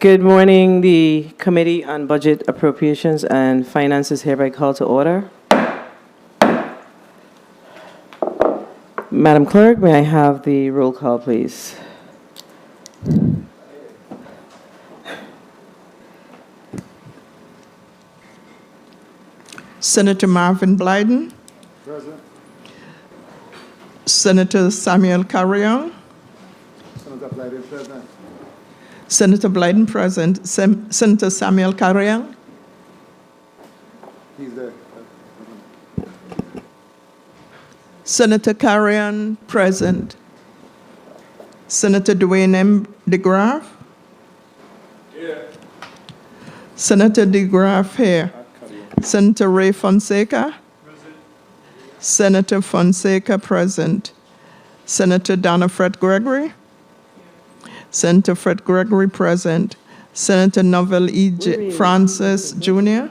Good morning. The Committee on Budget, Appropriations, and Finance is hereby called to order. Madam Clerk, may I have the roll call, please? Senator Marvin Blyden. Present. Senator Samuel Carrion. Senator Blyden present. Senator Blyden present. Senator Samuel Carrion. He's there. Senator Carrion present. Senator Dwayne M. DeGraff. Here. Senator DeGraff here. Senator Ray Fonseca. Present. Senator Fonseca present. Senator Donna Fred Gregory. Senator Fred Gregory present. Senator Novell E. Francis Jr.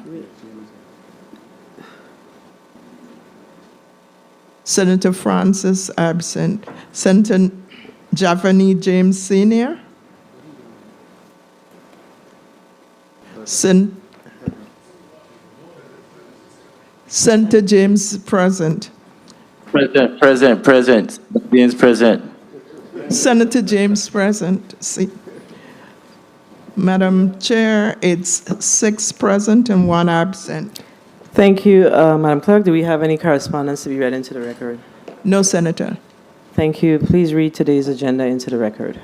Senator Francis absent. Senator Javani James Sr. Senator James present. Present. James present. Senator James present. See. Madam Chair, it's 6 present and 1 absent. Thank you, Madam Clerk. Do we have any correspondence to be read into the record? No, Senator. Thank you. Please read today's agenda into the record.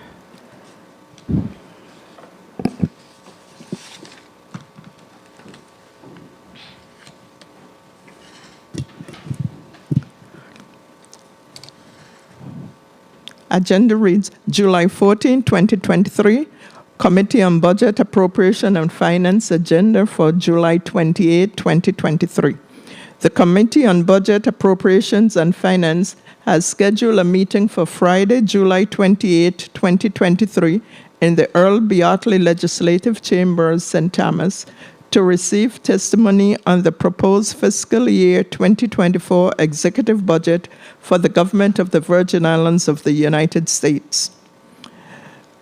Agenda reads July 14, 2023, Committee on Budget, Appropriation, and Finance agenda for July 28, 2023. The Committee on Budget, Appropriations, and Finance has scheduled a meeting for Friday, July 28, 2023, in the Earl B. Otley Legislative Chambers, St. Thomas, to receive testimony on the proposed fiscal year 2024 executive budget for the government of the Virgin Islands of the United States.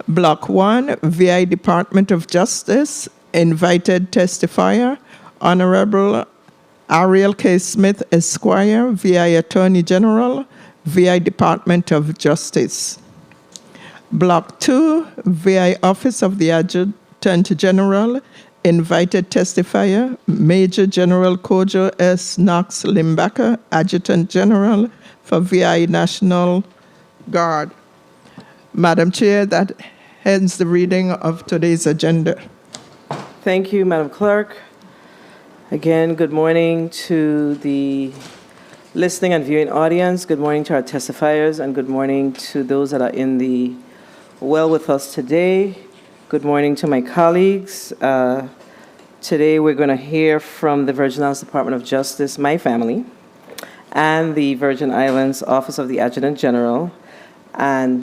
Block 1, VI Department of Justice, invited testifier, Honorable Ariel K. Smith, Esquire, VI Attorney General, VI Department of Justice. Block 2, VI Office of the Adjutant General, invited testifier, Major General Kojo S. Knox Limbaka, Adjutant General for VI National Guard. Madam Chair, that ends the reading of today's agenda. Thank you, Madam Clerk. Again, good morning to the listening and viewing audience. Good morning to our testifiers, and good morning to those that are in the well with us today. Good morning to my colleagues. Today we're going to hear from the Virgin Islands Department of Justice, my family, and the Virgin Islands Office of the Adjutant General, and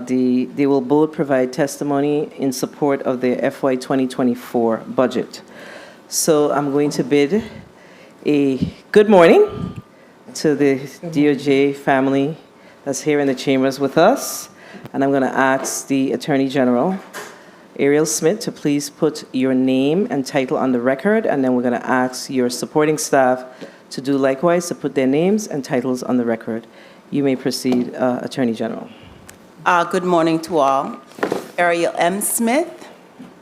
they will both provide testimony in support of the FY 2024 budget. So I'm going to bid a good morning to the DOJ family that's here in the chambers with us, and I'm going to ask the Attorney General, Ariel Smith, to please put your name and title on the record, and then we're going to ask your supporting staff to do likewise, to put their names and titles on the record. You may proceed, Attorney General. Good morning to all. Ariel M. Smith,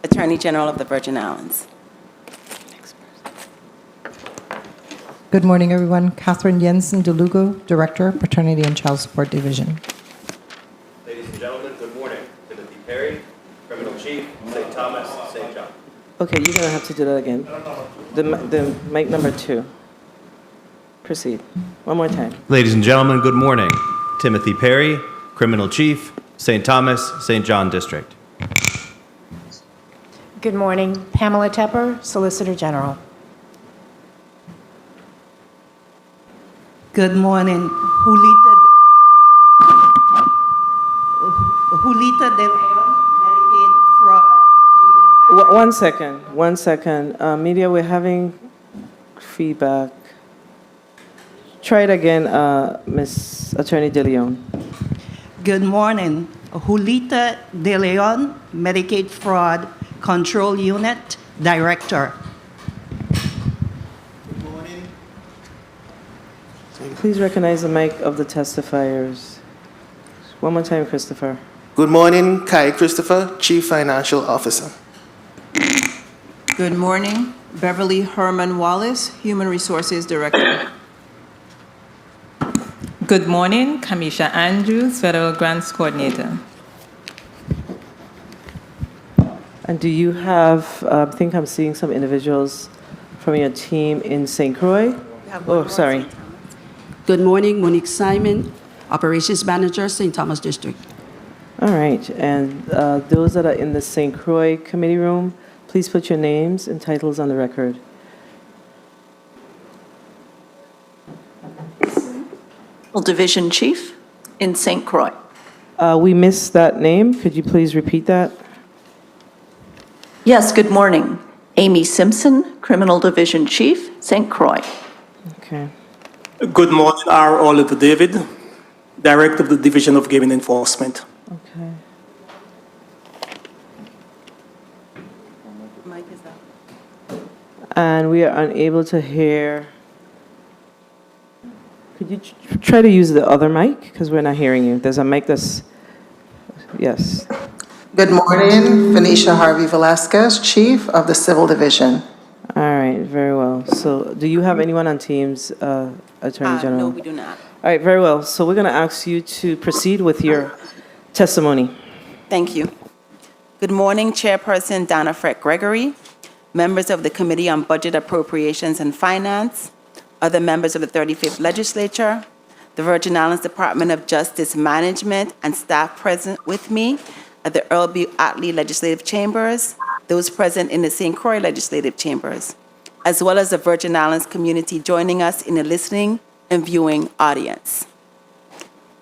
Attorney General of the Virgin Islands. Good morning, everyone. Catherine Jensen DeLugo, Director, Paternity and Child Support Division. Ladies and gentlemen, good morning. Timothy Perry, Criminal Chief, St. Thomas, St. John. Okay, you're going to have to do that again. The mic number 2. Proceed. One more time. Ladies and gentlemen, good morning. Timothy Perry, Criminal Chief, St. Thomas, St. John District. Good morning. Pamela Tepper, Solicitor General. Good morning. Julita de Leon, Medicaid Fraud. One second. Media, we're having feedback. Try it again, Ms. Attorney De Leon. Good morning. Julita de Leon, Medicaid Fraud Control Unit Director. Please recognize the mic of the testifiers. One more time, Christopher. Good morning, Kai Christopher, Chief Financial Officer. Good morning, Beverly Herman Wallace, Human Resources Director. Good morning, Kamisha Andrews, Federal Grants Coordinator. And do you have, I think I'm seeing some individuals from your team in St. Croix? Oh, sorry. Good morning, Monique Simon, Operations Manager, St. Thomas District. All right, and those that are in the St. Croix committee room, please put your names and titles on the record. Division Chief in St. Croix. We missed that name. Could you please repeat that? Yes, good morning. Amy Simpson, Criminal Division Chief, St. Croix. Okay. Good morning, R. Oliver David, Director of the Division of Gaming Enforcement. Okay. Mic is up. And we are unable to hear. Could you try to use the other mic? Because we're not hearing you. There's a mic that's, yes. Good morning, Venetia Harvey Velasquez, Chief of the Civil Division. All right, very well. So do you have anyone on Teams, Attorney General? No, we do not. All right, very well. So we're going to ask you to proceed with your testimony. Thank you. Good morning, Chairperson Donna Freck Gregory, members of the Committee on Budget, Appropriations, and Finance, other members of the 35th Legislature, the Virgin Islands Department of Justice Management, and staff present with me, at the Earl B. Otley Legislative Chambers, those present in the St. Croix Legislative Chambers, as well as the Virgin Islands community joining us in the listening and viewing audience.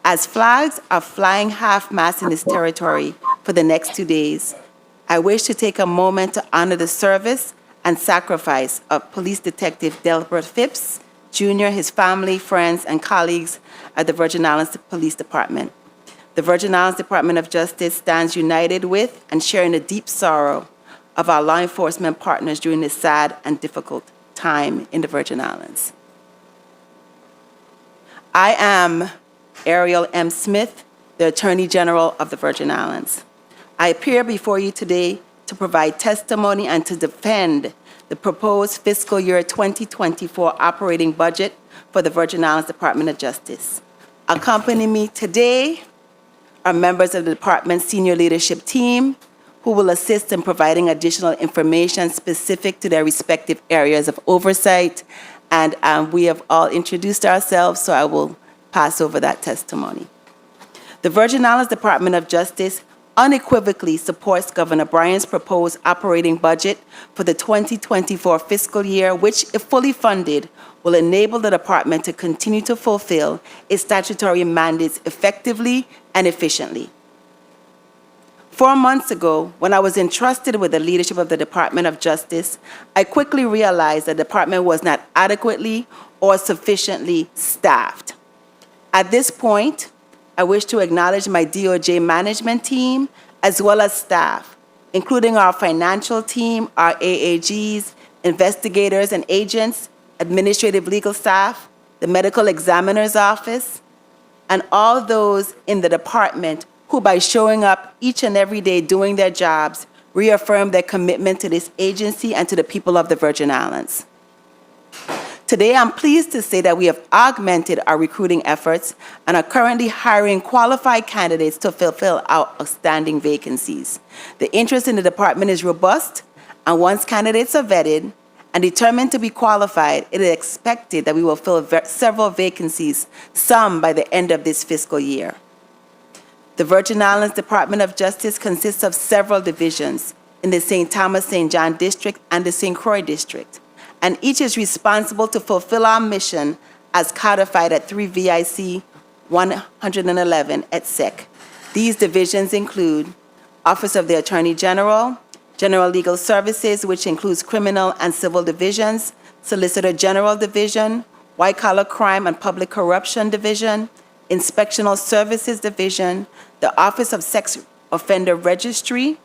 As flags are flying half-mast in this territory for the next 2 days, I wish to take a moment to honor the service and sacrifice of Police Detective Delbert Phipps, Jr., his family, friends, and colleagues at the Virgin Islands Police Department. The Virgin Islands Department of Justice stands united with and sharing the deep sorrow of our law enforcement partners during this sad and difficult time in the Virgin Islands. I am Ariel M. Smith, the Attorney General of the Virgin Islands. I appear before you today to provide testimony and to defend the proposed fiscal year 2024 operating budget for the Virgin Islands Department of Justice. Accompanying me today are members of the department's senior leadership team who will assist in providing additional information specific to their respective areas of oversight. And we have all introduced ourselves, so I will pass over that testimony. The Virgin Islands Department of Justice unequivocally supports Governor Bryan's proposed operating budget for the 2024 fiscal year, which, if fully funded, will enable the department to continue to fulfill its statutory mandates effectively and efficiently. 4 months ago, when I was entrusted with the leadership of the Department of Justice, I quickly realized the department was not adequately or sufficiently staffed. At this point, I wish to acknowledge my DOJ management team as well as staff, including our financial team, our AAGs, investigators and agents, administrative legal staff, the medical examiner's office, and all those in the department who, by showing up each and every day doing their jobs, reaffirm their commitment to this agency and to the people of the Virgin Islands. Today, I'm pleased to say that we have augmented our recruiting efforts and are currently hiring qualified candidates to fulfill our outstanding vacancies. The interest in the department is robust, and once candidates are vetted and determined to be qualified, it is expected that we will fill several vacancies, some by the end of this fiscal year. The Virgin Islands Department of Justice consists of several divisions in the St. Thomas St. John District and the St. Croix District, and each is responsible to fulfill our mission as codified at 3 VIC 111 et sec. These divisions include Office of the Attorney General, General Legal Services, which includes criminal and civil divisions, Solicitor General Division, White Collar Crime and Public Corruption Division, Inspectional Services Division, the Office of Sex Offender Registry,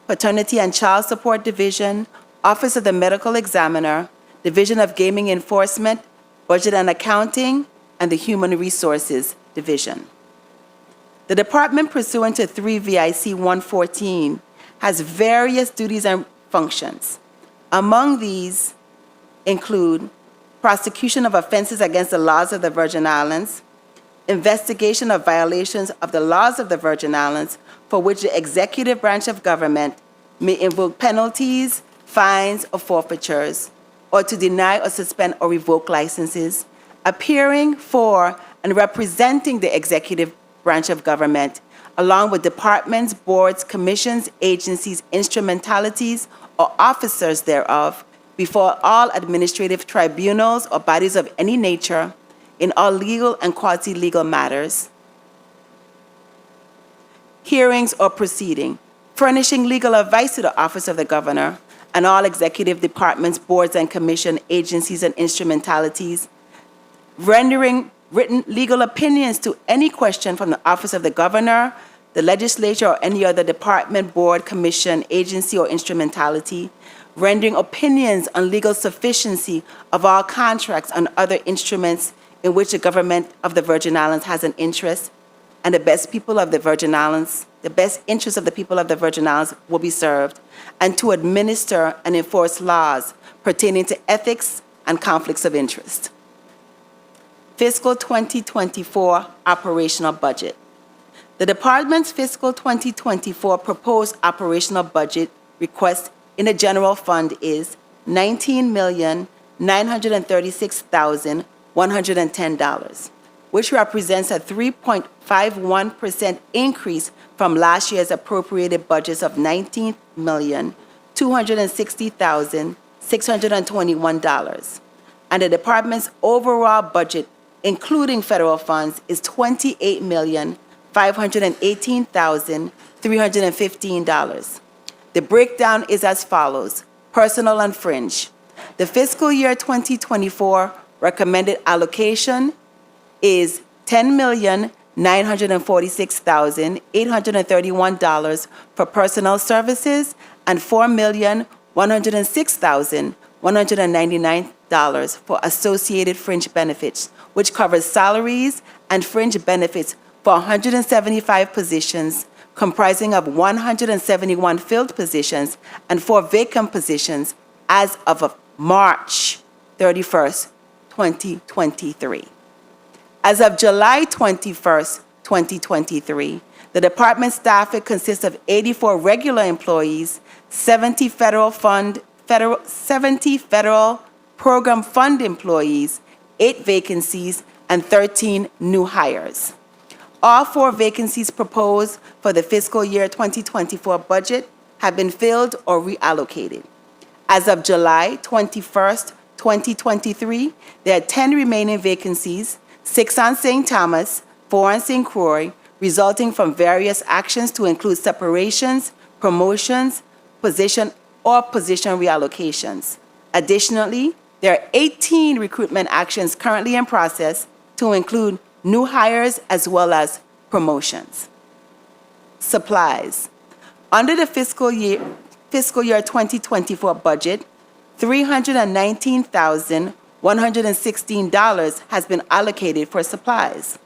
Paternity and Child Support Division, Office of the Medical Examiner, Division of Gaming Enforcement, Budget and Accounting, and the Human Resources Division. The department, pursuant to 3 VIC 114, has various duties and functions. Among these include prosecution of offenses against the laws of the Virgin Islands, investigation of violations of the laws of the Virgin Islands for which the executive branch of government may invoke penalties, fines, or forfeitures, or to deny or suspend or revoke licenses, appearing for and representing the executive branch of government, along with departments, boards, commissions, agencies, instrumentalities, or officers thereof, before all administrative tribunals or bodies of any nature, in all legal and quasi-legal matters, hearings or proceeding, furnishing legal advice to the office of the governor, and all executive departments, boards, and commission agencies and instrumentalities, rendering written legal opinions to any question from the office of the governor, the legislature, or any other department, board, commission, agency, or instrumentality, rendering opinions on legal sufficiency of all contracts and other instruments in which the government of the Virgin Islands has an interest, and the best people of the Virgin Islands, the best interests of the people of the Virgin Islands will be served, and to administer and enforce laws pertaining to ethics and conflicts of interest. Fiscal 2024 operational budget. The department's fiscal 2024 proposed operational budget request in the general fund is $19,936,110. which represents a 3.51% increase from last year's appropriated budgets of $19,260,621. And the department's overall budget, including federal funds, is $28,518,315. The breakdown is as follows. Personal and fringe. The fiscal year 2024 recommended allocation is $10,946,831 for personnel services and $4,106,199 for associated fringe benefits, which covers salaries and fringe benefits for 175 positions, comprising of 171 filled positions and 4 vacant positions as of March 31st, 2023. As of July 21st, 2023, the department staff consists of 84 regular employees, 70 federal program fund employees, 8 vacancies, and 13 new hires. All 4 vacancies proposed for the fiscal year 2024 budget have been filled or reallocated. As of July 21st, 2023, there are 10 remaining vacancies, 6 on St. Thomas, 4 on St. Croix, resulting from various actions to include separations, promotions, position reallocations. Additionally, there are 18 recruitment actions currently in process to include new hires as well as promotions. Supplies. Under the fiscal year 2024 budget, $319,116 has been allocated for supplies.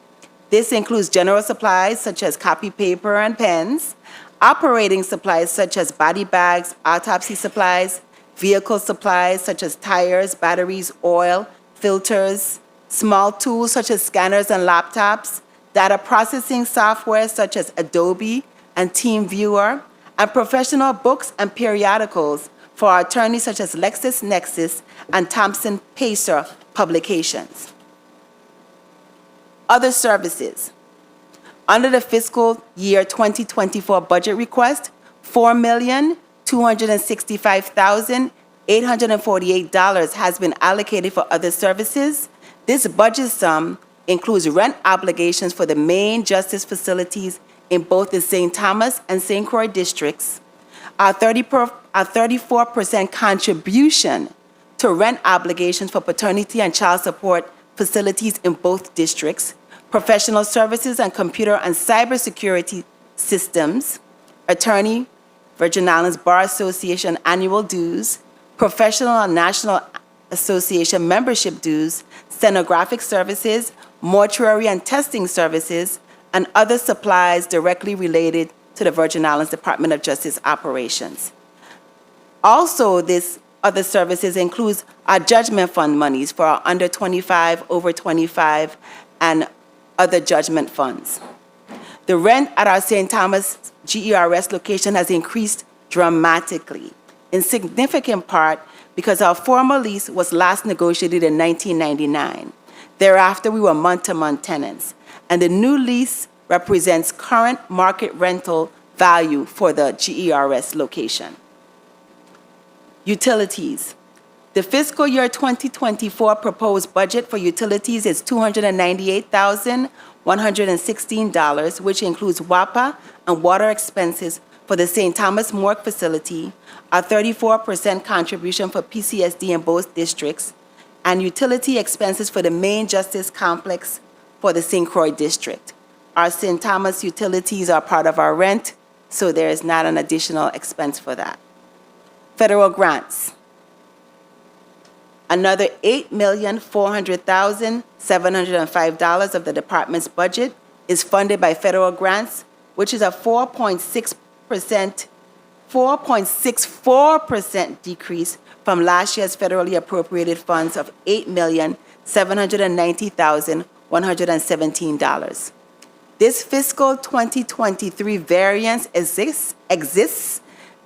This includes general supplies such as copy paper and pens, operating supplies such as body bags, autopsy supplies, vehicle supplies such as tires, batteries, oil, filters, small tools such as scanners and laptops, data processing software such as Adobe and TeamViewer, and professional books and periodicals for attorneys such as LexisNexis and Thompson Pacer publications. Other services. Under the fiscal year 2024 budget request, $4,265,848 has been allocated for other services. This budget sum includes rent obligations for the main justice facilities in both the St. Thomas and St. Croix districts, our 34% contribution to rent obligations for paternity and child support facilities in both districts, professional services and computer and cybersecurity systems, attorney, Virgin Islands Bar Association annual dues, professional and national association membership dues, stenographic services, mortuary and testing services, and other supplies directly related to the Virgin Islands Department of Justice operations. Also, this other services includes our judgment fund monies for our under 25, over 25, and other judgment funds. The rent at our St. Thomas GERS location has increased dramatically, in significant part because our former lease was last negotiated in 1999. Thereafter, we were month-to-month tenants, and the new lease represents current market rental value for the GERS location. Utilities. The fiscal year 2024 proposed budget for utilities is $298,116, which includes WAPA and water expenses for the St. Thomas Morgue facility, a 34% contribution for PCSD in both districts, and utility expenses for the main justice complex for the St. Croix district. Our St. Thomas utilities are part of our rent, so there is not an additional expense for that. Federal grants. Another $8,400,705 of the department's budget is funded by federal grants, which is a 4.64% decrease from last year's federally appropriated funds of $8,790,117. This fiscal 2023 variance exists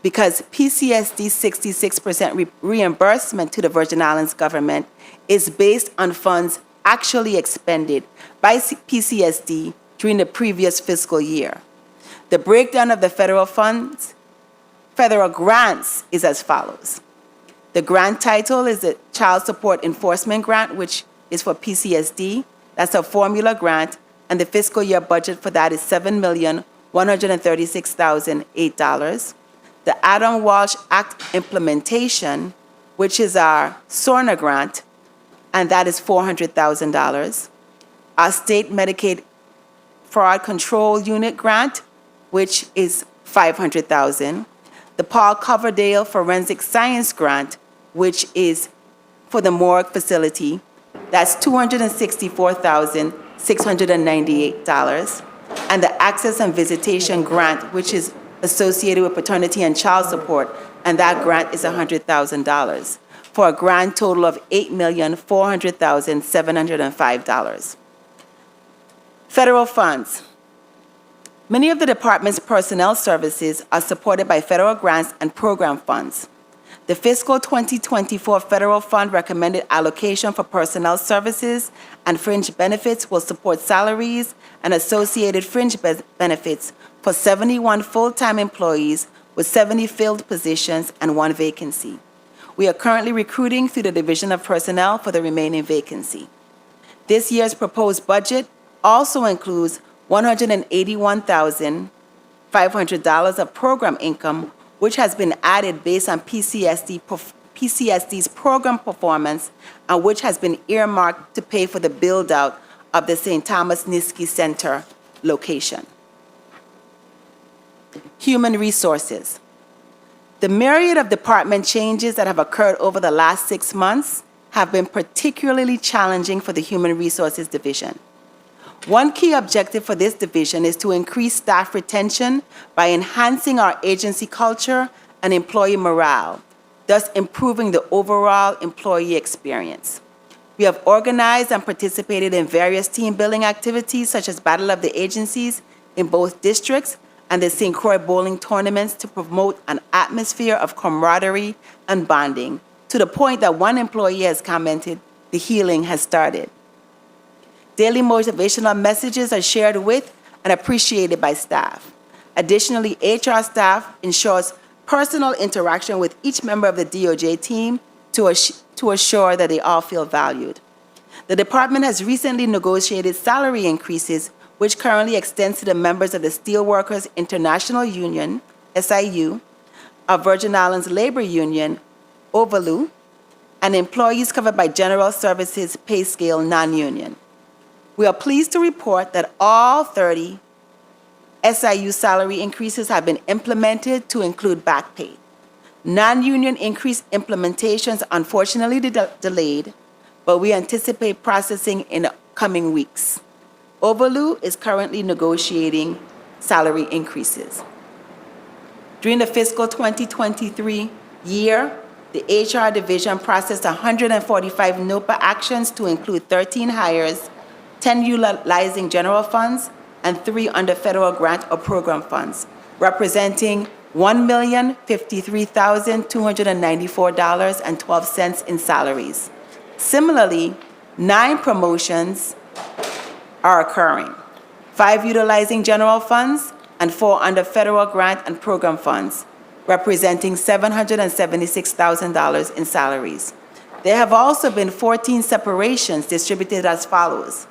because PCSD's 66% reimbursement to the Virgin Islands government is based on funds actually expended by PCSD during the previous fiscal year. The breakdown of the federal grants is as follows. The grant title is the Child Support Enforcement Grant, which is for PCSD. That's a formula grant, and the fiscal year budget for that is $7,136,008. The Adam Walsh Act implementation, which is our SORNA grant, and that is $400,000. Our state Medicaid fraud control unit grant, which is $500,000. The Paul Coverdale Forensic Science grant, which is for the morgue facility, that's $264,698. And the Access and Visitation grant, which is associated with paternity and child support, and that grant is $100,000, for a grand total of $8,400,705. Federal funds. Many of the department's personnel services are supported by federal grants and program funds. The fiscal 2024 federal fund recommended allocation for personnel services and fringe benefits will support salaries and associated fringe benefits for 71 full-time employees with 70 filled positions and 1 vacancy. We are currently recruiting through the Division of Personnel for the remaining vacancy. This year's proposed budget also includes $181,500 of program income, which has been added based on PCSD's program performance and which has been earmarked to pay for the build-out of the St. Thomas Niski Center location. Human resources. The myriad of department changes that have occurred over the last 6 months have been particularly challenging for the Human Resources Division. One key objective for this division is to increase staff retention by enhancing our agency culture and employee morale, thus improving the overall employee experience. We have organized and participated in various team-building activities such as Battle of the Agencies in both districts and the St. Croix Bowling tournaments to promote an atmosphere of camaraderie and bonding, to the point that one employee has commented, "The healing has started." Daily motivational messages are shared with and appreciated by staff. Additionally, HR staff ensures personal interaction with each member of the DOJ team to assure that they all feel valued. The department has recently negotiated salary increases, which currently extends to the members of the Steelworkers International Union, SIU, of Virgin Islands Labor Union, OVALU, and employees covered by General Services Pay Scale non-union. We are pleased to report that all 30 SIU salary increases have been implemented to include back pay. Non-union increase implementations unfortunately delayed, but we anticipate processing in the coming weeks. OVALU is currently negotiating salary increases. During the fiscal 2023 year, the HR division processed 145 NOPA actions to include 13 hires, 10 utilizing general funds, and 3 under federal grant or program funds, representing $1,053,294.12 in salaries. Similarly, 9 promotions are occurring, 5 utilizing general funds and 4 under federal grant and program funds, representing $776,000 in salaries. There have also been 14 separations distributed as follows: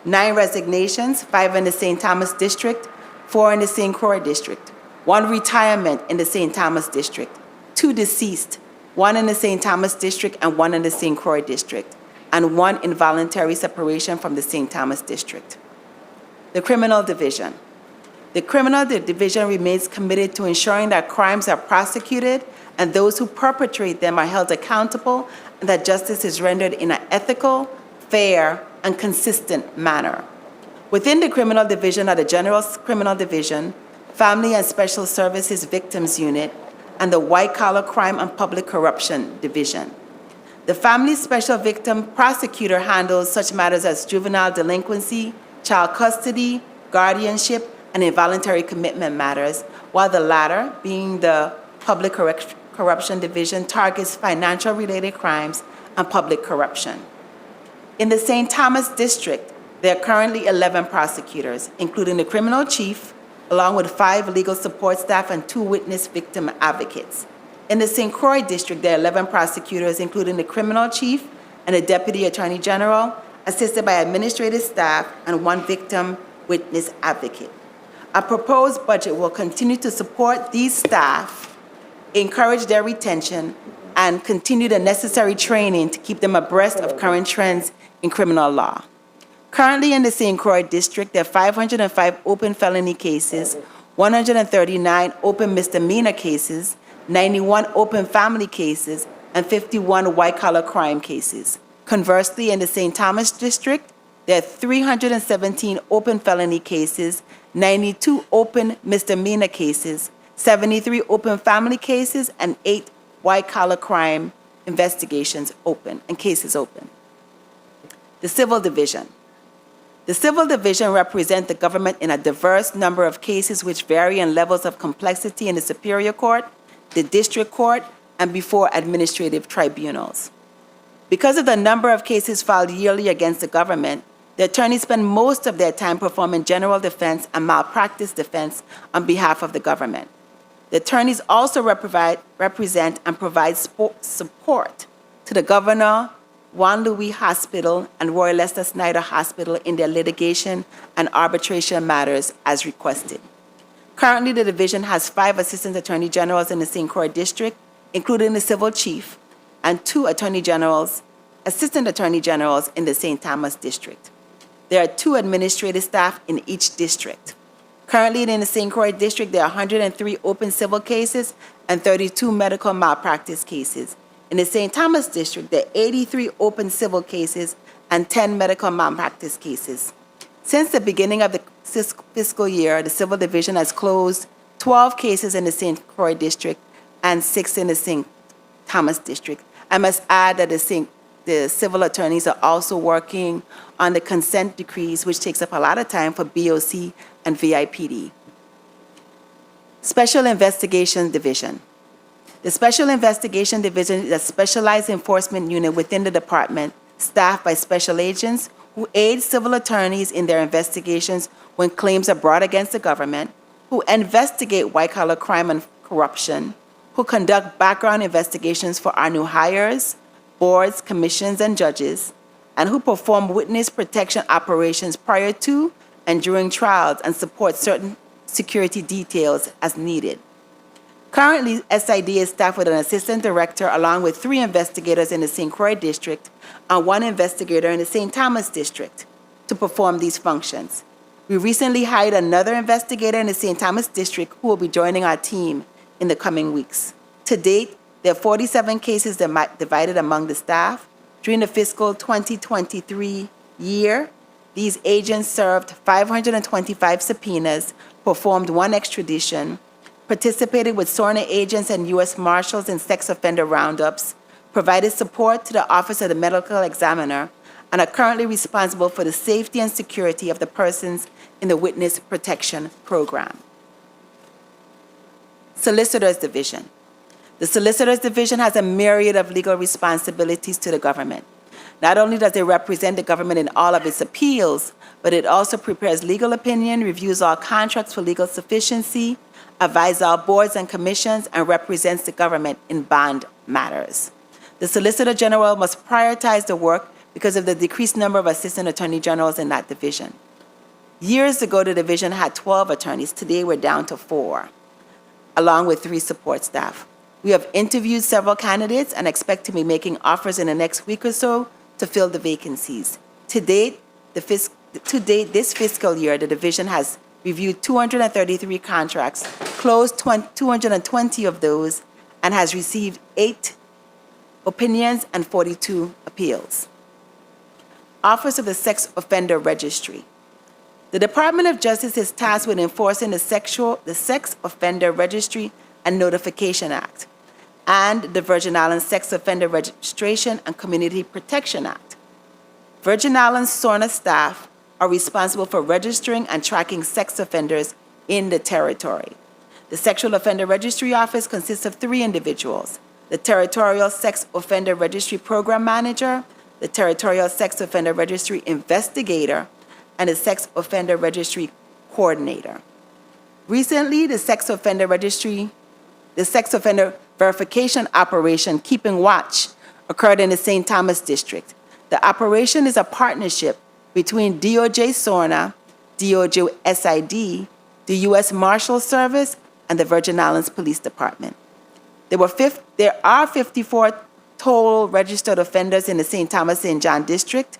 9 resignations, 5 in the St. Thomas District, 4 in the St. Croix District, 1 retirement in the St. Thomas District, 2 deceased, 1 in the St. Thomas District and 1 in the St. Croix District, and 1 involuntary separation from the St. Thomas District. The Criminal Division. The Criminal Division remains committed to ensuring that crimes are prosecuted and those who perpetrate them are held accountable and that justice is rendered in an ethical, fair, and consistent manner. Within the Criminal Division are the General Criminal Division, Family and Special Services Victims Unit, and the White Collar Crime and Public Corruption Division. The Family Special Victim Prosecutor handles such matters as juvenile delinquency, child custody, guardianship, and involuntary commitment matters, while the latter, being the Public Corruption Division, targets financial-related crimes and public corruption. In the St. Thomas District, there are currently 11 prosecutors, including the criminal chief, along with 5 legal support staff and 2 witness victim advocates. In the St. Croix District, there are 11 prosecutors, including the criminal chief and the deputy attorney general, assisted by administrative staff and 1 victim witness advocate. Our proposed budget will continue to support these staff, encourage their retention, and continue the necessary training to keep them abreast of current trends in criminal law. Currently in the St. Croix District, there are 505 open felony cases, 139 open misdemeanor cases, 91 open family cases, and 51 white-collar crime cases. Conversely, in the St. Thomas District, there are 317 open felony cases, 92 open misdemeanor cases, 73 open family cases, and 8 white-collar crime investigations open and cases open. The Civil Division. The Civil Division represents the government in a diverse number of cases which vary in levels of complexity in the Superior Court, the District Court, and before administrative tribunals. Because of the number of cases filed yearly against the government, the attorneys spend most of their time performing general defense and malpractice defense on behalf of the government. The attorneys also represent and provide support to the governor, Juan Louis Hospital, and Roy Lester Snyder Hospital in their litigation and arbitration matters as requested. Currently, the division has 5 assistant attorney generals in the St. Croix District, including the civil chief, and 2 assistant attorney generals in the St. Thomas District. There are 2 administrative staff in each district. Currently, in the St. Croix District, there are 103 open civil cases and 32 medical malpractice cases. In the St. Thomas District, there are 83 open civil cases and 10 medical malpractice cases. Since the beginning of the fiscal year, the Civil Division has closed 12 cases in the St. Croix District and 6 in the St. Thomas District. I must add that the civil attorneys are also working on the consent decrees, which takes up a lot of time for BOC and VIPD. Special Investigation Division. The Special Investigation Division is a specialized enforcement unit within the department, staffed by special agents who aid civil attorneys in their investigations when claims are brought against the government, who investigate white-collar crime and corruption, who conduct background investigations for our new hires, boards, commissions, and judges, and who perform witness protection operations prior to and during trials and support certain security details as needed. Currently, SID is staffed with an assistant director along with 3 investigators in the St. Croix District and 1 investigator in the St. Thomas District to perform these functions. We recently hired another investigator in the St. Thomas District who will be joining our team in the coming weeks. To date, there are 47 cases divided among the staff. During the fiscal 2023 year, these agents served 525 subpoenas, performed 1 extradition, participated with SORNA agents and U.S. Marshals in sex offender roundups, provided support to the Office of the Medical Examiner, and are currently responsible for the safety and security of the persons in the Witness Protection Program. Solicitors Division. The Solicitors Division has a myriad of legal responsibilities to the government. Not only does it represent the government in all of its appeals, but it also prepares legal opinion, reviews all contracts for legal sufficiency, advises all boards and commissions, and represents the government in bond matters. The Solicitor General must prioritize the work because of the decreased number of assistant attorney generals in that division. Years ago, the division had 12 attorneys. Today, we're down to 4, along with 3 support staff. We have interviewed several candidates and expect to be making offers in the next week or so to fill the vacancies. To date, this fiscal year, the division has reviewed 233 contracts, closed 220 of those, and has received 8 opinions and 42 appeals. Office of the Sex Offender Registry. The Department of Justice is tasked with enforcing the Sex Offender Registry and Notification Act and the Virgin Islands Sex Offender Registration and Community Protection Act. Virgin Islands SORNA staff are responsible for registering and tracking sex offenders in the territory. The Sexual Offender Registry Office consists of 3 individuals: the Territorial Sex Offender Registry Program Manager, the Territorial Sex Offender Registry Investigator, and the Sex Offender Registry Coordinator. Recently, the Sex Offender Verification Operation, Keeping Watch, occurred in the St. Thomas District. The operation is a partnership between DOJ SORNA, DOJ SID, the U.S. Marshal Service, and the Virgin Islands Police Department. There are 54 total registered offenders in the St. Thomas St. John District.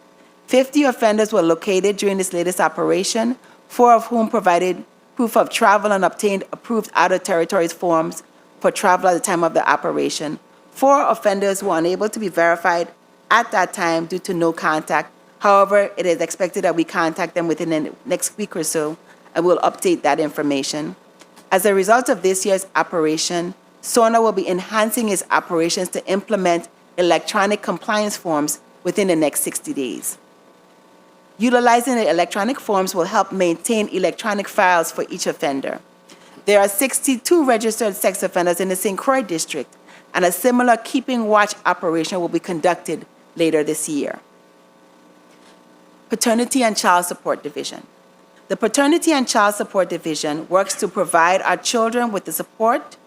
50 offenders were located during this latest operation, 4 of whom provided proof of travel and obtained approved out-of-territories forms for travel at the time of the operation. 4 offenders were unable to be verified at that time due to no contact. However, it is expected that we contact them within the next week or so, and we'll update that information. As a result of this year's operation, SORNA will be enhancing its operations to implement electronic compliance forms within the next 60 days. Utilizing the electronic forms will help maintain electronic files for each offender. There are 62 registered sex offenders in the St. Croix District, and a similar Keeping Watch operation will be conducted later this year. Paternity and Child Support Division. The Paternity and Child Support Division works to provide our children with the support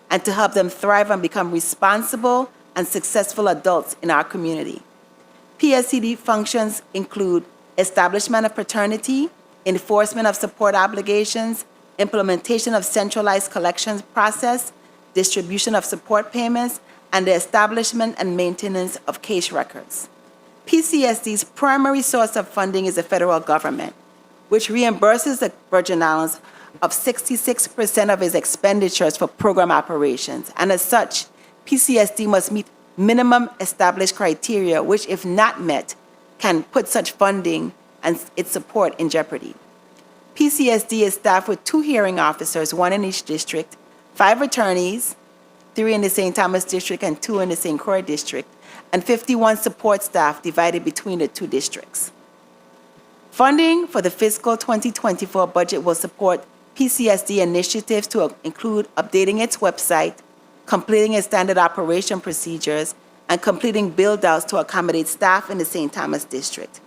and to help them thrive and become responsible and successful adults in our community. PSCD functions include establishment of paternity, enforcement of support obligations, implementation of centralized collections process, distribution of support payments, and the establishment and maintenance of case records. PCSD's primary source of funding is the federal government, which reimburses the Virgin Islands of 66% of its expenditures for program operations, and as such, PCSD must meet minimum established criteria, which, if not met, can put such funding and its support in jeopardy. PCSD is staffed with 2 hearing officers, 1 in each district, 5 attorneys, 3 in the St. Thomas District and 2 in the St. Croix District, and 51 support staff divided between the 2 districts. Funding for the fiscal 2024 budget will support PCSD initiatives to include updating its website, completing its standard operation procedures, and completing build-outs to accommodate staff in the St. Thomas District.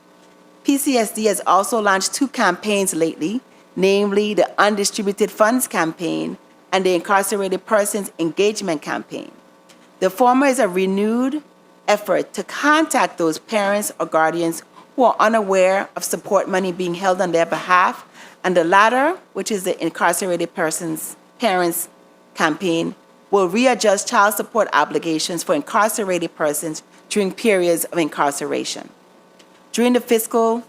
PCSD has also launched 2 campaigns lately, namely the Undistributed Funds Campaign and the Incarcerated Persons Engagement Campaign. The former is a renewed effort to contact those parents or guardians who are unaware of support money being held on their behalf, and the latter, which is the Incarcerated Persons Parents Campaign, will readjust child support obligations for incarcerated persons during periods of incarceration. During this fiscal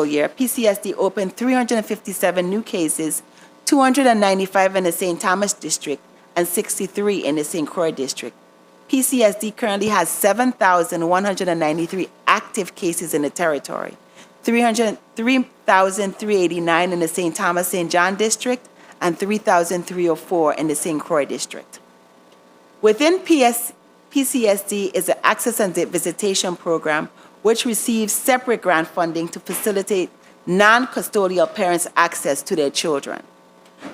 year, PCSD opened 357 new cases, 295 in the St. Thomas District and 63 in the St. Croix District. PCSD currently has 7,193 active cases in the territory, 3,389 in the St. Thomas St. John District, and 3,304 in the St. Croix District. Within PCSD is the Access and Visitation Program, which receives separate grant funding to facilitate non-custodial parents' access to their children.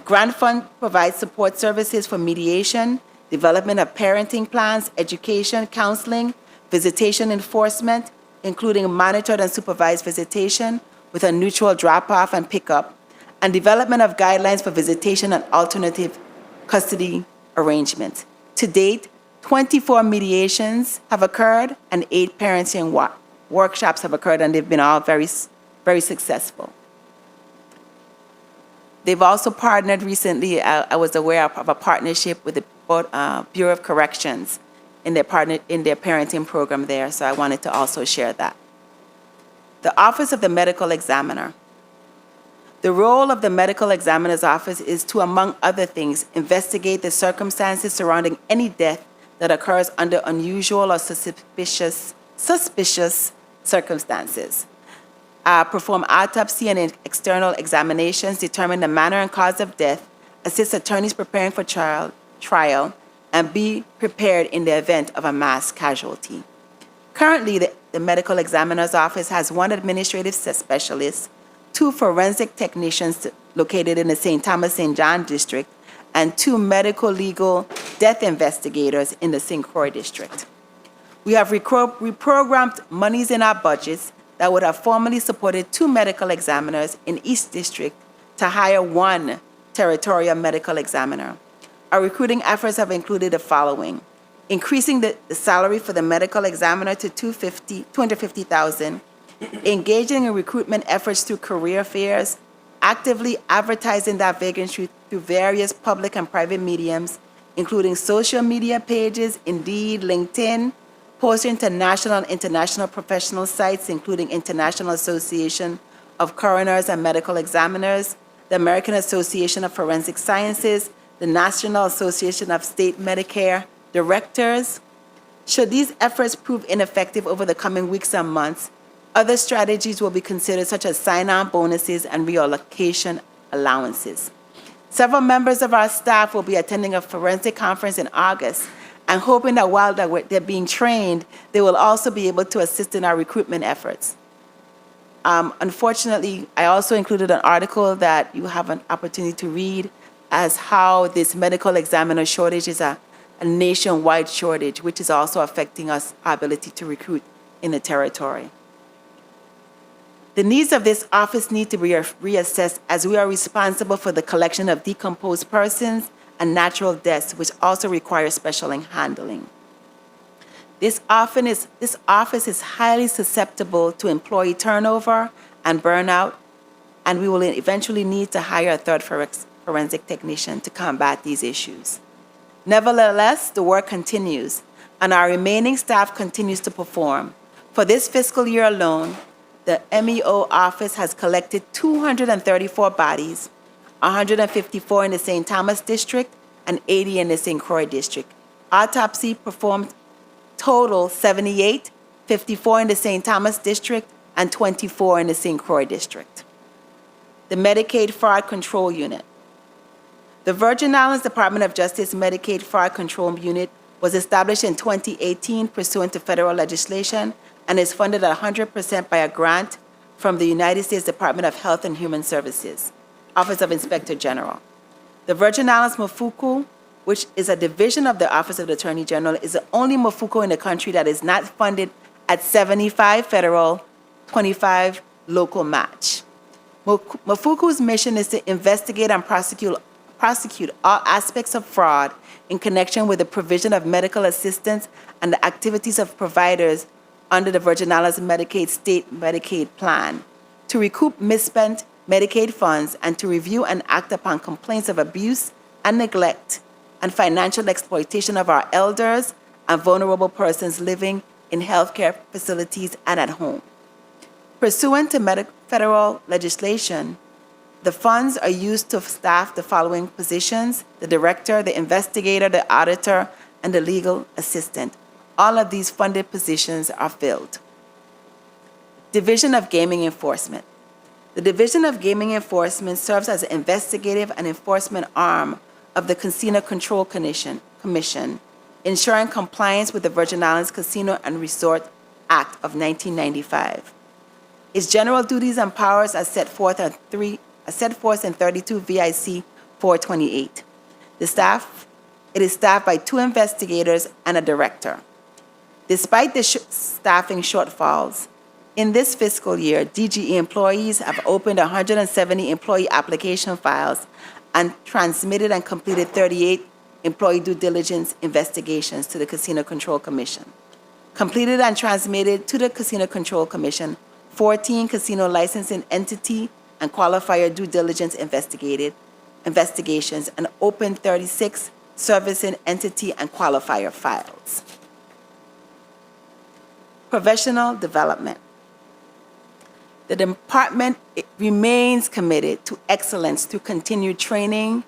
Grant Fund provides support services for mediation, development of parenting plans, education, counseling, visitation enforcement, including monitored and supervised visitation with a neutral drop-off and pickup, and development of guidelines for visitation and alternative custody arrangements. To date, 24 mediations have occurred and 8 parenting workshops have occurred, and they've been all very, very successful. They've also partnered recently, I was aware of a partnership with the Bureau of Corrections in their parenting program there, so I wanted to also share that. The Office of the Medical Examiner. The role of the Medical Examiner's Office is to, among other things, investigate the circumstances surrounding any death that occurs under unusual or suspicious circumstances, perform autopsy and external examinations, determine the manner and cause of death, assist attorneys preparing for trial, and be prepared in the event of a mass casualty. Currently, the Medical Examiner's Office has 1 administrative specialist, 2 forensic technicians located in the St. Thomas St. John District, and 2 medical legal death investigators in the St. Croix District. We have reprogrammed monies in our budgets that would have formerly supported 2 medical examiners in each district to hire 1 territorial medical examiner. Our recruiting efforts have included the following: increasing the salary for the medical examiner to $250,000, engaging in recruitment efforts through career fairs, actively advertising that vacancy through various public and private mediums, including social media pages, Indeed, LinkedIn, posting to national and international professional sites, including International Association of Coroners and Medical Examiners, the American Association of Forensic Sciences, the National Association of State Medicare Directors. Should these efforts prove ineffective over the coming weeks and months, other strategies will be considered, such as sign-on bonuses and reallocation allowances. Several members of our staff will be attending a forensic conference in August, and hoping that while they're being trained, they will also be able to assist in our recruitment efforts. Unfortunately, I also included an article that you have an opportunity to read as how this medical examiner shortage is a nationwide shortage, which is also affecting our ability to recruit in the territory. The needs of this office need to be reassessed, as we are responsible for the collection of decomposed persons and natural deaths, which also require special handling. This office is highly susceptible to employee turnover and burnout, and we will eventually need to hire a third forensic technician to combat these issues. Nevertheless, the work continues, and our remaining staff continues to perform. For this fiscal year alone, the MEO office has collected 234 bodies, 154 in the St. Thomas District and 80 in the St. Croix District. Autopsy performed total 78, 54 in the St. Thomas District and 24 in the St. Croix District. The Medicaid Fraud Control Unit. The Virgin Islands Department of Justice Medicaid Fraud Control Unit was established in 2018 pursuant to federal legislation and is funded at 100% by a grant from the United States Department of Health and Human Services, Office of Inspector General. The Virgin Islands Mafuku, which is a division of the Office of the Attorney General, is the only Mafuku in the country that is not funded at 75 federal, 25 local match. Mafuku's mission is to investigate and prosecute all aspects of fraud in connection with the provision of medical assistance and the activities of providers under the Virgin Islands Medicaid State Medicaid Plan, to recoup misspent Medicaid funds and to review and act upon complaints of abuse and neglect and financial exploitation of our elders and vulnerable persons living in healthcare facilities and at home. Pursuant to federal legislation, the funds are used to staff the following positions: the director, the investigator, the auditor, and the legal assistant. All of these funded positions are filled. Division of Gaming Enforcement. The Division of Gaming Enforcement serves as an investigative and enforcement arm of the Casino Control Commission, ensuring compliance with the Virgin Islands Casino and Resort Act of 1995. Its general duties and powers are set forth in 32 VIC 428. It is staffed by 2 investigators and a director. Despite the staffing shortfalls, in this fiscal year, DGE employees have opened 170 employee application files and transmitted and completed 38 employee due diligence investigations to the Casino Control Commission. Completed and transmitted to the Casino Control Commission 14 casino licensing entity and qualifier due diligence investigations, and opened 36 servicing entity and qualifier files. Professional development. The department remains committed to excellence through continued training.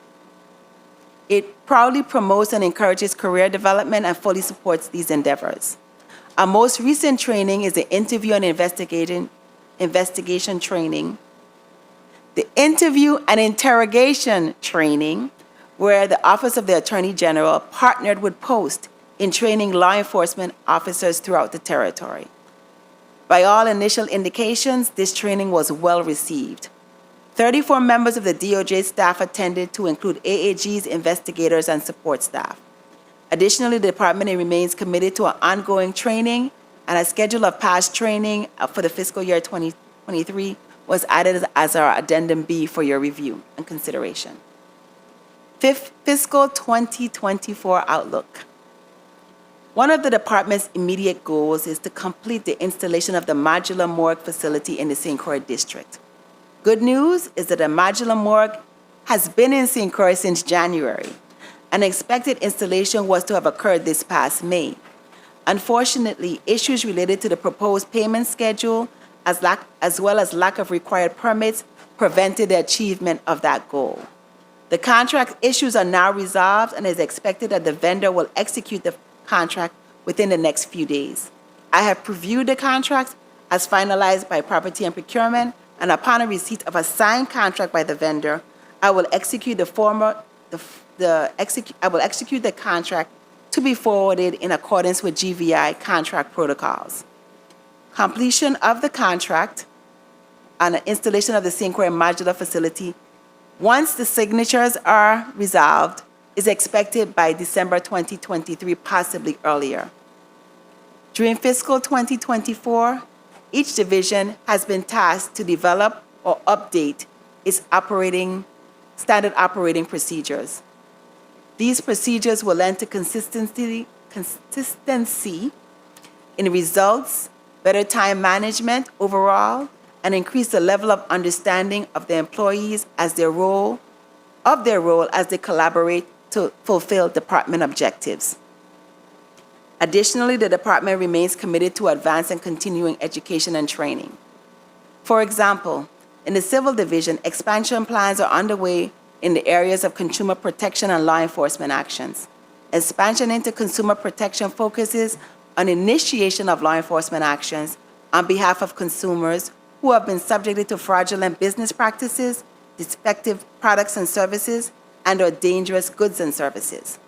It proudly promotes and encourages career development and fully supports these endeavors. Our most recent training is the interview and investigation training, the interview and interrogation training, where the Office of the Attorney General partnered with POST in training law enforcement officers throughout the territory. By all initial indications, this training was well received. 34 members of the DOJ staff attended, to include AAG's investigators and support staff. Additionally, the department remains committed to an ongoing training, and a schedule of past training for the fiscal year 2023 was added as our Addendum B for your review and consideration. Fifth, fiscal 2024 outlook. One of the department's immediate goals is to complete the installation of the modular morgue facility in the St. Croix district. Good news is that the modular morgue has been in St. Croix since January. An expected installation was to have occurred this past May. Unfortunately, issues related to the proposed payment schedule, as well as lack of required permits, prevented the achievement of that goal. The contract issues are now resolved, and it is expected that the vendor will execute the contract within the next few days. I have previewed the contract as finalized by Property and Procurement, and upon a receipt of a signed contract by the vendor, I will execute the contract to be forwarded in accordance with GVI contract protocols. Completion of the contract on the installation of the St. Croix modular facility, once the signatures are resolved, is expected by December 2023, possibly earlier. During fiscal 2024, each division has been tasked to develop or update its standard operating procedures. These procedures will lend to consistency in results, better time management overall, and increase the level of understanding of the employees as their role as they collaborate to fulfill department objectives. Additionally, the department remains committed to advance and continuing education and training. For example, in the Civil Division, expansion plans are underway in the areas of consumer protection and law enforcement actions. Expansion into consumer protection focuses on initiation of law enforcement actions on behalf of consumers who have been subjected to fraudulent business practices, defective products and services, and/or dangerous goods and services.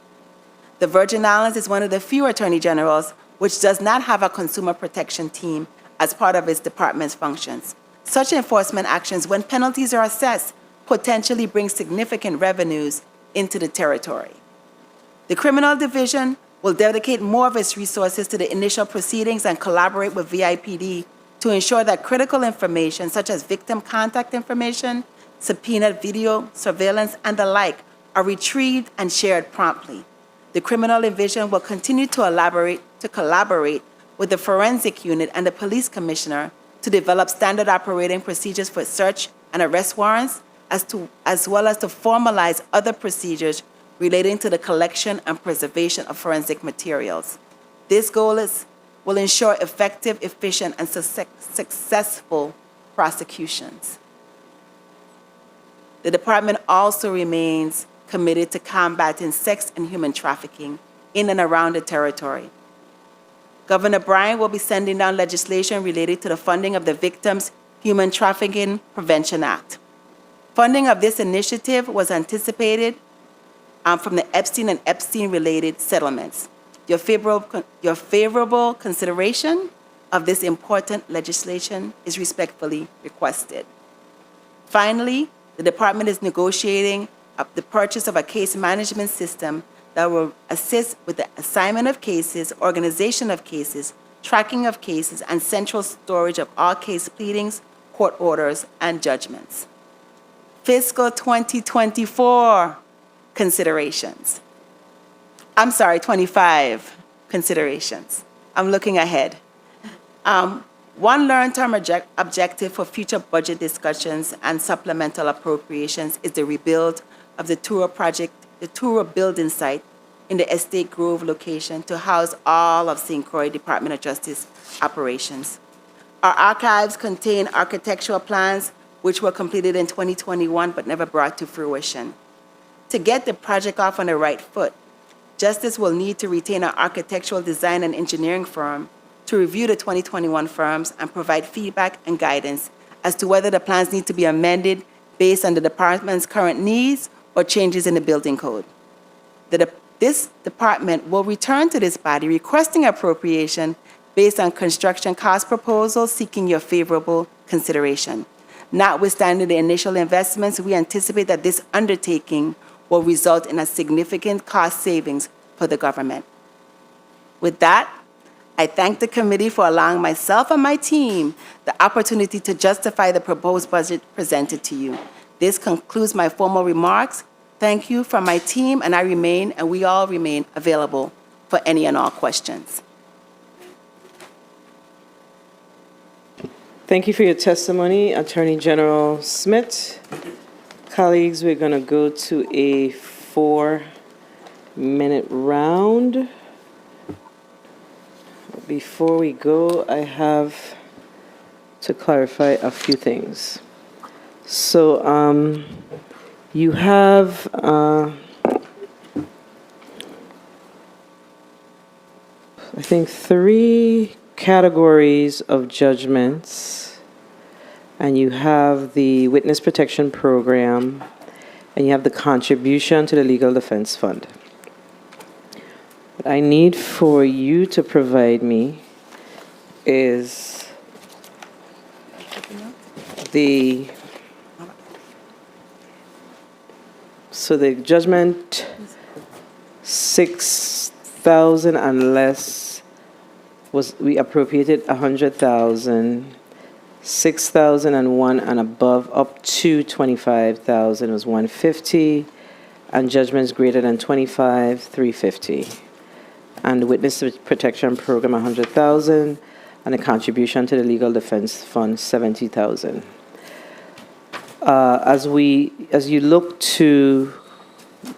The Virgin Islands is one of the few attorney generals which does not have a consumer protection team as part of its department's functions. Such enforcement actions, when penalties are assessed, potentially bring significant revenues into the territory. The Criminal Division will dedicate more of its resources to the initial proceedings and collaborate with VIPD to ensure that critical information such as victim contact information, subpoenaed video, surveillance, and the like are retrieved and shared promptly. The Criminal Division will continue to collaborate with the Forensic Unit and the Police Commissioner to develop standard operating procedures for search and arrest warrants, as well as to formalize other procedures relating to the collection and preservation of forensic materials. This goal will ensure effective, efficient, and successful prosecutions. The department also remains committed to combating sex and human trafficking in and around the territory. Governor Bryan will be sending down legislation related to the funding of the Victims Human Trafficking Prevention Act. Funding of this initiative was anticipated from the Epstein and Epstein-related settlements. Your favorable consideration of this important legislation is respectfully requested. Finally, the department is negotiating the purchase of a case management system that will assist with the assignment of cases, organization of cases, tracking of cases, and central storage of all case pleadings, court orders, and judgments. Fiscal 2024 considerations. 25 considerations. I'm looking ahead. One long-term objective for future budget discussions and supplemental appropriations is the rebuild of the Tour building site in the Estate Grove location to house all of St. Croix Department of Justice operations. Our archives contain architectural plans which were completed in 2021 but never brought to fruition. To get the project off on the right foot, Justice will need to retain an architectural design and engineering firm to review the 2021 firms and provide feedback and guidance as to whether the plans need to be amended based on the department's current needs or changes in the building code. This department will return to this body requesting appropriation based on construction cost proposals seeking your favorable consideration. Notwithstanding the initial investments, we anticipate that this undertaking will result in a significant cost savings for the government. With that, I thank the committee for allowing myself and my team the opportunity to justify the proposed budget presented to you. This concludes my formal remarks. Thank you from my team, and we all remain available for any and all questions. Thank you for your testimony, Attorney General Smith. Colleagues, we're going to go to a 4-minute round. Before we go, I have to clarify a few things. So, you have I think 3 categories of judgments, and you have the Witness Protection Program, and you have the contribution to the Legal Defense Fund. What I need for you to provide me is the judgment 6,000 and less we appropriated 100,000, 6,001 and above up to 25,000 was 150, and judgments greater than 25, 350. And the Witness Protection Program 100,000, and a contribution to the Legal Defense Fund 70,000. As you look to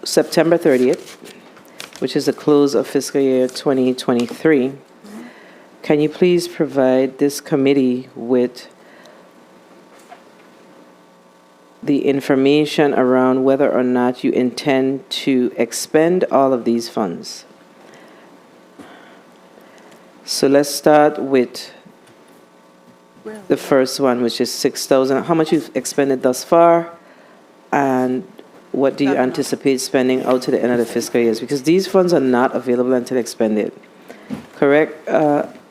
September 30th, which is the close of fiscal year 2023, can you please provide this committee with the information around whether or not you intend to expend all of these funds? So let's start with the first one, which is 6,000. How much you've expended thus far, and what do you anticipate spending out to the end of the fiscal years? Because these funds are not available until expended. Correct,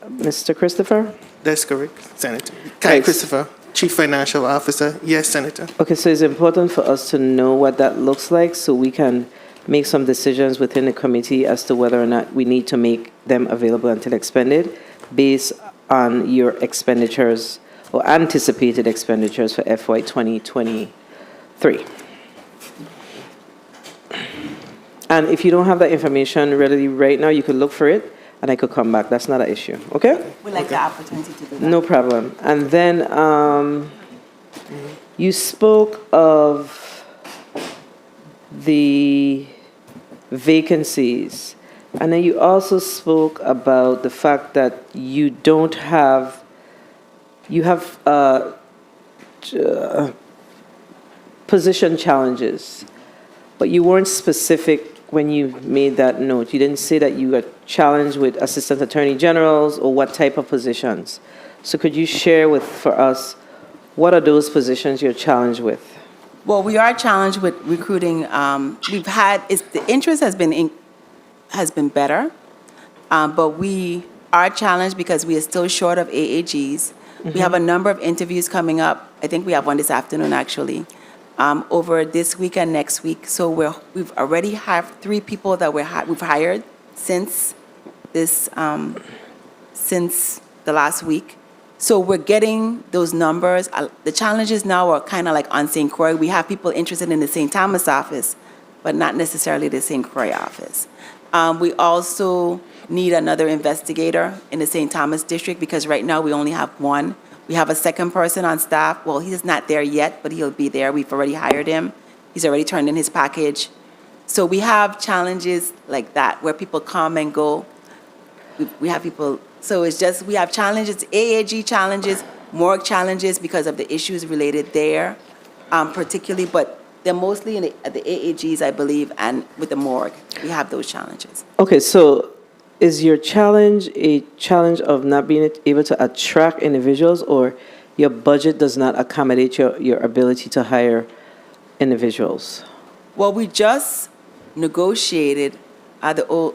Mr. Christopher? That's correct, Senator. Kai Christopher, Chief Financial Officer. Yes, Senator. Okay, so it's important for us to know what that looks like so we can make some decisions within the committee as to whether or not we need to make them available until expended based on your expenditures or anticipated expenditures for FY 2023. And if you don't have that information readily right now, you could look for it and I could come back. That's not an issue, okay? We'd like the opportunity to do that. No problem. And then you spoke of the vacancies, and then you also spoke about the fact that you have position challenges, but you weren't specific when you made that note. You didn't say that you were challenged with assistant attorney generals or what type of positions. So could you share for us what are those positions you're challenged with? Well, we are challenged with recruiting. The interest has been better, but we are challenged because we are still short of AAGs. We have a number of interviews coming up. I think we have one this afternoon, actually, over this week and next week. So we've already have 3 people that we've hired since the last week. So we're getting those numbers. The challenges now are kind of like on St. Croix. We have people interested in the St. Thomas office, but not necessarily the St. Croix office. We also need another investigator in the St. Thomas district because right now we only have 1. We have a second person on staff. Well, he's not there yet, but he'll be there. We've already hired him. He's already turned in his package. So we have challenges like that where people come and go. We have people. So it's just, we have challenges, AAG challenges, morgue challenges because of the issues related there, particularly, but they're mostly in the AAGs, I believe, and with the morgue. We have those challenges. Okay, so is your challenge a challenge of not being able to attract individuals, or your budget does not accommodate your ability to hire individuals? Well, we just negotiated SIU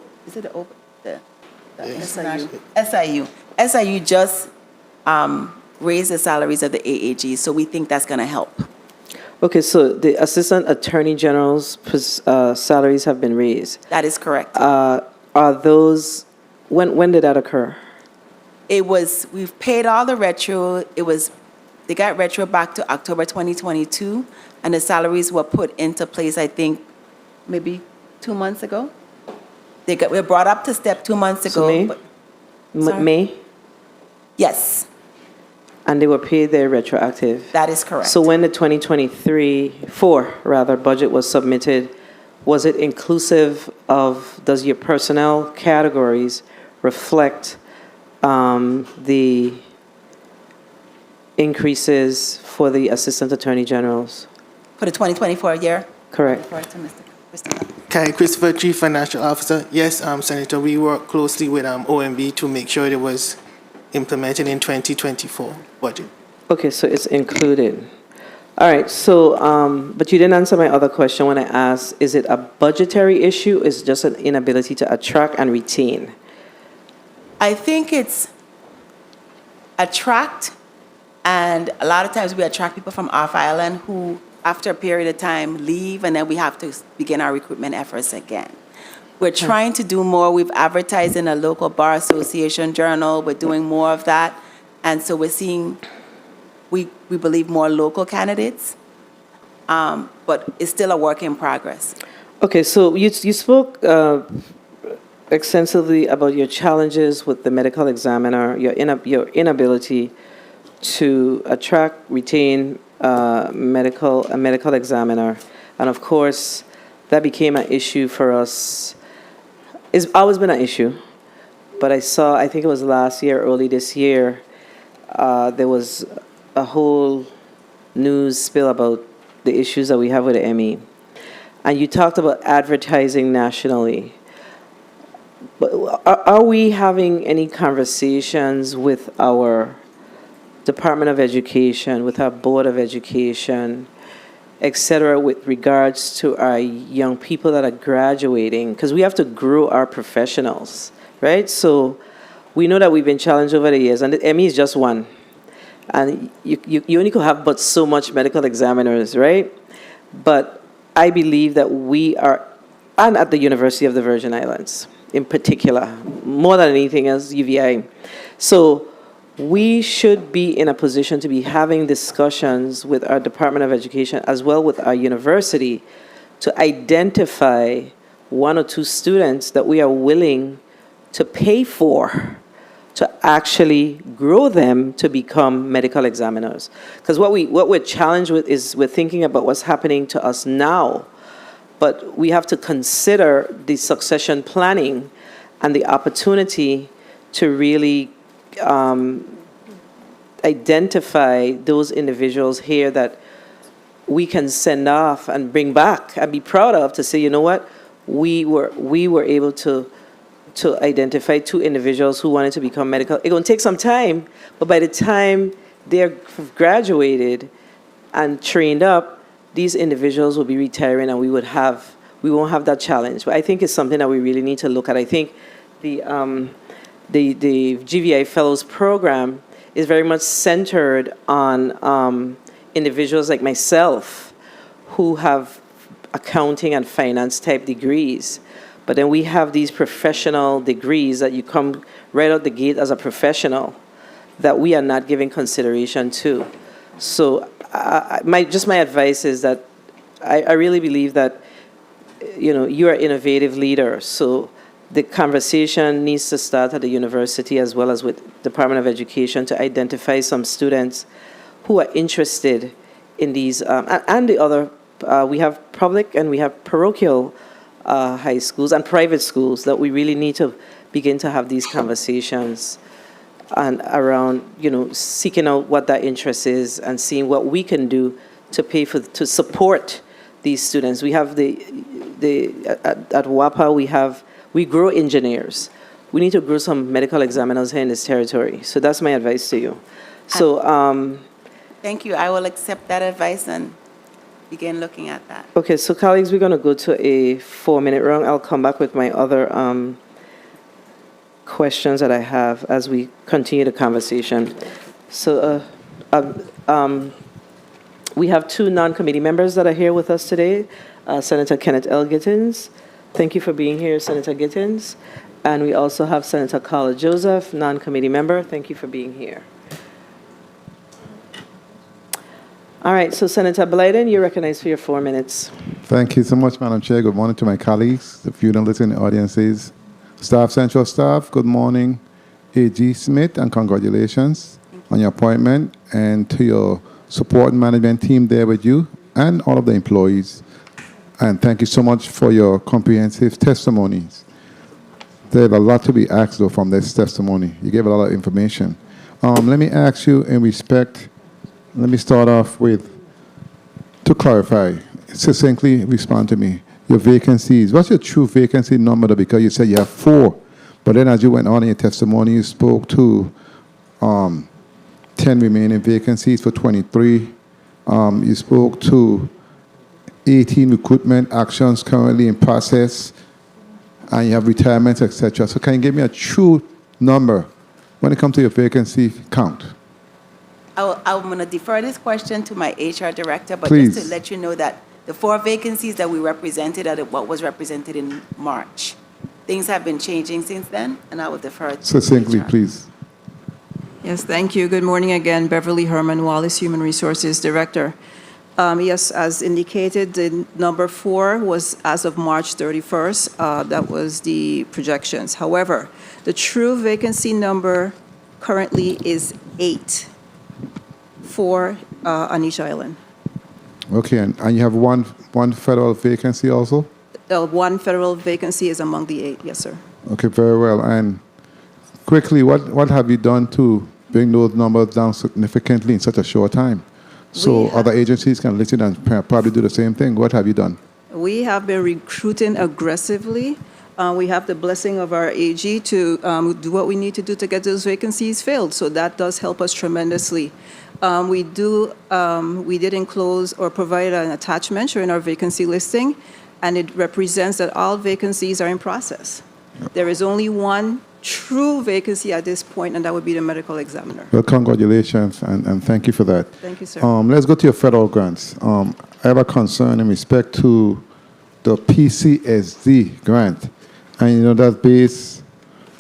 just raised the salaries of the AAG, so we think that's going to help. Okay, so the Assistant Attorney General's salaries have been raised. That is correct. Are those, when did that occur? We've paid all the retro. They got retro back to October 2022, and the salaries were put into place, I think, maybe 2 months ago. They were brought up to step 2 months ago. So May? but- Sorry? May? Yes, And they were paid their retroactive? that is correct. So when the 2023-4 budget was submitted, was it inclusive of, does your personnel categories reflect the increases for the Assistant Attorney Generals? For the 2024 year? Correct. Refer to Mr. Christopher. Kai Christopher, Chief Financial Officer. Yes, Senator, we work closely with OMB to make sure it was implemented in 2024 budget. Okay, so it's included. All right, so, but you didn't answer my other question when I asked, is it a budgetary issue? Is it just an inability to attract and retain? I think it's attract, and a lot of times we attract people from off island who, after a period of time, leave, and then we have to begin our recruitment efforts again. We're trying to do more. We've advertised in a local bar association journal. We're doing more of that, and so we're seeing, we believe, more local candidates, but it's still a work in progress. Okay, so you spoke extensively about your challenges with the medical examiner, your inability to attract, retain a medical examiner, and of course, that became an issue for us. It's always been an issue, but I think it was last year, early this year, there was a whole news spill about the issues that we have with the ME. And you talked about advertising nationally. But are we having any conversations with our Department of Education, with our Board of Education, et cetera, with regards to our young people that are graduating? Because we have to grow our professionals, right? So we know that we've been challenged over the years, and the ME is just one. And you only could have but so much medical examiners, right? But I believe that we are, and at the University of the Virgin Islands in particular, more than anything else, UVI. So we should be in a position to be having discussions with our Department of Education as well with our university to identify 1 or 2 students that we are willing to pay for to actually grow them to become medical examiners. Because what we're challenged with is we're thinking about what's happening to us now, but we have to consider the succession planning and the opportunity to really identify those individuals here that we can send off and bring back and be proud of, to say, you know what, we were able to identify 2 individuals who wanted to become medical. It's going to take some time, but by the time they're graduated and trained up, these individuals will be retiring, and we won't have that challenge. But I think it's something that we really need to look at. I think the GVI Fellows Program is very much centered on individuals like myself who have accounting and finance type degrees. But then we have these professional degrees that you come right out the gate as a professional that we are not giving consideration to. So my advice is that I really believe that, you know, you are an innovative leader. So the conversation needs to start at the university as well as with Department of Education to identify some students who are interested in these, and the other, we have public and we have parochial high schools and private schools that we really need to begin to have these conversations and around, you know, seeking out what that interest is and seeing what we can do to to support these students. We have at WAPA, we grow engineers. We need to grow some medical examiners here in this territory. So that's my advice to you. So, Thank you. I will accept that advice and begin looking at that. okay, so colleagues, we're going to go to a 4-minute round. I'll come back with my other questions that I have as we continue the conversation. So We have two non-committee members that are here with us today, Senator Kenneth L. Gittins. Thank you for being here, Senator Gittins. And we also have Senator Carla Joseph, non-committee member. Thank you for being here. All right, so Senator Blyden, you're recognized for your 4 minutes. Thank you so much, Madam Chair. Good morning to my colleagues, the few that listen in the audiences. Staff, Central staff, good morning. A.G. Smith, and congratulations on your appointment, and to your support and management team there with you, and all of the employees. And thank you so much for your comprehensive testimonies. There's a lot to be asked, though, from this testimony. You gave a lot of information. Let me ask you in respect, let me start off with, to clarify, succinctly respond to me, your vacancies. What's your true vacancy number, though? Because you said you have 4, but then as you went on in your testimony, you spoke to 10 remaining vacancies for 23. You spoke to 18 recruitment actions currently in process, and you have retirements, etc. So can you give me a true number when it comes to your vacancy count? I'm going to defer this question to my HR director, but Please. just to let you know that the 4 vacancies that we represented are what was represented in March. Things have been changing since then, and I will defer to Succinctly, HR. please. Yes, thank you. Good morning again. Beverly Herman Wallace, Human Resources Director. Yes, as indicated, the number 4 was as of March 31st. That was the projections. However, the true vacancy number currently is 8 for on each island. Okay, and you have one federal vacancy also? 1 federal vacancy is among the 8, yes, sir. Okay, very well. And quickly, what have you done to bring those numbers down significantly in such a short time? So other agencies can listen and probably do the same thing. What have you done? We have been recruiting aggressively. We have the blessing of our AG to do what we need to do to get those vacancies filled. So that does help us tremendously. We did enclose or provide an attachment showing our vacancy listing, and it represents that all vacancies are in process. There is only one true vacancy at this point, and that would be the medical examiner. Well, congratulations, and thank you for that. Thank you, sir. Let's go to your federal grants. I have a concern in respect to the PCSD grant. And you know, that's based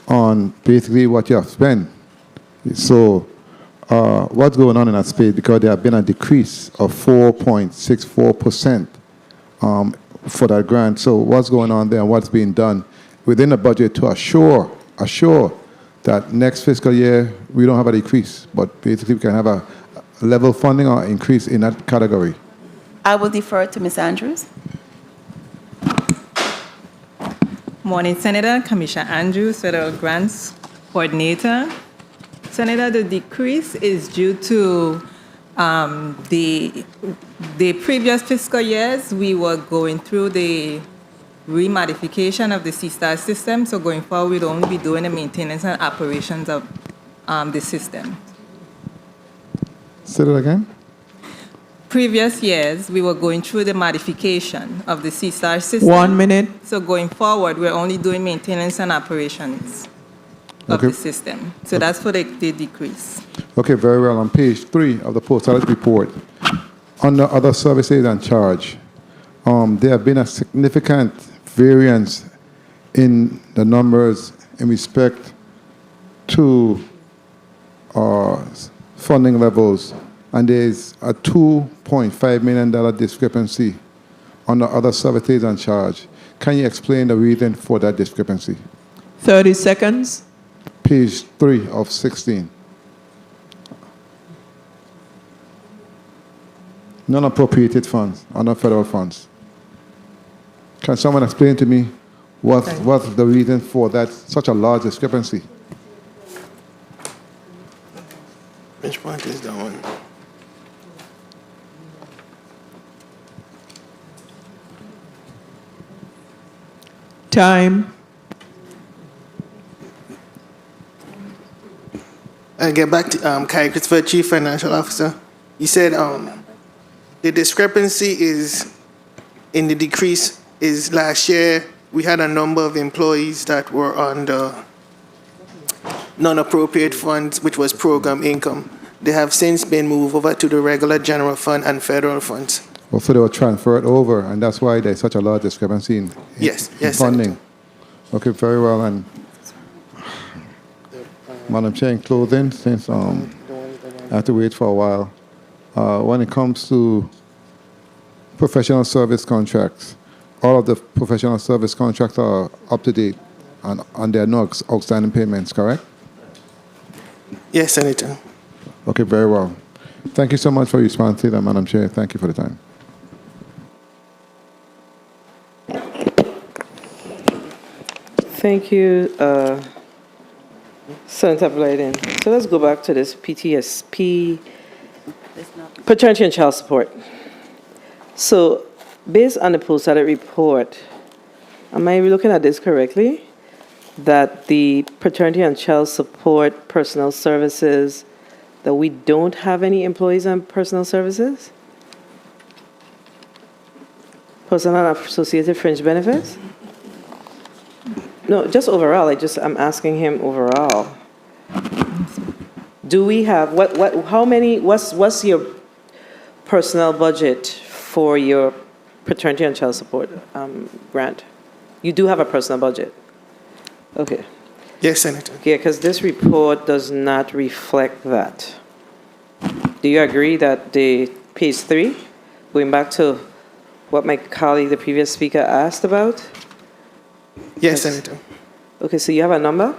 on basically what you have spent. So what's going on in that space? Because there have been a decrease of 4.64% for that grant. So what's going on there, and what's being done within the budget to assure that next fiscal year we don't have a decrease, but basically we can have a level funding or increase in that category? I will defer to Ms. Andrews. Morning, Senator. Commissioner Andrews, Federal Grants Coordinator. Senator, the decrease is due to the previous fiscal years. We were going through the remodification of the C-Star system, so going forward, we'd only be doing the maintenance and operations of the system. Say that again? Previous years, we were going through the modification of the C-Star system. 1 minute. So going forward, we're only doing maintenance and operations of the system. So that's for the decrease. Okay, very well. On page 3 of the post-audit report, under other services and charge, there have been a significant variance in the numbers in respect to funding levels, and there's a $2.5 million discrepancy on the other services and charge. Can you explain the reason for that discrepancy? 30 seconds. Page 3 of 16. Non-appropriated funds, under federal funds. Can someone explain to me what's the reason for that such a large discrepancy? Which point is that one? Time. I'll get back to Kai Christopher, Chief Financial Officer. You said the discrepancy is in the decrease is last year we had a number of employees that were on the non-appropriate funds, which was program income. They have since been moved over to the regular general fund and federal funds. Also, they were transferred over, and that's why there's such a large discrepancy in Yes, funding. Senator. Okay, very well. And Madam Chair, in closing, since I have to wait for a while, when it comes to professional service contracts, all of the professional service contracts are up to date, and there are no outstanding payments, correct? Yes, Senator. Okay, very well. Thank you so much for your response to that, Madam Chair. Thank you for the time. Thank you, Senator Blyden. So let's go back to this PTSP, paternity and child support. So based on the post-audit report, am I looking at this correctly? That the paternity and child support personnel services, that we don't have any employees on personnel services? Personnel and associated fringe benefits? No, just overall. I'm asking him overall. Do we have, how many, what's your personnel budget for your paternity and child support grant? You do have a personal budget? Okay. Yes, Senator. Yeah, because this report does not reflect that. Do you agree that the page 3, going back to what my colleague, the previous speaker, asked about? Yes, Senator. Okay, so you have a number?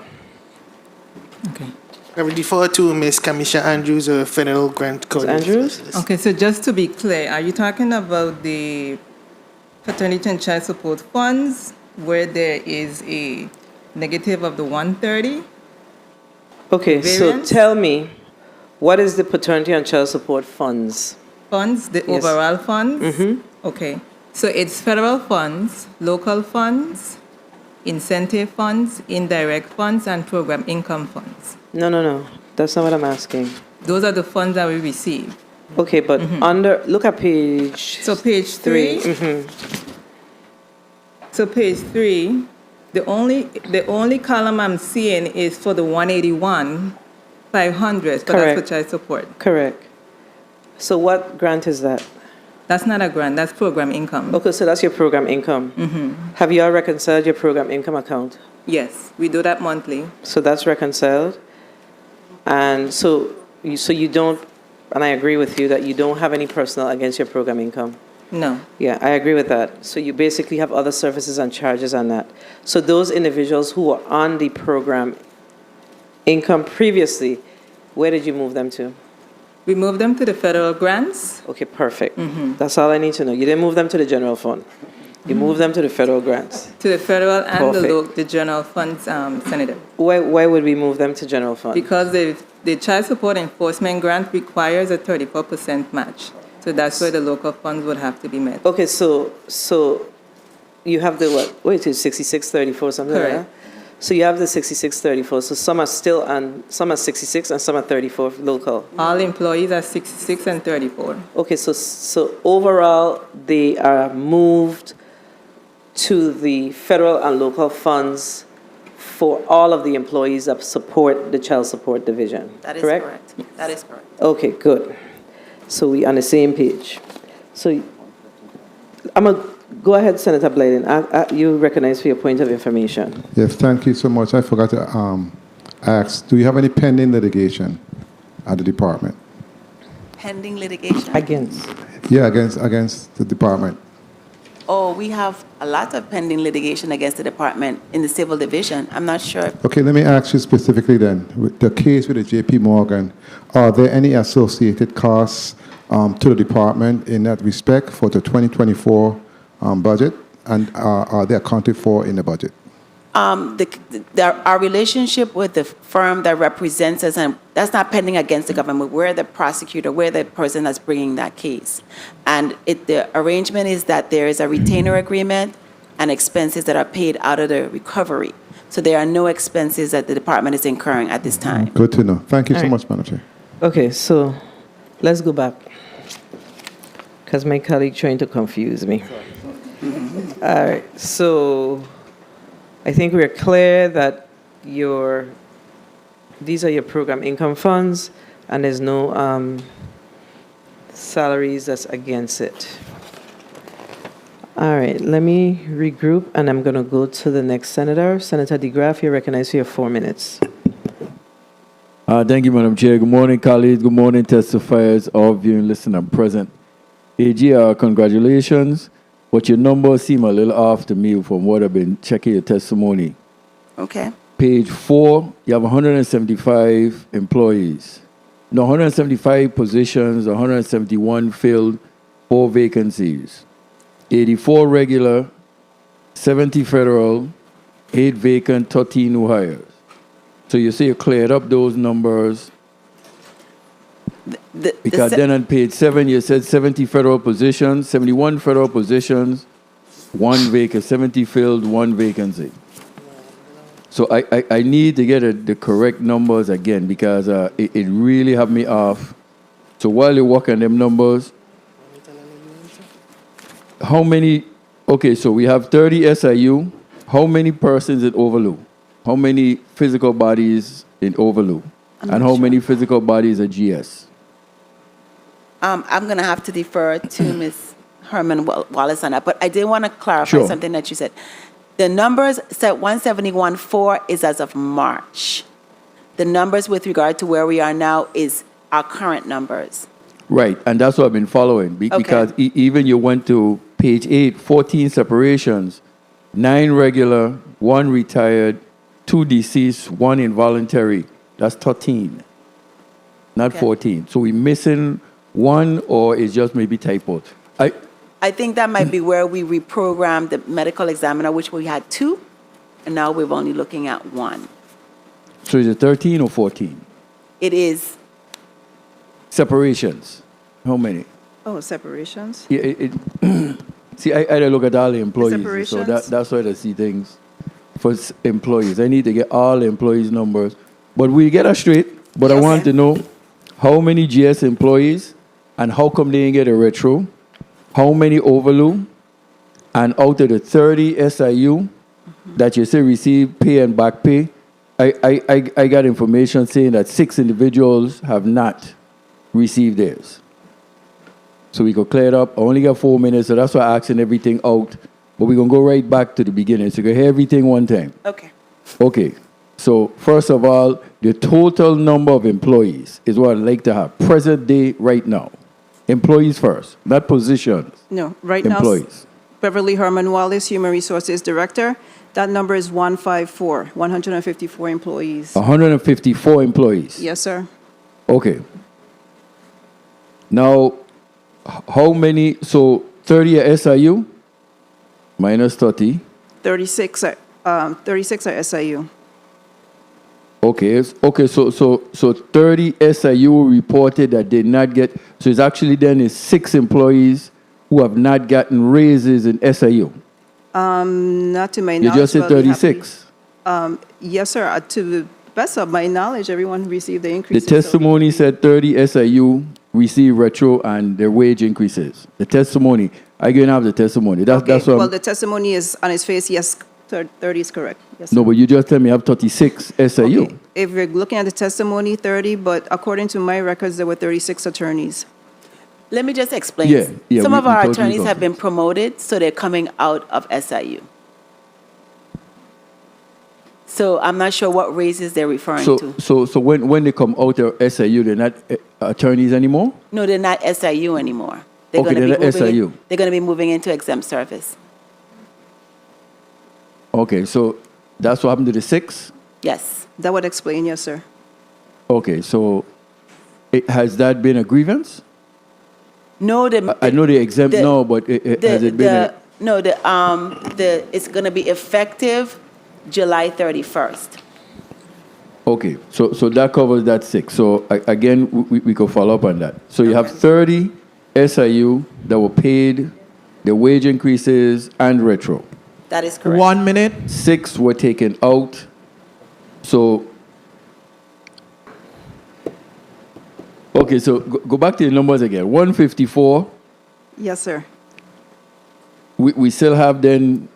Okay. I will defer to Ms. Kamisha Andrews, a federal grant coordinator. Andrews? Okay, so just to be clear, are you talking about the paternity and child support funds where there is a negative of the 130? Okay, Variance? so tell me, what is the paternity and child support funds? Funds, the Yes. overall funds? Mm-hmm. Okay, so it's federal funds, local funds, incentive funds, indirect funds, and program income funds. No. That's not what I'm asking. Those are the funds that we receive. Okay, but look at page... So page 3. So page 3, the only column I'm seeing is for the 181,500, so that's for child support. Correct. So what grant is that? That's not a grant, that's program income. Okay, so that's your program income. Have you all reconciled your program income account? Yes, we do that monthly. So that's reconciled. And so you don't, and I agree with you that you don't have any personal against your program income. No. Yeah, I agree with that. So you basically have other services and charges on that. So those individuals who were on the program income previously, where did you move them to? We moved them to the federal grants. Okay, perfect. That's all I need to know. You didn't move them to the general fund. You moved them to the federal grants. To the federal and Perfect. the general funds, Senator. Why would we move them to general fund? Because the child support enforcement grant requires a 34% match. So that's where the local funds would have to be met. Okay, so you have the what? Wait, it's 6634, something like that? Correct. So you have the 6634. So some are still on, some are 66 and some are 34 local. All employees are 66 and 34. Okay, so overall, they are moved to the federal and local funds for all of the employees that support the child support division. That is correct? correct. That is correct. Okay, good. So we on the same page. So I'm going to go ahead, Senator Blyden. You recognize for your point of information. Yes, thank you so much. I forgot to ask, do you have any pending litigation at the department? Pending litigation? Against? Yeah, against the department. Oh, we have a lot of pending litigation against the department in the civil division. I'm not sure. Okay, let me ask you specifically then. With the case with the J.P. Morgan, are there any associated costs to the department in that respect for the 2024 budget? And are they accounted for in the budget? Our relationship with the firm that represents us, and that's not pending against the government. We're the prosecutor. We're the person that's bringing that case. And the arrangement is that there is a retainer agreement and expenses that are paid out of the recovery. So there are no expenses that the department is incurring at this time. Good to know. Thank you All so right. much, Madam Chair. Okay, so let's go back. Because my colleague trying to confuse me. All right, so I think we're clear that these are your program income funds, And there's no salaries that's against it. All right, let me regroup, and I'm going to go to the next senator. Senator DeGraff, you're recognized for your 4 minutes. Thank you, Madam Chair. Good morning, colleagues. Good morning, testifiers, all viewing, listen, and present. AG, congratulations, but your numbers seem a little off to me from what I've been checking your testimony. Okay. Page 4, you have 175 employees. No, 175 positions, 171 filled, 4 vacancies. 84 regular, 70 federal, 8 vacant, 13 new hires. So you say you cleared up those numbers. Because then on page 7, you said 70 federal positions, 71 federal positions, 1 vacant, 70 filled, 1 vacancy. So I need to get the correct numbers again because it really have me off. So while you work on them numbers, how many, okay, so we have 30 SIU. How many persons in Overloo? How many physical bodies in Overloo? And how many physical bodies at GS? I'm going to have to defer to Ms. Herman Wallace on that, but I did want to clarify something that you said. The numbers set 171.4 is as of March. The numbers with regard to where we are now is our current numbers. Right, and that's what I've been following because even you went to page 8, 14 separations, 9 regular, 1 retired, 2 deceased, 1 involuntary. That's 13, not 14. So we're missing 1 or it's just maybe typoed. I think that might be where we reprogrammed the medical examiner, which we had 2, and now we're only looking at 1. So is it 13 or 14? It is. Separations, how many? Oh, separations? Yeah, see, I had to look at all the employees, so Separations? that's why I see things for employees. I need to get all the employees' numbers. But we get that straight, but I want to know how many GS employees and how come they didn't get a retro, how many Overloo, and out of the 30 SIU that you say receive pay and back pay, I got information saying that 6 individuals have not received theirs. So we could clear it up. I only got 4 minutes, so that's why I'm asking everything out. But we're going to go right back to the beginning, so you can hear everything one time. Okay. Okay. So first of all, the total number of employees is what I'd like to have. Present day, right now. Employees first, not positions. No, right employees. now, Beverly Herman Wallace, Human Resources Director. That number is 154 employees. 154 employees. Yes, sir. Okay. Now, how many, so 30 are SIU, minus 30. 36 are SIU. Okay, so 30 SIU reported that did not get, so it's actually then is 6 employees who have not gotten raises in SIU. Not to my You knowledge. just said 36. Yes, sir. To the best of my knowledge, everyone received the increases. The testimony said 30 SIU received retro and their wage increases. The testimony, I can have the testimony. That's what well, the testimony is on its face, yes, 30 is correct. Yes, no, but you just tell me I have 36 SIU. Okay. If you're looking at the testimony, 30, but according to my records, there were 36 attorneys. Let me just explain. Yeah, Some of our totally attorneys have been promoted, so they're coming out of SIU. So I'm not sure what raises they're referring to. So when they come out of SIU, they're not attorneys anymore? No, they're not SIU anymore. They're Okay, they're not SIU. They're going to be moving into exempt service. Okay, so that's what happened to the 6? Yes. That would explain, yes, sir. Okay, so has that been a grievance? No, I know they're exempt now, but has it been it's going to be effective July 31st. Okay, so that covers that 6. So again, we could follow up on that. So you have 30 SIU that were paid the wage increases and retro. That is correct. 1 minute. 6 were taken out. So, okay, so go back to the numbers again. 154. Yes, sir. We still have then,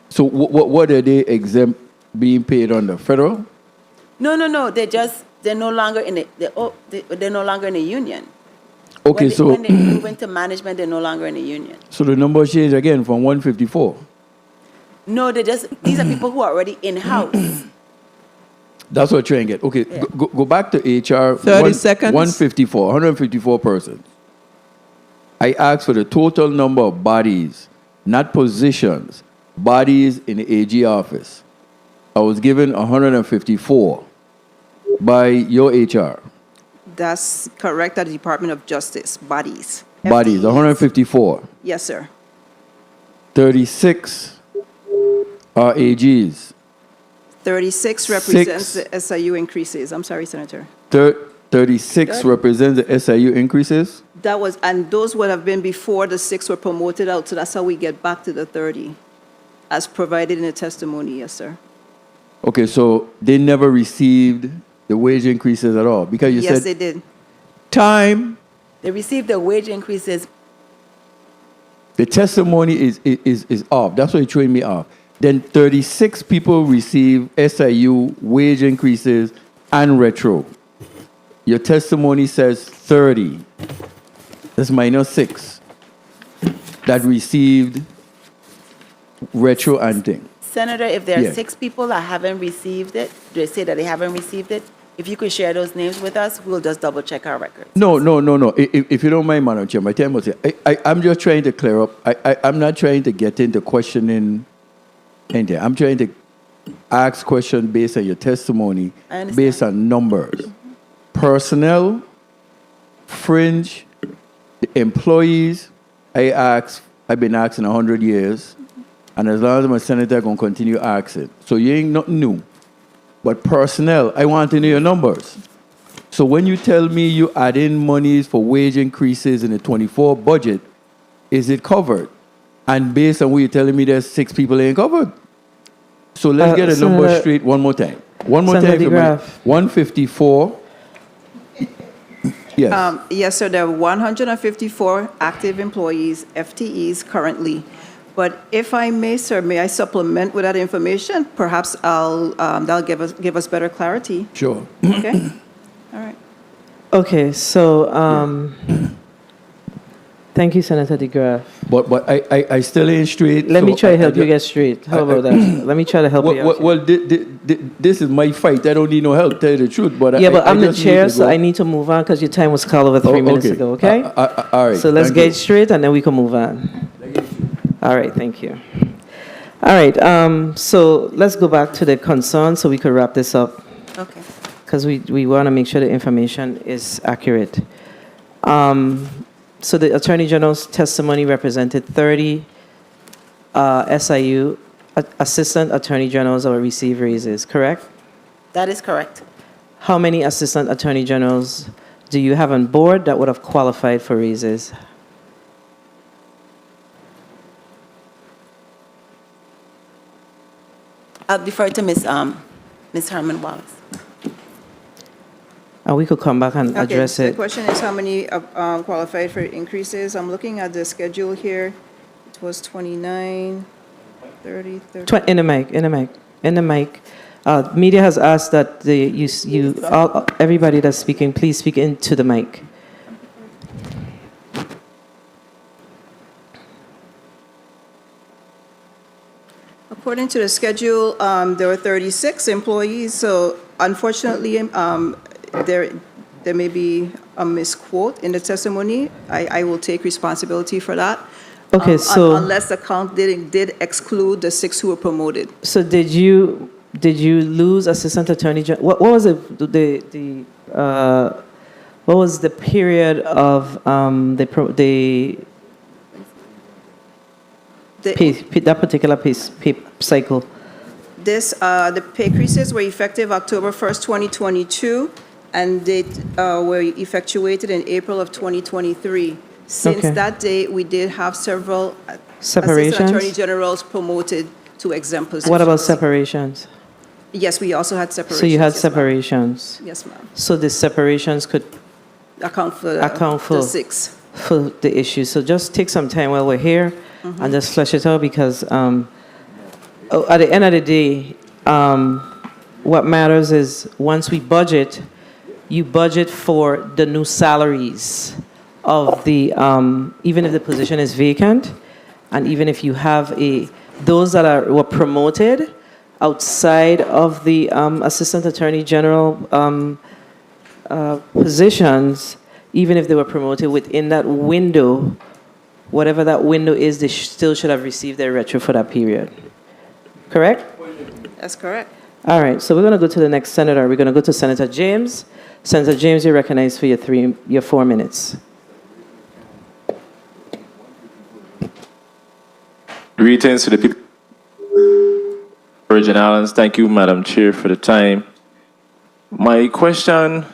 so what are they exempt being paid under? Federal? No. They're just they're no longer in they're no longer in a union. Okay, When they move into management, they're no longer in a union. so the number changed again from 154. No, these are people who are already in-house. That's what I'm trying to get. Okay, Yeah. go back to HR. 30 seconds. 154 persons. I asked for the total number of bodies, not positions, bodies in the AG office. I was given 154 by your HR. That's correct, at the Department of Justice, bodies. Bodies, 154. Yes, sir. 36 are AGs. 36 represents the SIU increases. I'm sorry, Senator. 36 represents the SIU increases. And those would have been before the 6 were promoted out, so that's how we get back to the 30, as provided in the testimony, yes, sir. Okay, so they never received the wage increases at all because you Yes, said they did. Time. They received the wage increases. the testimony is off. That's what you're throwing me off. Then 36 people receive SIU wage increases and retro. Your testimony says 30. That's minus 6 that received retro and thing. Senator, if there are Yeah. 6 people that haven't received it, they say that they haven't received it, if you could share those names with us, we'll just double check our records. No. If you don't mind, Madam Chair, my time was here. I'm just trying to clear up. I'm not trying to get into questioning anything. I'm trying to ask questions based on your testimony, I understand. based on numbers. Personnel, fringe, employees, I've been asking 100 years, and as long as I'm a senator, I'm going to continue asking. So you ain't nothing new. But personnel, I want to know your numbers. So when you tell me you add in monies for wage increases in the 24 budget, is it covered? And based on what you're telling me, there's 6 people ain't covered. So let's get a number Senator- straight one more time. One more Senator time for me. DeGraff. 154. Yes. Yes, sir, there are 154 active employees, FTEs, currently. But if I may, sir, may I supplement with that information? Perhaps that'll give us better clarity. Sure. Okay? All right. Okay, so thank you, Senator DeGraff. But I still ain't straight. Let me so try to I help you ju- get straight. How about that? Let me try to help you out. Well, this is my fight. I don't need no help, tell you the truth. But Yeah, but I'm the just need chair, to so go. I need to move on because your time was called over 3 minutes okay. ago, okay? All right. So let's thank get you. it straight and then we can move on. All right, thank you. All right, so let's go back to the concern so we could wrap this up Okay. because we want to make sure the information is accurate. So the Attorney General's testimony represented 30 SIU Assistant Attorney Generals that will receive raises, correct? That is correct. How many Assistant Attorney Generals do you have on board that would have qualified for raises? I'll defer to Ms. Herman Wallace. And we could come back and address Okay, it. the question is how many qualified for increases? I'm looking at the schedule here. It was 29, 30, 30. In the mic. Media has asked that everybody that's speaking, please speak into the mic. According to the schedule, there were 36 employees, so unfortunately, there may be a misquote in the testimony. I will take responsibility for that. Okay, so unless the count did exclude the 6 who were promoted. So did you lose Assistant Attorney General? What was what was the period of that particular pay cycle? The pay increases were effective October 1st, 2022, and they were effectuated in April of 2023. Since Okay. that date, we did have several Separations? Assistant Attorney Generals promoted to exempt positions. What about separations? Yes, we also had separations. So you had yes, ma'am. separations. Yes, ma'am. So the separations could Account for the 6. for the issue. So just take some time while we're here and just flesh it out because at the end of the day, what matters is once we budget, you budget for the new salaries of the, even if the position is vacant, and even if you have those that were promoted outside of the Assistant Attorney General positions, even if they were promoted within that window, whatever that window is, they still should have received their retro for that period. Correct? That's correct. All right, so we're going to go to the next senator. We're going to go to Senator James. Senator James, you're recognized for your 4 minutes. Greetings to the people of Virgin Islands. Thank you, Madam Chair, for the time. My question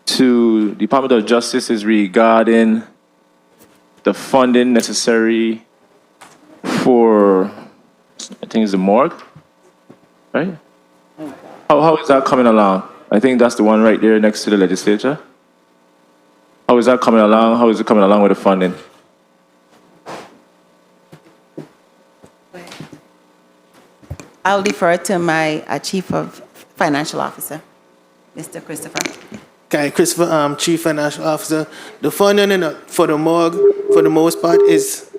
to the Department of Justice is regarding the funding necessary for, I think it's the morgue, right? How is that coming along? I think that's the one right there next to the legislature. How is that coming along? How is it coming along with the funding? I'll defer to my Chief of Financial Officer, Mr. Christopher. Okay, Christopher, Chief Financial Officer. The funding for the morgue, for the most part, is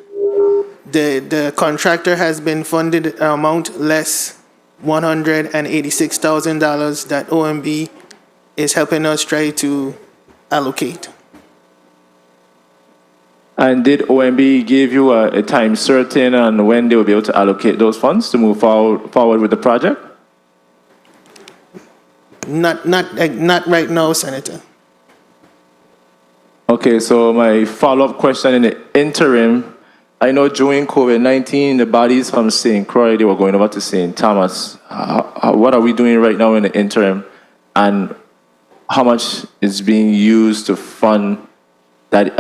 the contractor has been funded an amount less $186,000 that OMB is helping us try to allocate. And did OMB give you a time certain on when they will be able to allocate those funds to move forward with the project? Not right now, Senator. Okay, so my follow-up question in the interim, I know during COVID-19, the bodies from St. Croix, they were going over to St. Thomas. What are we doing right now in the interim? And how much is being used to fund that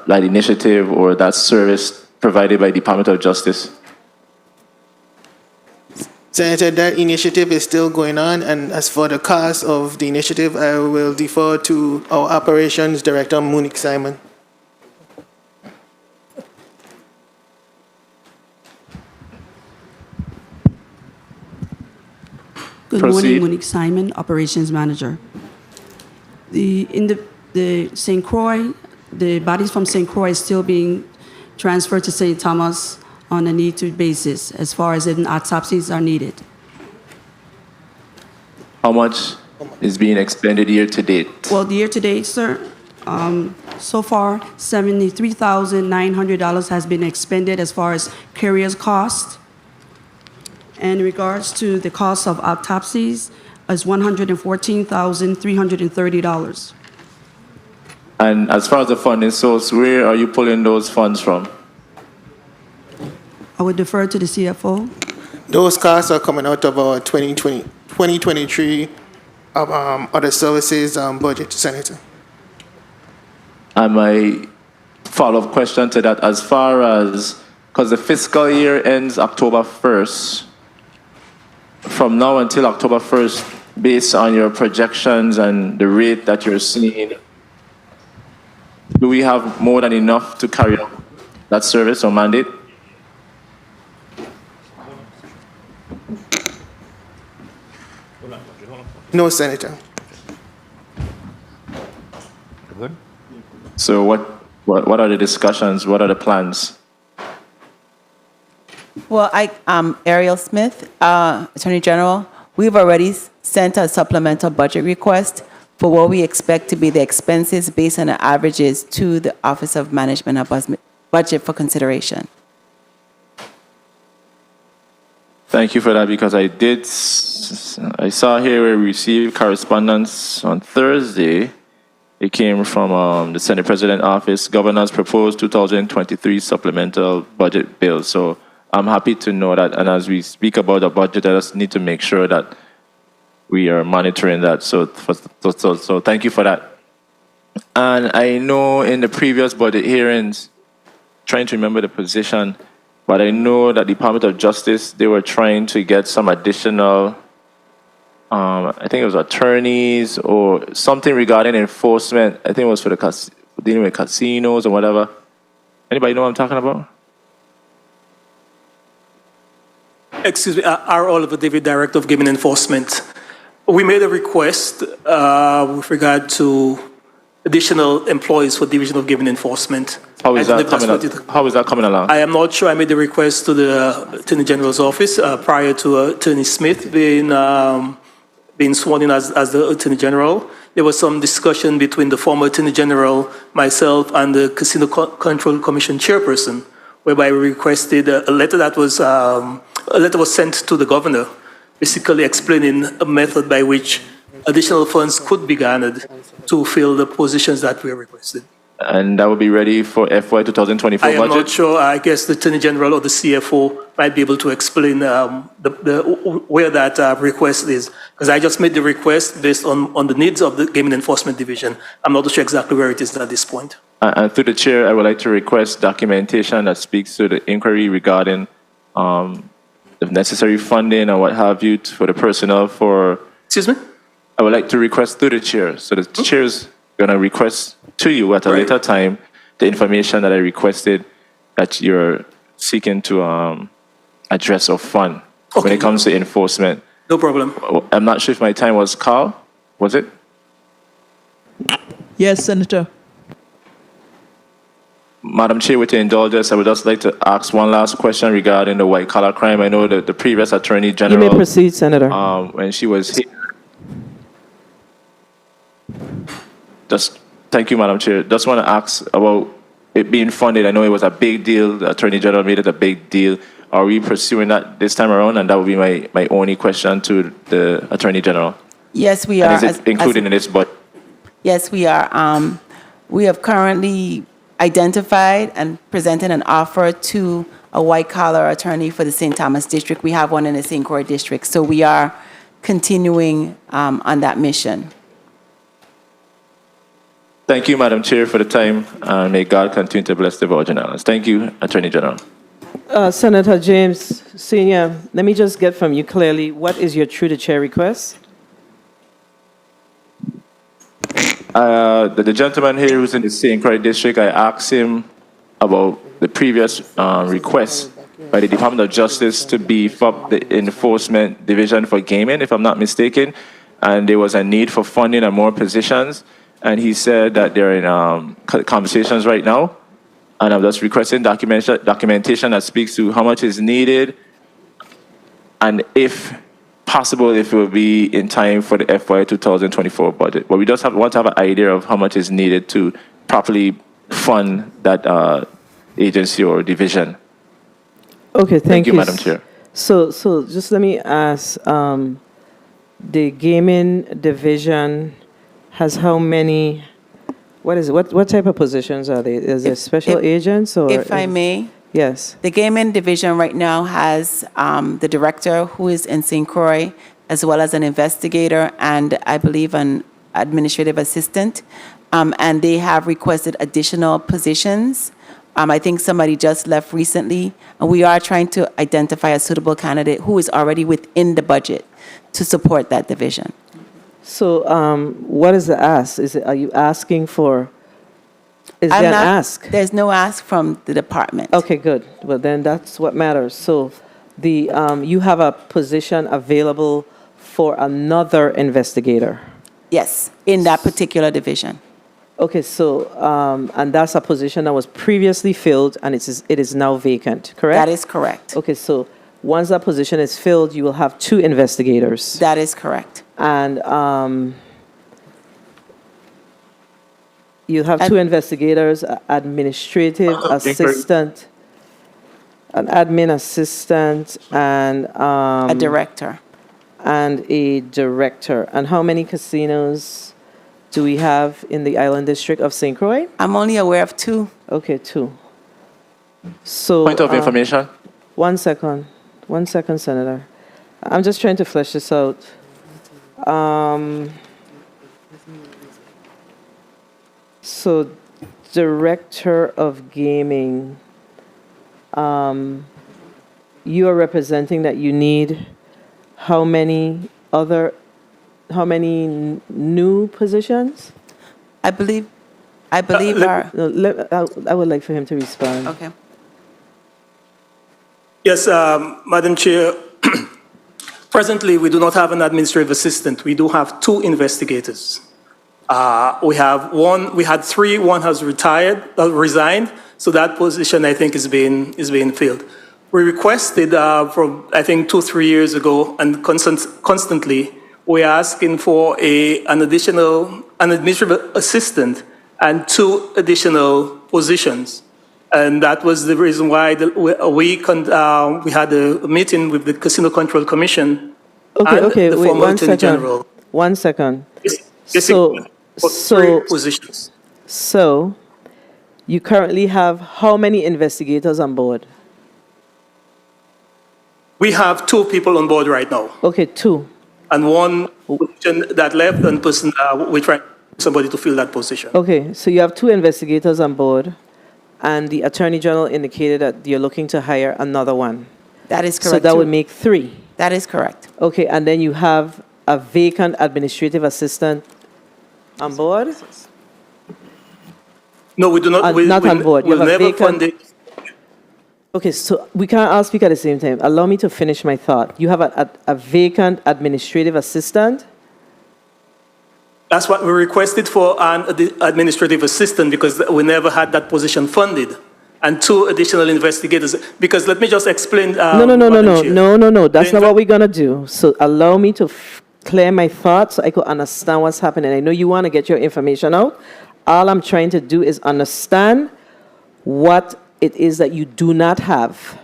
initiative or that service provided by Department of Justice? Senator, that initiative is still going on, and as for the cost of the initiative, I will defer to our Operations Director, Monique Simon. Good morning, Monique Simon, Operations Manager. In the St. Croix, the bodies from St. Croix is still being transferred to St. Thomas on a need-to basis as far as autopsies are needed. How much is being expended year to date? Well, the year to date, sir, so far $73,900 has been expended as far as carriers cost. And in regards to the cost of autopsies, is $114,330. And as far as the funding source, where are you pulling those funds from? I would defer to the CFO. Those costs are coming out of our 2023 other services budget, Senator. And my follow-up question to that, as far as, because the fiscal year ends October 1st, from now until October 1st, based on your projections and the rate that you're seeing, do we have more than enough to carry out that service or mandate? No, Senator. So what are the discussions? What are the plans? Well, Ariel Smith, Attorney General, we've already sent a supplemental budget request for what we expect to be the expenses based on the averages to the Office of Management and Budget for consideration. Thank you for that, because I saw here we received correspondence on Thursday. It came from the Senate President Office, Governor's proposed 2023 supplemental budget bill. So I'm happy to know that, and as we speak about the budget, I just need to make sure that we are monitoring that. So thank you for that. And I know in the previous budget hearings, trying to remember the position, but I know that the Department of Justice, they were trying to get some additional, I think it was attorneys or something regarding enforcement. I think it was for dealing with casinos or whatever. Anybody know what I'm talking about? Excuse me, R. Oliver David, Director of Gaming Enforcement. We made a request with regard to additional employees for Division of Gaming Enforcement. How is that coming along? I am not sure. I made the request to the Attorney General's office prior to Attorney Smith being sworn in as the Attorney General. There was some discussion between the former Attorney General, myself, and the Casino Control Commission chairperson, whereby we requested a letter that was sent to the governor, basically explaining a method by which additional funds could be garnered to fill the positions that we requested. And that will be ready for FY 2024 I am budget? not sure. I guess the Attorney General or the CFO might be able to explain where that request is. Because I just made the request based on the needs of the Gaming Enforcement Division. I'm not sure exactly where it is at this point. And through the chair, I would like to request documentation that speaks to the inquiry regarding the necessary funding or what have you for the personnel for... Excuse me? I would like to request through the chair. So the chair is going to request to you at a later time the information that I requested that you're seeking to address or fund when it comes to enforcement. No problem. I'm not sure if my time was called. Was it? Yes, Senator. Madam Chair, with your indulgence, I would just like to ask one last question regarding the white-collar crime. I know that the previous Attorney General... You may proceed, Senator. When she was here... Thank you, Madam Chair. Just want to ask about it being funded. I know it was a big deal. The Attorney General made it a big deal. Are we pursuing that this time around? And that would be my only question to the Attorney General. Yes, we are. And is it included in this budget? Yes, we are. We have currently identified and presented an offer to a white-collar attorney for the St. Thomas District. We have one in the St. Croix District. So we are continuing on that mission. Thank you, Madam Chair, for the time, and may God continue to bless the Virgin Islands. Thank you, Attorney General. Senator James Sr., let me just get from you clearly, what is your through the chair request? The gentleman here who's in the St. Croix District, I asked him about the previous request by the Department of Justice to beef up the Enforcement Division for Gaming, if I'm not mistaken, and there was a need for funding and more positions. And he said that they're in conversations right now. And I'm just requesting documentation that speaks to how much is needed and if possible, if it will be in time for the FY 2024 budget. But we just want to have an idea of how much is needed to properly fund that agency or division. Okay, thank you, Madam Chair. So just let me ask, the gaming division has how many, what is it, what type of positions are they? Is it special agents or? If I may. Yes. The gaming division right now has the director who is in St. Croix, as well as an investigator and I believe an administrative assistant. And they have requested additional positions. I think somebody just left recently, and we are trying to identify a suitable candidate who is already within the budget to support that division. So what is the ask? Are you asking for, is there an ask? There's no ask from the department. Okay, good. Well, then that's what matters. So you have a position available for another investigator? Yes, in that particular division. Okay, so, and that's a position that was previously filled and it is now vacant, correct? That is correct. Okay, so once that position is filled, you will have 2 investigators. That is correct. And you'll have 2 investigators, administrative assistant, an admin assistant, and a director. And a director. And how many casinos do we have in the Island District of St. Croix? I'm only aware of 2. Okay, 2. So point of information. 1 second. 1 second, Senator. I'm just trying to flesh this out. So, Director of Gaming, you are representing that you need how many new positions? I believe I would like for him to respond. Okay. Yes, Madam Chair, Presently, we do not have an administrative assistant. We do have 2 investigators. We have one. We had 3. One has resigned. So that position, I think, is being filled. We requested from, I think, 2-3 years ago, and constantly, we're asking for an administrative assistant and 2 additional positions. And that was the reason why we had a meeting with the Casino Control Commission and the wait, former Attorney General. 1 second. For 3 positions. So, you currently have how many investigators on board? We have 2 people on board right now. Okay, 2. And 1 position that left, and person we're trying somebody to fill that position. Okay, so you have 2 investigators on board, and the Attorney General indicated that you're looking to hire another one. That is correct. So that would make 3. That is correct. Okay, and then you have a vacant administrative assistant on board? No, we do not. Not on board. You We'll have a never vacant- fund it. Okay, so we can't all speak at the same time. Allow me to finish my thought. You have a vacant administrative assistant? That's what we requested for an administrative assistant, because we never had that position funded, and 2 additional investigators. Because let me just explain. No. That's not what we're going to do. So allow me to clear my thoughts so I could understand what's happening. I know you want to get your information out. All I'm trying to do is understand what it is that you do not have.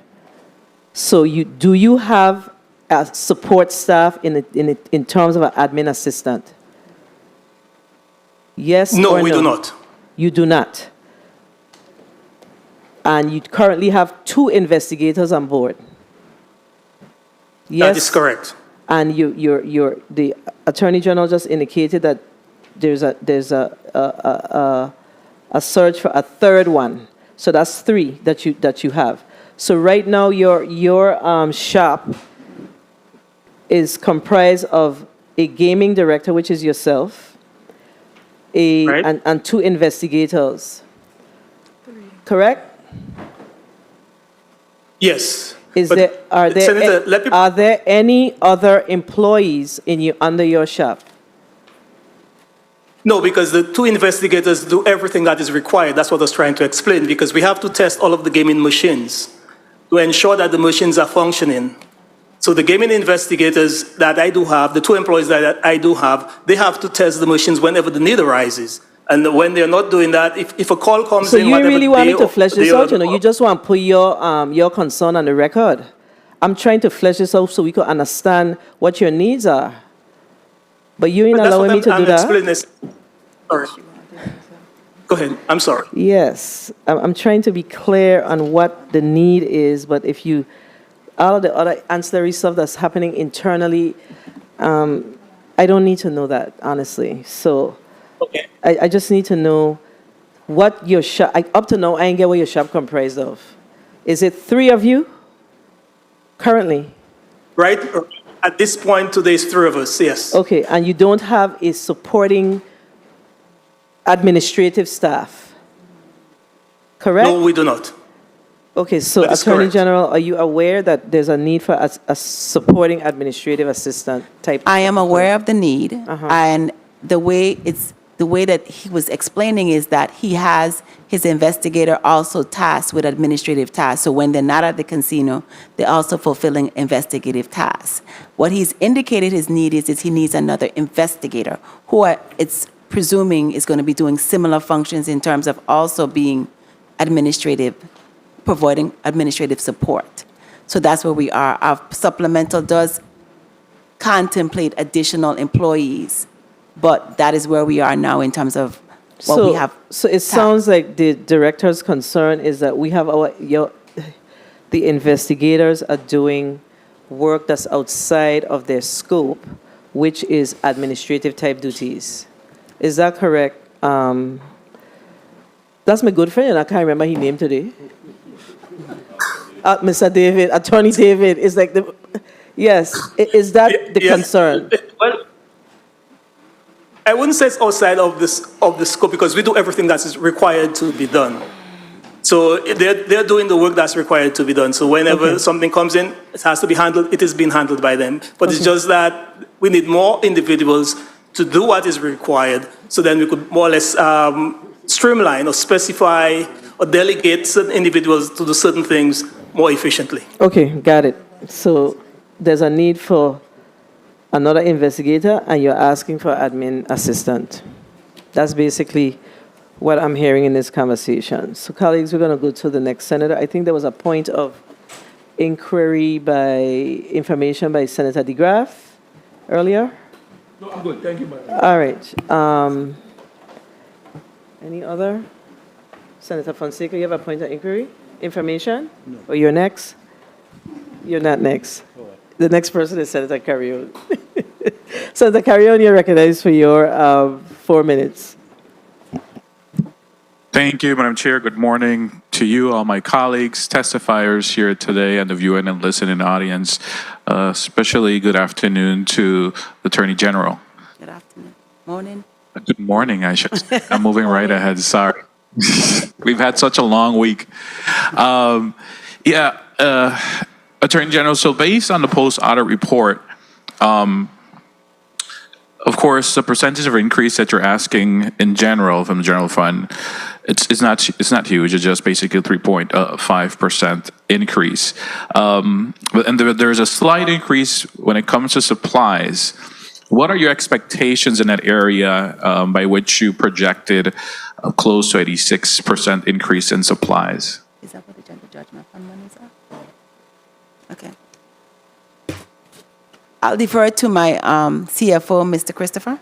So do you have a support staff in terms of an admin assistant? Yes or no? No, we do not. You do not. And you currently have 2 investigators on board. Yes. That is correct. And the Attorney General just indicated that there's a search for a 3rd one. So that's 3 that you have. So right now your shop is comprised of a gaming director, which is yourself, Right. and 2 investigators. Correct? Yes. Are there any other employees under your shop? No, because the 2 investigators do everything that is required. That's what I was trying to explain, because we have to test all of the gaming machines to ensure that the machines are functioning. So the gaming investigators that I do have, the 2 employees that I do have, they have to test the machines whenever the need arises. And when they're not doing that, if a call comes So in, you whatever really want me day to or- flesh this day or- out? You just want to put your concern on the record. I'm trying to flesh this out so we can understand what your needs are. But you ain't But that's allowing what me to I'm do that? explaining this. Sorry. Go ahead. I'm sorry. Yes, I'm trying to be clear on what the need is, but if all of the other ancillary stuff that's happening internally, I don't need to know that, honestly. So Okay. I just need to know what your shop, up to now, I ain't get what your shop comprised of. Is it 3 of you currently? Right? At this point, today is 3 of us, yes. Okay, and you don't have a supporting administrative staff, correct? No, we do not. Okay, so That is Attorney correct. General, are you aware that there's a need for a supporting administrative assistant type? I am aware of the need, and the way that he was explaining is that he has his investigator also tasked with administrative tasks. So when they're not at the casino, they're also fulfilling investigative tasks. What he's indicated his need is he needs another investigator it's presuming is going to be doing similar functions in terms of also being providing administrative support. So that's where we are. Our supplemental does contemplate additional employees, but that is where we are now in terms of what we have. So it sounds like the director's concern is that we have the investigators are doing work that's outside of their scope, which is administrative type duties. Is that correct? That's my good friend, and I can't remember his name today. Mr. David, Attorney David, is like yes. Is that the Yes. concern? Well, I wouldn't say it's outside of the scope, because we do everything that is required to be done. So they're doing the work that's required to be done. So whenever something comes in, it has to be handled, it is being handled by them. But it's just that we need more individuals to do what is required, so then we could more or less streamline or specify or delegate certain individuals to do certain things more efficiently. Okay, got it. So there's a need for another investigator, and you're asking for admin assistant. That's basically what I'm hearing in this conversation. So colleagues, we're going to go to the next senator. I think there was a point of inquiry information by Senator DeGraff earlier. No, I'm good. Thank you, madam. All right. Any other? Senator Fonseca, you have a point of inquiry? Information? No. Or you're next? You're not next. The next person is Senator Carrion. Senator Carrion, you're recognized for your 4 minutes. Thank you, Madam Chair. Good morning to you, all my colleagues, testifiers here today, and the viewing and listening audience. Especially good afternoon to the Attorney General. Good afternoon. Morning. Good morning, I should say. I'm moving right ahead. Sorry. We've had such a long week. Attorney General, so based on the post-audit report, of course, the percentage of increase that you're asking in general from the general fund, it's not huge. It's just basically 3.5% increase. And there's a slight increase when it comes to supplies. What are your expectations in that area by which you projected close to 86% increase in supplies? Is that what the general judgment fund money is? Okay. I'll defer to my CFO, Mr. Christopher.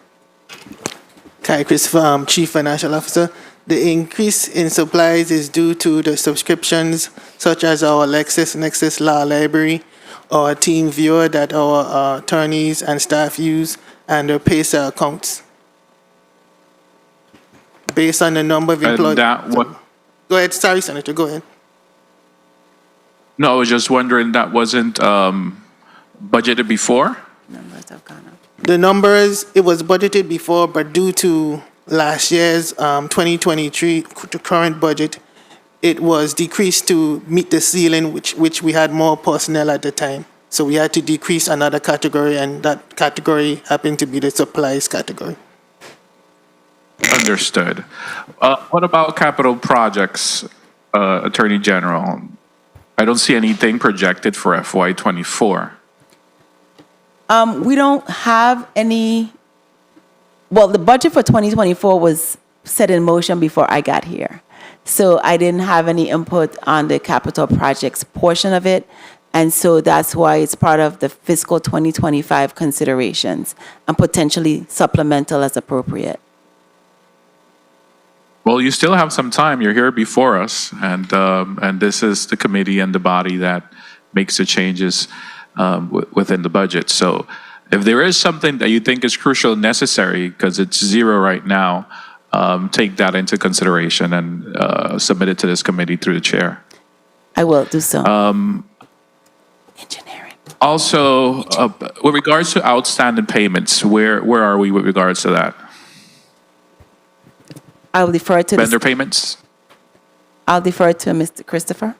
Kai Christopher, Chief Financial Officer. The increase in supplies is due to the subscriptions such as our LexisNexis Law Library, our Team Viewer that our attorneys and staff use, and the PACER accounts. Based on the number of employees. Go ahead, sorry, Senator, go ahead. No, I was just wondering, that wasn't budgeted before? Numbers have gone up. The numbers, it was budgeted before, but due to last year's 2023 to current budget, it was decreased to meet the ceiling, which we had more personnel at the time. So we had to decrease another category, and that category happened to be the supplies category. Understood. What about capital projects, Attorney General? I don't see anything projected for FY24. We don't have any. Well, the budget for 2024 was set in motion before I got here. So I didn't have any input on the capital projects portion of it. And so that's why it's part of the fiscal 2025 considerations and potentially supplemental as appropriate. Well, you still have some time. You're here before us, and this is the committee and the body that makes the changes within the budget. So if there is something that you think is crucial and necessary, because it's zero right now, take that into consideration and submit it to this committee through the chair. I will do so. Engineering. Also, with regards to outstanding payments, where are we with regards to that? I'll defer to vendor payments. I'll defer to Mr. Christopher.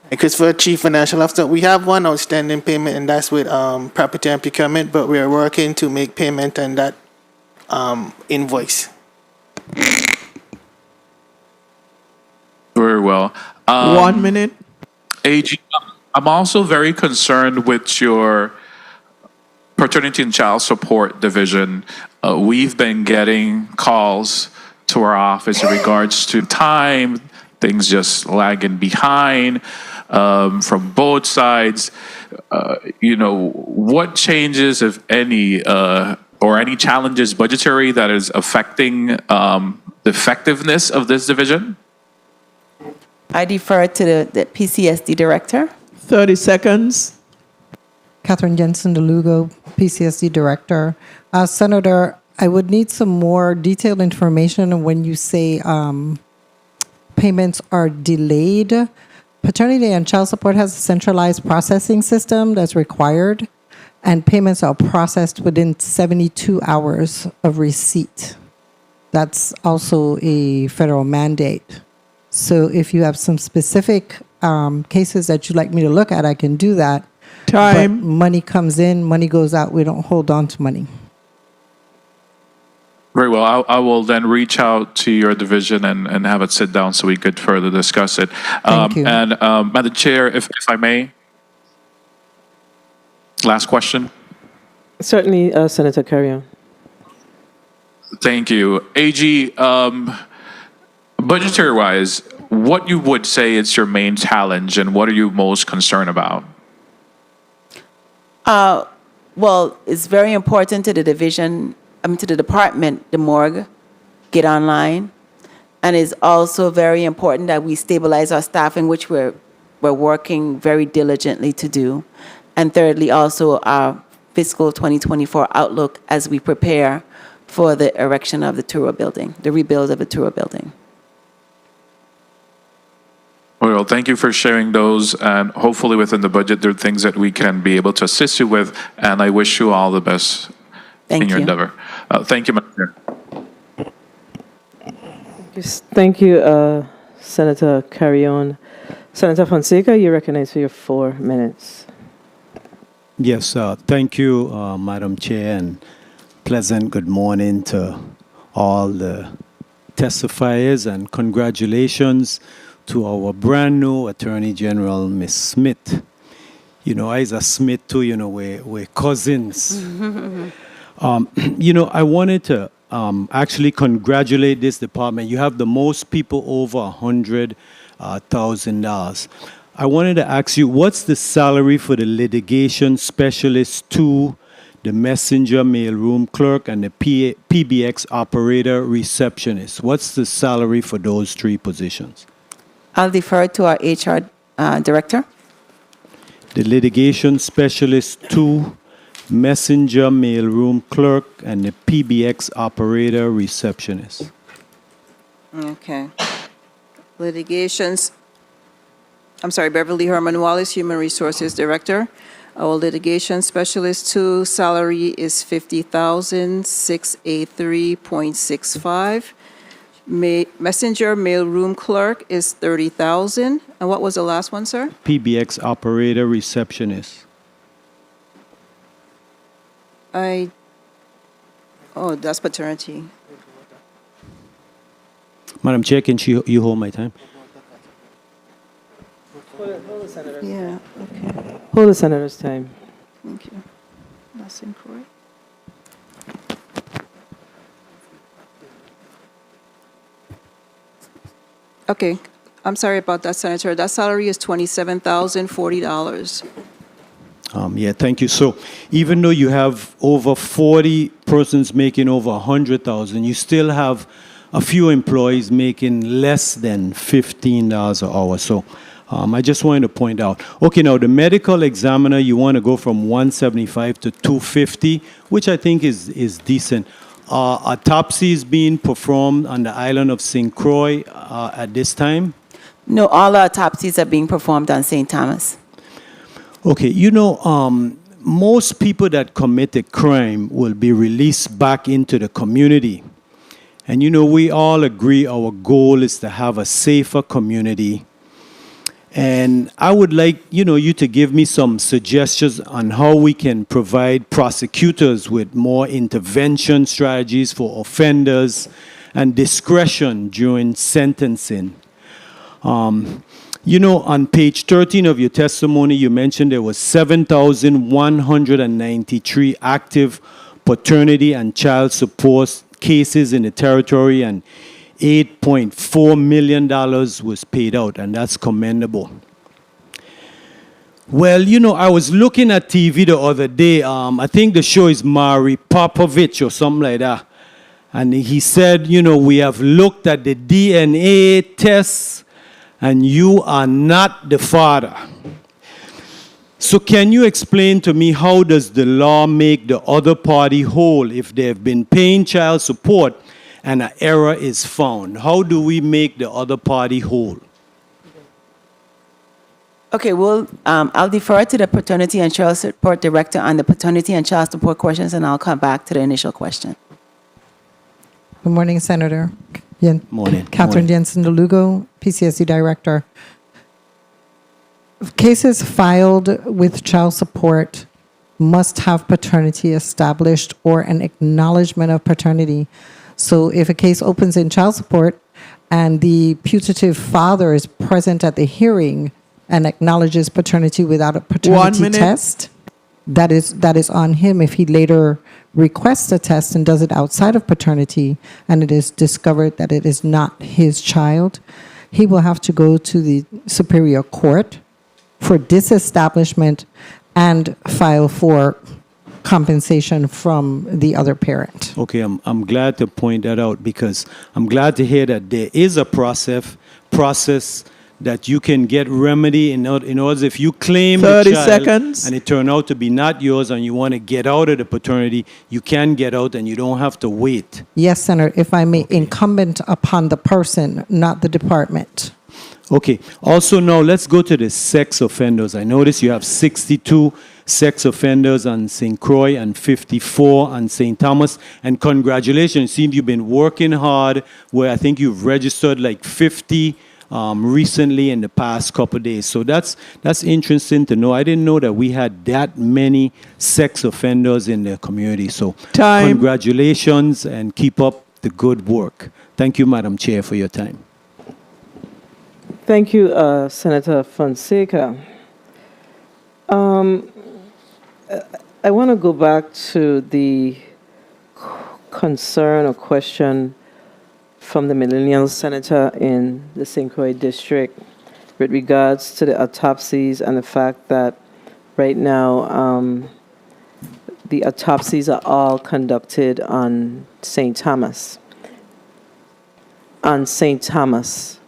Hey, Christopher, Chief Financial Officer. We have one outstanding payment, and that's with property and procurement, but we are working to make payment on that invoice. Very well. 1 minute. AG, I'm also very concerned with your Paternity and Child Support Division. We've been getting calls to our office in regards to time, things just lagging behind from both sides. What changes, if any, or any challenges budgetary that is affecting the effectiveness of this division? I defer to the PCSD Director. 30 seconds. Catherine Jensen DeLugo, PCSD Director. Senator, I would need some more detailed information when you say payments are delayed. Paternity and child support has a centralized processing system that's required, and payments are processed within 72 hours of receipt. That's also a federal mandate. So if you have some specific cases that you'd like me to look at, I can do that. Time. But money comes in, money goes out. We don't hold on to money. Very well. I will then reach out to your division and have it sit down so we could further discuss it. Thank you. And Madam Chair, if I may, last question. Certainly, Senator, carry on. Thank you. AG, budgetary-wise, what you would say is your main challenge and what are you most concerned about? Well, it's very important to the division, to the department, the morgue, get online. And it's also very important that we stabilize our staffing, which we're working very diligently to do. And thirdly, also our fiscal 2024 outlook as we prepare for the erection of the Tura building, the rebuild of the Tura building. Well, thank you for sharing those, and hopefully within the budget, there are things that we can be able to assist you with, and I wish you all the best in your endeavor. Thank you, Madam Chair. Thank you, Senator Carrion. Senator Fonseca, you recognize for your 4 minutes. Yes, thank you, Madam Chair, and pleasant good morning to all the testifiers, and congratulations to our brand new Attorney General, Ms. Smith. You know, I's a Smith too, you know, we're cousins. You know, I wanted to actually congratulate this department. You have the most people over $100,000. I wanted to ask you, what's the salary for the litigation specialist 2, the messenger mailroom clerk, and the PBX operator receptionist? What's the salary for those 3 positions? I'll defer to our HR director. The litigation specialist 2, messenger mailroom clerk, and the PBX operator receptionist. Okay. Litigations. I'm sorry, Beverly Herman Wallace, Human Resources Director. Our litigation specialist 2 salary is $50,683.65. Messenger mailroom clerk is $30,000. And what was the last one, sir? PBX operator receptionist. Oh, that's paternity. Madam Chair, can you hold my time? Hold the senator. Yeah, okay. Hold the senator's time. Thank you. That's incorrect. Okay, I'm sorry about that, Senator. That salary is $27,040. Yeah, thank you. So even though you have over 40 persons making over 100,000, you still have a few employees making less than $15 an hour. So I just wanted to point out. Okay, now the medical examiner, you want to go from 175 to 250, which I think is decent. Autopsies being performed on the island of St. Croix at this time? No, all our autopsies are being performed on St. Thomas. Okay, you know, most people that commit a crime will be released back into the community. And you know, we all agree our goal is to have a safer community. And I would like, you know, you to give me some suggestions on how we can provide prosecutors with more intervention strategies for offenders and discretion during sentencing. You know, on page 13 of your testimony, you mentioned there was 7,193 active paternity and child support cases in the territory, and $8.4 million was paid out, and that's commendable. Well, you know, I was looking at TV the other day. I think the show is Mari Popovich or something like that. And he said, you know, we have looked at the DNA tests, and you are not the father. So can you explain to me, how does the law make the other party whole if they have been paying child support and an error is found? How do we make the other party whole? Okay, well, I'll defer to the Paternity and Child Support Director on the paternity and child support questions, and I'll come back to the initial question. Good morning, Senator. Morning. Catherine Morning. Jensen DeLugo, PCSD Director. Cases filed with child support must have paternity established or an acknowledgement of paternity. So if a case opens in child support and the putative father is present at the hearing and acknowledges paternity without a paternity test, that is on him. If he later requests a test and does it outside of paternity and it is discovered that it is not his child, he will have to go to the Superior Court for disestablishment and file for compensation from the other parent. Okay, I'm glad to point that out because I'm glad to hear that there is a process that you can get remedy in other words, if you claim 30 the child seconds. and it turned out to be not yours and you want to get out of the paternity, you can get out and you don't have to wait. Yes, Senator, if I may, incumbent upon the person, not the department. Okay. Also, now let's go to the sex offenders. I notice you have 62 sex offenders on St. Croix and 54 on St. Thomas. And congratulations, it seems you've been working hard where I think you've registered like 50 recently in the past couple of days. So that's interesting to know. I didn't know that we had that many sex offenders in the community. So congratulations and keep up the good work. Thank you, Madam Chair, for your time. Thank you, Senator Fonseca. I want to go back to the concern or question from the millennial senator in the St. Croix district with regards to the autopsies and the fact that right now the autopsies are all conducted on St. Thomas. On St. Thomas.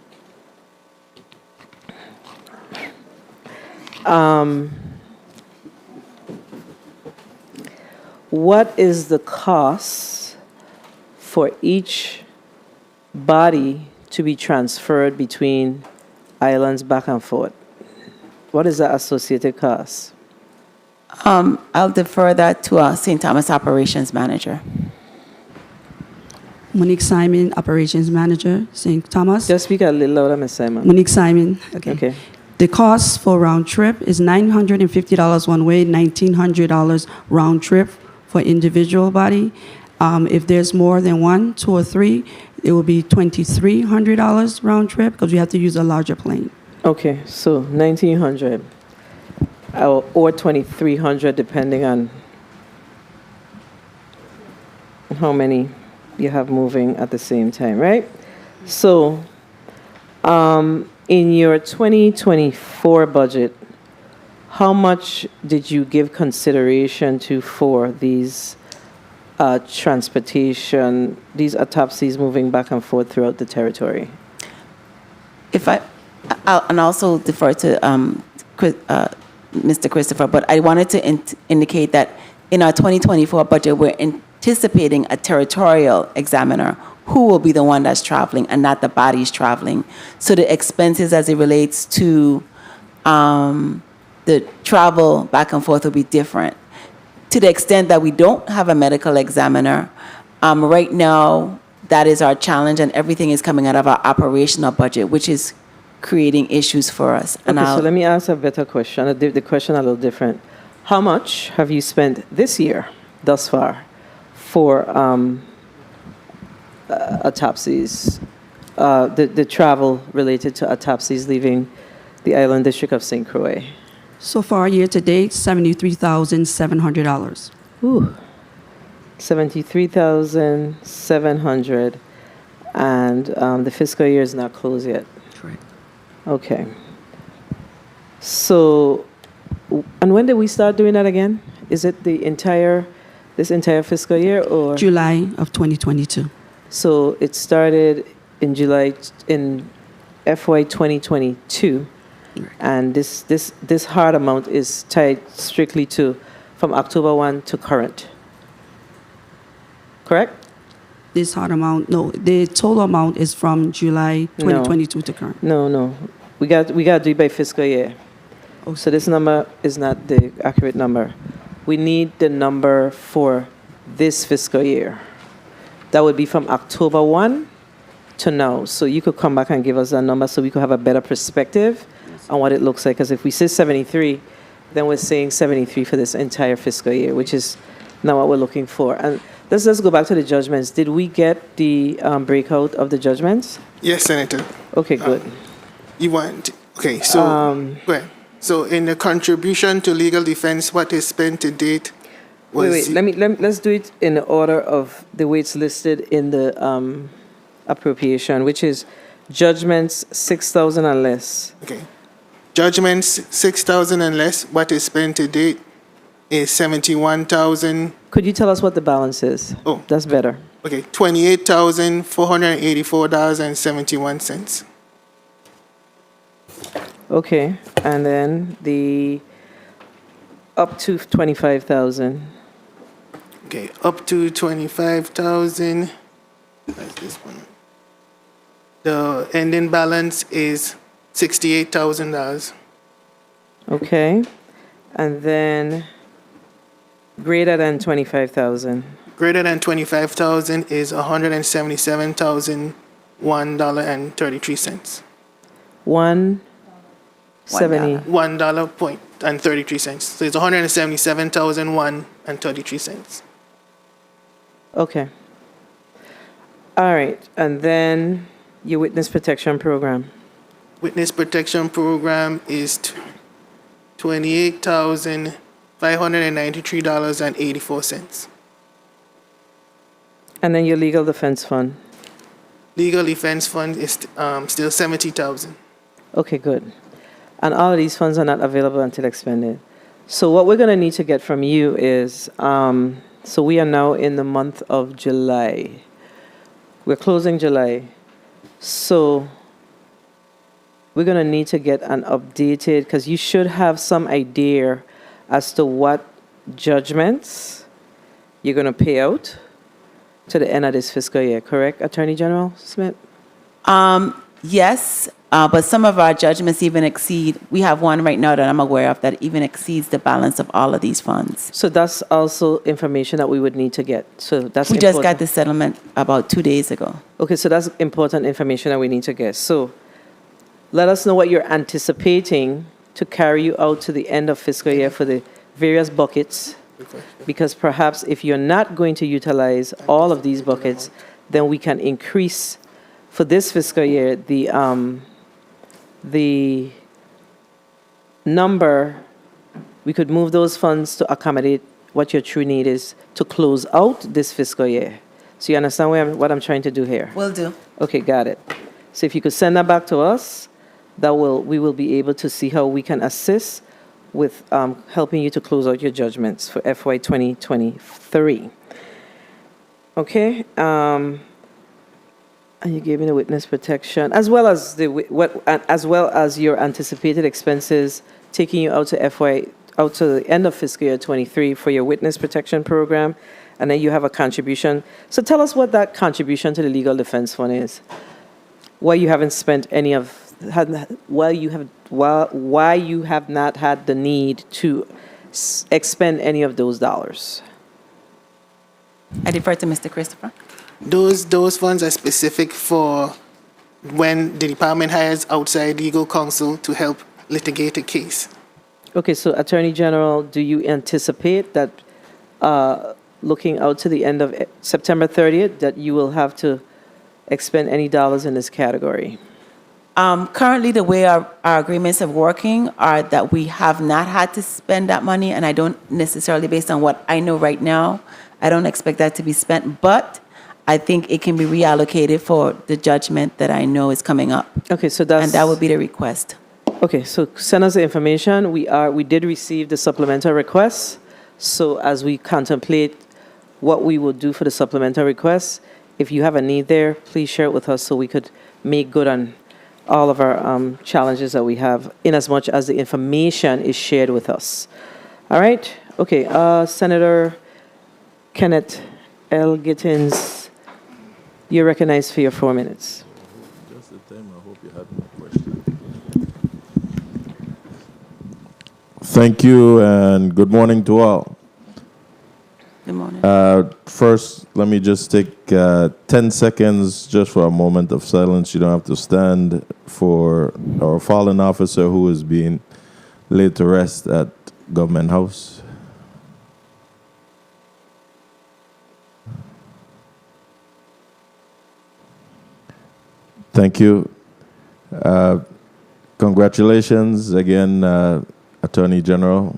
What is the cost for each body to be transferred between islands back and forth? What is the associated cost? I'll defer that to St. Thomas Operations Manager. Monique Simon, Operations Manager, St. Thomas. Just speak a little louder, Ms. Simon. Monique Simon. Okay. The cost for round trip is $950 one way, $1,900 round trip for individual body. If there's more than one, two or three, it will be $2,300 round trip because we have to use a larger plane. Okay, so $1,900 or $2,300 depending on how many you have moving at the same time, right? So in your 2024 budget, how much did you give consideration to for these transportation, these autopsies moving back and forth throughout the territory? I'll also defer to Mr. Christopher, but I wanted to indicate that in our 2024 budget, we're anticipating a territorial examiner who will be the one that's traveling and not the bodies traveling. So the expenses as it relates to the travel back and forth will be different. To the extent that we don't have a medical examiner, right now, that is our challenge, and everything is coming out of our operational budget, which is creating issues for us. And Okay, so let me ask a better question, the question a little different. How much have you spent this year, thus far, for autopsies, the travel related to autopsies leaving the island district of St. Croix? So far, year to date, $73,700. Ooh, $73,700, and the fiscal year is not closed yet. Correct. Okay. So, and when did we start doing that again? Is it this entire fiscal year or? July of 2022. So it started in July in FY 2022, and this hard amount is tied strictly to from October 1 to current. Correct? This hard amount, no, the total amount is from July 2022 to current. No. We got to do it by fiscal year. Oh. So this number is not the accurate number. We need the number for this fiscal year. That would be from October 1 to now. So you could come back and give us that number so we could have a better perspective on what it looks like. Because if we say 73, then we're saying 73 for this entire fiscal year, which is not what we're looking for. And let's go back to the judgments. Did we get the breakout of the judgments? Yes, Senator. Okay, good. Okay, so go ahead. So in the contribution to legal defense, what is spent to date was... Let's do it in the order of the way it's listed in the appropriation, which is judgments 6,000 and less. Okay. Judgments 6,000 and less, what is spent to date is 71,000. Could you tell us what the balance is? Oh. That's better. Okay, $28,484.71. Okay, and then the up to 25,000. Okay, up to 25,000. That's this one. The ending balance is $68,000. Okay, and then greater than 25,000. Greater than 25,000 is $177,001.33. $1.33. So it's $177,001.33. Okay. All right, and then your witness protection program. Witness protection program is $28,593.84. And then your legal defense fund. Legal defense fund is still $70,000. Okay, good. And all of these funds are not available until expended. So what we're going to need to get from you is, so we are now in the month of July. We're closing July. So we're going to need to get an updated, because you should have some idea as to what judgments you're going to pay out to the end of this fiscal year, correct, Attorney General Smith? Yes, but some of our judgments even exceed, we have one right now that I'm aware of that even exceeds the balance of all of these funds. So that's also information that we would need to get. So that's We important. just got the settlement about 2 days ago. Okay, so that's important information that we need to get. So let us know what you're anticipating to carry you out to the end of fiscal year for the various buckets. Because perhaps if you're not going to utilize all of these buckets, then we can increase for this fiscal year the number. We could move those funds to accommodate what your true need is to close out this fiscal year. So you understand what I'm trying to do here? Will do. Okay, got it. So if you could send that back to us, we will be able to see how we can assist with helping you to close out your judgments for FY 2023. Okay, and you gave me the witness protection as well as your anticipated expenses taking you out to the end of fiscal year 23 for your witness protection program, and then you have a contribution. So tell us what that contribution to the legal defense fund is. Why you haven't spent any of why you have not had the need to expend any of those dollars. I defer to Mr. Christopher. Those funds are specific for when the department hires outside legal counsel to help litigate a case. Okay, so Attorney General, do you anticipate that looking out to the end of September 30th that you will have to expend any dollars in this category? Currently, the way our agreements are working are that we have not had to spend that money, and I don't necessarily, based on what I know right now, I don't expect that to be spent, but I think it can be reallocated for the judgment that I know is coming up. Okay, so and that would be the request. Okay, so send us the information. We did receive the supplemental requests, so as we contemplate what we will do for the supplemental requests, if you have a need there, please share it with us so we could make good on all of our challenges that we have, in as much as the information is shared with us. All right? Okay, Senator Kenneth L. Gittins, you're recognized for your 4 minutes. Just the time, I hope you had no question. Thank you, and good morning to all. Good morning. First, let me just take 10 seconds just for a moment of silence. You don't have to stand for our fallen officer who is being laid to rest at Government House. Thank you. Congratulations again, Attorney General.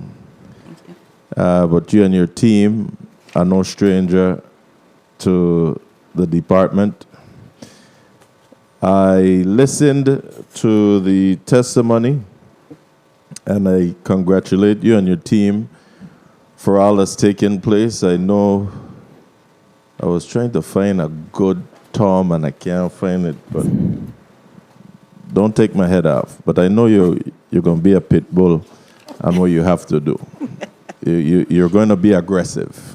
But you and your team are no stranger to the department. I listened to the testimony, and I congratulate you and your team for all that's taken place. I know I was trying to find a good term, and I can't find it, but don't take my head off. But I know you're going to be a pit bull on what you have to do. You're going to be aggressive.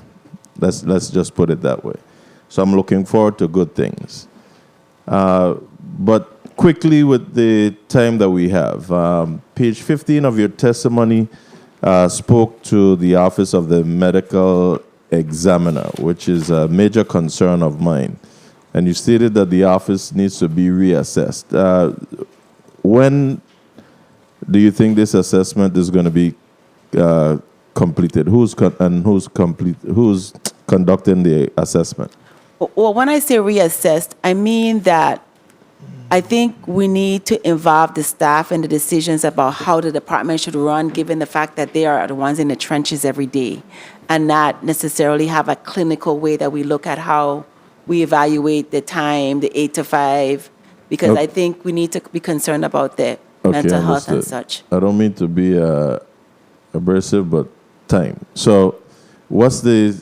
Let's just put it that way. So I'm looking forward to good things. But quickly with the time that we have, page 15 of your testimony spoke to the Office of the Medical Examiner, which is a major concern of mine. And you stated that the office needs to be reassessed. When do you think this assessment is going to be completed? Who's conducting the assessment? Well, when I say reassessed, I mean that I think we need to involve the staff in the decisions about how the department should run, given the fact that they are the ones in the trenches every day, and not necessarily have a clinical way that we look at how we evaluate the time, the 8 to 5, because I think we need to be concerned about the mental health and such. I don't mean to be abrasive, but time. So what's the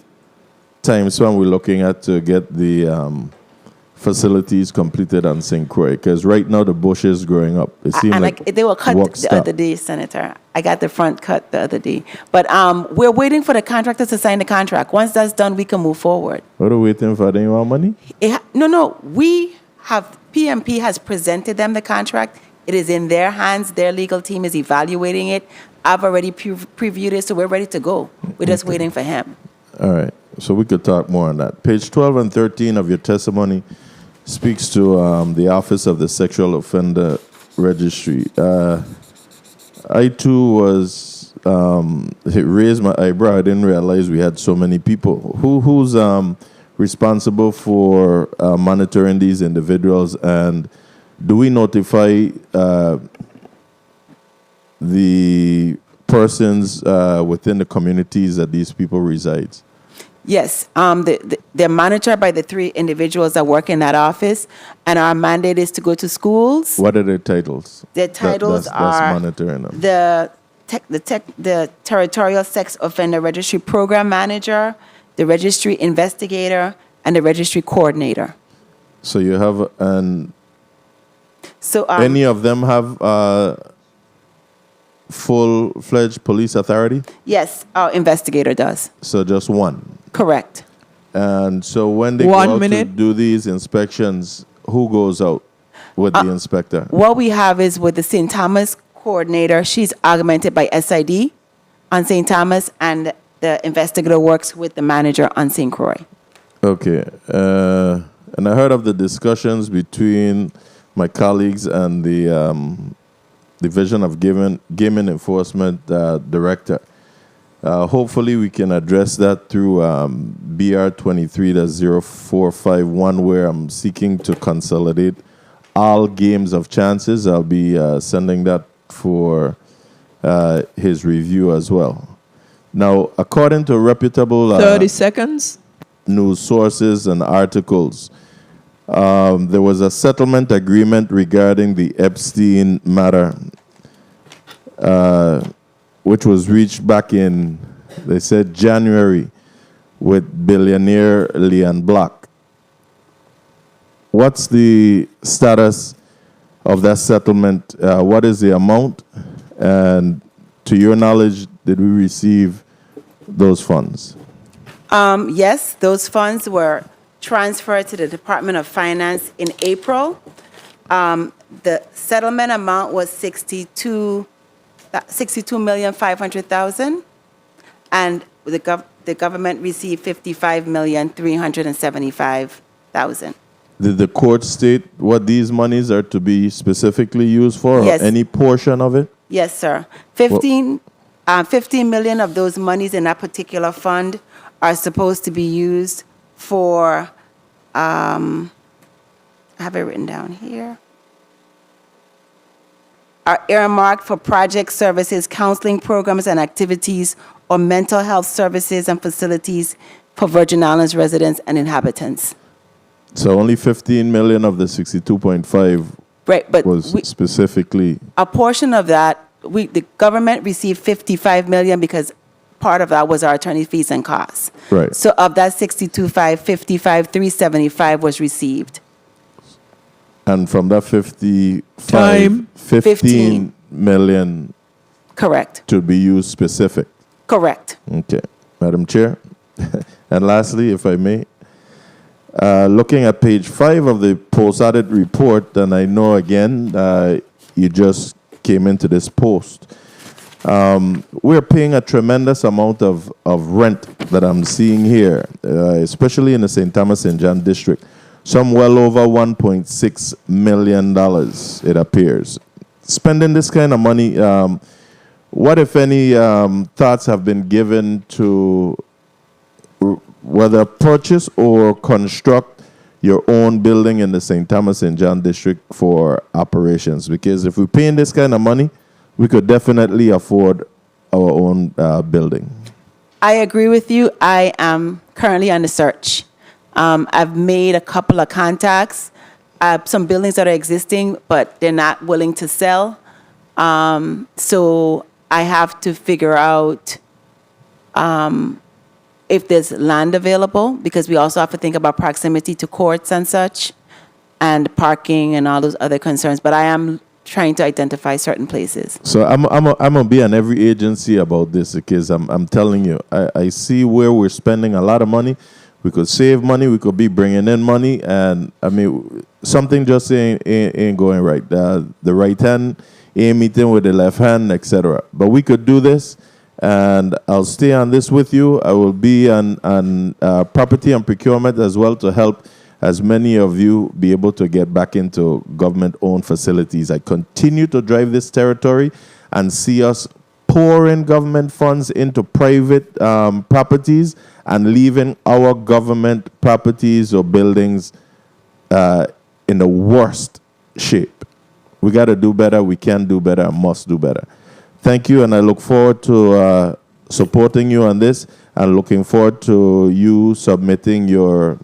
time span we're looking at to get the facilities completed on St. Croix? Because right now the bush is growing up. It seems like they were cut the other day, Senator. I got the front cut the other day. But we're waiting for the contractors to sign the contract. Once that's done, we can move forward. What are we waiting for? They want money? No. PMP has presented them the contract. It is in their hands. Their legal team is evaluating it. I've already previewed it, so we're ready to go. We're just waiting for him. All right. So we could talk more on that. Page 12 and 13 of your testimony speaks to the Office of the Sexual Offender Registry. I too was it raised my eyebrow. I didn't realize we had so many people. Who's responsible for monitoring these individuals, and do we notify the persons within the communities that these people reside? Yes, they're monitored by the 3 individuals that work in that office, and our mandate is to go to schools. What are their titles? Their titles that's are monitoring them. the Territorial Sex Offender Registry Program Manager, the Registry Investigator, and the Registry Coordinator. So you have any of them have full-fledged police authority? Yes, our investigator does. So just one? Correct. And so when they go out to do these inspections, who goes out with the inspector? What we have is with the St. Thomas coordinator, she's augmented by SID on St. Thomas, and the investigator works with the manager on St. Croix. Okay. And I heard of the discussions between my colleagues and the Division of Gaming Enforcement Director. Hopefully we can address that through BR 23-0451, where I'm seeking to consolidate all games of chances. I'll be sending that for his review as well. Now, according to reputable 30 seconds. News sources and articles, there was a settlement agreement regarding the Epstein matter, which was reached back in, they said, January with billionaire Leon Block. What's the status of that settlement? What is the amount? And to your knowledge, did we receive those funds? Yes, those funds were transferred to the Department of Finance in April. The settlement amount was $62,500,000, and the the government received $55,375,000. Did the court state what these monies are to be specifically used for, Yes. or any portion of it? Yes, sir. 15 million of those monies in that particular fund are supposed to be used for, I have it written down here, are earmarked for project services, counseling programs and activities, or mental health services and facilities for Virgin Islands residents and inhabitants. So only 15 million of the 62.5 Right, but was specifically. a portion of that, the government received 55 million because part of that was our attorney fees and costs. Right. So of that 62.5, 55,375 was received. And from that 55, Time. 15 million Correct. to be used specific. Correct. Okay. Madam Chair. And lastly, if I may, looking at page 5 of the post-audit report, and I know again you just came into this post, we're paying a tremendous amount of rent that I'm seeing here, especially in the St. Thomas St. John district. Some well over $1.6 million, it appears. Spending this kind of money, what, if any, thoughts have been given to whether purchase or construct your own building in the St. Thomas St. John district for operations? Because if we're paying this kind of money, we could definitely afford our own building. I agree with you. I am currently on the search. I've made a couple of contacts. Some buildings that are existing, but they're not willing to sell. So I have to figure out if there's land available, because we also have to think about proximity to courts and such, and parking and all those other concerns. But I am trying to identify certain places. So I'm gonna be on every agency about this, because I'm telling you, I see where we're spending a lot of money. We could save money. We could be bringing in money, and I mean, something just ain't going right. The right hand ain't meeting with the left hand, etc. But we could do this, and I'll stay on this with you. I will be on property and procurement as well to help as many of you be able to get back into government-owned facilities. I continue to drive this territory and see us pouring government funds into private properties and leaving our government properties or buildings in the worst shape. We got to do better. We can do better. I must do better. Thank you, and I look forward to supporting you on this, and looking forward to you submitting your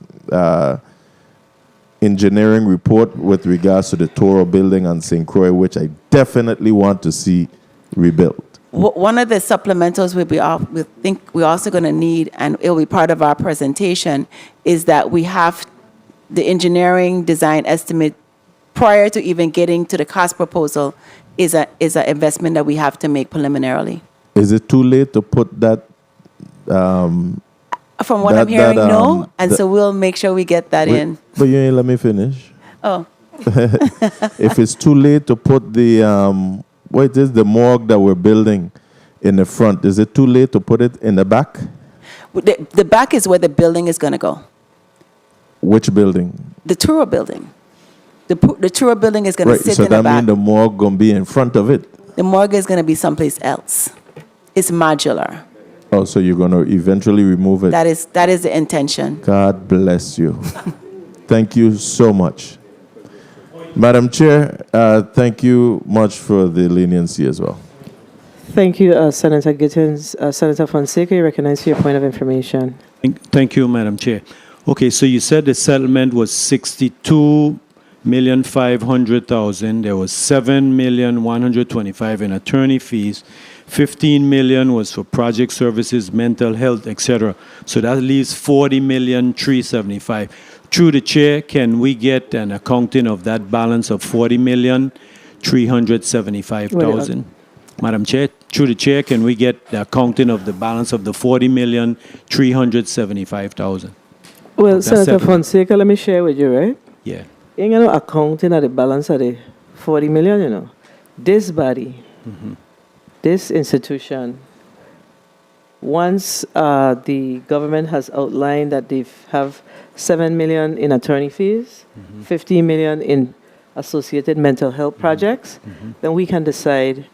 engineering report with regards to the Toro building on St. Croix, which I definitely want to see rebuilt. One of the supplementals we think we're also going to need, and it will be part of our presentation, is that we have the engineering design estimate prior to even getting to the cost proposal is an investment that we have to make preliminarily. Is it too late to put that? From what I'm hearing, no, and so we'll make sure we get that in. But you ain't let me finish. Oh. If it's too late to put the what is the morgue that we're building in the front? Is it too late to put it in the back? The back is where the building is going to go. Which building? The Turo building. The Turo building is going to sit so in the back. that means the morgue going to be in front of it? The morgue is going to be someplace else. It's modular. Oh, so you're going to eventually remove it? That is the intention. God bless you. Thank you so much. Madam Chair, thank you much for the leniency as well. Thank you, Senator Gittins. Senator Fonseca, you recognize for your point of information. Thank you, Madam Chair. Okay, so you said the settlement was $62,500,000. There was $7,125,000 in attorney fees. $15 million was for project services, mental health, etc. So that leaves $40,375,000. Through the chair, can we get an accounting of that balance of $40,375,000? Madam Chair, through the chair, can we get the accounting of the balance of the $40,375,000? Well, Senator Fonseca, let me share with you, right? Yeah. You ain't got no accounting of the balance of the 40 million, you know. This body, this institution, Once the government has outlined that they have 7 million in attorney fees, 15 million in associated mental health projects, then we can decide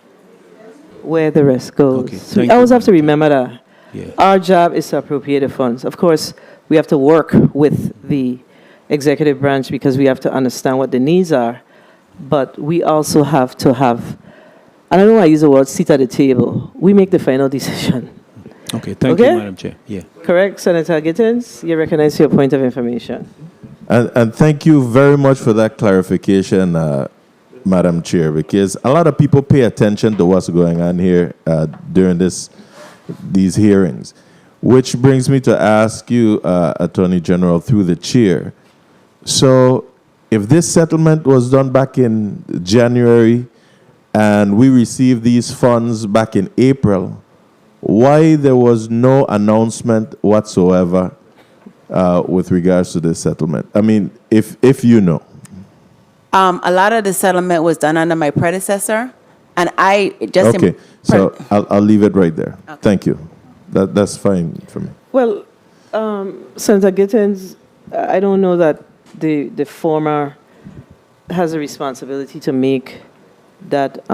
where the rest goes. Okay, So we thank you, always have to Madam remember that. Yeah. Our job is to appropriate the funds. Of course, we have to work with the executive branch because we have to understand what the needs are, but we also have to have, I don't know why I use the word seat at the table. We make the final decision. Okay, thank Okay? you, Madam Chair. Yeah. Correct, Senator Gittins? You recognize your point of information. And thank you very much for that clarification, Madam Chair, because a lot of people pay attention to what's going on here during these hearings, which brings me to ask you, Attorney General, through the chair. So if this settlement was done back in January and we received these funds back in April, why there was no announcement whatsoever with regards to this settlement? I mean, if you know. A lot of the settlement was done under my predecessor, and I just... Okay, so I'll leave it right there. Okay. Thank you. That's fine for me. Well, Senator Gittins, I don't know that the former has a responsibility to make that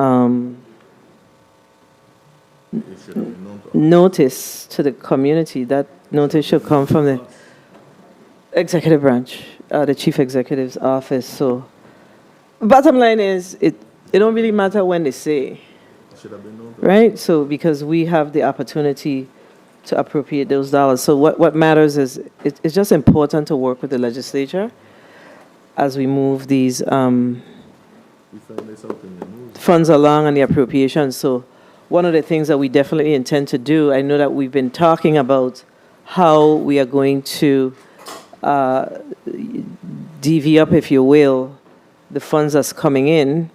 notice to the community. That notice should come from the executive branch, the chief executive's office. So, bottom line is, it don't really matter when they say, right? So, because we have the opportunity to appropriate those dollars. So, what matters is it's just important to work with the legislature as we move these funds along on the appropriations. So, one of the things that we definitely intend to do, I know that we've been talking about how we are going to divvy up, if you will, the funds that's coming in.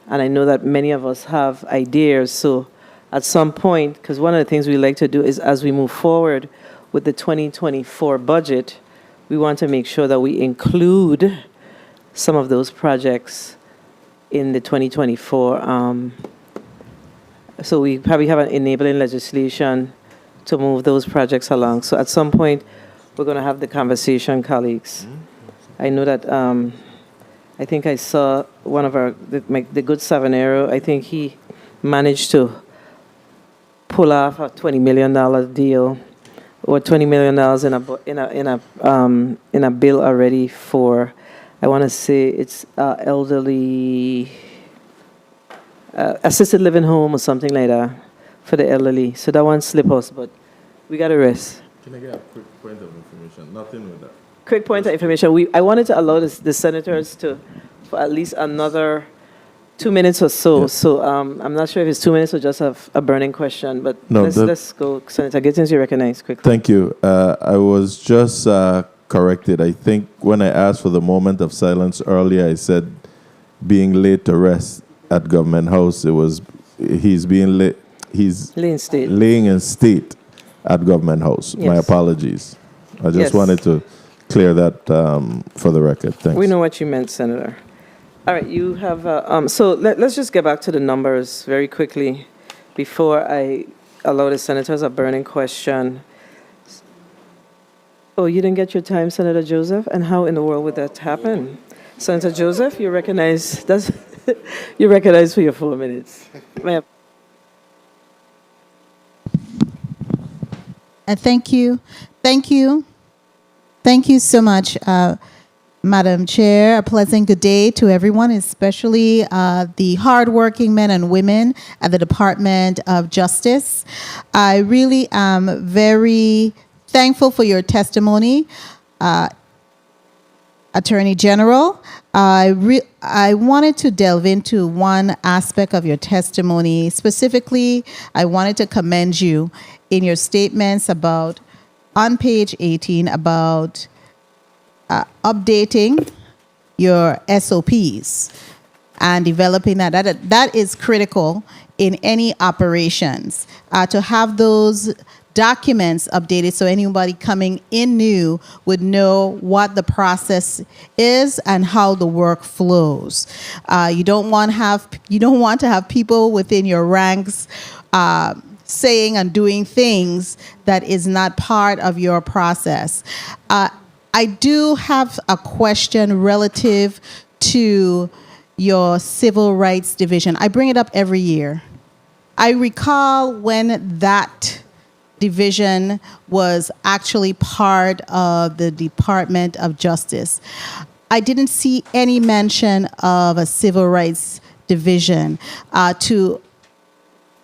And I know that many of us have ideas. So at some point, because one of the things we like to do is as we move forward with the 2024 budget, we want to make sure that we include some of those projects in the 2024. So we probably have an enabling legislation to move those projects along. So at some point, we're going to have the conversation, colleagues. I know that I think I saw one of the good Savanero, I think he managed to pull off a $20 million deal, or $20 million in a bill already for, I want to say it's elderly, assisted living home or something like that for the elderly. So that one slipped us, but we got to rest. Can I get a quick point of information? Nothing with that. Quick point of information. I wanted to allow the senators for at least another 2 minutes or so. Yes. So I'm not sure if it's 2 minutes or just a burning question, but no, let's go. Senator Gittins, you recognize quickly. Thank you. I was just corrected. I think when I asked for the moment of silence earlier, I said being laid to rest at Government House. It was he's laying in state at Government House. Yes. My apologies. I just wanted to clear that for the record. Thanks. We know what you meant, Senator. All right, you have, so let's just get back to the numbers very quickly before I allow the senators a burning question. Oh, you didn't get your time, Senator Joseph? And how in the world would that happen? Senator Joseph, you recognize for your 4 minutes. Thank you. Thank you. Thank you so much, Madam Chair. A pleasant good day to everyone, especially the hardworking men and women at the Department of Justice. I really am very thankful for your testimony, Attorney General. I wanted to delve into one aspect of your testimony. Specifically, I wanted to commend you in your statements about, on page 18, about updating your SOPs and developing that. That is critical in any operations, to have those documents updated so anybody coming in new would know what the process is and how the work flows. You don't want to have people within your ranks saying and doing things that is not part of your process. I do have a question relative to your Civil Rights Division. I bring it up every year. I recall when that division was actually part of the Department of Justice. I didn't see any mention of a Civil Rights Division to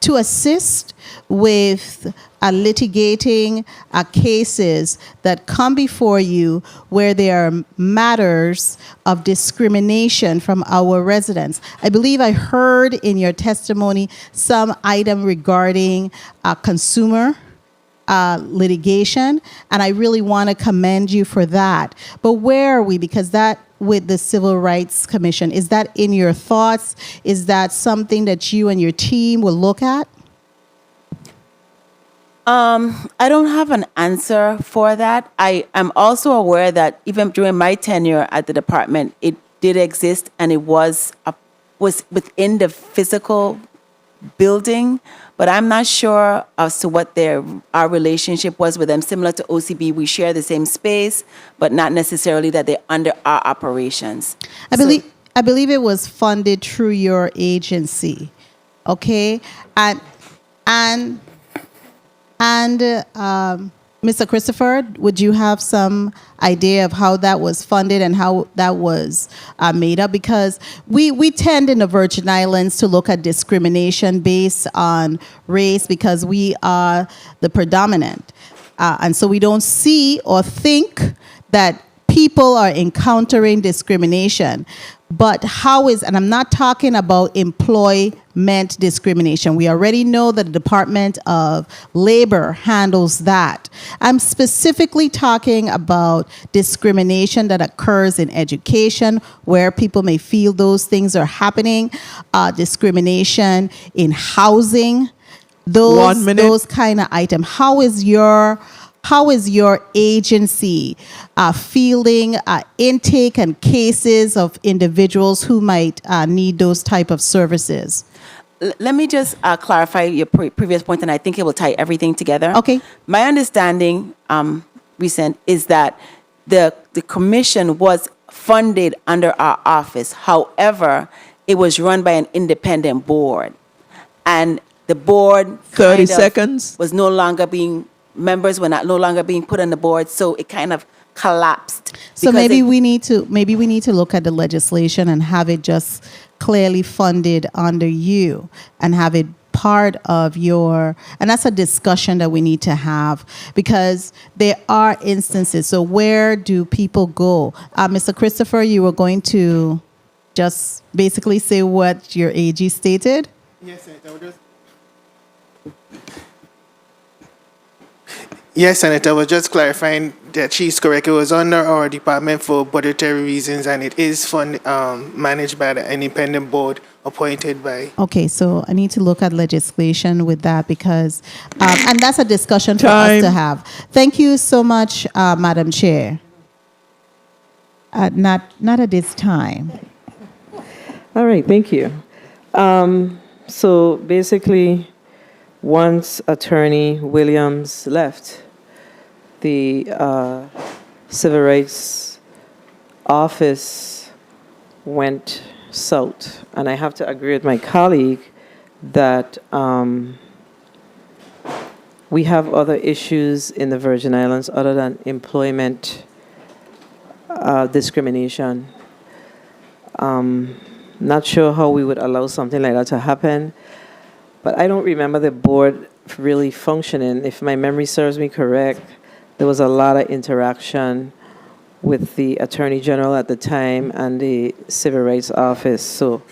assist with litigating cases that come before you where there are matters of discrimination from our residents. I believe I heard in your testimony some item regarding consumer litigation, and I really want to commend you for that. But where are we? Because that with the Civil Rights Commission, is that in your thoughts? Is that something that you and your team will look at? I don't have an answer for that. I am also aware that even during my tenure at the department, it did exist, and it was within the physical building, but I'm not sure as to what our relationship was with them. Similar to OCB, we share the same space, but not necessarily that they're under our operations. I believe it was funded through your agency, okay? And Mr. Christopher, would you have some idea of how that was funded and how that was made up? Because we tend in the Virgin Islands to look at discrimination based on race because we are the predominant. And so we don't see or think that people are encountering discrimination. But how is, and I'm not talking about employment discrimination. We already know that the Department of Labor handles that. I'm specifically talking about discrimination that occurs in education, where people may feel those things are happening, discrimination in housing, those kind of items. How is your agency fielding intake and cases of individuals who might need those type of services? Let me just clarify your previous point, and I think it will tie everything together. Okay. My understanding, recent, is that the commission was funded under our office. However, it was run by an independent board, and the board 30 seconds was no longer being. Members were no longer being put on the board, so it kind of collapsed. So maybe we need to look at the legislation and have it just clearly funded under you and have it part of your, and that's a discussion that we need to have because there are instances. So where do people go? Mr. Christopher, you were going to just basically say what your AG stated? Yes, Yes, Senator, I was just clarifying that she's correct. It was under our department for budgetary reasons, and it is managed by the independent board appointed by... Okay, so I need to look at legislation with that because, and that's a discussion for us to have. Thank you so much, Madam Chair. Not at this time. All right, thank you. So basically, once Attorney Williams left, the Civil Rights Office went south. And I have to agree with my colleague that we have other issues in the Virgin Islands other than employment discrimination. Not sure how we would allow something like that to happen, but I don't remember the board really functioning. If my memory serves me correct, there was a lot of interaction with the Attorney General at the time and the Civil Rights Office. So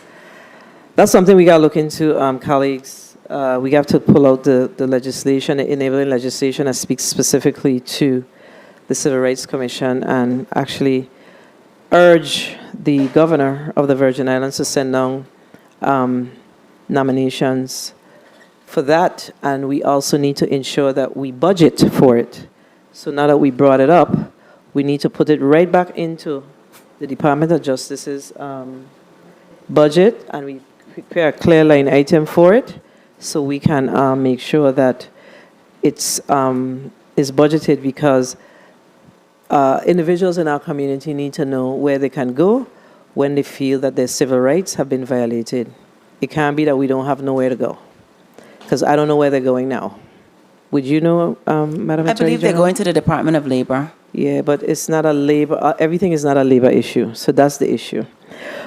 that's something we got to look into, colleagues. We have to pull out the legislation, the enabling legislation that speaks specifically to the Civil Rights Commission and actually urge the governor of the Virgin Islands to send down nominations for that. And we also need to ensure that we budget for it. So now that we brought it up, we need to put it right back into the Department of Justice's budget, and we prepare a clear line item for it so we can make sure that it's is budgeted, because individuals in our community need to know where they can go when they feel that their civil rights have been violated. It can't be that we don't have nowhere to go, because I don't know where they're going now. Would you know, Madam Attorney I believe they're General? going to the Department of Labor. Yeah, but it's not a labor, everything is not a labor issue, so that's the issue.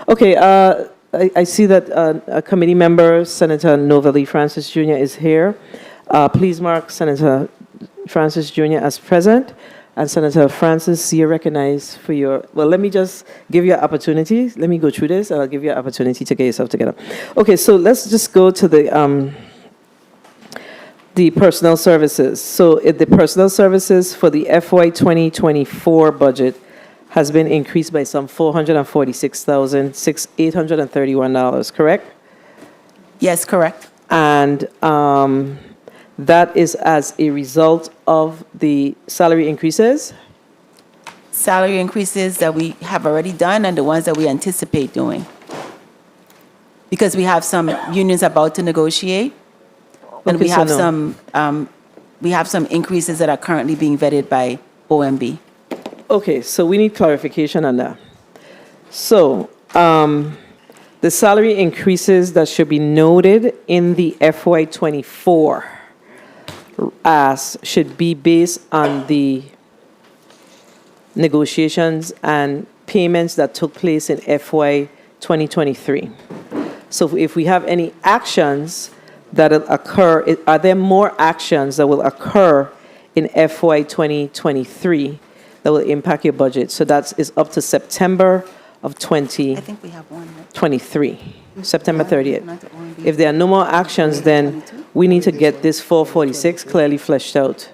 Okay, I see that a committee member, Senator Novalee Francis Jr. is here. Please mark Senator Francis Jr. as present. And Senator Francis, you're recognized for your, well, let me just give you an opportunity. Let me go through this, and I'll give you an opportunity to get yourself together. Okay, so let's just go to the personnel services. So the personnel services for the FY 2024 budget has been increased by some $446,831, correct? Yes, correct. And that is as a result of the salary increases? Salary increases that we have already done and the ones that we anticipate doing. Because we have some unions about to negotiate, and Okay, so we have some increases that are currently being vetted by OMB. Okay, so we need clarification on that. So, the salary increases that should be noted in the FY 24 should be based on the negotiations and payments that took place in FY 2023. So if we have any actions that will occur, are there more actions that will occur in FY 2023 that will impact your budget? So that is up to September of I think we have one. Right? 23, September 30th. If there are no more actions, then we need to get this 446 clearly fleshed out.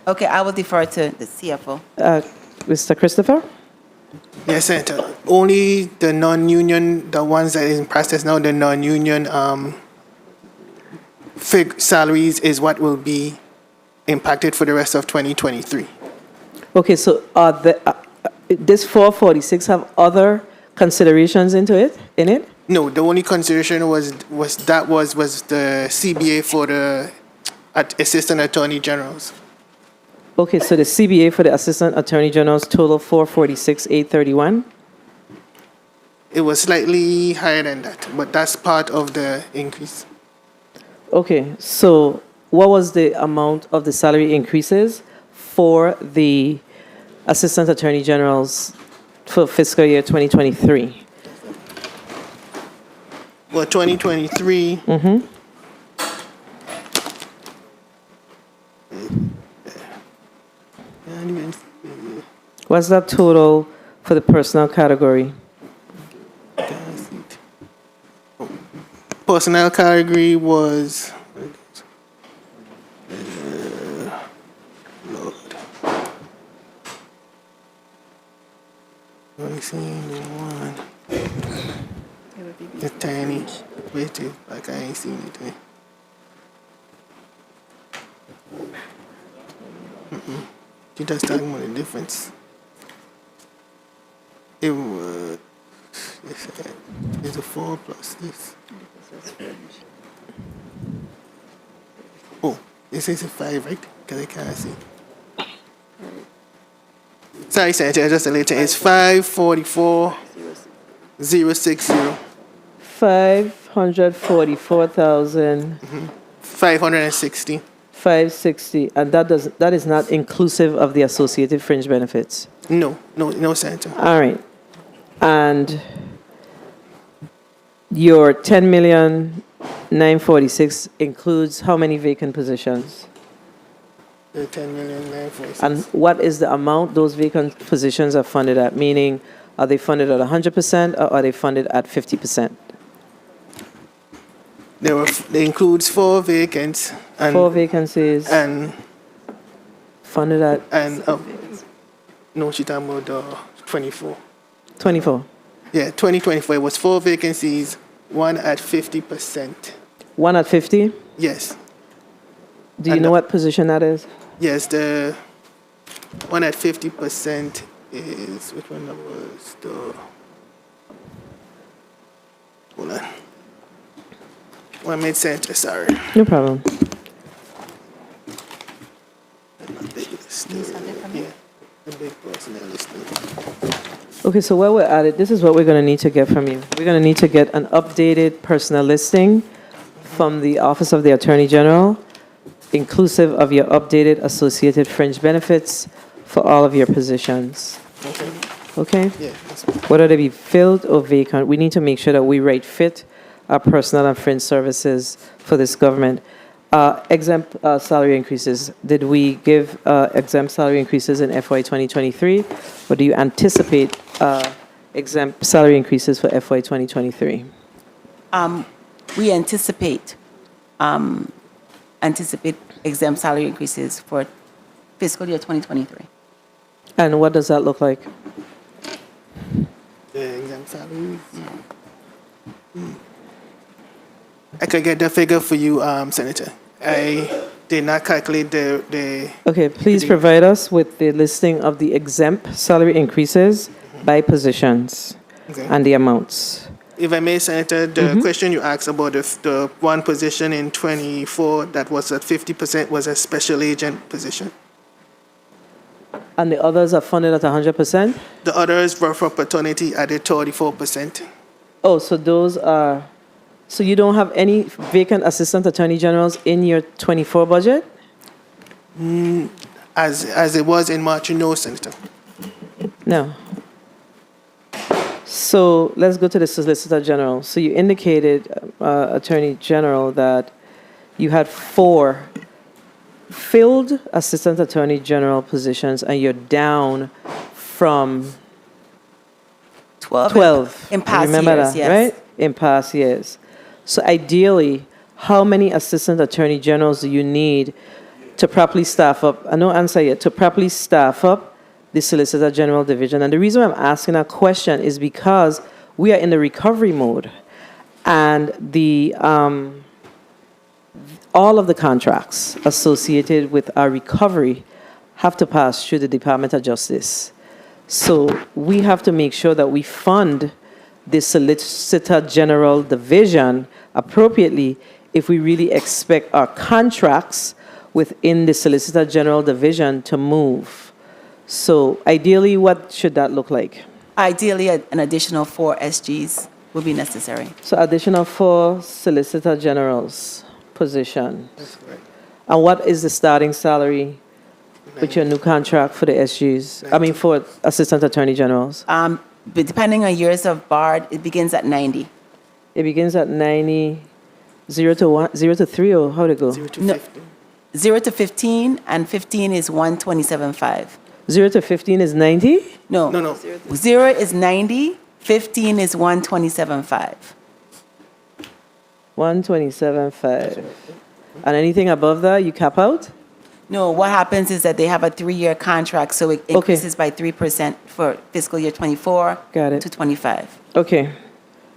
Okay, I will defer to the CFO. Mr. Christopher? Yes, Senator. Only the non-union, the ones that is in process now, the non-union salaries is what will be impacted for the rest of 2023. Okay, so this 446 have other considerations in it? No, the only consideration was the CBA for the Assistant Attorney Generals. Okay, so the CBA for the Assistant Attorney General's total 446,831? It was slightly higher than that, but that's part of the increase. Okay, so what was the amount of the salary increases for the Assistant Attorney Generals for fiscal year 2023? Well, 2023. What's that total for the personnel category? Personnel category was. Lord. Only seeing the one. It's tiny. Wait till, like I ain't seen it. You just talking about the difference. It was. It's a 4 plus this. Oh, this is a 5, right? Because I can't see. Sorry, Senator, just a little. It's 544,060. 544,000. 560. 560, and that is not inclusive of the associated fringe benefits? No, Senator. All right. And your 10,946,000 includes how many vacant positions? The 10,946,000. And what is the amount those vacant positions are funded at? Meaning, are they funded at 100% or are they funded at 50%? They includes 4 vacants. And 4 vacancies. And funded at. And no, she's talking about 24. 24. Yeah, 2024. It was 4 vacancies, one at 50%. One at 50? Yes. Do you know what position that is? Yes, the one at 50% is, which one that was the, hold on. 1 minute, Senator, sorry. No problem. Yeah, the big personnel list. Okay, so while we're at it, this is what we're going to need to get from you. We're going to need to get an updated personnel listing from the Office of the Attorney General, inclusive of your updated associated fringe benefits for all of your positions. Okay? Yeah, Whether they be filled or vacant, we need to make sure that we right fit our personnel and fringe services for this government. Exempt salary increases. Did we give exempt salary increases in FY 2023? Or do you anticipate exempt salary increases for FY 2023? We anticipate exempt salary increases for fiscal year 2023. And what does that look like? The exempt salary. I could get the figure for you, Senator. I did not calculate the Okay, please provide us with the listing of the exempt salary increases by positions and the amounts. If I may, Senator, the question you asked about the one position in 24 that was at 50% was a special agent position. And the others are funded at 100%? The others were for paternity at a 34%. Oh, so those are, so you don't have any vacant assistant attorney generals in your 24 budget? As it was in March, no, Senator. No. So let's go to the Solicitor General. So you indicated, Attorney General, that you had 4 filled Assistant Attorney General positions, and you're down from 12. In past Remember years, that, yes. right? In past years. So ideally, how many Assistant Attorney Generals do you need to properly staff up? I no answer yet. To properly staff up the Solicitor General Division. And the reason I'm asking that question is because we are in the recovery mode, and the all of the contracts associated with our recovery have to pass through the Department of Justice. So we have to make sure that we fund the Solicitor General Division appropriately if we really expect our contracts within the Solicitor General Division to move. So ideally, what should that look like? Ideally, an additional 4 SGs would be necessary. So additional 4 Solicitor Generals position. That's correct. And what is the starting salary with your new contract for the SGs? I mean, for Assistant Attorney Generals? But depending on years of BARD, it begins at 90. It begins at 90, 0 to 1, 0 to 3, or how'd it go? 0 to No. 50. 0 to 15, and 15 is 127.5. 0 to 15 is 90? No. No. 0 is 90, 15 is 127.5. 127.5. And anything above that, you cap out? No, what happens is that they have a 3-year contract, so it increases by 3% for fiscal year 24 Got it. to 25. Okay.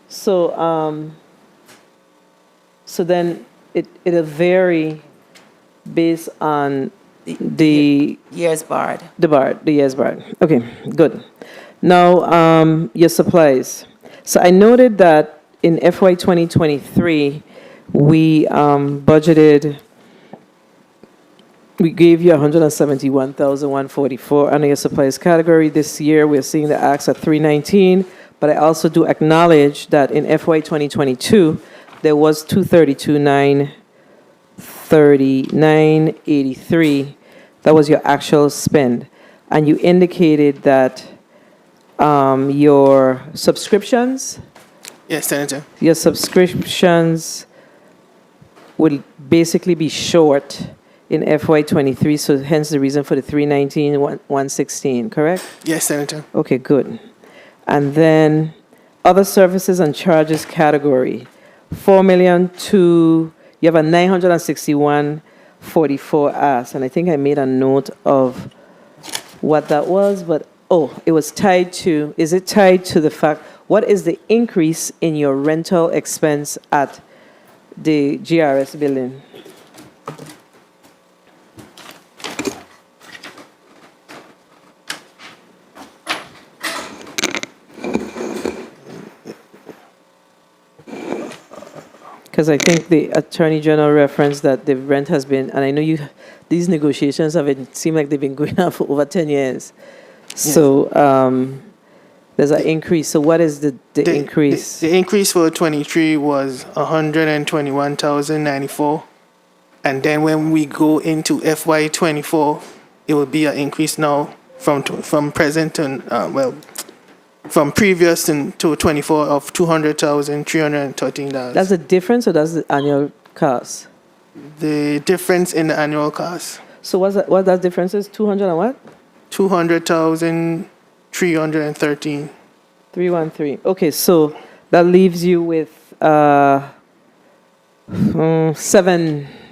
So, so then it'll vary based on the Years barred. the years barred. Okay, good. Now, your supplies. So I noted that in FY 2023, we budgeted, we gave you 171,144 under your supplies category. This year, we're seeing the acts at 319, but I also do acknowledge that in FY 2022, there was 232,939.83. That was your actual spend. And you indicated that your subscriptions, Yes, Senator. your subscriptions will basically be short in FY 23, so hence the reason for the 319, 116, correct? Yes, Senator. Okay, good. And then other services and charges category, 4 million to, you have a 961.44 ask, and I think I made a note of what that was, but it was tied to, is it tied to the fact, what is the increase in your rental expense at the GRS building? Because I think the Attorney General referenced that the rent has been, and I know these negotiations seem like they've been going on for over 10 years. So there's an increase. So what is the increase? The increase for 23 was 121,094. And then when we go into FY 24, it will be an increase now from present and, from previous to 24 of $200,313. That's the difference, or that's the annual cost? The difference in the annual cost. So what that difference is? 200 and what? 200,313. 313. Okay, so that leaves you with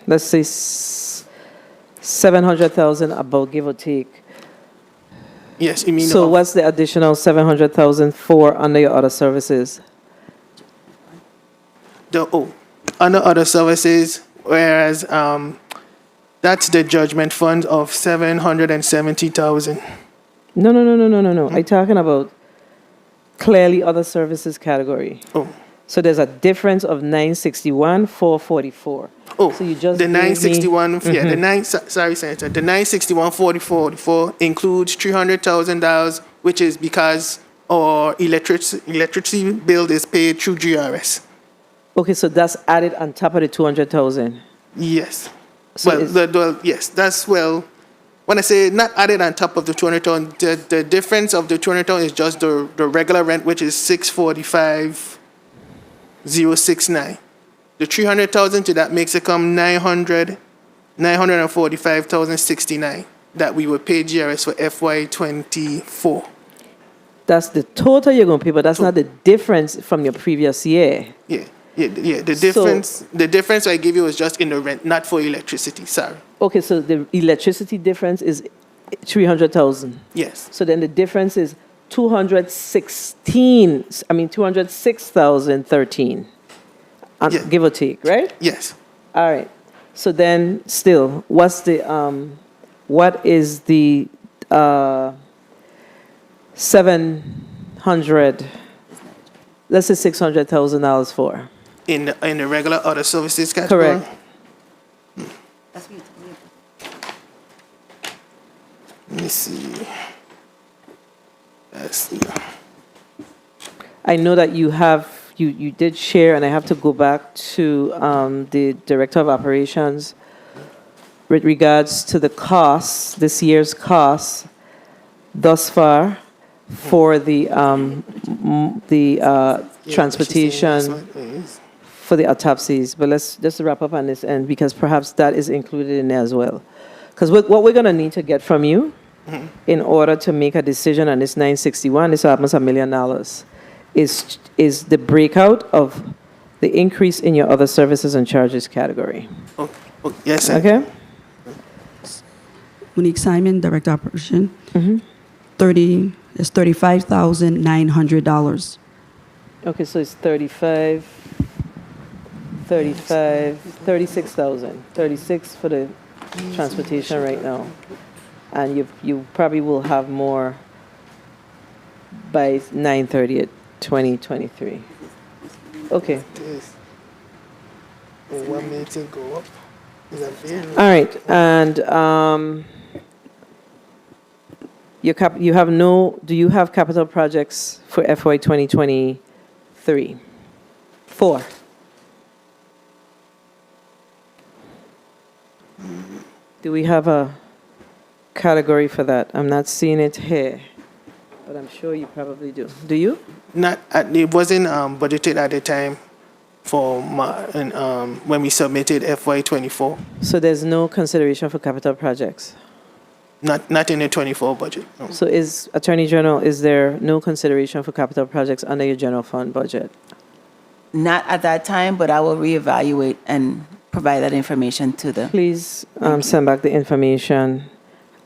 let's say 700,000 about, give or take. Yes, you mean. So what's the additional 700,000 for under your other services? Under other services, whereas that's the judgment fund of 770,000. No. I'm talking about clearly other services category. So there's a difference of 961,444. So you just the gave 961. me, Sorry, Senator. The 961,444 includes $300,000, which is because our electricity bill is paid through GRS. Okay, so that's added on top of the 200,000. Yes. So yes. When I say not added on top of the 200,000, the difference of the 200,000 is just the regular rent, which is 645,069. The 300,000 to that makes it come 945,069 that we would pay GRS for FY 24. That's the total you're going to pay, but that's not the difference from your previous year. Yeah. The difference I give you is just in the rent, not for electricity. Sorry. Okay, so the electricity difference is 300,000. Yes. So then the difference is 206,013. Give or take, right? Yes. All right. So then still, what is the 700, let's say $600,000 for? In the regular other services category? Correct. Let me see. I know that you did share, and I have to go back to the Director of Operations with regards to the costs, this year's costs thus far for the transportation for the autopsies. But let's just wrap up on this end, because perhaps that is included in there as well. Because what we're going to need to get from you in order to make a decision on this 961, this almost $1 million, is the breakout of the increase in your other services and charges category. Yes, sir. Okay. Monique Simon, Director of Operation. It's $35,900. Okay, so it's 36,000. 36 for the transportation right now. And you probably will have more by 9/30/2023. Okay. One meeting go up. Is that fair? All right, and do you have capital projects for FY 2023? 4. Do we have a category for that? I'm not seeing it here, but I'm sure you probably do. Do you? It wasn't budgeted at the time for when we submitted FY 24. So there's no consideration for capital projects? Not in the 24 budget. No. So Attorney General, is there no consideration for capital projects under your general fund budget? Not at that time, but I will reevaluate and provide that information to the. Please send back the information,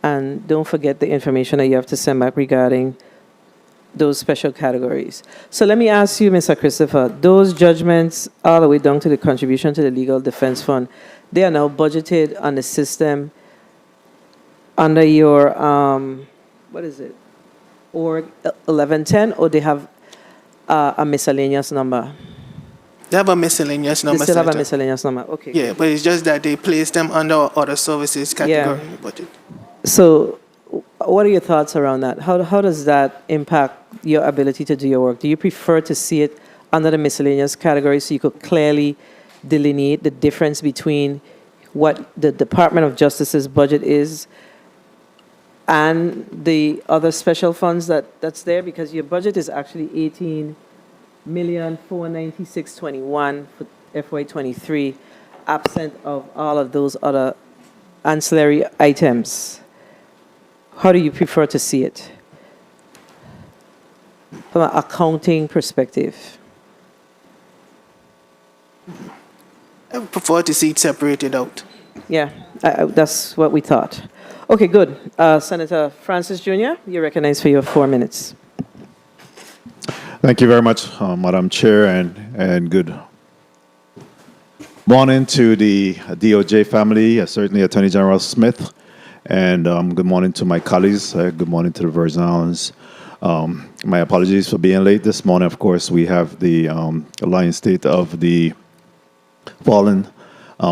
and don't forget the information that you have to send back regarding those special categories. So let me ask you, Mr. Christopher, those judgments all the way down to the contribution to the Legal Defense Fund, they are now budgeted on the system under your, what is it, or 1110, or they have a miscellaneous number? They have a miscellaneous number. They still have a Senator. miscellaneous number. Okay. Yeah, but it's just that they place them under other services category in the budget. So, what are your thoughts around that? How does that impact your ability to do your work? Do you prefer to see it under the miscellaneous category so you could clearly delineate the difference between what the Department of Justice's budget is and the other special funds that's there? Because your budget is actually 18,496,21 for FY23, absent of all of those other ancillary items. How do you prefer to see it from an accounting perspective? I would prefer to see it separated out. Yeah, that's what we thought. Okay, good. Senator Francis Jr., you're recognized for your 4 minutes. Thank you very much, Madam Chair, and good morning to the DOJ family, certainly Attorney General Smith, and good morning to my colleagues. Good morning to the Virgin Islands. My apologies for being late this morning. Of course, we have the lying state of the fallen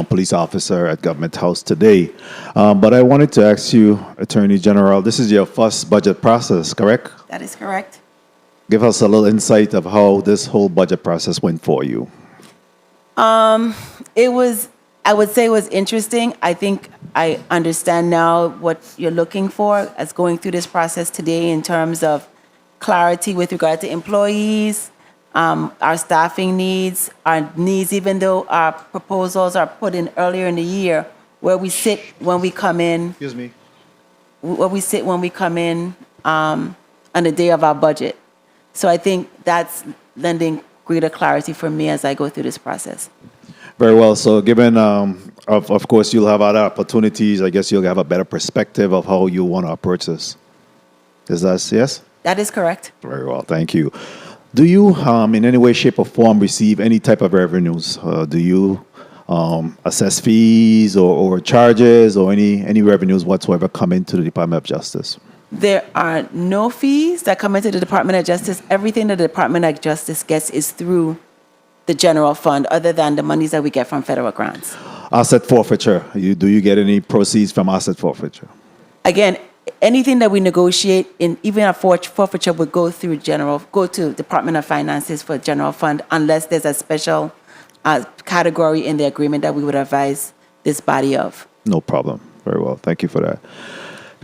police officer at Government House today. But I wanted to ask you, Attorney General, this is your first budget process, correct? That is correct. Give us a little insight of how this whole budget process went for you. I would say it was interesting. I think I understand now what you're looking for as going through this process today in terms of clarity with regard to employees, our staffing needs, our needs, even though our proposals are put in earlier in the year, where we sit when we come in. Excuse me. Where we sit when we come in on the day of our budget. So I think that's lending greater clarity for me as I go through this process. Very well. So given, of course, you'll have other opportunities, I guess you'll have a better perspective of how you want to approach this. Is that yes? That is correct. Very well. Thank you. Do you, in any way, shape, or form, receive any type of revenues? Do you assess fees or charges or any revenues whatsoever come into the Department of Justice? There are no fees that come into the Department of Justice. Everything the Department of Justice gets is through the general fund, other than the monies that we get from federal grants. Asset forfeiture. Do you get any proceeds from asset forfeiture? Again, anything that we negotiate, in even a forfeiture, would go to Department of Finances for general fund, unless there's a special category in the agreement that we would advise this body of. No problem. Very well. Thank you for that.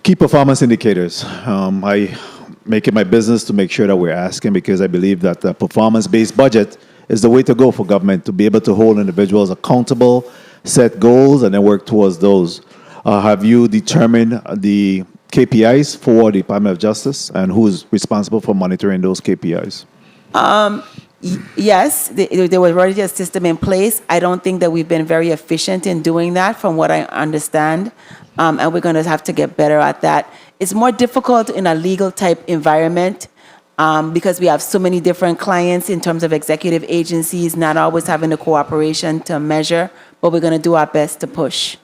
Key performance indicators. I make it my business to make sure that we're asking, because I believe that the performance-based budget is the way to go for government, to be able to hold individuals accountable, set goals, and then work towards those. Have you determined the KPIs for the Department of Justice, and who's responsible for monitoring those KPIs? Yes, there was already a system in place. I don't think that we've been very efficient in doing that, from what I understand, and we're going to have to get better at that. It's more difficult in a legal type environment because we have so many different clients in terms of executive agencies, not always having the cooperation to measure, but we're going to do our best to push.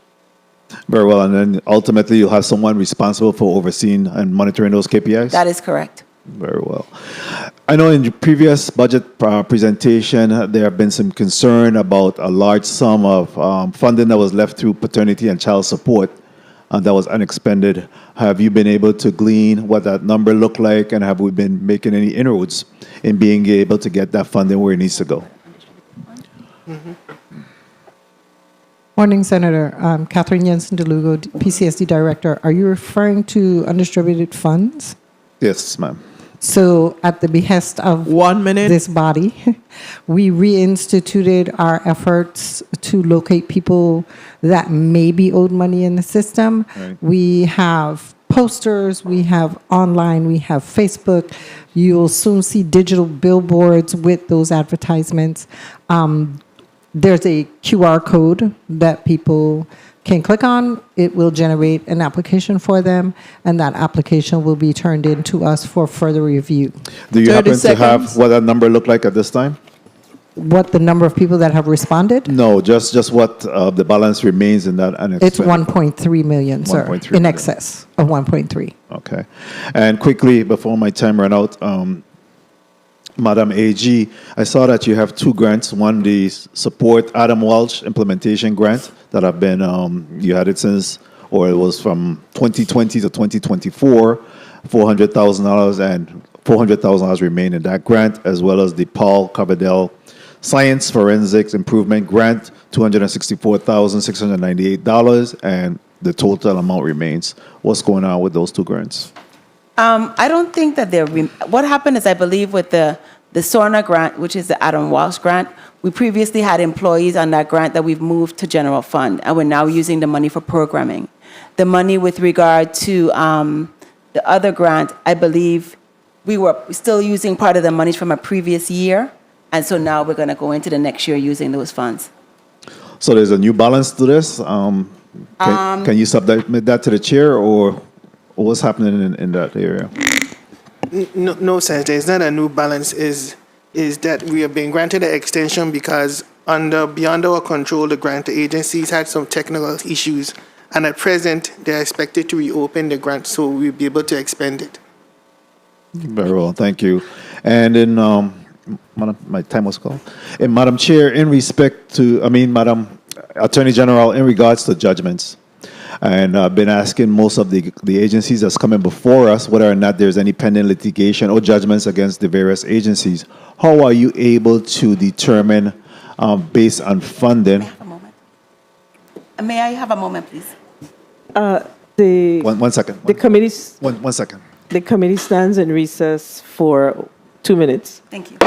Very well, and then ultimately you'll have someone responsible for overseeing and monitoring those KPIs? That is correct. Very well. I know in the previous budget presentation, there have been some concern about a large sum of funding that was left through paternity and child support that was unexpended. Have you been able to glean what that number looked like, and have we been making any inroads in being able to get that funding where it needs to go? Morning, Senator. Catherine Jensen DeLugo, PCSD Director. Are you referring to undistributed funds? Yes, ma'am. So at the behest of 1 minute, this body, we reinstituted our efforts to locate people that may be owed money in the system. Right. We have posters, we have online, we have Facebook. You'll soon see digital billboards with those advertisements. There's a QR code that people can click on. It will generate an application for them, and that application will be turned in to us for further review. Do you happen to have what that number looked like at this time? What the number of people that have responded? No, just what the balance remains in that unexpended. It's 1.3 million, sir, 1.3 in million. excess of 1.3. Okay. And quickly, before my time ran out, Madam AG, I saw that you have two grants. One, the Support Adam Walsh Implementation Grant that have been, you had it since, or it was from 2020 to 2024, $400,000, and $400,000 remain in that grant, as well as the Paul Carbadell Science Forensics Improvement Grant, $264,698, and the total amount remains. What's going on with those two grants? I don't think that what happened is, I believe, with the SORNA grant, which is the Adam Walsh grant, we previously had employees on that grant that we've moved to general fund, and we're now using the money for programming. The money with regard to the other grant, I believe we were still using part of the money from a previous year, and so now we're going to go into the next year using those funds. So there's a new balance to this. Can you submit that to the chair, or what's happening in that area? No, Senator, it's not a new balance. Is that we have been granted an extension because beyond our control, the grant agencies had some technical issues, and at present they're expected to reopen the grant, so we'll be able to expend it. Very well, thank you. And in my time was called. And Madam Chair, in respect to, Madam Attorney General, in regards to judgments, and I've been asking most of the agencies that's coming before us whether or not there's any pending litigation or judgments against the various agencies. How are you able to determine, based on funding? May I have a moment, please? One second. The committee's One second. The committee stands in recess for 2 minutes. Thank you.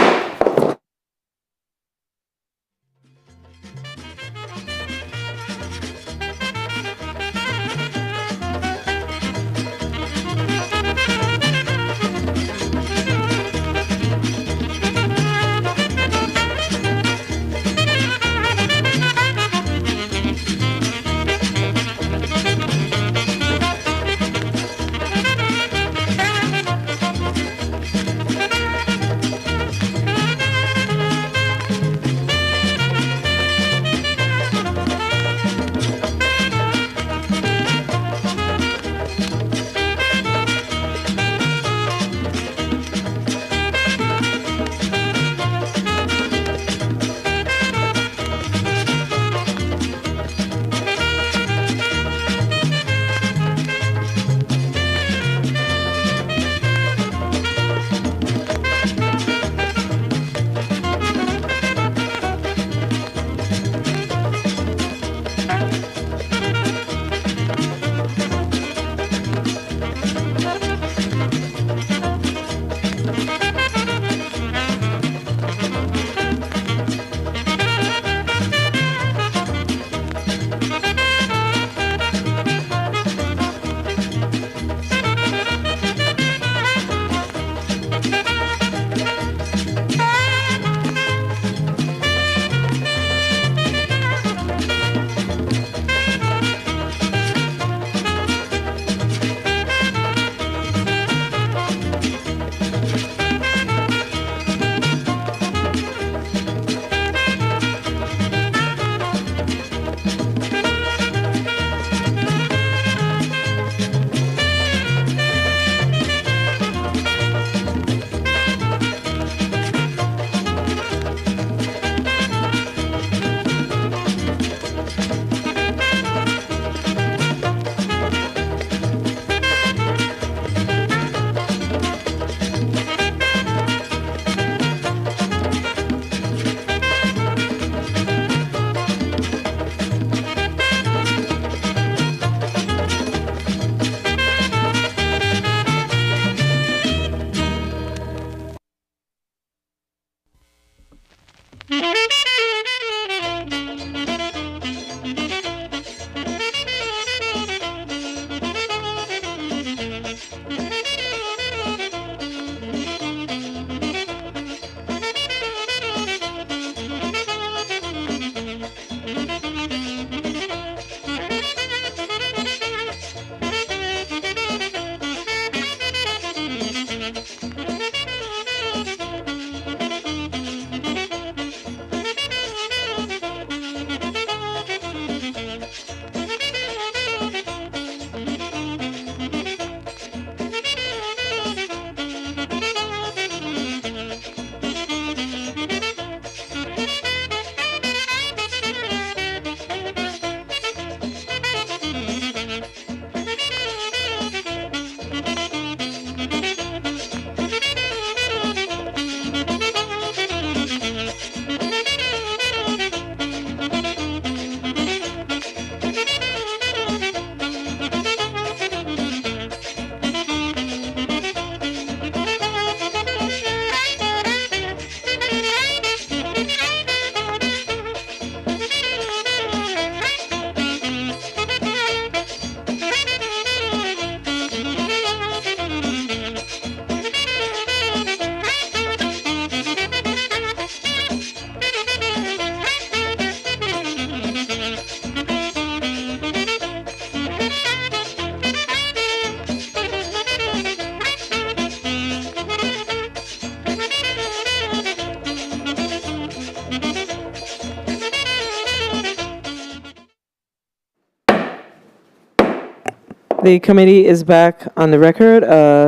The committee is back on the record.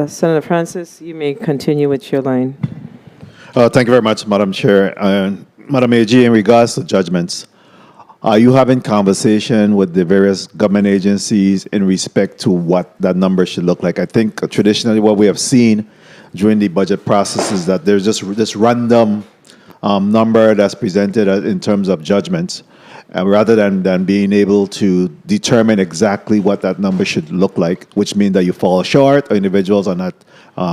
Senator Francis, you may continue with your line. Thank you very much, Madam Chair. Madam AG, in regards to judgments, are you having conversation with the various government agencies in respect to what that number should look like? I think traditionally what we have seen during the budget process is that there's just this random number that's presented in terms of judgments, rather than being able to determine exactly what that number should look like, which means that you fall short or individuals are not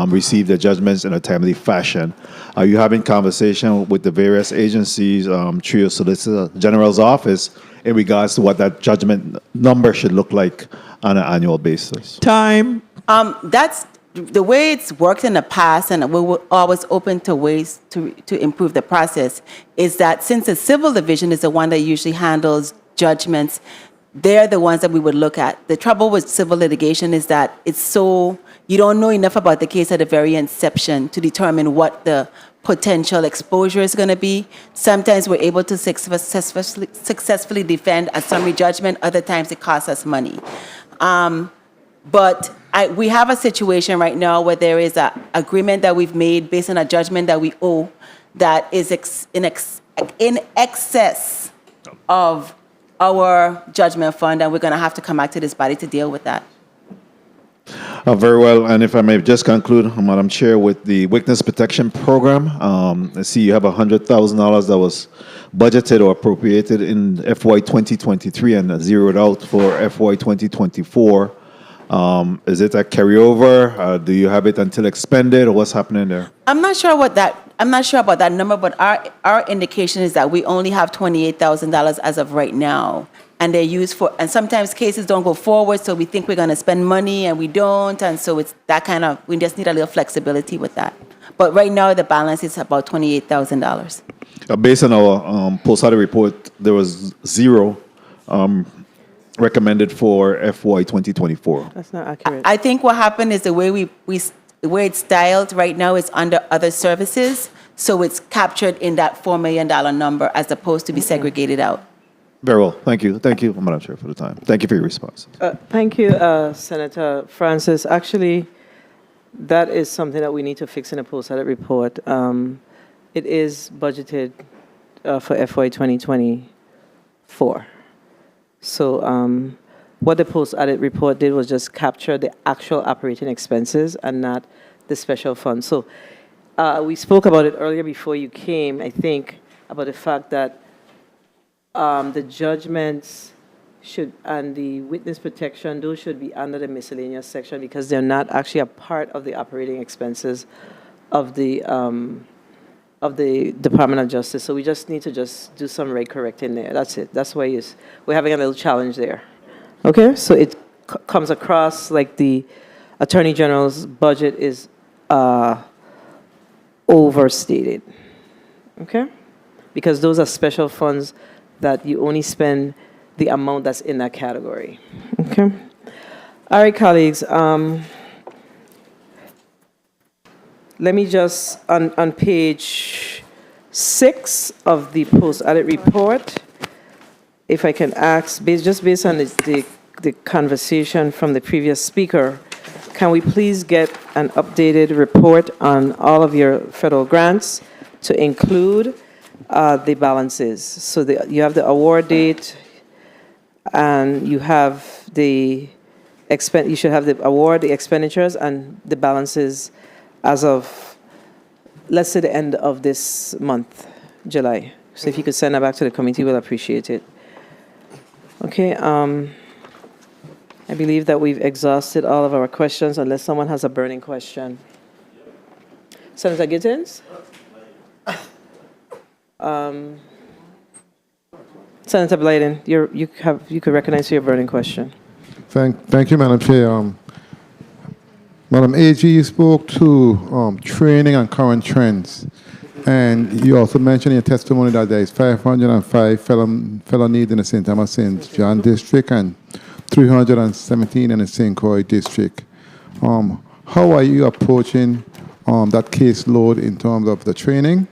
receive their judgments in a timely fashion. Are you having conversation with the various agencies through your Solicitor General's office in regards to what that judgment number should look like on an annual basis? Time. That's the way it's worked in the past, and we were always open to ways to improve the process, is that since the civil division is the one that usually handles judgments, they're the ones that we would look at. The trouble with civil litigation is that you don't know enough about the case at the very inception to determine what the potential exposure is going to be. Sometimes we're able to successfully defend a summary judgment. Other times it costs us money. But we have a situation right now where there is an agreement that we've made based on a judgment that we owe that is in excess of our judgment fund, and we're going to have to come back to this body to deal with that. Very well, and if I may just conclude, Madam Chair, with the Witness Protection Program. I see you have $100,000 that was budgeted or appropriated in FY 2023 and zeroed out for FY 2024. Is it a carryover? Do you have it until expended, or what's happening there? I'm not sure about that number, but our indication is that we only have $28,000 as of right now, and they're used for. And sometimes cases don't go forward, so we think we're going to spend money and we don't, and so it's that kind of. We just need a little flexibility with that. But right now, the balance is about $28,000. Based on our post-audit report, there was zero recommended for FY 2024. That's not accurate. I think what happened is the way the way it's styled right now is under other services, so it's captured in that $4 million number as opposed to be segregated out. Very well. Thank you. Thank you, Madam Chair, for the time. Thank you for your response. Thank you, Senator Francis. Actually, that is something that we need to fix in a post-audit report. It is budgeted for FY 2024. So what the post-audit report did was just capture the actual operating expenses and not the special fund. So we spoke about it earlier before you came, I think, about the fact that the judgments and the witness protection, those should be under the miscellaneous section because they're not actually a part of the operating expenses of the Department of Justice. So we just need to just do some rate correcting there. That's it. That's why we're having a little challenge there. Okay? So it comes across like the Attorney General's budget is overstated. Okay? Because those are special funds that you only spend the amount that's in that category. Okay? All right, colleagues. Let me just, on page 6 of the post-audit report, if I can ask, just based on the conversation from the previous speaker, can we please get an updated report on all of your federal grants to include the balances? So you have the award date, and you have you should have the award, the expenditures, and the balances as of, let's say, the end of this month, July. So if you could send that back to the committee, we'll appreciate it. Okay, I believe that we've exhausted all of our questions unless someone has a burning question. Senator Gittins? Senator Blyden, you could recognize your burning question. Thank you, Madam Chair. Madam AG, you spoke to training and current trends, and you also mentioned in your testimony that there is 505 felonies in the St. Thomas St. John district and 317 in the St. Croix district. How are you approaching that caseload in terms of the training,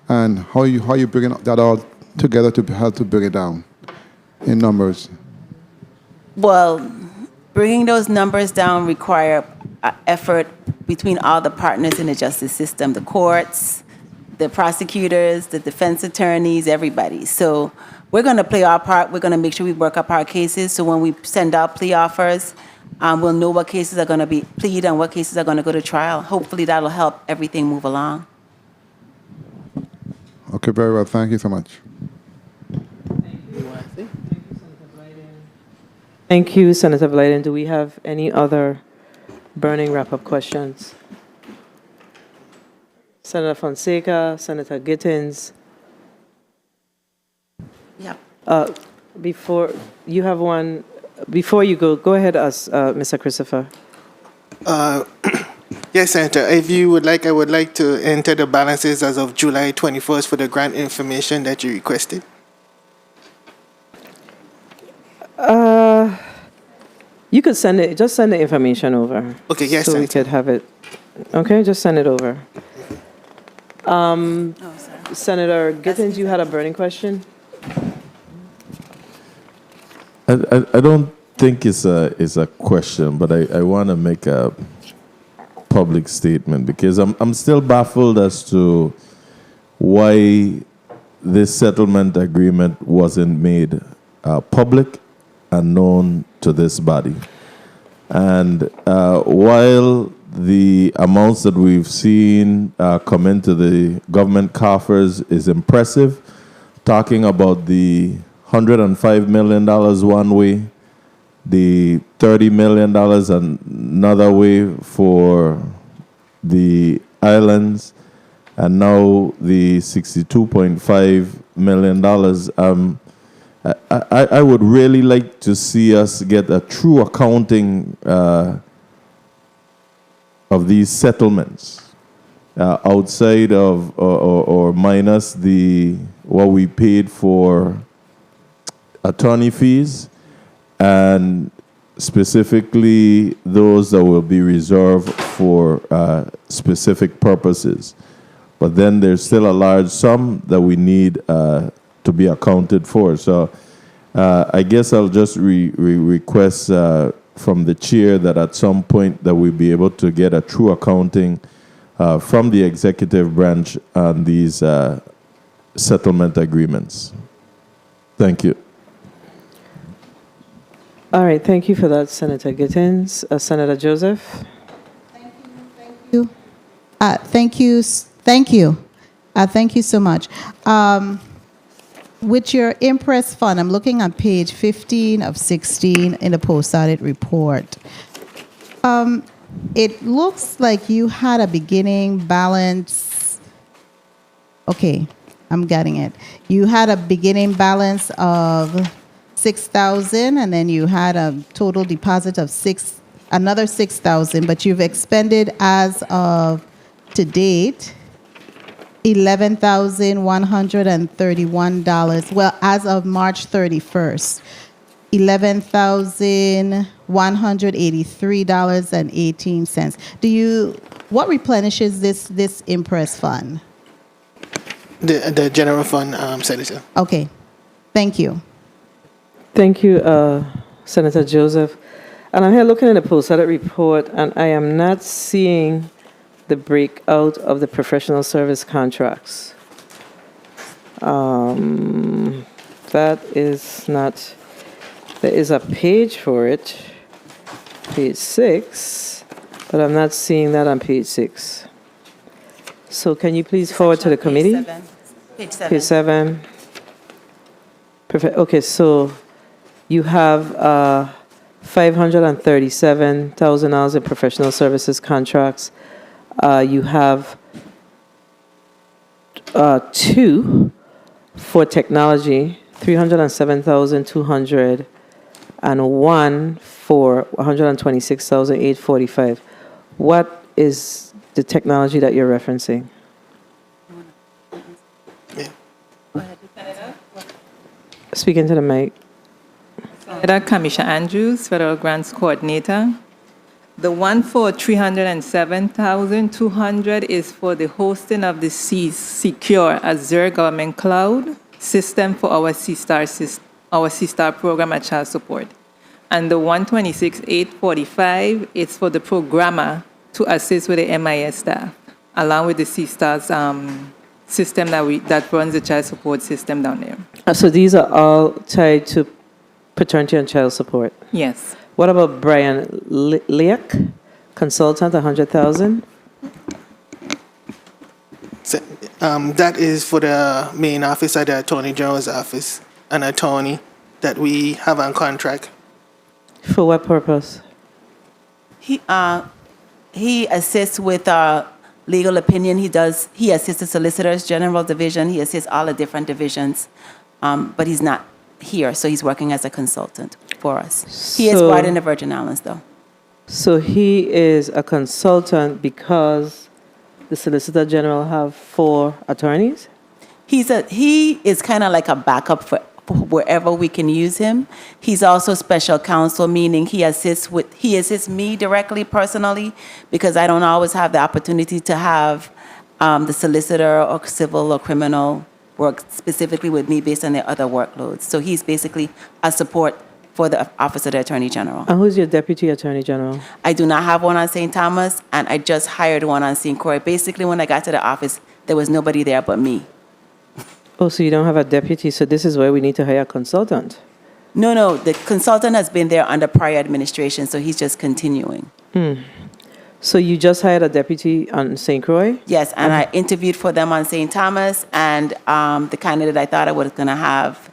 and how you bringing that all together to help to bring it down in numbers? Well, Bringing those numbers down require effort between all the partners in the justice system, the courts, the prosecutors, the defense attorneys, everybody. So we're going to play our part. We're going to make sure we work up our cases. So when we send out plea offers, we'll know what cases are going to be plead and what cases are going to go to trial. Hopefully that'll help everything move along. Okay, very well. Thank you so much. Thank you, Senator Blyden. Do we have any other burning wrap-up questions? Senator Fonseca, Senator Gittins. Yep. Before you have one, before you go ahead, Mr. Christopher. Yes, Senator. If you would like, I would like to enter the balances as of July 21st for the grant information that you requested. You could send it. Just send the information over. Okay. Yes, so Senator. we could have it. Okay, just send it over. Senator Gittins, you had a burning question. I don't think it's a question, but I want to make a public statement because I'm still baffled as to why this settlement agreement wasn't made public and known to this body. And while the amounts that we've seen come into the government coffers is impressive, talking about the $105 million one way, the $30 million another way for the islands, and now the $62.5 million. I would really like to see us get a true accounting of these settlements outside of or minus what we paid for attorney fees, and specifically those that will be reserved for specific purposes. But then there's still a large sum that we need to be accounted for. So I guess I'll just request from the chair that at some point that we be able to get a true accounting from the executive branch on these settlement agreements. Thank you. All right, thank you for that, Senator Gittins. Senator Joseph. Thank you. Thank you so much. With your Impress Fund, I'm looking at page 15 of 16 in the post-audit report. It looks like you had a beginning balance. Okay, I'm getting it. You had a beginning balance of $6,000, and then you had a total deposit of another $6,000, but you've expended as of to date $11,131. Well, as of March 31st, $11,183.18. What replenishes this Impress Fund? The general fund, Senator. Okay, thank you. Thank you, Senator Joseph. And I'm here looking at the post-audit report, and I am not seeing the breakout of the professional service contracts. That is not, there is a page for it, page 6, but I'm not seeing that on page 6. So can you please forward to the committee? Page 7. Page 7. Perfect. Okay, so you have $537,000 in professional services contracts. You have 2 for technology, $307,200, and 1 for $126,845. What is the technology that you're referencing? Speak into the mic. Senator Kamisha Andrews, Federal Grants Coordinator. The one for $307,200 is for the hosting of the Secure Azure Government Cloud system for our C-STAR program at child support. And the 126,845 is for the programmer to assist with the MIS staff, along with the C-STARS system that runs the child support system down there. So these are all tied to paternity and child support. Yes. What about Brian Leak, consultant, 100,000? That is for the main office at the Attorney General's office, an attorney that we have on contract. For what purpose? He assists with legal opinion. He assists the Solicitor's General Division. He assists all the different divisions, but he's not here, so he's working as a consultant for us. He is brought in the Virgin Islands, though. So he is a consultant because the Solicitor General have 4 attorneys? He is kind of like a backup for wherever we can use him. He's also special counsel, meaning he assists me directly, personally, because I don't always have the opportunity to have the solicitor or civil or criminal work specifically with me based on their other workloads. So he's basically a support for the Office of the Attorney General. And who's your Deputy Attorney General? I do not have one on St. Thomas, and I just hired one on St. Croix. Basically, when I got to the office, there was nobody there but me. Oh, so you don't have a deputy, so this is where we need to hire a consultant. No, the consultant has been there under prior administration, so he's just continuing. So you just hired a deputy on St. Croix? Yes, and I interviewed for them on St. Thomas, and the candidate I thought I was going to have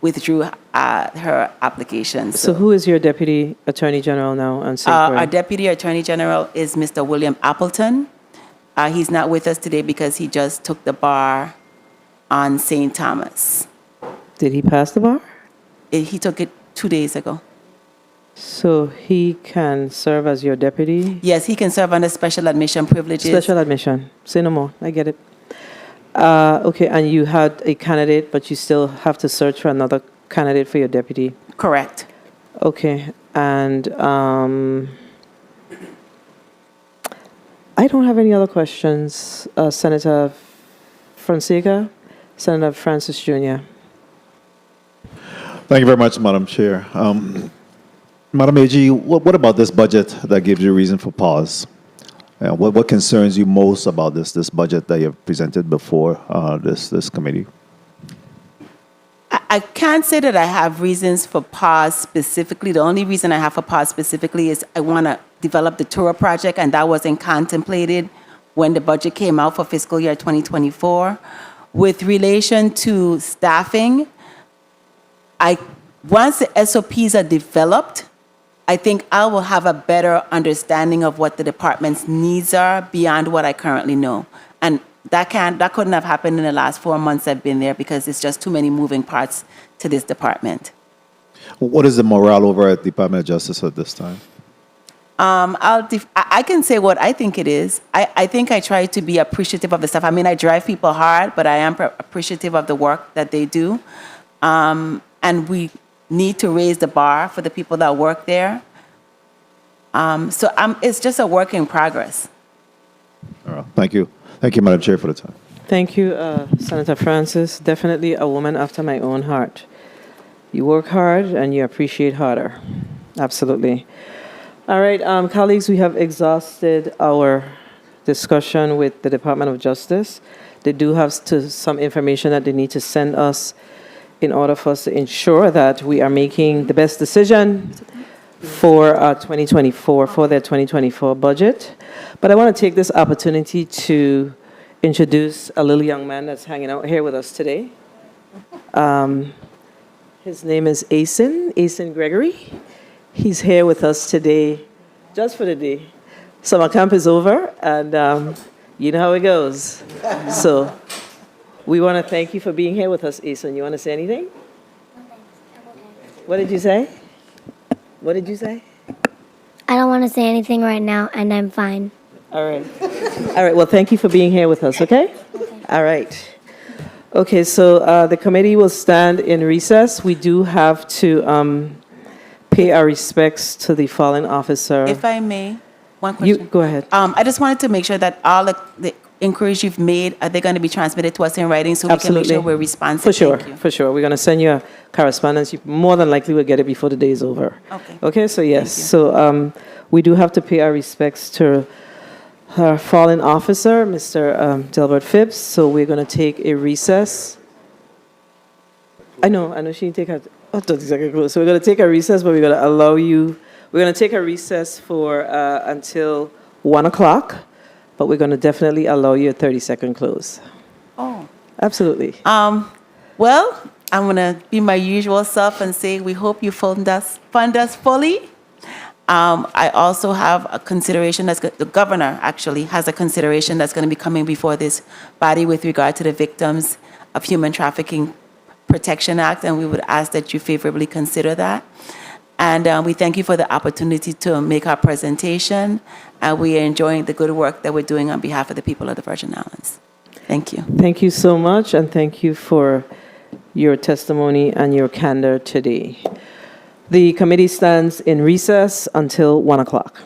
withdrew her application. So who is your Deputy Attorney General now on St. Croix? Our Deputy Attorney General is Mr. William Appleton. He's not with us today because he just took the bar on St. Thomas. Did he pass the bar? He took it 2 days ago. So he can serve as your deputy? Yes, he can serve under special admission privileges. Special admission. Say no more. I get it. Okay, and you had a candidate, but you still have to search for another candidate for your deputy? Correct. Okay, and I don't have any other questions. Senator Fonseca, Senator Francis Jr. Thank you very much, Madam Chair. Madam AG, what about this budget that gives you reason for pause? What concerns you most about this budget that you have presented before this committee? I can't say that I have reasons for pause specifically. The only reason I have for pause specifically is I want to develop the Tura project, and that wasn't contemplated when the budget came out for fiscal year 2024. With relation to staffing, once the SOPs are developed, I think I will have a better understanding of what the department's needs are beyond what I currently know. And that couldn't have happened in the last 4 months I've been there because it's just too many moving parts to this department. What is the morale over at Department of Justice at this time? I can say what I think it is. I think I try to be appreciative of the stuff. I mean, I drive people hard, but I am appreciative of the work that they do. And we need to raise the bar for the people that work there. It's just a work in progress. All right. Thank you. Thank you, Madam Chair, for the time. Thank you, Senator Francis. Definitely a woman after my own heart. You work hard and you appreciate harder. Absolutely. All right, colleagues, we have exhausted our discussion with the Department of Justice. They do have some information that they need to send us in order for us to ensure that we are making the best decision for 2024, for their 2024 budget. But I want to take this opportunity to introduce a little young man that's hanging out here with us today. His name is Asen Gregory. He's here with us today just for the day. Summer camp is over, and you know how it goes. So we want to thank you for being here with us, Asen. You want to say anything? What did you say? What did you say? I don't want to say anything right now, and I'm fine. All right. All right, well, thank you for being here with us, okay? All right. Okay, so the committee will stand in recess. We do have to pay our respects to the fallen officer. If I may, one question. Go ahead. I just wanted to make sure that all the inquiries you've made, are they going to be transmitted to us in writing so we can make sure we're responsive? For sure, Thank you. for sure. We're going to send you a correspondence. You more than likely will get it before the day is over. Okay. Okay, so yes. So we do have to pay our respects to our fallen officer, Mr. Delbert Phipps. So we're going to take a recess. I know she didn't take her, 30 seconds close. So we're going to take a recess, but we're going to allow you, we're going to take a recess for until 1 o'clock, but we're going to definitely allow you a 30-second close. Oh. Absolutely. Well, I'm going to be my usual self and say we hope you fund us fully. I also have a consideration the governor actually has a consideration that's going to be coming before this body with regard to the Victims of Human Trafficking Protection Act, and we would ask that you favorably consider that. And we thank you for the opportunity to make our presentation, and we are enjoying the good work that we're doing on behalf of the people of the Virgin Islands. Thank you. Thank you so much, and thank you for your testimony and your candor today. The committee stands in recess until 1 o'clock.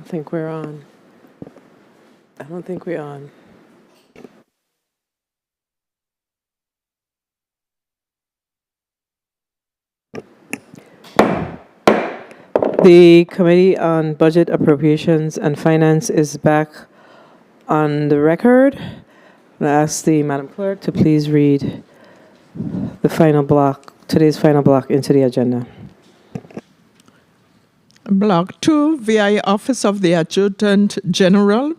don't think we're on. I don't think we're on. The Committee on Budget, Appropriations, and Finance is back on the record. I'm going to ask the Madam Clerk to please read the final block, today's final block into the agenda. Block 2, VI Office of the Adjutant General.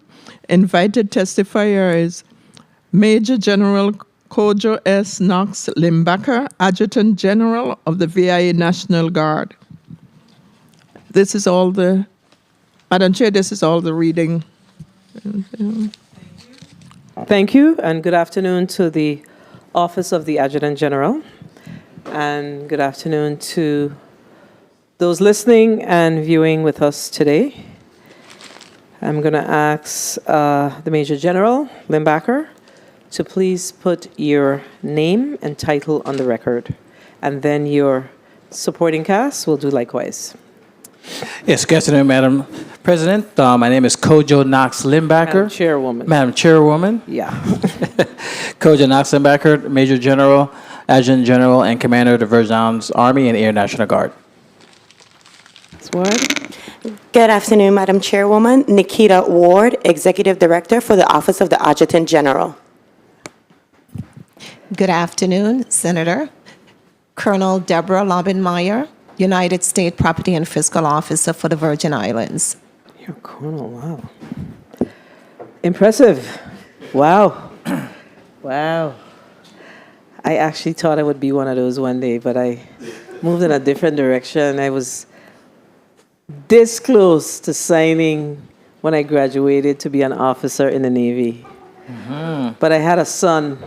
Invited testifier is Major General Kojo S. Knox Limbacher, Adjutant General of the VI National Guard. This is all the, Madam Chair, this is all the reading. Thank you, and good afternoon to the Office of the Adjutant General, and good afternoon to those listening and viewing with us today. I'm going to ask the Major General, Limbacher, to please put your name and title on the record, and then your supporting cast will do likewise. Yes, good afternoon, Madam President. My name is Kojo Knox Limbacher. Madam Chairwoman. Yeah. Kojo Knox Limbacher, Major General, Adjutant General, and Commander of the Virgin Islands Army and Air National Guard. Sworn. Good afternoon, Madam Chairwoman. Nikita Ward, Executive Director for the Office of the Adjutant General. Good afternoon, Senator. Colonel Deborah Lobbenmeyer, United States Property and Fiscal Officer for the Virgin Islands. You're a colonel, wow. Impressive. Wow. Wow. I actually thought I would be one of those one day, but I moved in a different direction. I was this close to signing when I graduated to be an officer in the Navy. Mm-hmm. But I had a son,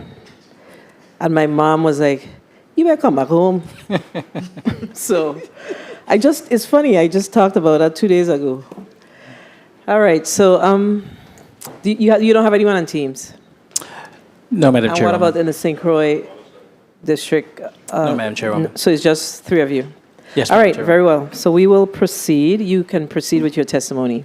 and my mom was like, you better come back home. So it's funny, I just talked about that 2 days ago. All right, so you don't have anyone on Teams? No, Madam And Chairwoman. what about in the St. Croix district? No, Madam Chairwoman. So it's just three of you? Yes, All Madam right, Chairwoman. very well. So we will proceed. You can proceed with your testimony.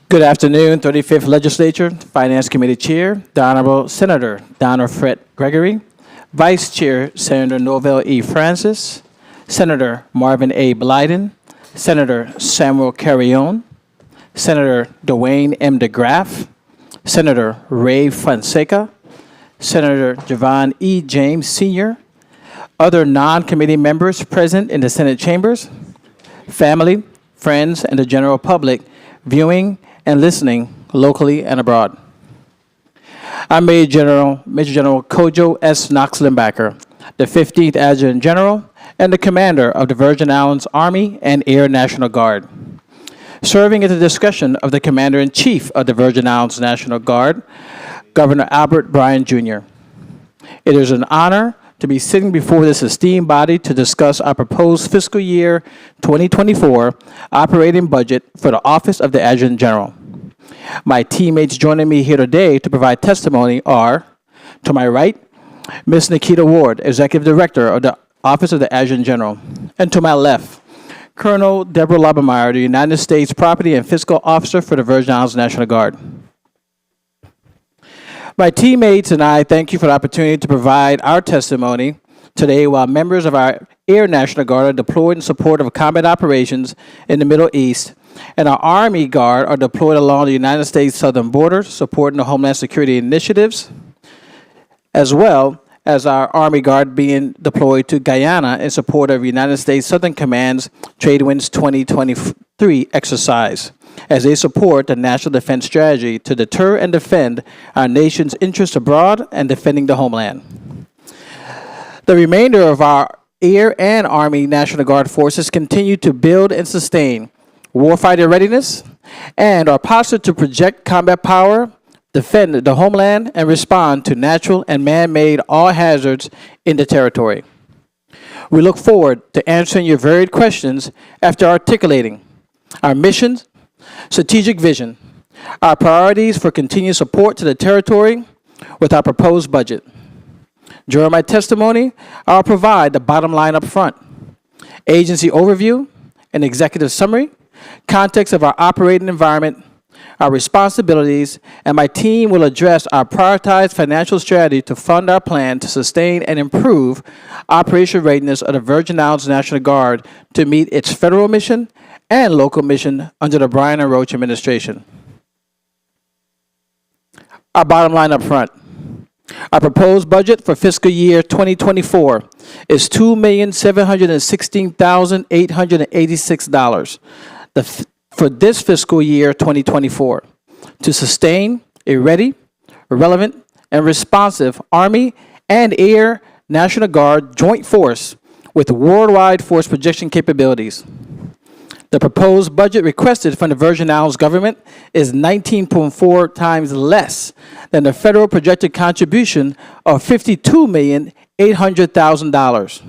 Good afternoon, 35th Legislature, Finance Committee Chair, the Honorable Senator Donna Fred Gregory, Vice Chair Senator Novell E. Francis, Senator Marvin A. Blyden, Senator Samuel Carrion, Senator Dwayne M. DeGraff, Senator Ray Fonseca, Senator Javon E. James Sr., other non-committee members present in the Senate chambers, family, friends, and the general public viewing and listening locally and abroad. I'm Major General Kojo S. Knox Limbacher, the 15th Adjutant General and the Commander of the Virgin Islands Army and Air National Guard. Serving at the discretion of the Commander-in-Chief of the Virgin Islands National Guard, Governor Albert Bryan, Jr. It is an honor to be sitting before this esteemed body to discuss our proposed fiscal year 2024 operating budget for the Office of the Adjutant General. My teammates joining me here today to provide testimony are, to my right, Ms. Nikita Ward, Executive Director of the Office of the Adjutant General, and to my left, Colonel Deborah Lobbenmeyer, the United States Property and Fiscal Officer for the Virgin Islands National Guard. My teammates and I thank you for the opportunity to provide our testimony today while members of our Air National Guard are deployed in support of combat operations in the Middle East, and our Army Guard are deployed along the United States southern border, supporting the Homeland Security initiatives, as well as our Army Guard being deployed to Guyana in support of United States Southern Command's Trade Winds 2023 exercise, as they support the National Defense Strategy to deter and defend our nation's interests abroad and defending the homeland. The remainder of our Air and Army National Guard forces continue to build and sustain warfighter readiness and are postured to project combat power, defend the homeland, and respond to natural and man-made all hazards in the territory. We look forward to answering your varied questions after articulating our missions, strategic vision, our priorities for continued support to the territory with our proposed budget. During my testimony, I'll provide the bottom line up front, agency overview, an executive summary, context of our operating environment, our responsibilities, and my team will address our prioritized financial strategy to fund our plan to sustain and improve operational readiness of the Virgin Islands National Guard to meet its federal mission and local mission under the Brian and Roach administration. Our bottom line up front. Our proposed budget for fiscal year 2024 is $2,716,886 for this fiscal year 2024 to sustain a ready, relevant, and responsive Army and Air National Guard joint force with worldwide force projection capabilities. The proposed budget requested from the Virgin Islands government is 19.4 times less than the federal projected contribution of $52,800,000.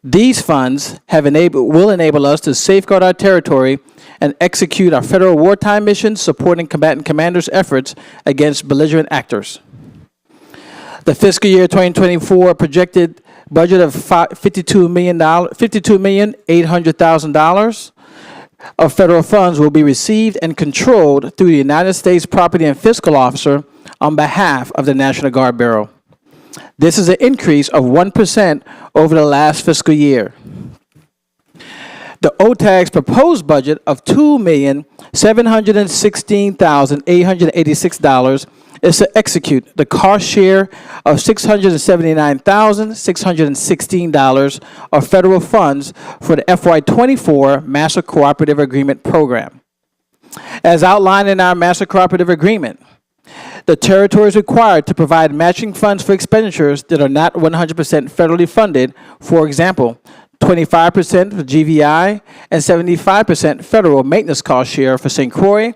These funds will enable us to safeguard our territory and execute our federal wartime missions supporting combatant commanders' efforts against belligerent actors. The fiscal year 2024 projected budget of $52,800,000 of federal funds will be received and controlled through the United States Property and Fiscal Officer on behalf of the National Guard Bureau. This is an increase of 1% over the last fiscal year. The OTAG's proposed budget of $2,716,886 is to execute the cost share of $679,616 of federal funds for the FY24 Master Cooperative Agreement Program. As outlined in our Master Cooperative Agreement, the territory is required to provide matching funds for expenditures that are not 100% federally funded, for example, 25% for GVI and 75% federal maintenance cost share for St. Croix,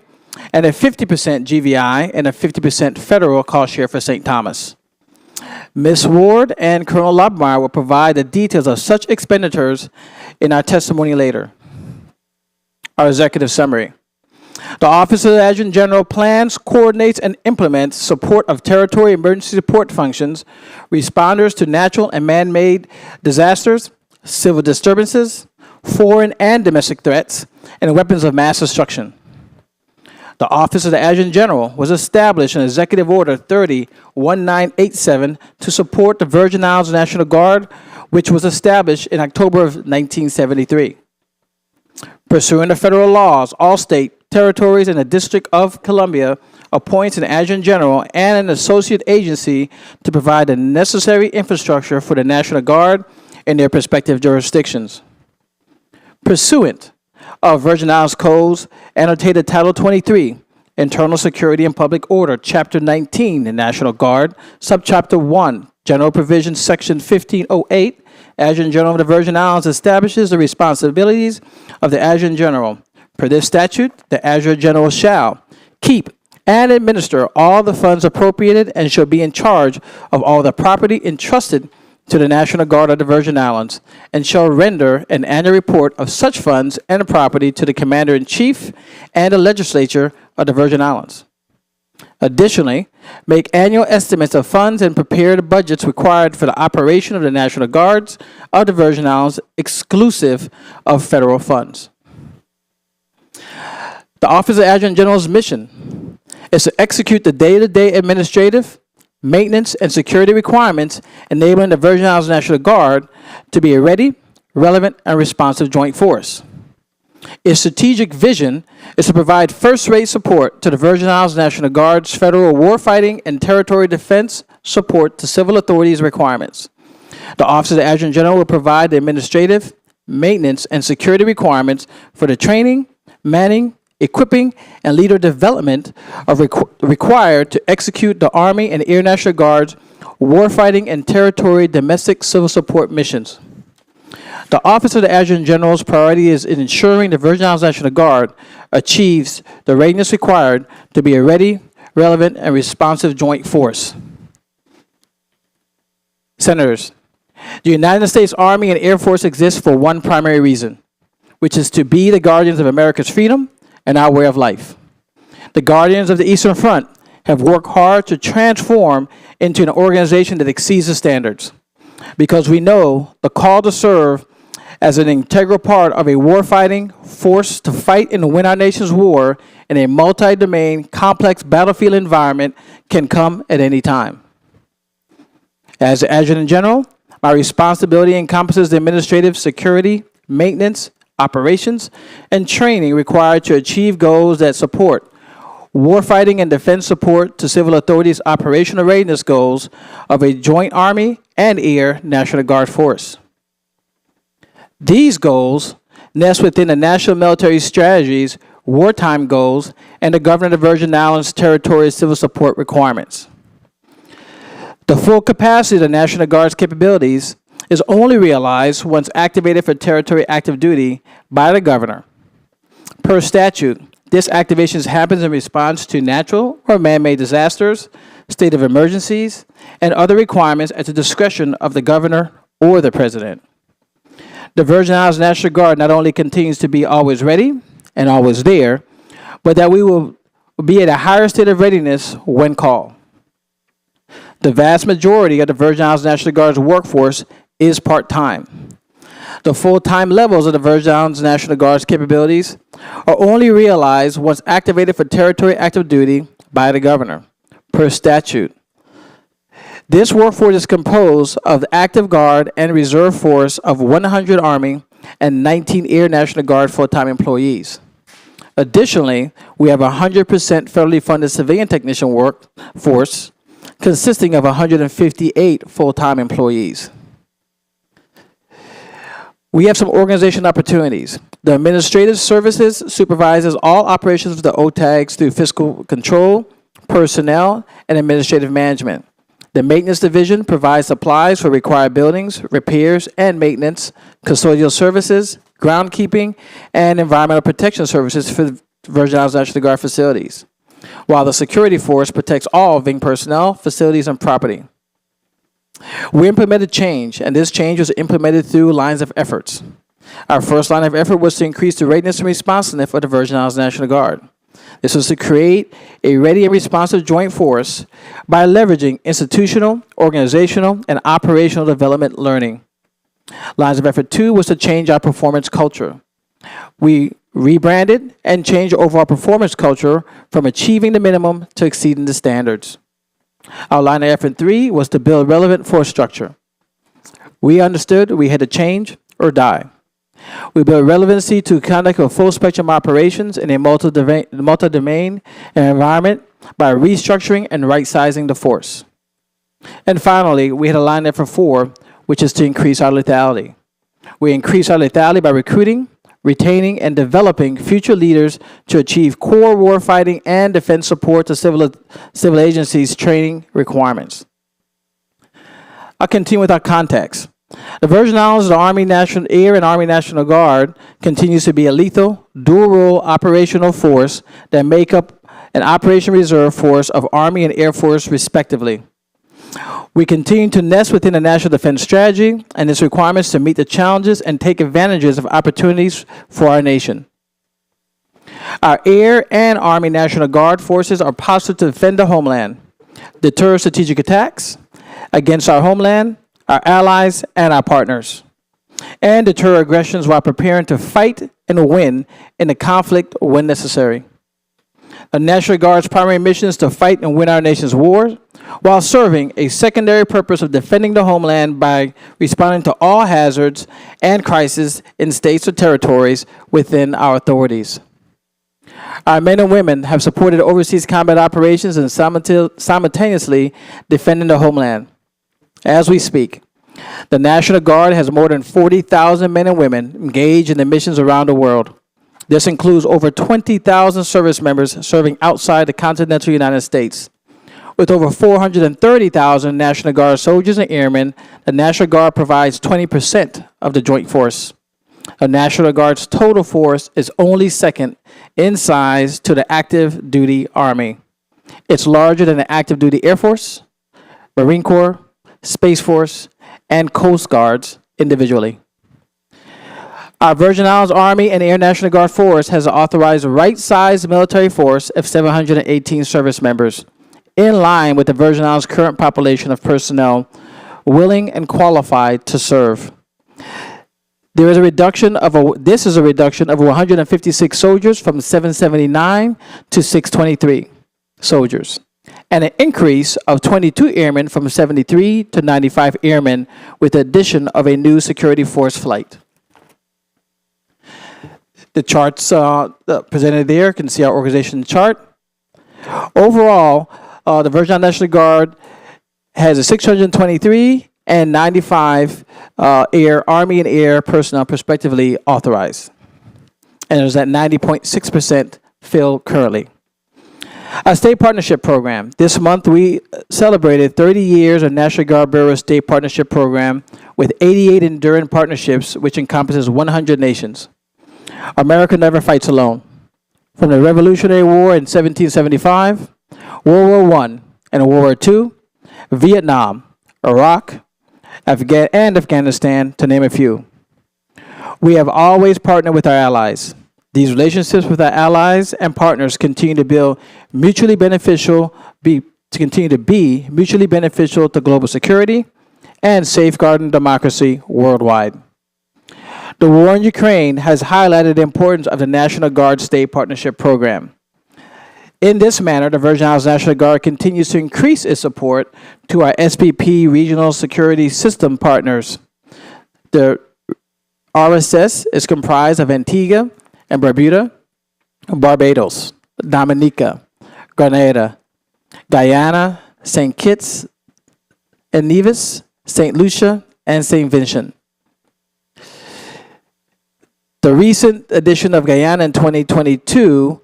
and a 50% GVI and a 50% federal cost share for St. Thomas. Ms. Ward and Colonel Lobmeyer will provide the details of such expenditures in our testimony later. Our executive summary. The Office of the Adjutant General plans, coordinates, and implements support of territory emergency support functions, responders to natural and man-made disasters, civil disturbances, foreign and domestic threats, and weapons of mass destruction. The Office of the Adjutant General was established in Executive Order 30-1987 to support the Virgin Islands National Guard, which was established in October of 1973. Pursuant to federal laws, all state, territories, and the District of Columbia appoints an Adjutant General and an associate agency to provide the necessary infrastructure for the National Guard in their respective jurisdictions. Pursuant of Virgin Islands Codes, annotated Title 23, Internal Security and Public Order, Chapter 19, the National Guard, Subchapter 1, General Provisions, Section 1508, Adjutant General of the Virgin Islands establishes the responsibilities of the Adjutant General. Per this statute, the Adjutant General shall keep and administer all the funds appropriated and shall be in charge of all the property entrusted to the National Guard of the Virgin Islands, and shall render an annual report of such funds and property to the Commander-in-Chief and the Legislature of the Virgin Islands. Additionally, make annual estimates of funds and prepare the budgets required for the operation of the National Guards of the Virgin Islands, exclusive of federal funds. The Office of Adjutant General's mission is to execute the day-to-day administrative, maintenance, and security requirements enabling the Virgin Islands National Guard to be a ready, relevant, and responsive joint force. Its strategic vision is to provide first-rate support to the Virgin Islands National Guard's federal warfighting and territory defense support to civil authorities requirements. The Office of the Adjutant General will provide the administrative, maintenance, and security requirements for the training, manning, equipping, and leader development of required to execute the Army and Air National Guard's warfighting and territory domestic civil support missions. The Office of the Adjutant General's priority is in ensuring the Virgin Islands National Guard achieves the readiness required to be a ready, relevant, and responsive joint force. Senators, the United States Army and Air Force exist for one primary reason, which is to be the guardians of America's freedom and our way of life. The Guardians of the Eastern Front have worked hard to transform into an organization that exceeds the standards, because we know the call to serve as an integral part of a warfighting force to fight and win our nation's war in a multi-domain, complex battlefield environment can come at any time. As the Adjutant General, my responsibility encompasses the administrative, security, maintenance, operations, and training required to achieve goals that support warfighting and defense support to civil authorities' operational readiness goals of a joint Army and Air National Guard force. These goals nest within the National Military Strategy's wartime goals and the Governor of the Virgin Islands Territory civil support requirements. The full capacity of the National Guard's capabilities is only realized once activated for territory active duty by the Governor. Per statute, this activation happens in response to natural or man-made disasters, state of emergencies, and other requirements at the discretion of the Governor or the President. The Virgin Islands National Guard not only continues to be always ready and always there, but that we will be at a higher state of readiness when called. The vast majority of the Virgin Islands National Guard's workforce is part-time. The full-time levels of the Virgin Islands National Guard's capabilities are only realized once activated for territory active duty by the Governor, per statute. This workforce is composed of the active guard and reserve force of 100 Army and 19 Air National Guard full-time employees. Additionally, we have a 100% federally funded civilian technician workforce consisting of 158 full-time employees. We have some organization opportunities. The administrative services supervises all operations of the OTAGs through fiscal control, personnel, and administrative management. The maintenance division provides supplies for required buildings, repairs and maintenance, custodial services, groundkeeping, and environmental protection services for the Virgin Islands National Guard facilities, while the security force protects all VING personnel, facilities, and property. We implemented change, and this change was implemented through lines of efforts. Our first line of effort was to increase the readiness and responsiveness of the Virgin Islands National Guard. This was to create a ready and responsive joint force by leveraging institutional, organizational, and operational development learning. Lines of effort 2 was to change our performance culture. We rebranded and changed overall performance culture from achieving the minimum to exceeding the standards. Our line of effort 3 was to build relevant force structure. We understood we had to change or die. We built relevancy to conduct a full spectrum operations in a multi-domain environment by restructuring and right-sizing the force. And finally, we had a line of effort 4, which is to increase our lethality. We increase our lethality by recruiting, retaining, and developing future leaders to achieve core warfighting and defense support to civil agencies' training requirements. I'll continue with our context. The Virgin Islands, the Army National Air and Army National Guard continues to be a lethal, dual-role operational force that make up an Operation Reserve Force of Army and Air Force, respectively. We continue to nest within the National Defense Strategy and its requirements to meet the challenges and take advantages of opportunities for our nation. Our Air and Army National Guard forces are postured to defend the homeland, deter strategic attacks against our homeland, our allies, and our partners, and deter aggressions while preparing to fight and win in the conflict when necessary. The National Guard's primary mission is to fight and win our nation's wars, while serving a secondary purpose of defending the homeland by responding to all hazards and crises in states or territories within our authorities. Our men and women have supported overseas combat operations and simultaneously defending the homeland. As we speak, the National Guard has more than 40,000 men and women engaged in the missions around the world. This includes over 20,000 service members serving outside the continental United States. With over 430,000 National Guard soldiers and airmen, the National Guard provides 20% of the joint force. The National Guard's total force is only second in size to the active duty Army. It's larger than the active duty Air Force, Marine Corps, Space Force, and Coast Guards individually. Our Virgin Islands Army and Air National Guard Force has an authorized right-sized military force of 718 service members, in line with the Virgin Islands' current population of personnel willing and qualified to serve. This is a reduction of 156 soldiers from 779 to 623 soldiers, and an increase of 22 airmen from 73 to 95 airmen with the addition of a new security force flight. The charts presented there, you can see our organization chart. Overall, the Virgin Islands National Guard has a 623 and 95 Army and Air personnel respectively authorized. And there's at 90.6% filled currently. Our state partnership program. This month we celebrated 30 years of National Guard Bureau State Partnership Program with 88 enduring partnerships, which encompasses 100 nations. America never fights alone. From the Revolutionary War in 1775, World War I and World War II, Vietnam, Iraq, and Afghanistan, to name a few. We have always partnered with our allies. These relationships with our allies and partners continue to be mutually beneficial to global security and safeguarding democracy worldwide. The war in Ukraine has highlighted the importance of the National Guard State Partnership Program. In this manner, the Virgin Islands National Guard continues to increase its support to our SPP regional security system partners, the RSS is comprised of Antigua and Barbuda, Barbados, Dominica, Grenada, Guyana, St. Kitts and Nevis, St. Lucia, and St. Vincent. The recent addition of Guyana in 2022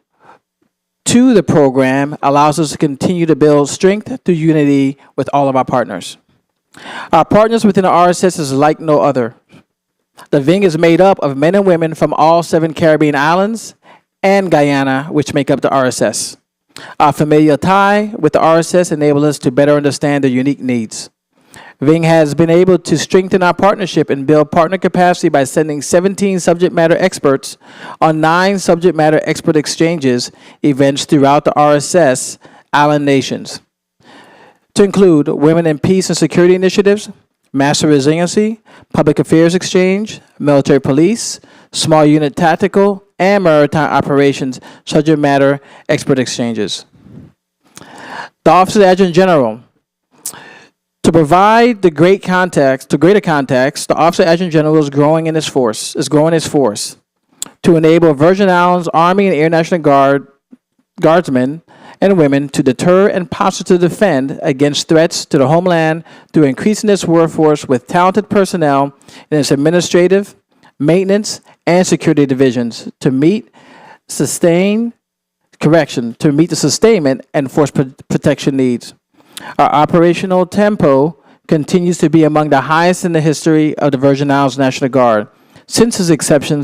to the program allows us to continue to build strength through unity with all of our partners. Our partners within the RSS is like no other. The VING is made up of men and women from all 7 Caribbean islands and Guyana, which make up the RSS. Our familial tie with the RSS enables us to better understand their unique needs. VING has been able to strengthen our partnership and build partner capacity by sending 17 subject matter experts on 9 subject matter expert exchanges events throughout the RSS island nations, to include Women in Peace and Security Initiatives, Master Resiliency, Public Affairs Exchange, Military Police, Small Unit Tactical, and Maritime Operations subject matter expert exchanges. The Office of the Adjutant General. To provide the greater context, the Office of Adjutant General is growing its force to enable Virgin Islands Army and Air National Guardsmen and women to deter and posture to defend against threats to the homeland through increasing its workforce with talented personnel in its administrative, maintenance, and security divisions to meet the sustainment and force protection needs. Our operational tempo continues to be among the highest in the history of the Virgin Islands National Guard since its inception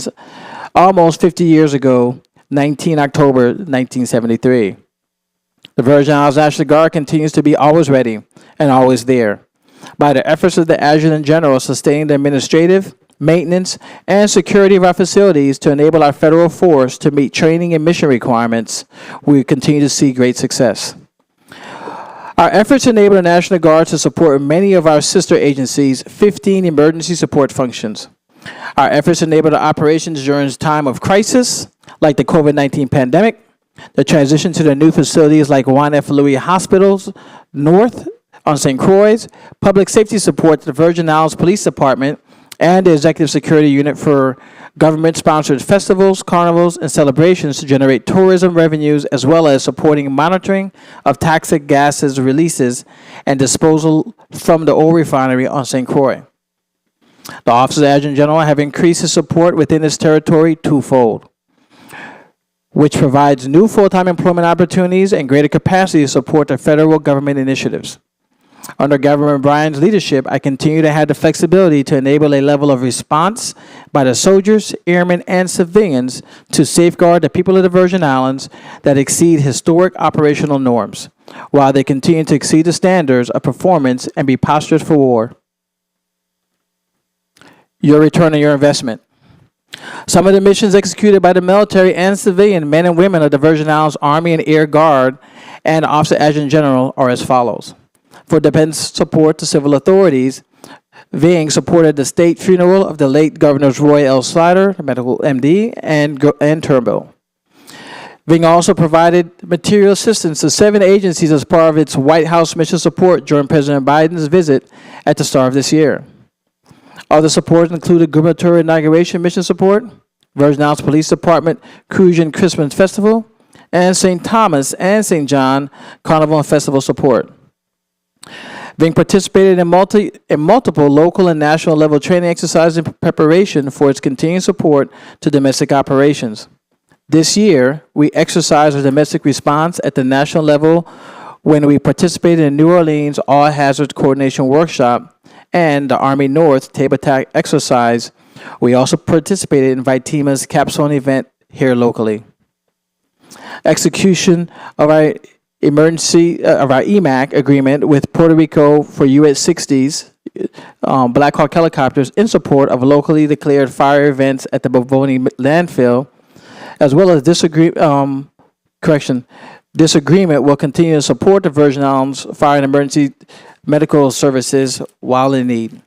almost 50 years ago, 19 October 1973. The Virgin Islands National Guard continues to be always ready and always there. By the efforts of the Adjutant General sustaining the administrative, maintenance, and security of our facilities to enable our federal force to meet training and mission requirements, we continue to see great success. Our efforts enable the National Guard to support many of our sister agencies' 15 emergency support functions. Our efforts enable the operations during time of crisis, like the COVID-19 pandemic, the transition to the new facilities like Juan F. Louis Hospitals North on St. Croix, public safety support to the Virgin Islands Police Department, and the Executive Security Unit for government-sponsored festivals, carnivals, and celebrations to generate tourism revenues, as well as supporting monitoring of toxic gases releases and disposal from the oil refinery on St. Croix. The Office of the Adjutant General have increased its support within its territory twofold, which provides new full-time employment opportunities and greater capacity to support the federal government initiatives. Under Governor Bryan's leadership, I continue to have the flexibility to enable a level of response by the soldiers, airmen, and civilians to safeguard the people of the Virgin Islands that exceed historic operational norms, while they continue to exceed the standards of performance and be postured for war. Your return on your investment. Some of the missions executed by the military and civilian men and women of the Virgin Islands Army and Air Guard and Office of Adjutant General are as follows. For defense support to civil authorities, VING supported the state funeral of the late Governors Roy L. Slider, medical MD, and Turnbull. VING also provided material assistance to 7 agencies as part of its White House mission support during President Biden's visit at the start of this year. Other supports included gubernatorial inauguration mission support, Virgin Islands Police Department Crucian Christmas Festival, and St. Thomas and St. John Carnival and Festival support. VING participated in multiple local and national level training exercises in preparation for its continued support to domestic operations. This year, we exercised our domestic response at the national level when we participated in New Orleans All Hazards Coordination Workshop and the Army North Table Attack exercise. We also participated in VITEMA's capstone event here locally. Execution of our EMAC agreement with Puerto Rico for US-60s Black Hawk helicopters in support of locally declared fire events at the Bovoni landfill, as well as this agreement will continue to support the Virgin Islands Fire and Emergency Medical Services while in need.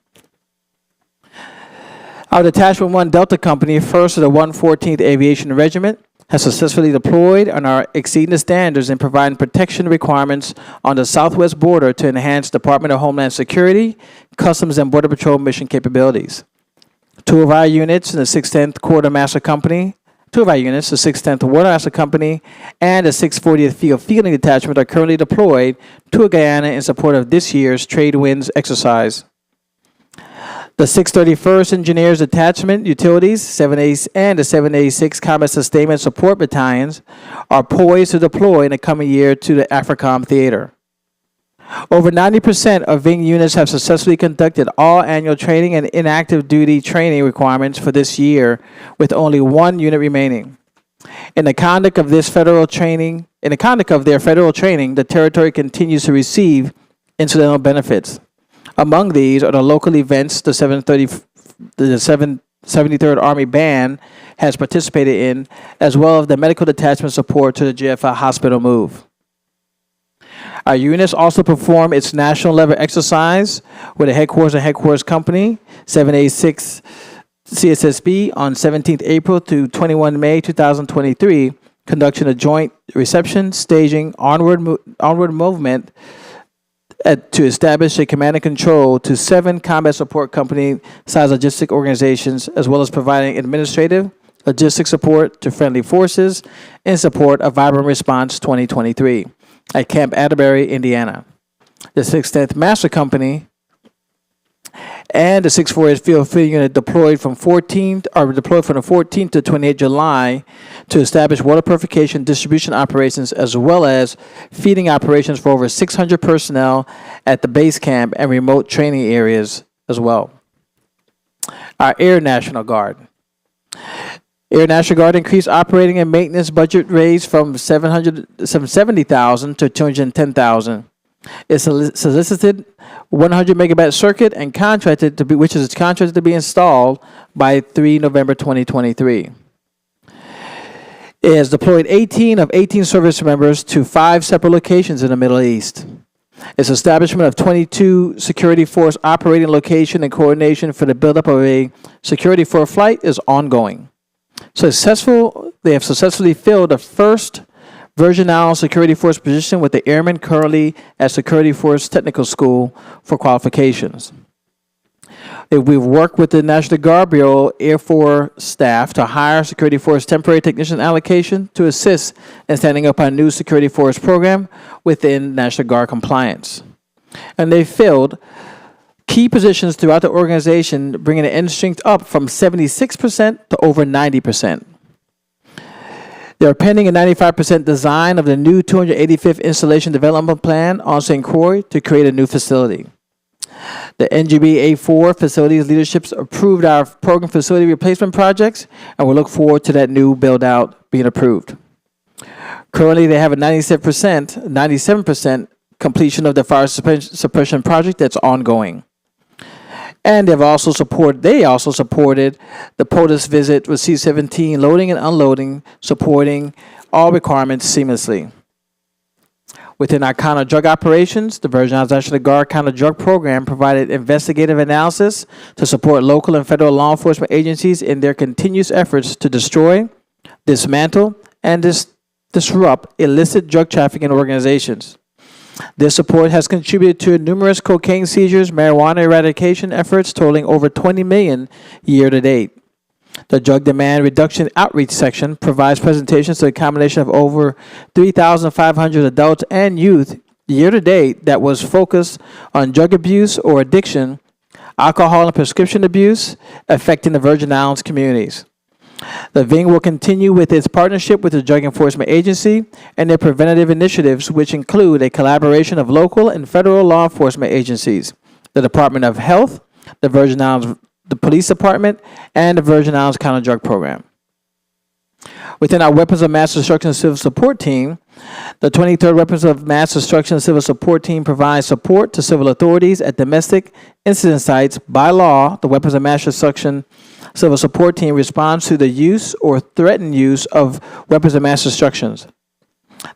Our Detachment 1 Delta Company, first of the 114th Aviation Regiment, has successfully deployed and are exceeding the standards in providing protection requirements on the southwest border to enhance Department of Homeland Security, Customs, and Border Patrol mission capabilities. Two of our units in the 610th Quartermaster Company, two of our units, the 610th Watermaster Company and the 640th Field Fielding Detachment are currently deployed to Guyana in support of this year's Trade Winds exercise. The 631st Engineers Detachment, Utilities, 7A, and the 786 Combat Sustainment Support Battalions are poised to deploy in the coming year to the AFRICOM Theater. Over 90% of Ving units have successfully conducted all annual training and inactive duty training requirements for this year, with only one unit remaining. In the conduct of their federal training, the territory continues to receive incidental benefits. Among these are the local events the 73rd Army Band has participated in, as well as the medical detachment support to the JFL hospital move. Our units also perform its national level exercise with a headquarters company, 786 CSSB, on 17th April to 21 May 2023, conducting a joint reception, staging, onward movement to establish a command and control to 7 combat support company-sized logistic organizations, as well as providing administrative, logistic support to friendly forces in support of Vibrant Response 2023 at Camp Atterbury, Indiana. The 610th Master Company and the 640th Field Fielding Unit deployed from the 14th to 28th July to establish water purification distribution operations, as well as feeding operations for over 600 personnel at the base camp and remote training areas as well. Our Air National Guard. Air National Guard increased operating and maintenance budget raised from $770,000 to $210,000. It solicited 100 megawatt circuit and which is contracted to be installed by 3 November 2023. It has deployed 18 of 18 service members to 5 separate locations in the Middle East. Its establishment of 22 security force operating location and coordination for the buildup of a security for a flight is ongoing. They have successfully filled the first Virgin Islands Security Force position with the airmen currently at Security Force Technical School for qualifications. We've worked with the National Guard Bureau Air Force staff to hire Security Force temporary technician allocation to assist in standing up our new Security Force program within National Guard compliance. And they filled key positions throughout the organization, bringing the end strength up from 76% to over 90%. They are pending a 95% design of the new 285th Installation Development Plan on St. Croix to create a new facility. The NGB A4 Facilities Leadership approved our program facility replacement projects, and we look forward to that new build-out being approved. Currently, they have a 97% completion of the fire suppression project that's ongoing. And they also supported the POTUS visit with C-17 loading and unloading, supporting all requirements seamlessly. Within our counter drug operations, the Virgin Islands National Guard counter drug program provided investigative analysis to support local and federal law enforcement agencies in their continuous efforts to destroy, dismantle, and disrupt illicit drug trafficking organizations. This support has contributed to numerous cocaine seizures, marijuana eradication efforts totaling over $20 million year to date. The Drug Demand Reduction Outreach section provides presentations to a combination of over 3,500 adults and youth year to date that was focused on drug abuse or addiction, alcohol and prescription abuse affecting the Virgin Islands communities. The VING will continue with its partnership with the Drug Enforcement Agency and their preventative initiatives, which include a collaboration of local and federal law enforcement agencies, the Department of Health, the Virgin Islands the Police Department, and the Virgin Islands Counter-Drug Program. Within our Weapons of Mass Destruction and Civil Support Team, the 23rd Weapons of Mass Destruction and Civil Support Team provides support to civil authorities at domestic incident sites. By law, the Weapons of Mass Destruction Civil Support Team responds to the use or threatened use of weapons of mass destruction.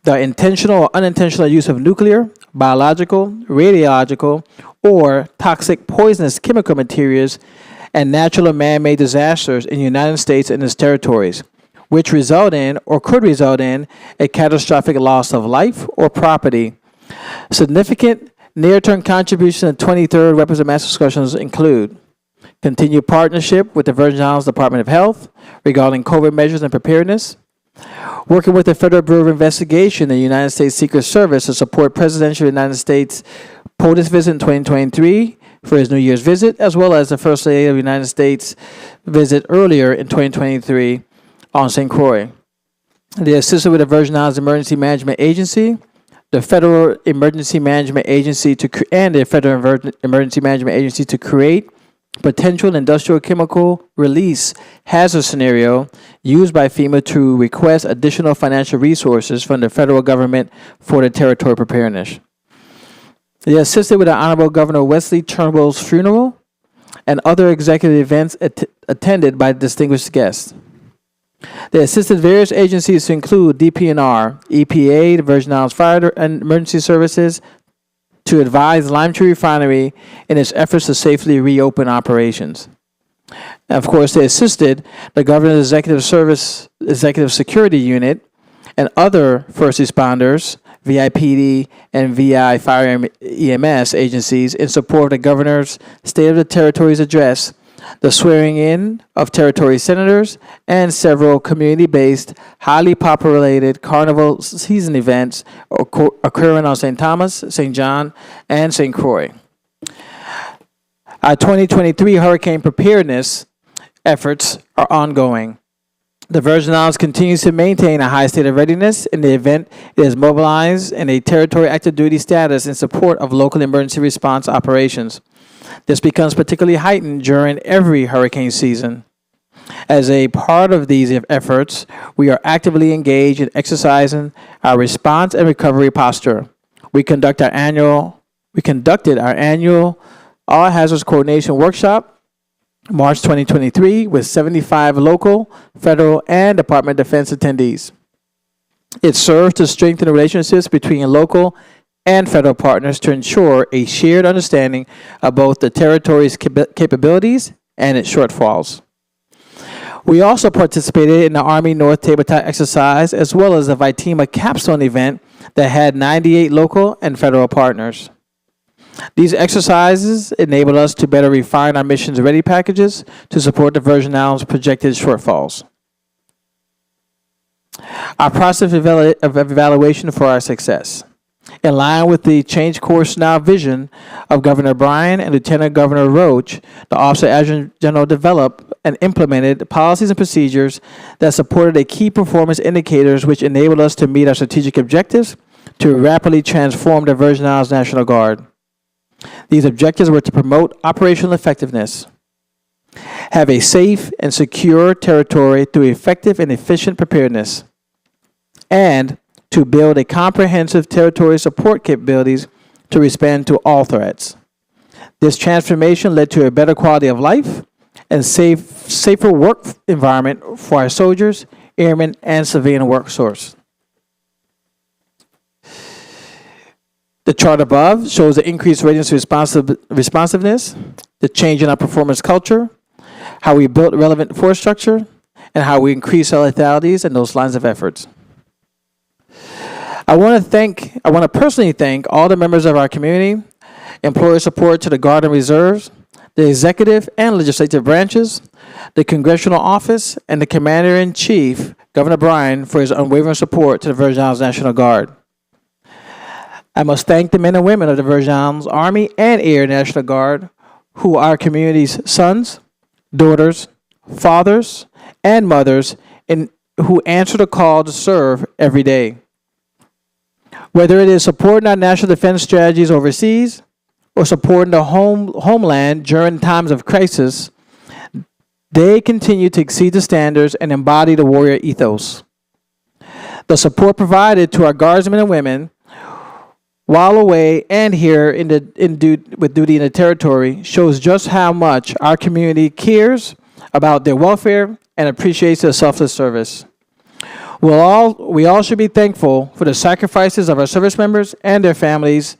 The intentional or unintentional use of nuclear, biological, radiological, or toxic poisonous chemical materials and natural or man-made disasters in the United States and its territories, which result in or could result in a catastrophic loss of life or property. Significant near-term contributions to 23rd Weapons of Mass Destruction include Continue partnership with the Virgin Islands Department of Health regarding COVID measures and preparedness. Working with the Federal Bureau of Investigation and the United States Secret Service to support Presidential United States POTUS visit in 2023 for his New Year's visit, as well as the First Lady of the United States visit earlier in 2023 on St. Croix. They assisted with the Virgin Islands Emergency Management Agency, the Federal Emergency Management Agency and the Federal Emergency Management Agency to create potential industrial chemical release hazard scenario used by FEMA to request additional financial resources from the federal government for the territory preparedness. They assisted with the Honorable Governor Wesley Turnbull's funeral and other executive events attended by distinguished guests. They assisted various agencies to include DPNR, EPA, the Virgin Islands Fire and Emergency Services, to advise Lime Tree Refinery in its efforts to safely reopen operations. And of course, they assisted the Governor's Executive Security Unit and other first responders, VIPD and VI Fire and EMS agencies in support of the Governor's State of the Territories address, the swearing in of territory senators, and several community-based, highly populated carnival season events occurring on St. Thomas, St. John, and St. Croix. Our 2023 hurricane preparedness efforts are ongoing. The Virgin Islands continues to maintain a high state of readiness in the event it is mobilized in a territory active duty status in support of local emergency response operations. This becomes particularly heightened during every hurricane season. As a part of these efforts, we are actively engaged in exercising our response and recovery posture. We conducted our annual All Hazards Coordination Workshop, March 2023, with 75 local, federal, and Department of Defense attendees. It serves to strengthen the relationships between local and federal partners to ensure a shared understanding of both the territory's capabilities and its shortfalls. We also participated in the Army North Tabletop exercise as well as the Vitima capstone event that had 98 local and federal partners. These exercises enable us to better refine our missions ready packages to support the Virgin Islands' projected shortfalls. Our process of evaluation for our success. In line with the Change Course Now vision of Governor Bryan and Lieutenant Governor Roach, the Office of Adjutant General developed and implemented policies and procedures that supported the key performance indicators which enabled us to meet our strategic objectives to rapidly transform the Virgin Islands National Guard. These objectives were to promote operational effectiveness, have a safe and secure territory through effective and efficient preparedness, and to build a comprehensive territory support capabilities to respond to all threats. This transformation led to a better quality of life and safer work environment for our soldiers, airmen, and civilian workforce. The chart above shows the increased readiness responsiveness, the change in our performance culture, how we built relevant force structure, and how we increase our letalities in those lines of efforts. I want to personally thank all the members of our community, employer support to the Guard and Reserves, the executive and legislative branches, the Congressional Office, and the Commander-in-Chief, Governor Bryan, for his unwavering support to the Virgin Islands National Guard. I must thank the men and women of the Virgin Islands Army and Air National Guard, who are our community's sons, daughters, fathers, and mothers, and who answer the call to serve every day. Whether it is supporting our national defense strategies overseas or supporting the homeland during times of crisis, they continue to exceed the standards and embody the warrior ethos. The support provided to our guardsmen and women while away and here with duty in the territory shows just how much our community cares about their welfare and appreciates their selfless service. We all should be thankful for the sacrifices of our service members and their families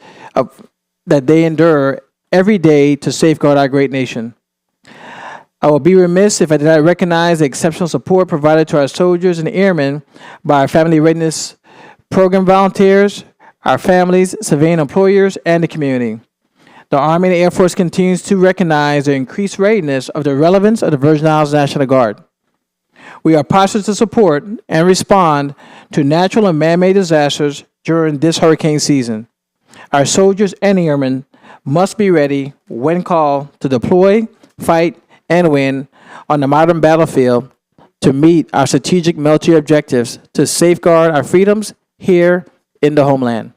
that they endure every day to safeguard our great nation. I will be remiss if I did not recognize the exceptional support provided to our soldiers and airmen by our Family Readiness Program volunteers, our families, civilian employers, and the community. The Army and the Air Force continues to recognize the increased readiness of the relevance of the Virgin Islands National Guard. We are postured to support and respond to natural and man-made disasters during this hurricane season. Our soldiers and airmen must be ready when called to deploy, fight, and win on the modern battlefield to meet our strategic military objectives to safeguard our freedoms here in the homeland.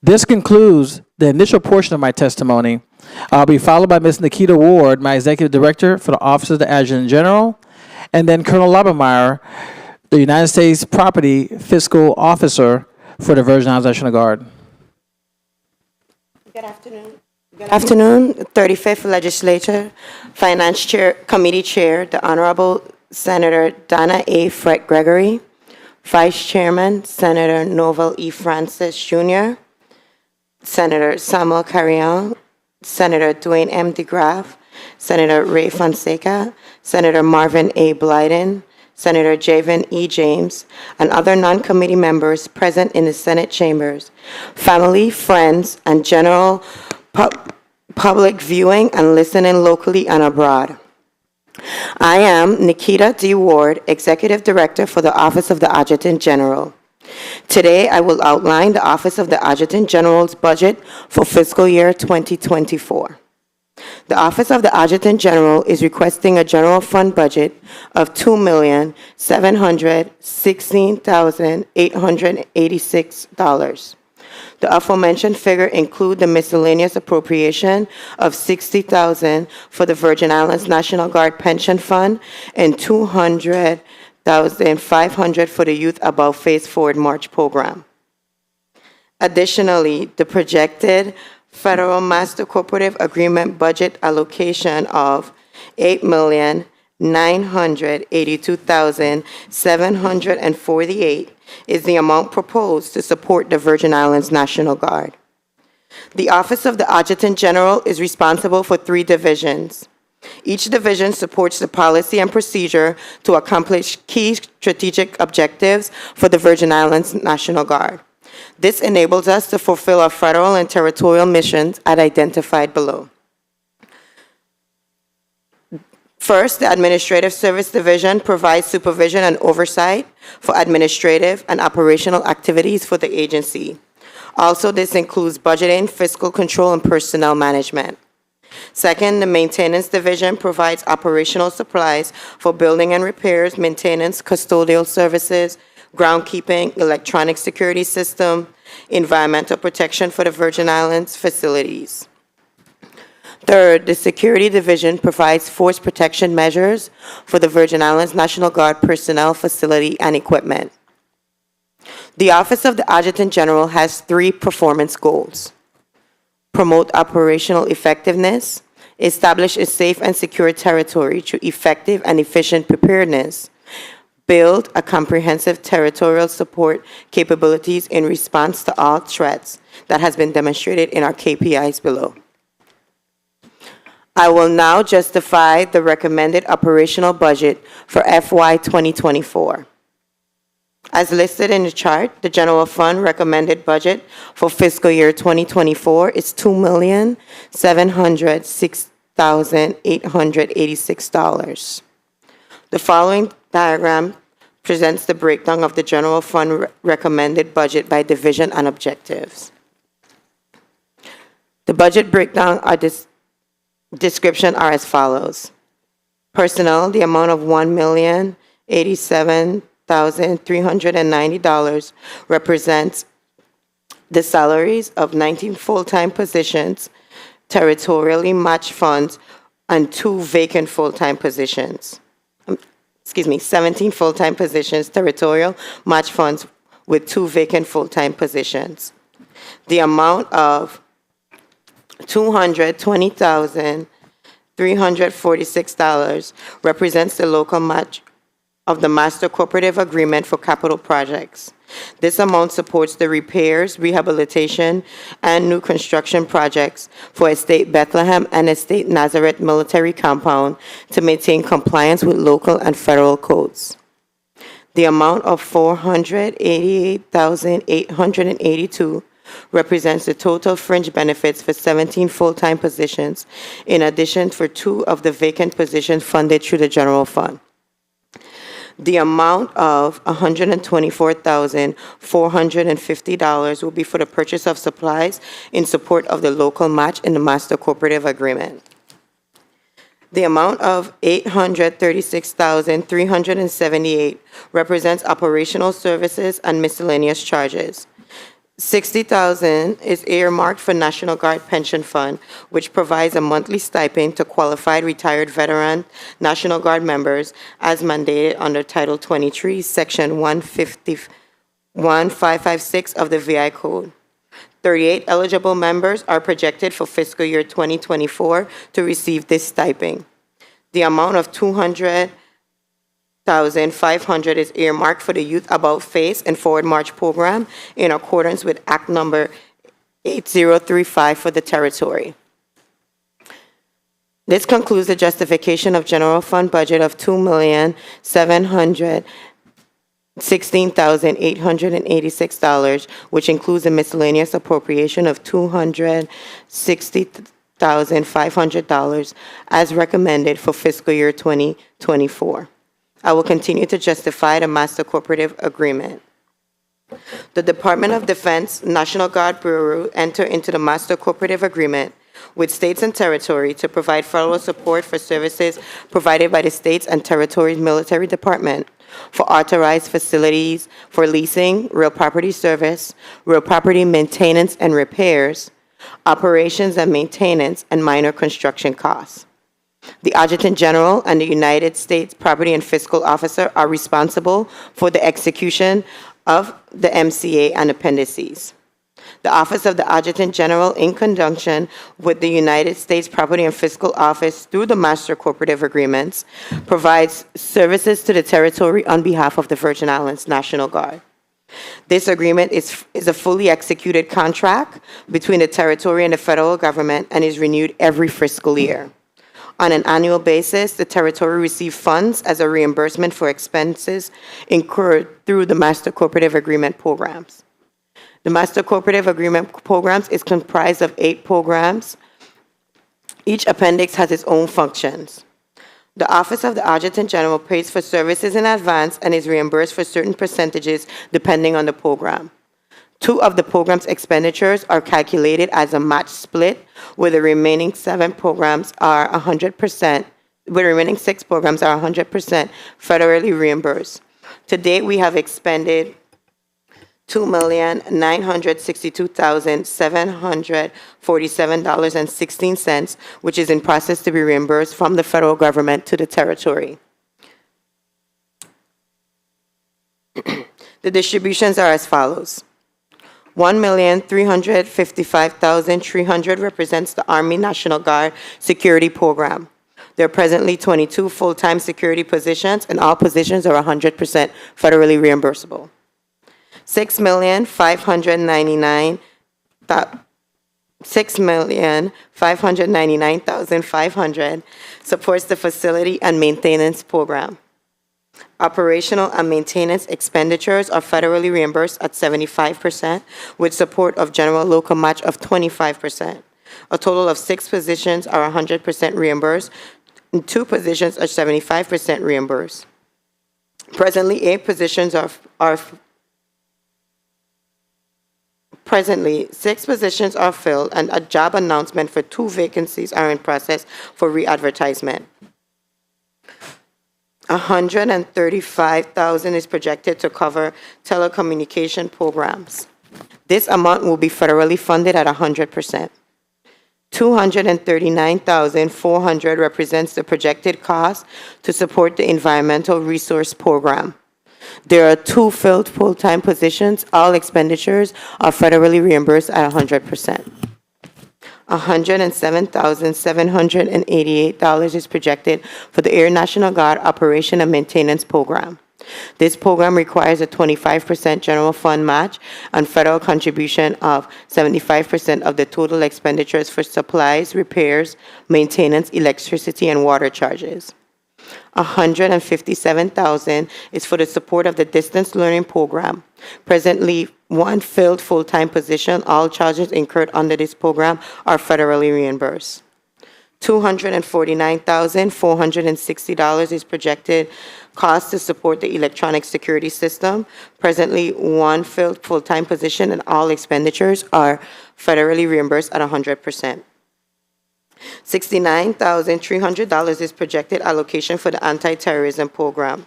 This concludes the initial portion of my testimony. I'll be followed by Ms. Nikita Ward, my Executive Director for the Office of the Adjutant General, and then Colonel Lobenmeyer, the United States Property Fiscal Officer for the Virgin Islands National Guard. Good afternoon. Good afternoon, 35th Legislature, Finance Chair, Committee Chair, the Honorable Senator Donna A. Fred Gregory, Vice Chairman, Senator Novel E. Francis Jr., Senator Samuel Carrion, Senator Dwayne M. DeGraff, Senator Ray Fonseca, Senator Marvin A. Blyden, Senator Javen E. James, and other non-committee members present in the Senate chambers, family, friends, and general public viewing and listening locally and abroad. I am Nikita D. Ward, Executive Director for the Office of the Adjutant General. Today, I will outline the Office of the Adjutant General's budget for fiscal year 2024. The Office of the Adjutant General is requesting a general fund budget of $2,716,886. The aforementioned figure includes the miscellaneous appropriation of $60,000 for the Virgin Islands National Guard Pension Fund and $200,500 for the Youth Above Phase Forward March program. Additionally, the projected Federal Master Cooperative Agreement budget allocation of $8,982,748 is the amount proposed to support the Virgin Islands National Guard. The Office of the Adjutant General is responsible for 3 divisions. Each division supports the policy and procedure to accomplish key strategic objectives for the Virgin Islands National Guard. This enables us to fulfill our federal and territorial missions as identified below. First, the Administrative Service Division provides supervision and oversight for administrative and operational activities for the agency. Also, this includes budgeting, fiscal control, and personnel management. Second, the Maintenance Division provides operational supplies for building and repairs, maintenance, custodial services, groundkeeping, electronic security system, environmental protection for the Virgin Islands facilities. Third, the Security Division provides force protection measures for the Virgin Islands National Guard personnel, facility, and equipment. The Office of the Adjutant General has 3 performance goals: promote operational effectiveness, establish a safe and secure territory through effective and efficient preparedness, build a comprehensive territorial support capabilities in response to all threats that has been demonstrated in our KPIs below. I will now justify the recommended operational budget for FY 2024. As listed in the chart, the general fund recommended budget for fiscal year 2024 is $2,706,886. The following diagram presents the breakdown of the general fund recommended budget by division and objectives. The budget breakdown description are as follows. Personnel, the amount of $1,087,390 represents the salaries of 19 full-time positions, territorially matched funds, and 2 vacant full-time positions. 17 full-time positions, territorial match funds with 2 vacant full-time positions. The amount of $220,346 represents the local match of the Master Cooperative Agreement for capital projects. This amount supports the repairs, rehabilitation, and new construction projects for Estate Bethlehem and Estate Nazareth Military Compound to maintain compliance with local and federal codes. The amount of $488,882 represents the total fringe benefits for 17 full-time positions, in addition for 2 of the vacant positions funded through the general fund. The amount of $124,450 will be for the purchase of supplies in support of the local match in the master cooperative agreement. The amount of $836,378 represents operational services and miscellaneous charges. $60,000 is earmarked for National Guard Pension Fund, which provides a monthly stipend to qualified retired veteran National Guard members as mandated under Title 23, Section 1556 of the VI Code. 38 eligible members are projected for fiscal year 2024 to receive this stipend. The amount of $200,500 is earmarked for the Youth About Face and Forward March program in accordance with Act Number 8035 for the territory. This concludes the justification of general fund budget of $2,716,886, which includes a miscellaneous appropriation of $260,500 as recommended for fiscal year 2024. I will continue to justify the master cooperative agreement. The Department of Defense National Guard Bureau enter into the master cooperative agreement with states and territory to provide federal support for services provided by the states and territories military department for authorized facilities for leasing, real property service, real property maintenance and repairs, operations and maintenance, and minor construction costs. The Adjutant General and the United States Property and Fiscal Officer are responsible for the execution of the MCA and appendices. The Office of the Adjutant General, in conjunction with the United States Property and Fiscal Office through the Master Cooperative Agreements, provides services to the territory on behalf of the Virgin Islands National Guard. This agreement is a fully executed contract between the territory and the federal government and is renewed every fiscal year. On an annual basis, the territory receives funds as a reimbursement for expenses incurred through the Master Cooperative Agreement programs. The Master Cooperative Agreement programs is comprised of 8 programs. Each appendix has its own functions. The Office of the Adjutant General pays for services in advance and is reimbursed for certain percentages depending on the program. 2 of the program's expenditures are calculated as a match split, where the remaining 7 programs are 100%, where the remaining 6 programs are 100% federally reimbursed. To date, we have expended $2,962,747.16, which is in process to be reimbursed from the federal government to the territory. The distributions are as follows. $1,355,300 represents the Army National Guard Security Program. There are presently 22 full-time security positions, and all positions are 100% federally reimbursable. $6,599,500 supports the Facility and Maintenance Program. Operational and maintenance expenditures are federally reimbursed at 75%, with support of general local match of 25%. A total of 6 positions are 100% reimbursed, and 2 positions are 75% reimbursed. Presently, 8 positions Presently, 6 positions are filled, and a job announcement for 2 vacancies are in process for re-advertisement. $135,000 is projected to cover telecommunication programs. This amount will be federally funded at 100%. $239,400 represents the projected cost to support the Environmental Resource Program. There are 2 filled full-time positions. All expenditures are federally reimbursed at 100%. $107,788 is projected for the Air National Guard Operation and Maintenance Program. This program requires a 25% general fund match and federal contribution of 75% of the total expenditures for supplies, repairs, maintenance, electricity, and water charges. $157,000 is for the support of the distance learning program. Presently, one filled full-time position. All charges incurred under this program are federally reimbursed. $249,460 is projected cost to support the electronic security system. Presently, one filled full-time position and all expenditures are federally reimbursed at 100%. $69,300 is projected allocation for the anti-terrorism program.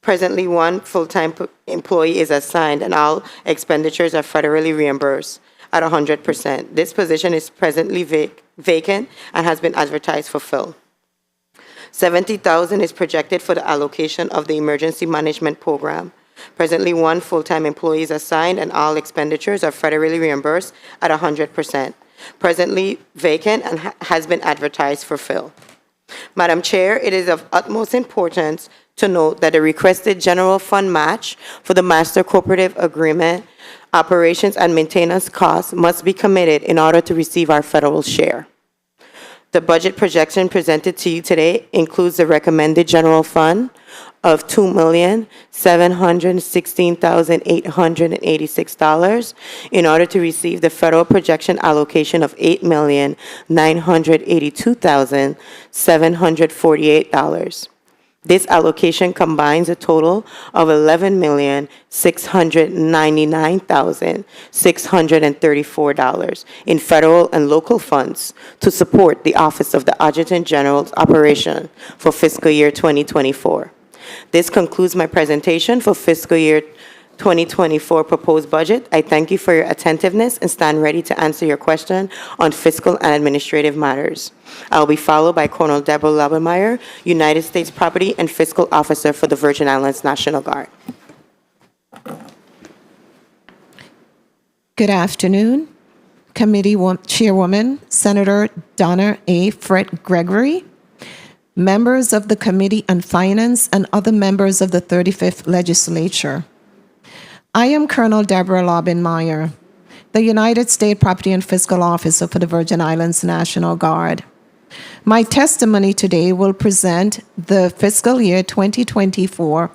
Presently, one full-time employee is assigned and all expenditures are federally reimbursed at 100%. This position is presently vacant and has been advertised for fill. $70,000 is projected for the allocation of the emergency management program. Presently, one full-time employee is assigned and all expenditures are federally reimbursed at 100%. Presently vacant and has been advertised for fill. Madam Chair, it is of utmost importance to note that the requested general fund match for the master cooperative agreement operations and maintenance costs must be committed in order to receive our federal share. The budget projection presented to you today includes the recommended general fund of $2,716,886 in order to receive the federal projection allocation of $8,982,748. This allocation combines a total of $11,699,634 in federal and local funds to support the Office of the Adjutant General's operation for fiscal year 2024. This concludes my presentation for fiscal year 2024 proposed budget. I thank you for your attentiveness and stand ready to answer your question on fiscal and administrative matters. I will be followed by Colonel Deborah Laubenmeyer, United States Property and Fiscal Officer for the Virgin Islands National Guard. Good afternoon. Committee Chairwoman, Senator Donna A. Fred Gregory, members of the Committee on Finance, and other members of the 35th Legislature. I am Colonel Deborah Laubenmeyer, the United States Property and Fiscal Officer for the Virgin Islands National Guard. My testimony today will present the fiscal year 2024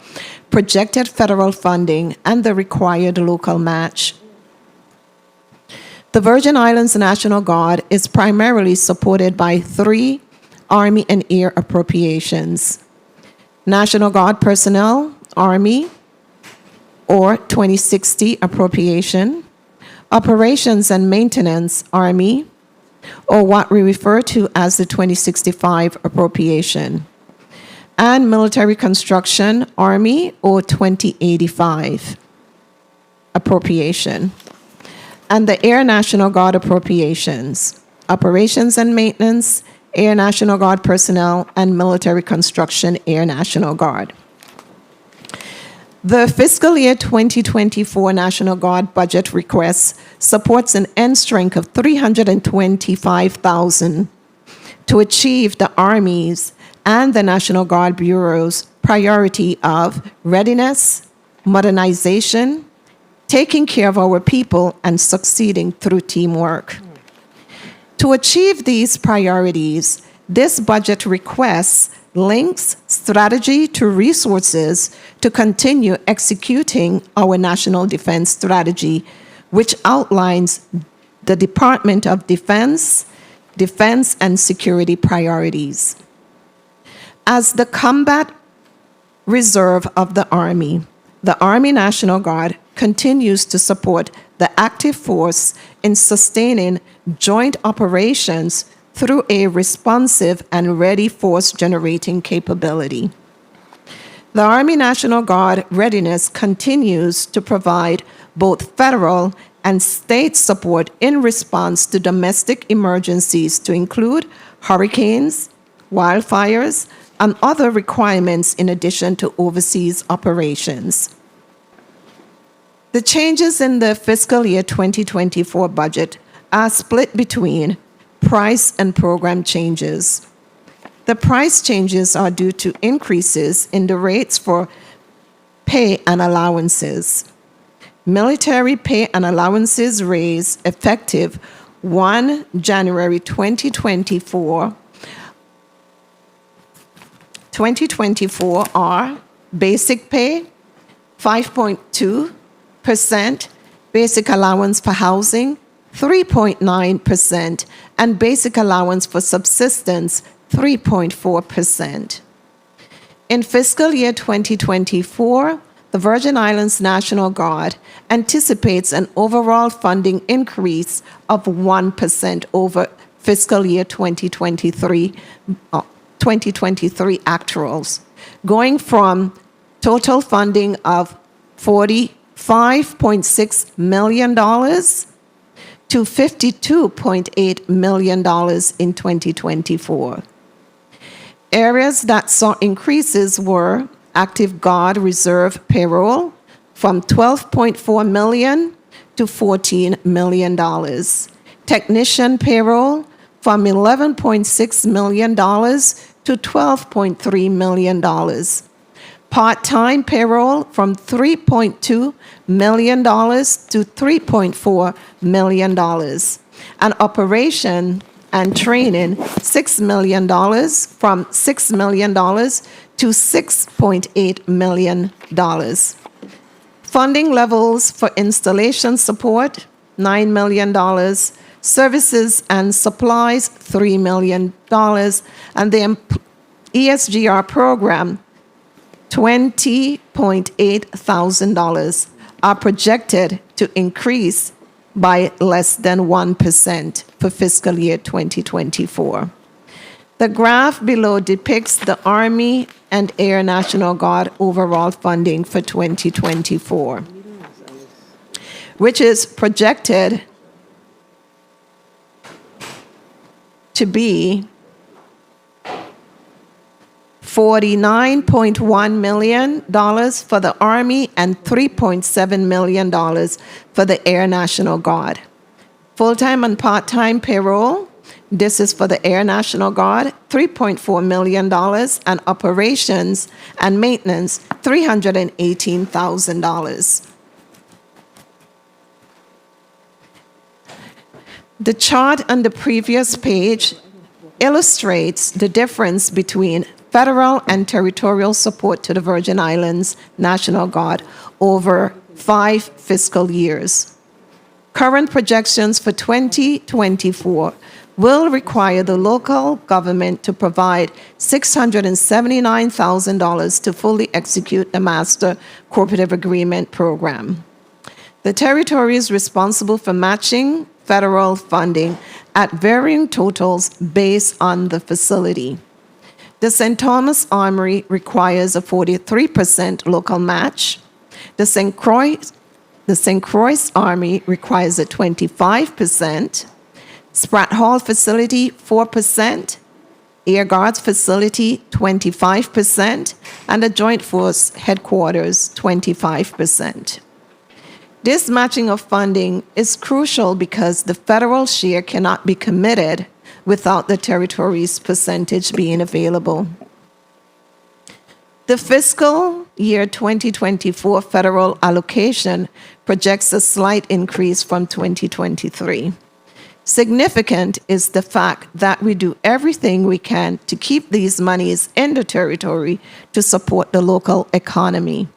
projected federal funding and the required local match. The Virgin Islands National Guard is primarily supported by 3 Army and Air appropriations: National Guard personnel, Army, or 2060 appropriation, operations and maintenance, Army, or what we refer to as the 2065 appropriation, and military construction, Army, or 2085 appropriation, and the Air National Guard appropriations, operations and maintenance, Air National Guard personnel, and military construction, Air National Guard. The fiscal year 2024 National Guard budget request supports an end strength of $325,000 to achieve the Army's and the National Guard Bureau's priority of readiness, modernization, taking care of our people, and succeeding through teamwork. To achieve these priorities, this budget request links strategy to resources to continue executing our national defense strategy, which outlines the Department of Defense and security priorities. As the combat reserve of the Army National Guard continues to support the active force in sustaining joint operations through a responsive and ready force generating capability. The Army National Guard readiness continues to provide both federal and state support in response to domestic emergencies to include hurricanes, wildfires, and other requirements in addition to overseas operations. The changes in the fiscal year 2024 budget are split between price and program changes. The price changes are due to increases in the rates for pay and allowances. Military pay and allowances raise effective 1 January 2024 2024 are basic pay, 5.2%, basic allowance for housing, 3.9%, and basic allowance for subsistence, 3.4%. In fiscal year 2024, the Virgin Islands National Guard anticipates an overall funding increase of 1% over fiscal year 2023 actuals, going from total funding of $45.6 million to $52.8 million in 2024. Areas that saw increases were active guard reserve payroll from $12.4 million to $14 million. Technician payroll from $11.6 million to $12.3 million. Part-time payroll from $3.2 million to $3.4 million. And operation and training, $6 million from $6 million to $6.8 million. Funding levels for installation support, $9 million. Services and supplies, $3 million. And the ESGR program, $20.8 thousand, are projected to increase by less than 1% for fiscal year 2024. The graph below depicts the Army and Air National Guard overall funding for 2024, which is projected to be $49.1 million for the Army and $3.7 million for the Air National Guard. Full-time and part-time payroll, this is for the Air National Guard, $3.4 million, and operations and maintenance, $318,000. The chart on the previous page illustrates the difference between federal and territorial support to the Virgin Islands National Guard over 5 fiscal years. Current projections for 2024 will require the local government to provide $679,000 to fully execute the Master Cooperative Agreement Program. The territory is responsible for matching federal funding at varying totals based on the facility. The St. Thomas Armory requires a 43% local match. The St. Croix Army requires a 25%. Spratt Hall facility, 4%. Air Guards facility, 25%. And the Joint Force Headquarters, 25%. This matching of funding is crucial because the federal share cannot be committed without the territory's percentage being available. The fiscal year 2024 federal allocation projects a slight increase from 2023. Significant is the fact that we do everything we can to keep these monies in the territory to support the local economy.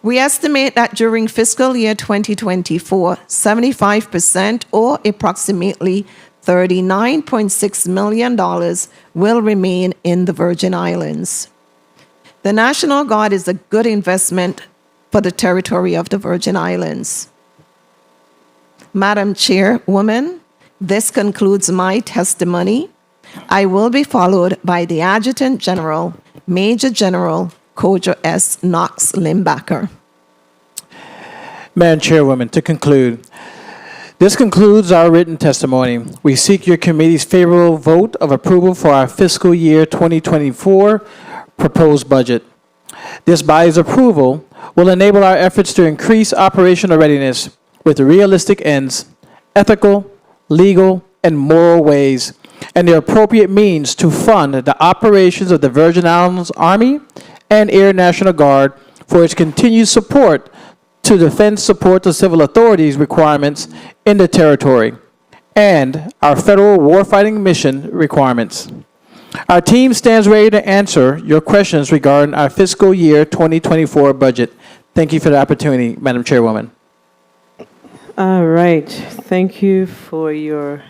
We estimate that during fiscal year 2024, 75% or approximately $39.6 million will remain in the Virgin Islands. The National Guard is a good investment for the territory of the Virgin Islands. Madam Chairwoman, this concludes my testimony. I will be followed by the Adjutant General, Major General Kojo S. Knox Limbacher. Madam Chairwoman, to conclude, this concludes our written testimony. We seek your committee's favorable vote of approval for our fiscal year 2024 proposed budget. This body's approval will enable our efforts to increase operational readiness with realistic ends, ethical, legal, and moral ways, and the appropriate means to fund the operations of the Virgin Islands Army and Air National Guard for its continued support to defense support to civil authorities requirements in the territory and our federal warfighting mission requirements. Our team stands ready to answer your questions regarding our fiscal year 2024 budget. Thank you for the opportunity, Madam Chairwoman. All right. Thank you for your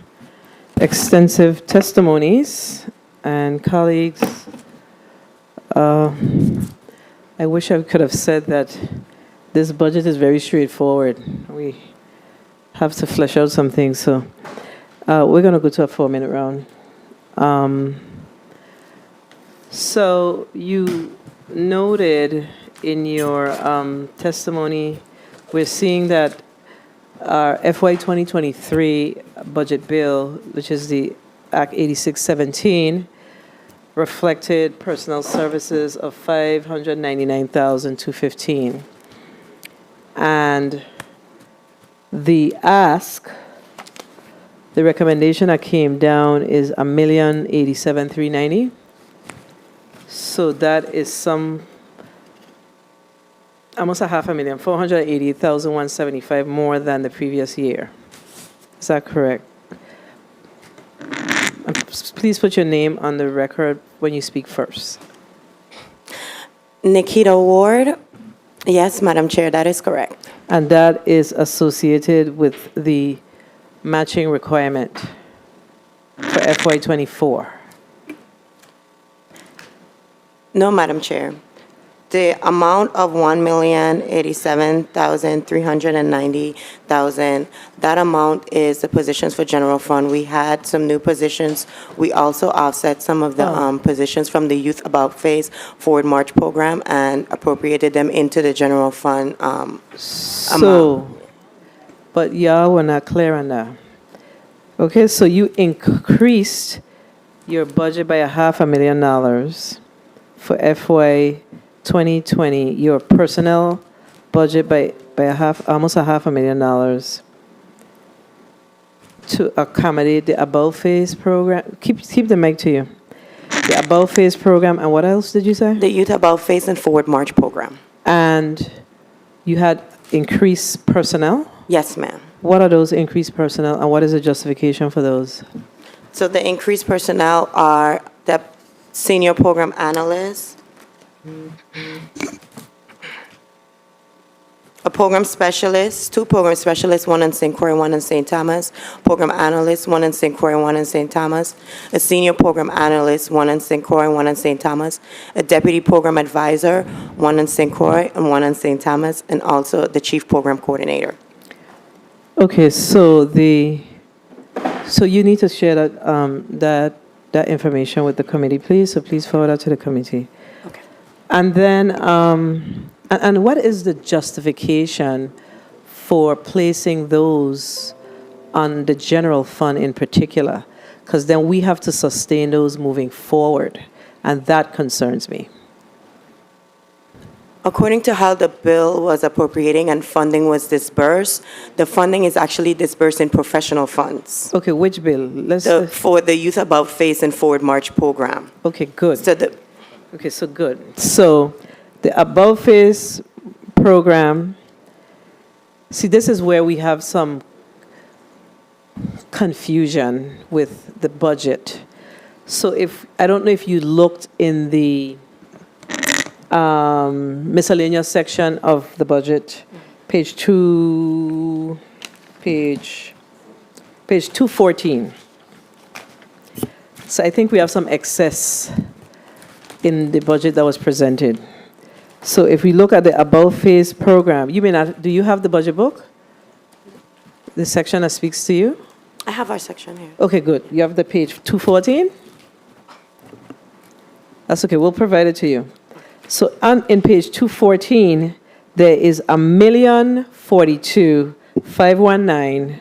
extensive testimonies. And colleagues, I wish I could have said that this budget is very straightforward. We have to flesh out some things. So we're going to go to a 4-minute round. So you noted in your testimony, we're seeing that our FY 2023 budget bill, which is the Act 8617, reflected personnel services of $599,215. And the ask, the recommendation that came down is $1,087,390. So that is almost $500,000, $488,175 more than the previous year. Is that correct? Please put your name on the record when you speak first. Nikita Ward. Yes, Madam Chair, that is correct. And that is associated with the matching requirement for FY24. No, Madam Chair. The amount of $1,087,390,000, that amount is the positions for general fund. We had some new positions. We also offset some of the positions from the Youth About Face Forward March program and appropriated them into the general fund amount. But y'all were not clear on that. Okay, so you increased your budget by $500,000 for FY 2020, your personnel budget by almost $500,000 to accommodate the About Face program. Keep the mic to you. The About Face program, and what else did you say? The Youth About Face and Forward March program. And you had increased personnel? Yes, ma'am. What are those increased personnel, and what is the justification for those? So the increased personnel are the senior program analyst, a program specialist, 2 program specialists, 1 in St. Croix, 1 in St. Thomas, program analyst, 1 in St. Croix, 1 in St. Thomas, a senior program analyst, 1 in St. Croix, 1 in St. Thomas, a deputy program advisor, 1 in St. Croix and 1 in St. Thomas, and also the chief program coordinator. Okay, so you need to share that information with the committee, please. So please forward that to the committee. Okay. And then, and what is the justification for placing those on the general fund in particular? Because then we have to sustain those moving forward, and that concerns me. According to how the bill was appropriating and funding was disbursed, the funding is actually disbursed in professional funds. Okay, which bill? For the Youth About Face and Forward March program. Okay, good. So so good. So the About Face program, see, this is where we have some confusion with the budget. So I don't know if you looked in the miscellaneous section of the budget, page 214. So I think we have some excess in the budget that was presented. So if we look at the About Face program, you may not, do you have the budget book? The section that speaks to you? I have our section here. Okay, good. You have the page 214? That's okay, we'll provide it to you. So in page 214, there is $1,042,519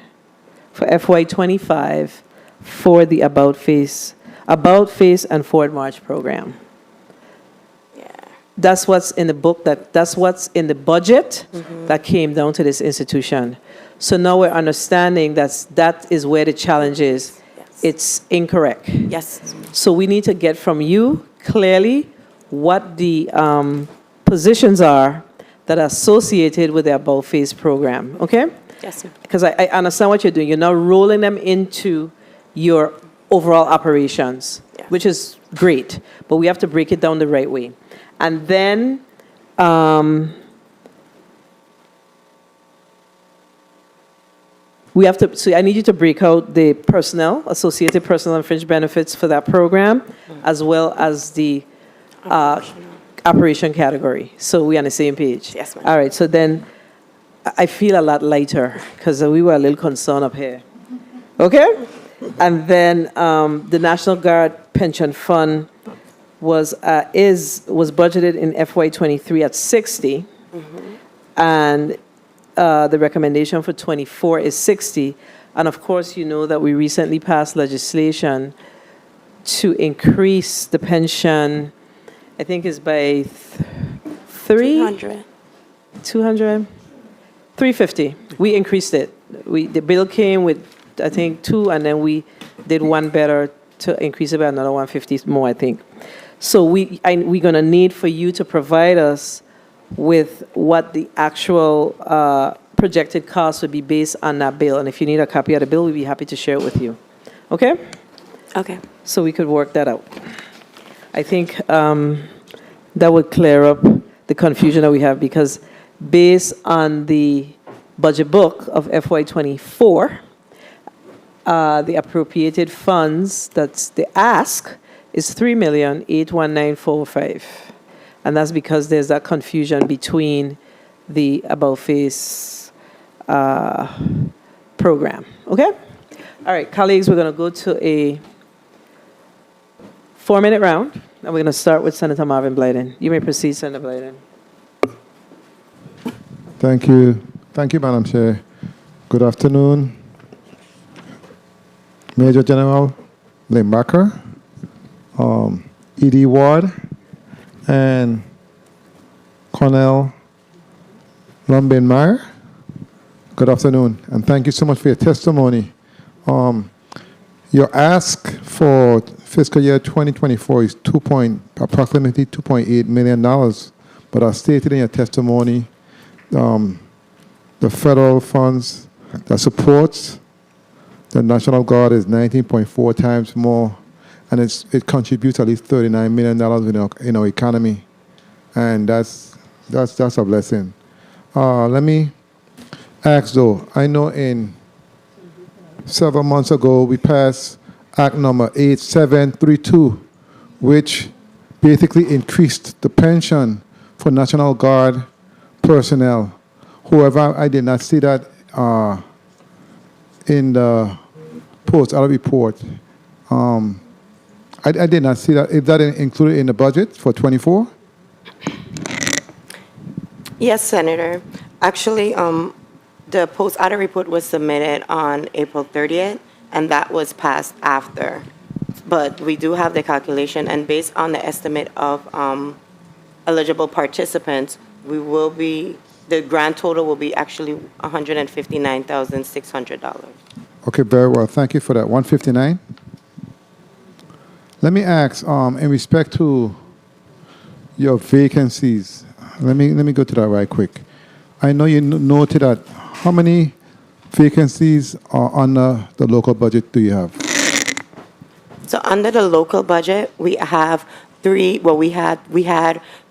for FY25 for the About Face and Forward March program. Yeah. That's what's in the book. That's what's in the budget that came down to this institution. So now we're understanding that is where the challenge is. Yes. It's incorrect. Yes. So we need to get from you clearly what the positions are that are associated with the About Face program, okay? Yes, ma'am. Because I understand what you're doing. You're now rolling them into your overall operations. Yeah. which is great, but we have to break it down the right way. And then we have to, so I need you to break out the personnel, associated personnel and fringe benefits for that program, as well as the operation category. So we're on the same page. Yes, ma'am. All right, so then I feel a lot lighter because we were a little concerned up here. Okay? And then the National Guard Pension Fund was budgeted in FY23 at 60, and the recommendation for 24 is 60. And of course, you know that we recently passed legislation to increase the pension, I think is by 200. 350. We increased it. The bill came with, I think, 2, and then we did one better to increase it by another 150 more, I think. So we're going to need for you to provide us with what the actual projected cost would be based on that bill. And if you need a copy of the bill, we'd be happy to share it with you. Okay? Okay. So we could work that out. I think that would clear up the confusion that we have, because based on the budget book of FY24, the appropriated funds, that's the ask, is $3,819,405. And that's because there's that confusion between the About Face program. Okay? All right, colleagues, we're going to go to a 4-minute round, and we're going to start with Senator Marvin Blyden. You may proceed, Senator Blyden. Thank you. Thank you, Madam Chair. Good afternoon, Major General Limbacher, E.D. Ward, and Colonel Lumbin-Meyer. Good afternoon, and thank you so much for your testimony. Your ask for fiscal year 2024 is approximately $2.8 million, but as stated in your testimony, the federal funds that supports the National Guard is 19.4 times more, and it contributes at least $39 million in our economy, and that's a blessing. Let me ask though, I know in several months ago we passed Act number 8732, which basically increased the pension for National Guard personnel. However, I did not see that in the post-audit report. I did not see that. Is that included in the budget for 24? Yes, Senator. Actually, the post-audit report was submitted on April 30th, and that was passed after. But we do have the calculation, and based on the estimate of eligible participants, the grand total will be actually $159,600. Okay, very well. Thank you for that. 159. Let me ask, in respect to your vacancies, let me go to that right quick. I know you noted that. How many vacancies are under the local budget do you have? So under the local budget, we have three. Well, we had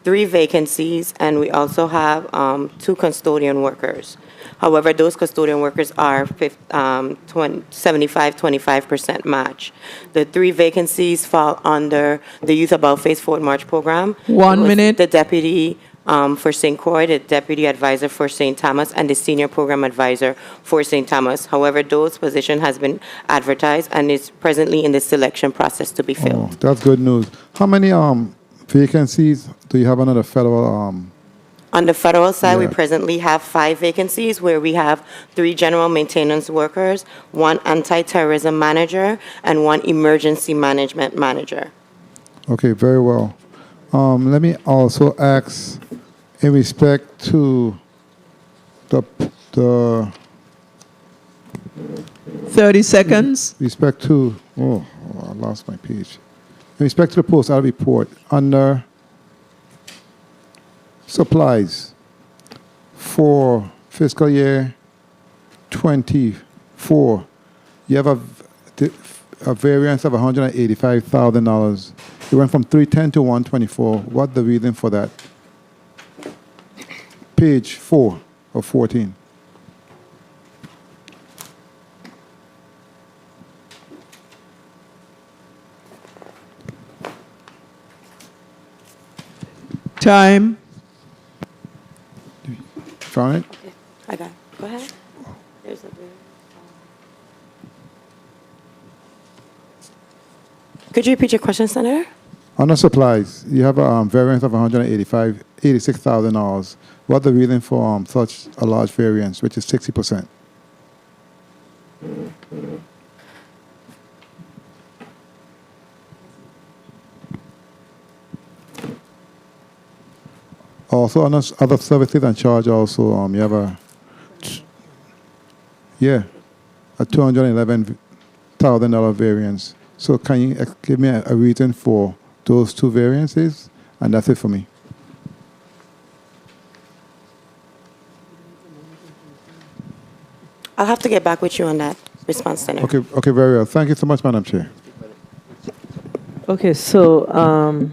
3 vacancies, and we also have 2 custodian workers. However, those custodian workers are 75-25% match. The 3 vacancies fall under the Youth About Face Forward March program. 1 minute. The deputy for St. Croix, the deputy advisor for St. Thomas, and the senior program advisor for St. Thomas. However, those position has been advertised and is presently in the selection process to be filled. Oh, that's good news. How many vacancies do you have under the federal? On the federal side, we Yeah. presently have 5 vacancies where we have 3 general maintenance workers, 1 anti-terrorism manager, and 1 emergency management manager. Okay, very well. Let me also ask, in respect to the 30 seconds. Respect to, I lost my page. In respect to the post-audit report, under supplies for fiscal year 24, you have a variance of $185,000. It went from 310 to 124. What the reason for that? Page 4 of 14. Time. Found it? I got it. Go ahead. There's a Could you repeat your question, Senator? Under supplies, you have a variance of $86,000. What the reason for such a large variance, which is 60%? Also, on other services and charge, also you have a $211,000 variance. So can you give me a reason for those two variances? And that's it for me. I'll have to get back with you on that response, Senator. Okay, very well. Thank you so much, Madam Chair. Okay, so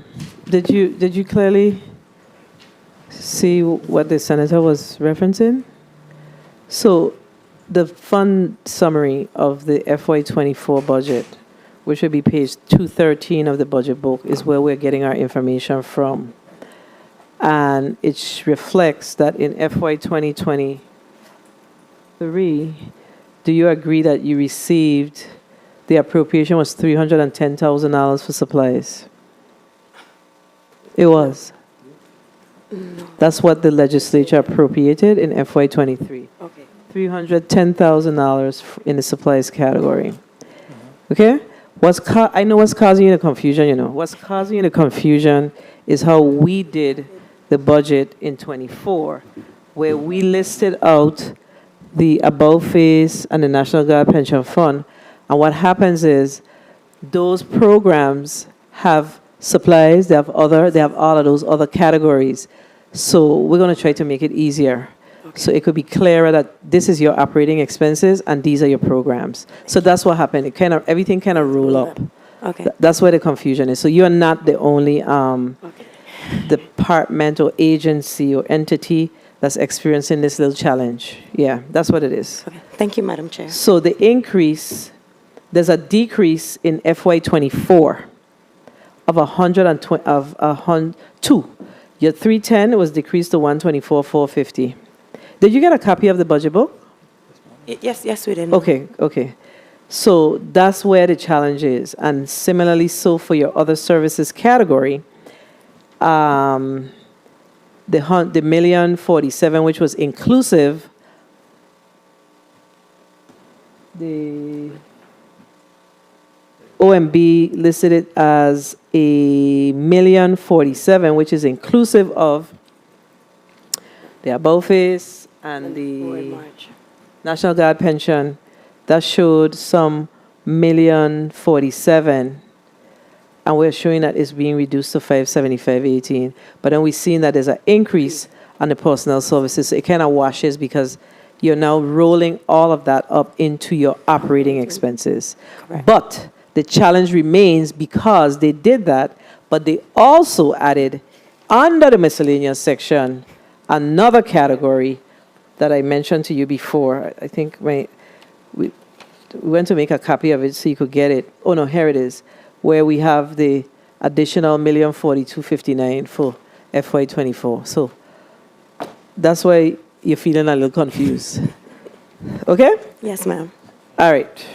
did you clearly see what the senator was referencing? So the fund summary of the FY24 budget, which would be page 213 of the budget book, is where we're getting our information from. And it reflects that in FY 2023, do you agree that you received, the appropriation was $310,000 for supplies? It was. That's what the legislature appropriated in FY 23. Okay. $310,000 in the supplies category. Okay? I know what's causing you the confusion, you know. What's causing you the confusion is how we did the budget in 24, where we listed out the above phase and the National Guard Pension Fund. And what happens is those programs have supplies, they have all of those other categories. So we're going to try to make it easier. So it could be clearer that this is your operating expenses and these are your programs. So that's what happened. Everything kind of roll up. Okay. That's where the confusion is. So you're not the only department or agency or entity that's experiencing this little challenge. Yeah, that's what it is. Okay. Thank you, Madam Chair. So the increase, there's a decrease in FY24 of 102. Your 310 was decreased to 124,450. Did you get a copy of the budget book? Yes, we did. Okay. So that's where the challenge is. And similarly, so for your other services category, the $1,047,000, which was inclusive, the OMB listed it as $1,047,000, which is inclusive of the above phase and the National Guard pension. That showed some $1,047,000, and we're showing that it's being reduced to $575,18. But then we've seen that there's an increase on the personnel services. So it kind of washes because you're now rolling all of that up into your operating expenses. Correct. But the challenge remains because they did that, but they also added under the miscellaneous section another category that I mentioned to you before. I think we went to make a copy of it so you could get it. Oh no, here it is, where we have the additional $1,042,59 for FY24. So that's why you're feeling a little confused. Okay? Yes, ma'am. All right.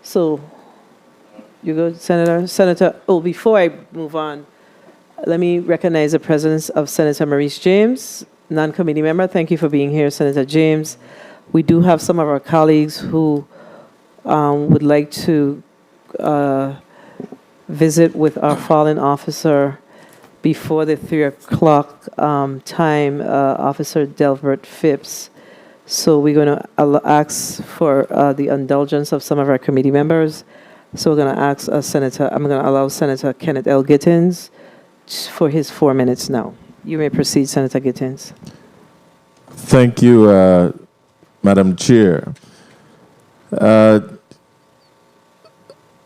So you go, Senator. Senator, before I move on, let me recognize the presence of Senator Maurice James, non-committee member. Thank you for being here, Senator James. We do have some of our colleagues who would like to visit with our fallen officer before the 3 o'clock time, Officer Delbert Phipps. So we're going to ask for the indulgence of some of our committee members. So we're going to ask I'm going to allow Senator Kenneth L. Gittins for his 4 minutes now. You may proceed, Senator Gittins. Thank you, Madam Chair. General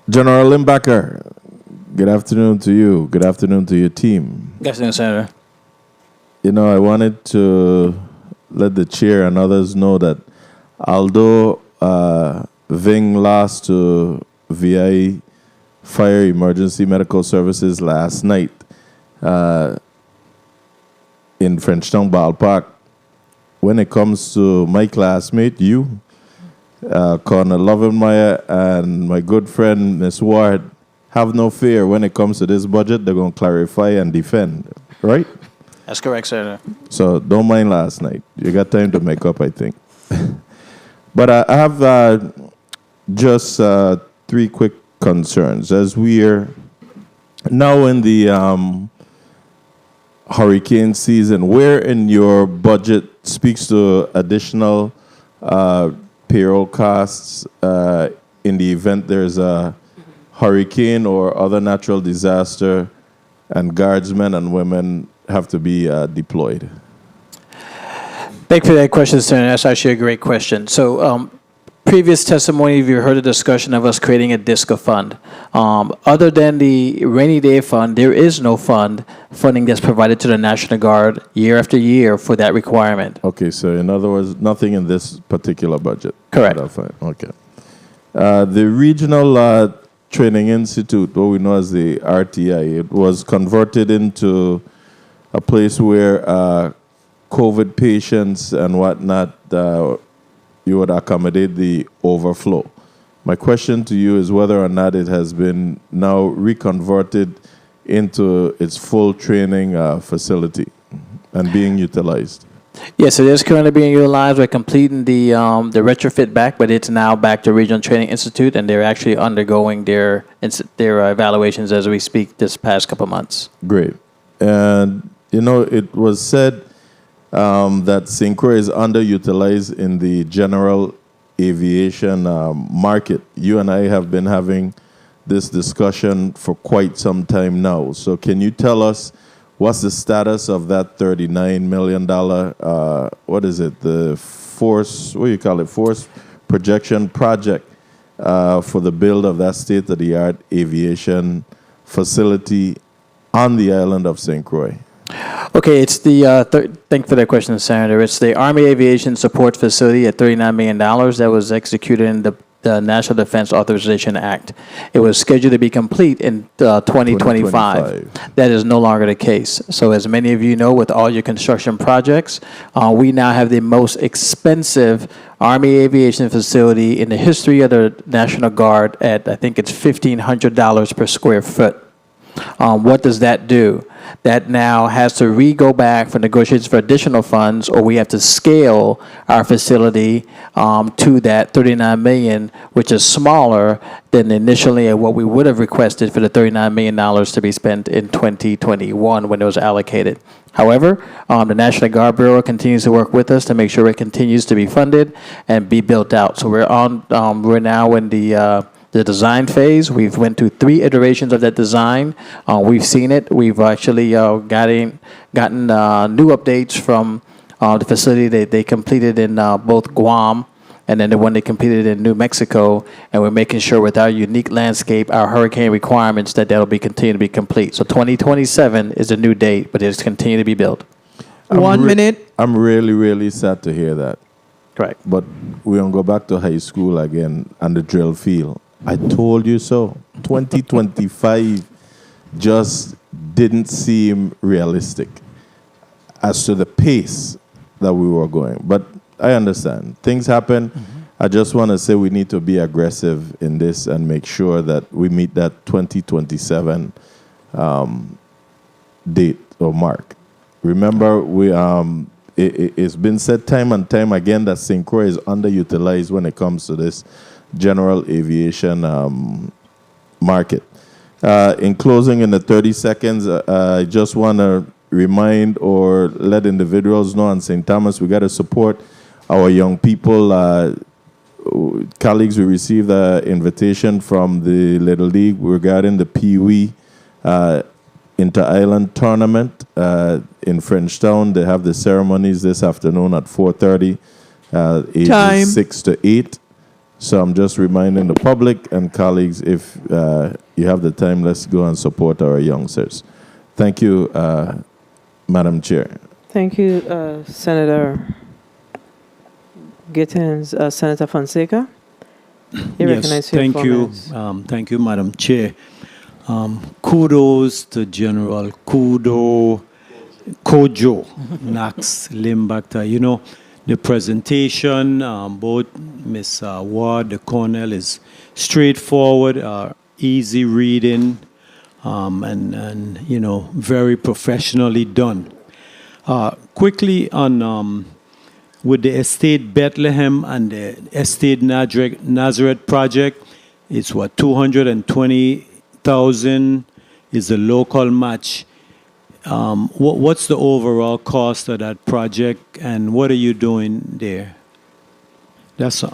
Limbacher, good afternoon to you. Good afternoon to your team. Good afternoon, Senator. You know, I wanted to let the chair and others know that although Ving lost to VI Fire Emergency Medical Services last night in Frenchtown Ballpark, when it comes to my classmate, you, Colonel Lovenmeyer, and my good friend, Ms. Ward, have no fear when it comes to this budget. They're going to clarify and defend, right? That's correct, Senator. So don't mind last night. You got time to make up, I think. But I have just 3 quick concerns. As we are now in the hurricane season, where in your budget speaks to additional payroll costs in the event there's a hurricane or other natural disaster and guardsmen and women have to be deployed? Thank you for that question, Senator. That's actually a great question. So, previous testimony, you heard a discussion of us creating a DISCA fund. Other than the rainy day fund, there is no funding that's provided to the National Guard year after year for that requirement. Okay, so in other words, nothing in this particular budget? Correct. Okay. The Regional Training Institute, what we know as the RTI, it was converted into a place where COVID patients and whatnot, you would accommodate the overflow. My question to you is whether or not it has been now reconverted into its full training facility and being utilized. Yes, it is currently being utilized. We're completing the retrofit back, but it's now back to Regional Training Institute, and they're actually undergoing their evaluations as we speak this past couple months. Great. And, you know, it was said that St. Croix is underutilized in the general aviation market. You and I have been having this discussion for quite some time now. So can you tell us what's the status of that $39 million, what is it, the force projection project for the build of that state-of-the-art aviation facility on the island of St. Croix? Okay, it's the, thank you for that question, Senator. It's the Army Aviation Support Facility at $39 million that was executed in the National Defense Authorization Act. It was scheduled to be complete in 2025. That is no longer the case. So as many of you know, with all your construction projects, we now have the most expensive Army aviation facility in the history of the National Guard at, I think it's $1,500 per square foot. What does that do? That now has to go back for negotiations for additional funds, or we have to scale our facility to that $39 million, which is smaller than initially what we would have requested for the $39 million to be spent in 2021 when it was allocated. However, the National Guard Bureau continues to work with us to make sure it continues to be funded and be built out. So we're now in the design phase. We've went through 3 iterations of that design. We've seen it. We've actually gotten new updates from the facility that they completed in both Guam and then the one they completed in New Mexico. And we're making sure with our unique landscape, our hurricane requirements, that'll be continue to be complete. So 2027 is the new date, but it's continue to be built. 1 minute. I'm really, really sad to hear that. Correct. But we're going to go back to high school again and the drill field. I told you so. 2025 just didn't seem realistic as to the pace that we were going. But I understand. Things happen. Mm-hmm. I just want to say we need to be aggressive in this and make sure that we meet that 2027 date or mark. Remember, it's been said time and time again that St. Croix is underutilized when it comes to this general aviation market. In closing, in the 30 seconds, I just want to remind or let individuals know on St. Thomas, we got to support our young people. Colleagues, we received an invitation from the Little League regarding the Pee Wee Inter-Island Tournament in Frenchtown. They have the ceremonies this afternoon at 4:30, ages 6 to 8. So I'm just reminding the public and colleagues, if you have the time, let's go and support our youngsters. Thank you, Madam Chair. Thank you, Senator Gittins. Senator Fonseca, you recognize for your 4 minutes. Thank you, Madam Chair. Kudos to General Kojo Knox Limbachta. You know, the presentation, both Ms. Ward, the Cornell, is straightforward, easy reading, and you know, very professionally done. Quickly on with the Estate Bethlehem and the Estate Nazareth project, it's what, 220,000 is the local match. What's the overall cost of that project, and what are you doing there? That's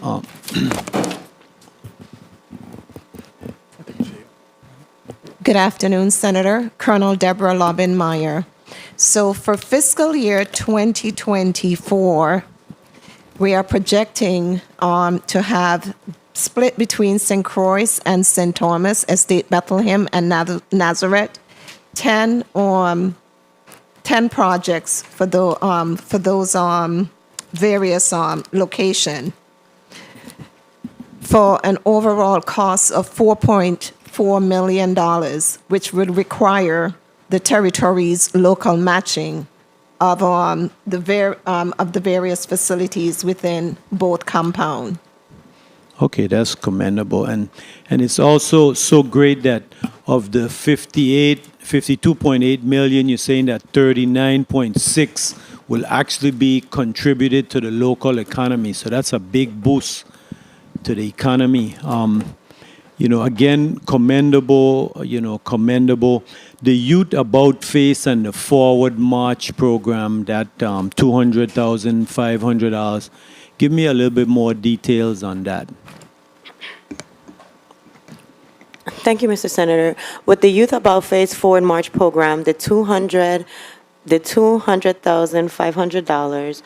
Good afternoon, Senator. Colonel Deborah Lobbenmeyer. So for fiscal year 2024, we are projecting to have split between St. Croix and St. Thomas, Estate Bethlehem and Nazareth, 10 projects for those various location, for an overall cost of $4.4 million, which would require the territory's local matching of the various facilities within both compound. okay. That's commendable, and it's also so great that of the 52.8 million, you're saying that 39.6 will actually be contributed to the local economy. So that's a big boost to the economy. You know, again, commendable, commendable. The Youth About Face and the Forward March program, that $200,500. Give me a little bit more details on that. Thank you, Mr. Senator. With the Youth About Face Forward March program, the $200,500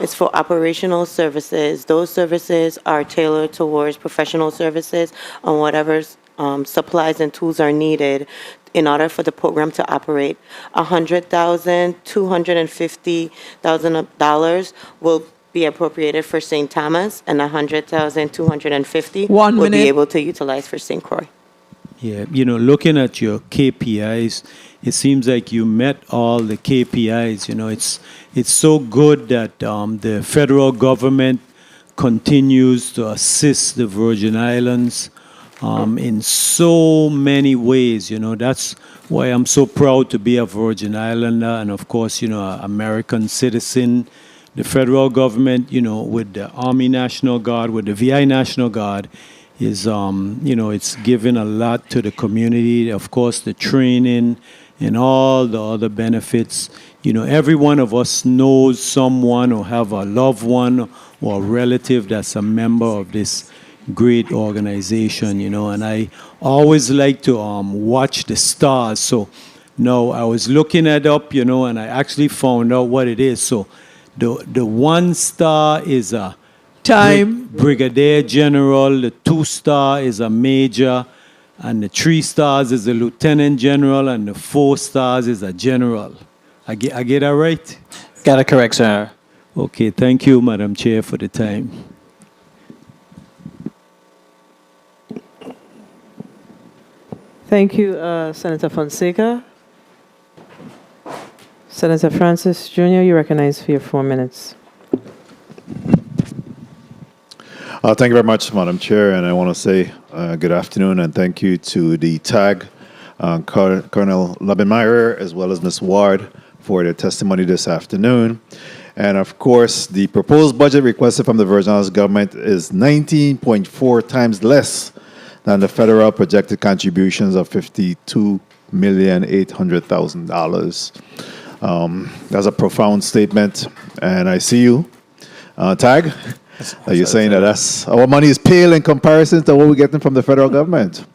is for operational services. Those services are tailored towards professional services on whatever supplies and tools are needed in order for the program to operate. $250,000 will be appropriated for St. Thomas, and $100,250 will be able to utilize for St. Croix. Yeah, you know, looking at your KPIs, it seems like you met all the KPIs. You know, it's so good that the federal government continues to assist the Virgin Islands in so many ways. You know, that's why I'm so proud to be a Virgin Islander and, of course, you know, an American citizen. The federal government, you know, with the Army National Guard, with the VI National Guard, is, you know, it's given a lot to the community. Of course, the training and all the other benefits. You know, every one of us knows someone or have a loved one or a relative that's a member of this great organization, you know, and I always like to watch the stars. So now I was looking it up, you know, and I actually found out what it is. So the 1 star is a Brigadier General, the 2 star is a Major, and the 3 stars is a Lieutenant General, and the 4 stars is a General. I get that right? Got it correct, sir. Okay, thank you, Madam Chair, for the time. Thank you, Senator Fonseca. Senator Francis Jr., you recognize for your 4 minutes. Thank you very much, Madam Chair, and I want to say good afternoon and thank you to the TAG, Colonel Lobbenmeyer, as well as Ms. Ward for their testimony this afternoon. And of course, the proposed budget requested from the Virgin Islands government is 19.4 times less than the federal projected contributions of $52,800,000. That's a profound statement, and I see you, TAG. You're saying that our money is pale in comparison to what we're getting from the federal government.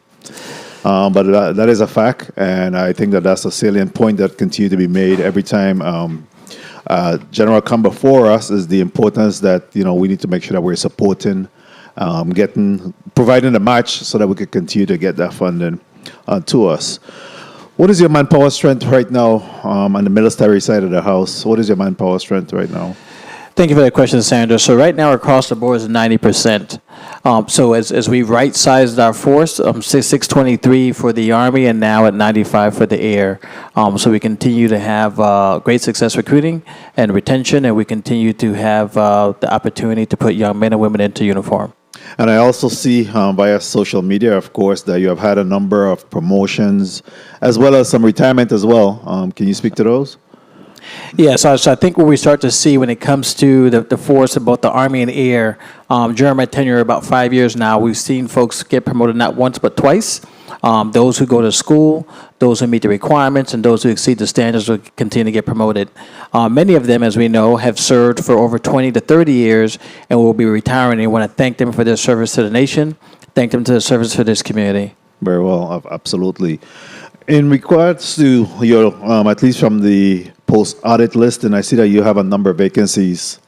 But that is a fact, and I think that that's a salient point that continues to be made every time General come before us, is the importance that, you know, we need to make sure that we're supporting providing a match so that we could continue to get that funding to us. What is your manpower strength right now on the military side of the house? What is your manpower strength right now? Thank you for that question, Sandra. So right now across the board is 90%. So as we right-sized our force, 623 for the Army and now at 95 for the Air. So we continue to have great success recruiting and retention, and we continue to have the opportunity to put young men and women into uniform. And I also see via social media, of course, that you have had a number of promotions as well as some retirement as well. Can you speak to those? Yeah, so I think what we start to see when it comes to the force of both the Army and Air, during my tenure, about 5 years now, we've seen folks get promoted not once but twice. Those who go to school, those who meet the requirements, and those who exceed the standards will continue to get promoted. Many of them, as we know, have served for over 20 to 30 years and will be retiring. And we want to thank them for their service to the nation, thank them to their service for this community. Very well, absolutely. In regards to your, at least from the post-audit list, and I see that you have a number of vacancies.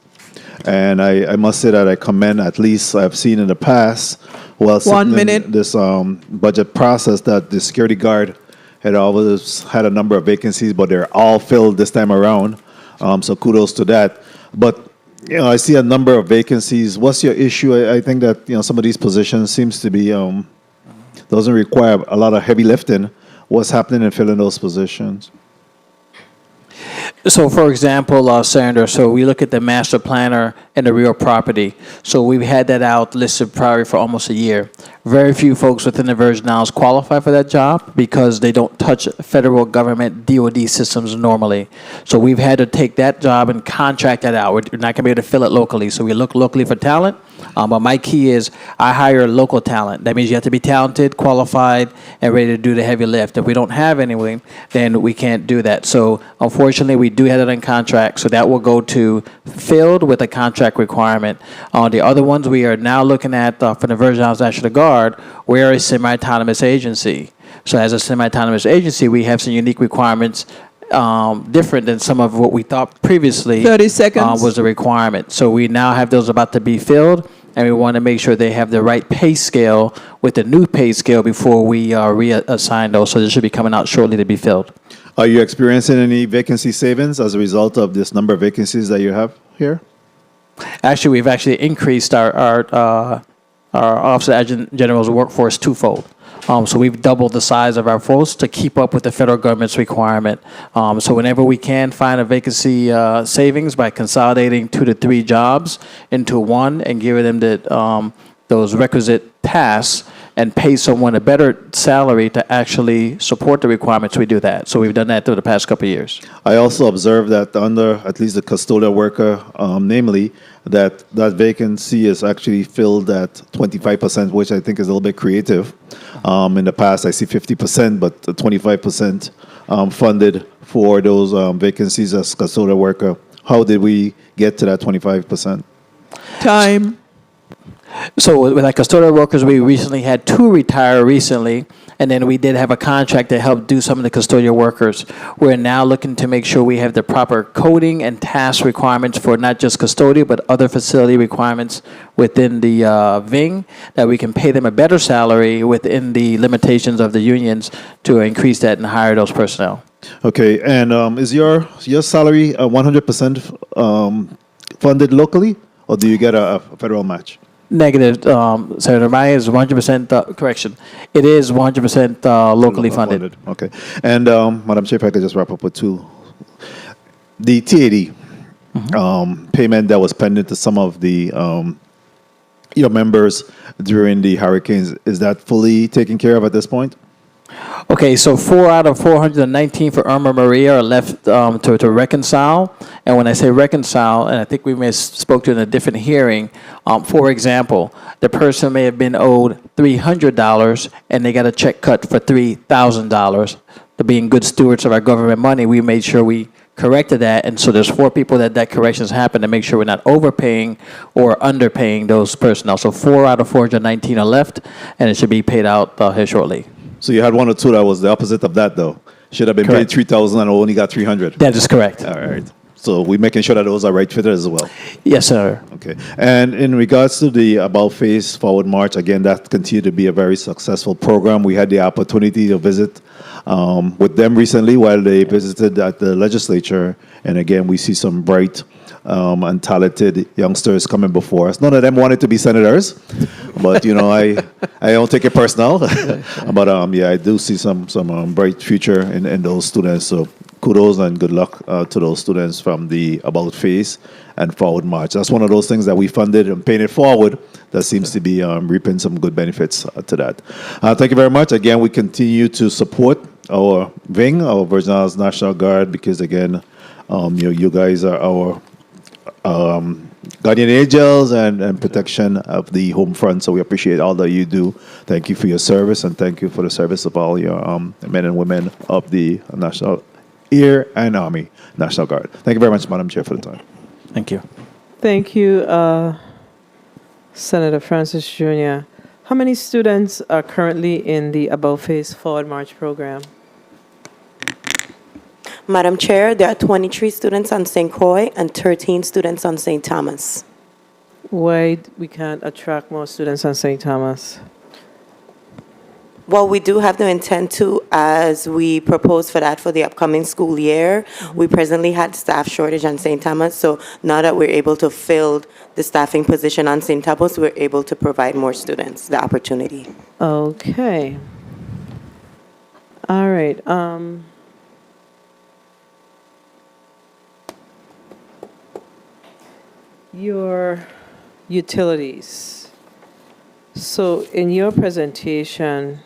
And I must say that I commend, at least I've seen in the past, while sitting in this budget process, that the security guard had always had a number of vacancies, but they're all filled this time around. So kudos to that. But I see a number of vacancies. What's your issue? I think that some of these positions seems to be doesn't require a lot of heavy lifting. What's happening in filling those positions? So, for example, Sandra, so we look at the master planner and the real property. So we've had that out listed priority for almost a year. Very few folks within the Virgin Islands qualify for that job because they don't touch federal government DoD systems normally. So we've had to take that job and contract that out. We're not going to be able to fill it locally. So we look locally for talent. But my key is I hire local talent. That means you have to be talented, qualified, and ready to do the heavy lift. If we don't have anyone, then we can't do that. So unfortunately, we do have that on contract. So that will go to filled with a contract requirement. The other ones we are now looking at for the Virgin Islands National Guard, we're a semi-autonomous agency. So as a semi-autonomous agency, we have some unique requirements different than some of what we thought previously 30 seconds. Was a requirement. So we now have those about to be filled, and we want to make sure they have the right pay scale with the new pay scale before we reassign those. So this should be coming out shortly to be filled. Are you experiencing any vacancy savings as a result of this number of vacancies that you have here? Actually, we've actually increased our Office of Adjutant General's workforce twofold. So we've doubled the size of our force to keep up with the federal government's requirement. So whenever we can find a vacancy savings by consolidating 2 to 3 jobs into one and giving them those requisite tasks and pay someone a better salary to actually support the requirements, we do that. So we've done that through the past couple of years. I also observed that under at least the custodial worker, namely, that vacancy is actually filled at 25%, which I think is a little bit creative. In the past, I see 50%, but 25% funded for those vacancies as custodial worker. How did we get to that 25%? Time. So with our custodial workers, we recently had 2 retire recently, and then we did have a contract to help do some of the custodial workers. We're now looking to make sure we have the proper coding and task requirements for not just custodial, but other facility requirements within the VING, that we can pay them a better salary within the limitations of the unions to increase that and hire those personnel. Okay, and is your salary 100% funded locally, or do you get a federal match? Negative, Senator. Mine is 100% correction. It is 100% locally funded. Okay. And Madam Chair, if I could just wrap up with 2. The TAD payment that was pending to some of the your members during the hurricanes, is that fully taken care of at this point? Okay, so 4 out of 419 for Irma Maria are left to reconcile. And when I say reconcile, and I think we may have spoke to it in a different hearing, for example, the person may have been owed $300 and they got a check cut for $3,000. To being good stewards of our government money, we made sure we corrected that. And so there's 4 people that corrections happened to make sure we're not overpaying or underpaying those personnel. So 4 out of 419 are left, and it should be paid out here shortly. So you had 1 or 2 that was the opposite of that, though. Should have been Correct. paid $3,000 and only got $300. That is correct. All right. So we're making sure that those are right fitted as well. Yes, sir. Okay. And in regards to the About Face Forward March, again, that continued to be a very successful program. We had the opportunity to visit with them recently while they visited at the legislature. And again, we see some bright and talented youngsters coming before us. None of them wanted to be senators, but I don't take it personal. But yeah, I do see some bright future in those students. So kudos and good luck to those students from the About Face and Forward March. That's one of those things that we funded and paid it forward that seems to be reaping some good benefits to that. Thank you very much. Again, we continue to support our VING, our Virgin Islands National Guard, because again, you guys are our guardian angels and protection of the home front. So we appreciate all that you do. Thank you for your service, and thank you for the service of all your men and women of the National Air and Army National Guard. Thank you very much, Madam Chair, for the time. Thank you. Thank you, Senator Francis Jr. How many students are currently in the About Face Forward March program? Madam Chair, there are 23 students on St. Croix and 13 students on St. Thomas. Why we can't attract more students on St. Thomas? Well, we do have the intent to, as we propose for that for the upcoming school year. We presently had staff shortage on St. Thomas, so now that we're able to fill the staffing position on St. Thomas, we're able to provide more students the opportunity. Okay. All right. Your utilities. So in your presentation,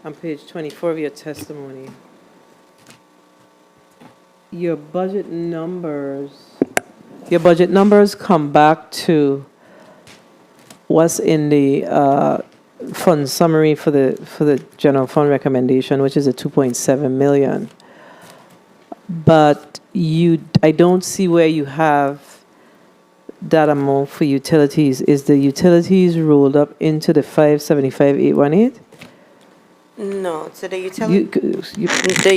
on page 24 of your testimony, your budget numbers come back to what's in the fund summary for the general fund recommendation, which is a 2.7 million. But I don't see where you have that amount for utilities. Is the utilities rolled up into the 575,818? No, so the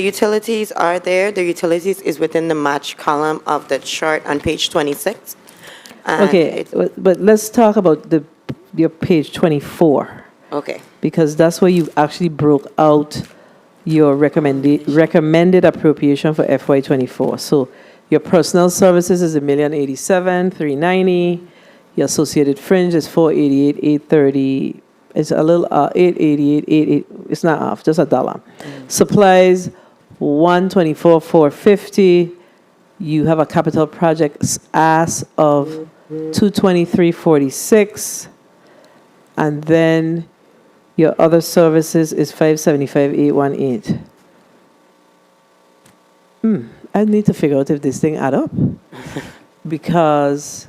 utilities are there. The utilities is within the match column of the chart on page 26. Okay, but let's talk about your page 24. Okay. Because that's where you actually broke out your recommended appropriation for FY24. So your personnel services is $1,087,390. Your associated fringe is $488,830. It's a little 888. It's not off, just $1. Supplies $124,450. You have a capital project ask of $223,46, and then your other services is $575,818. I need to figure out if this thing add up, because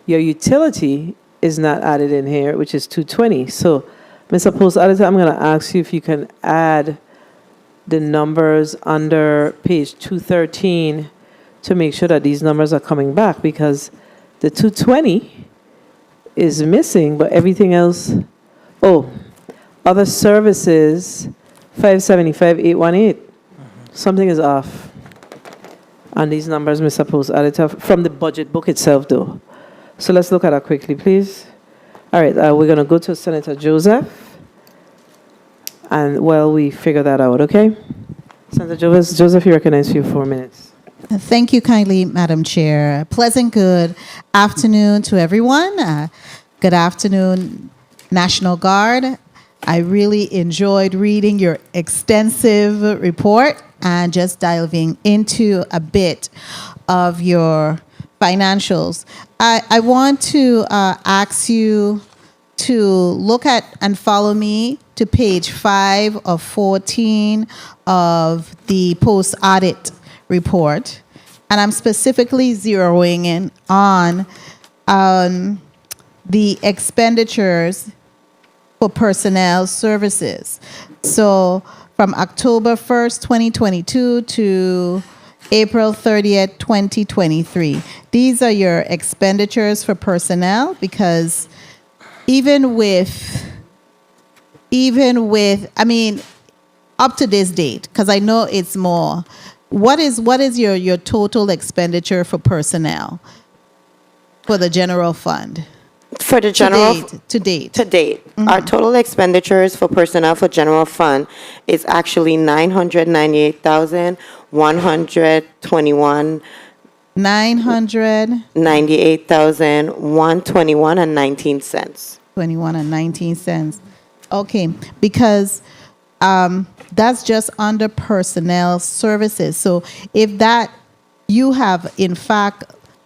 your utility is not added in here, which is $220. So, Mr. Post Auditor, I'm going to ask you if you can add the numbers under page 213 to make sure that these numbers are coming back, because the 220 is missing, but everything else, other services, 575,818. Something is off on these numbers, Mr. Post Auditor, from the budget book itself, though. So let's look at that quickly, please. All right, we're going to go to Senator Joseph, and while we figure that out, okay? Senator Joseph, you recognize you 4 minutes. Thank you kindly, Madam Chair. Pleasant good afternoon to everyone. Good afternoon, National Guard. I really enjoyed reading your extensive report and just diving into a bit of your financials. I want to ask you to look at and follow me to page 5 of 14 of the post-audit report. And I'm specifically zeroing in on the expenditures for personnel services. So from October 1st, 2022 to April 30th, 2023. These are your expenditures for personnel, because even with, I mean, up to this date, because I know it's more, what is your total expenditure for personnel for the general fund? For the general To date. To date, our total expenditures for personnel for general fund is actually 998,121. 98,121 and 19 cents. 21 and 19 cents. Okay, because that's just under personnel services. So if that, you have in fact,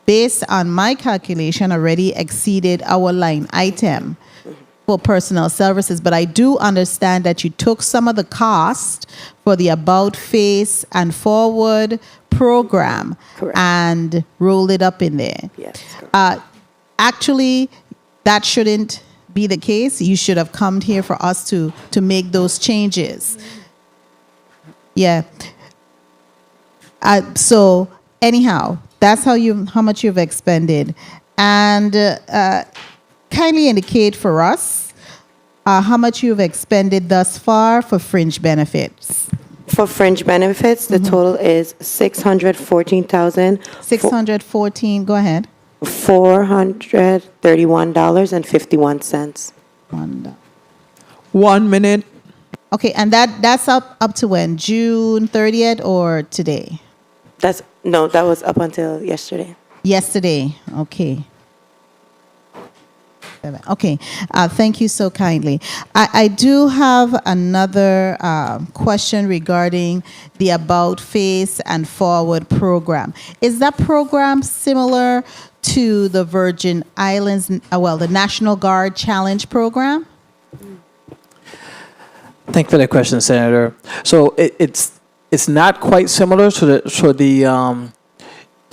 based on my calculation, already exceeded our line item for personnel services. But I do understand that you took some of the cost for the About Face and Forward program and rolled it up in there. Yes. Actually, that shouldn't be the case. You should have come here for us to make those changes. Yeah. So anyhow, that's how much you've expended, and kindly indicate for us how much you've expended thus far for fringe benefits. For fringe benefits, the total is 614,000. 614. Go ahead. $431.51. 1 minute. Okay, and that's up to when? June 30th or today? That was up until yesterday. Yesterday. Okay. Okay. Thank you so kindly. I do have another question regarding the About Face and Forward program. Is that program similar to the Virgin Islands, the National Guard Challenge program? Thank you for that question, Senator. So it's not quite similar. So the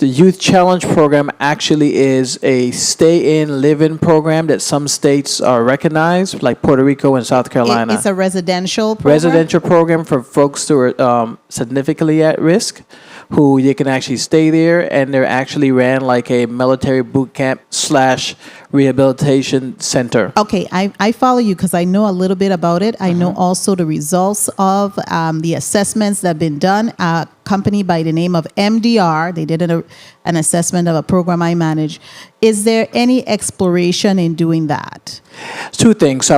Youth Challenge program actually is a stay-in, live-in program that some states are recognized, like Puerto Rico and South Carolina. It's a residential program? Residential program for folks who are significantly at risk, who they can actually stay there, and they're actually ran like a military boot camp / rehabilitation center. Okay, I follow you because I know a little bit about it. I know also the results of the assessments that have been done. A company by the name of MDR, they did an assessment of a program I manage. Is there any exploration in doing that? Two things. I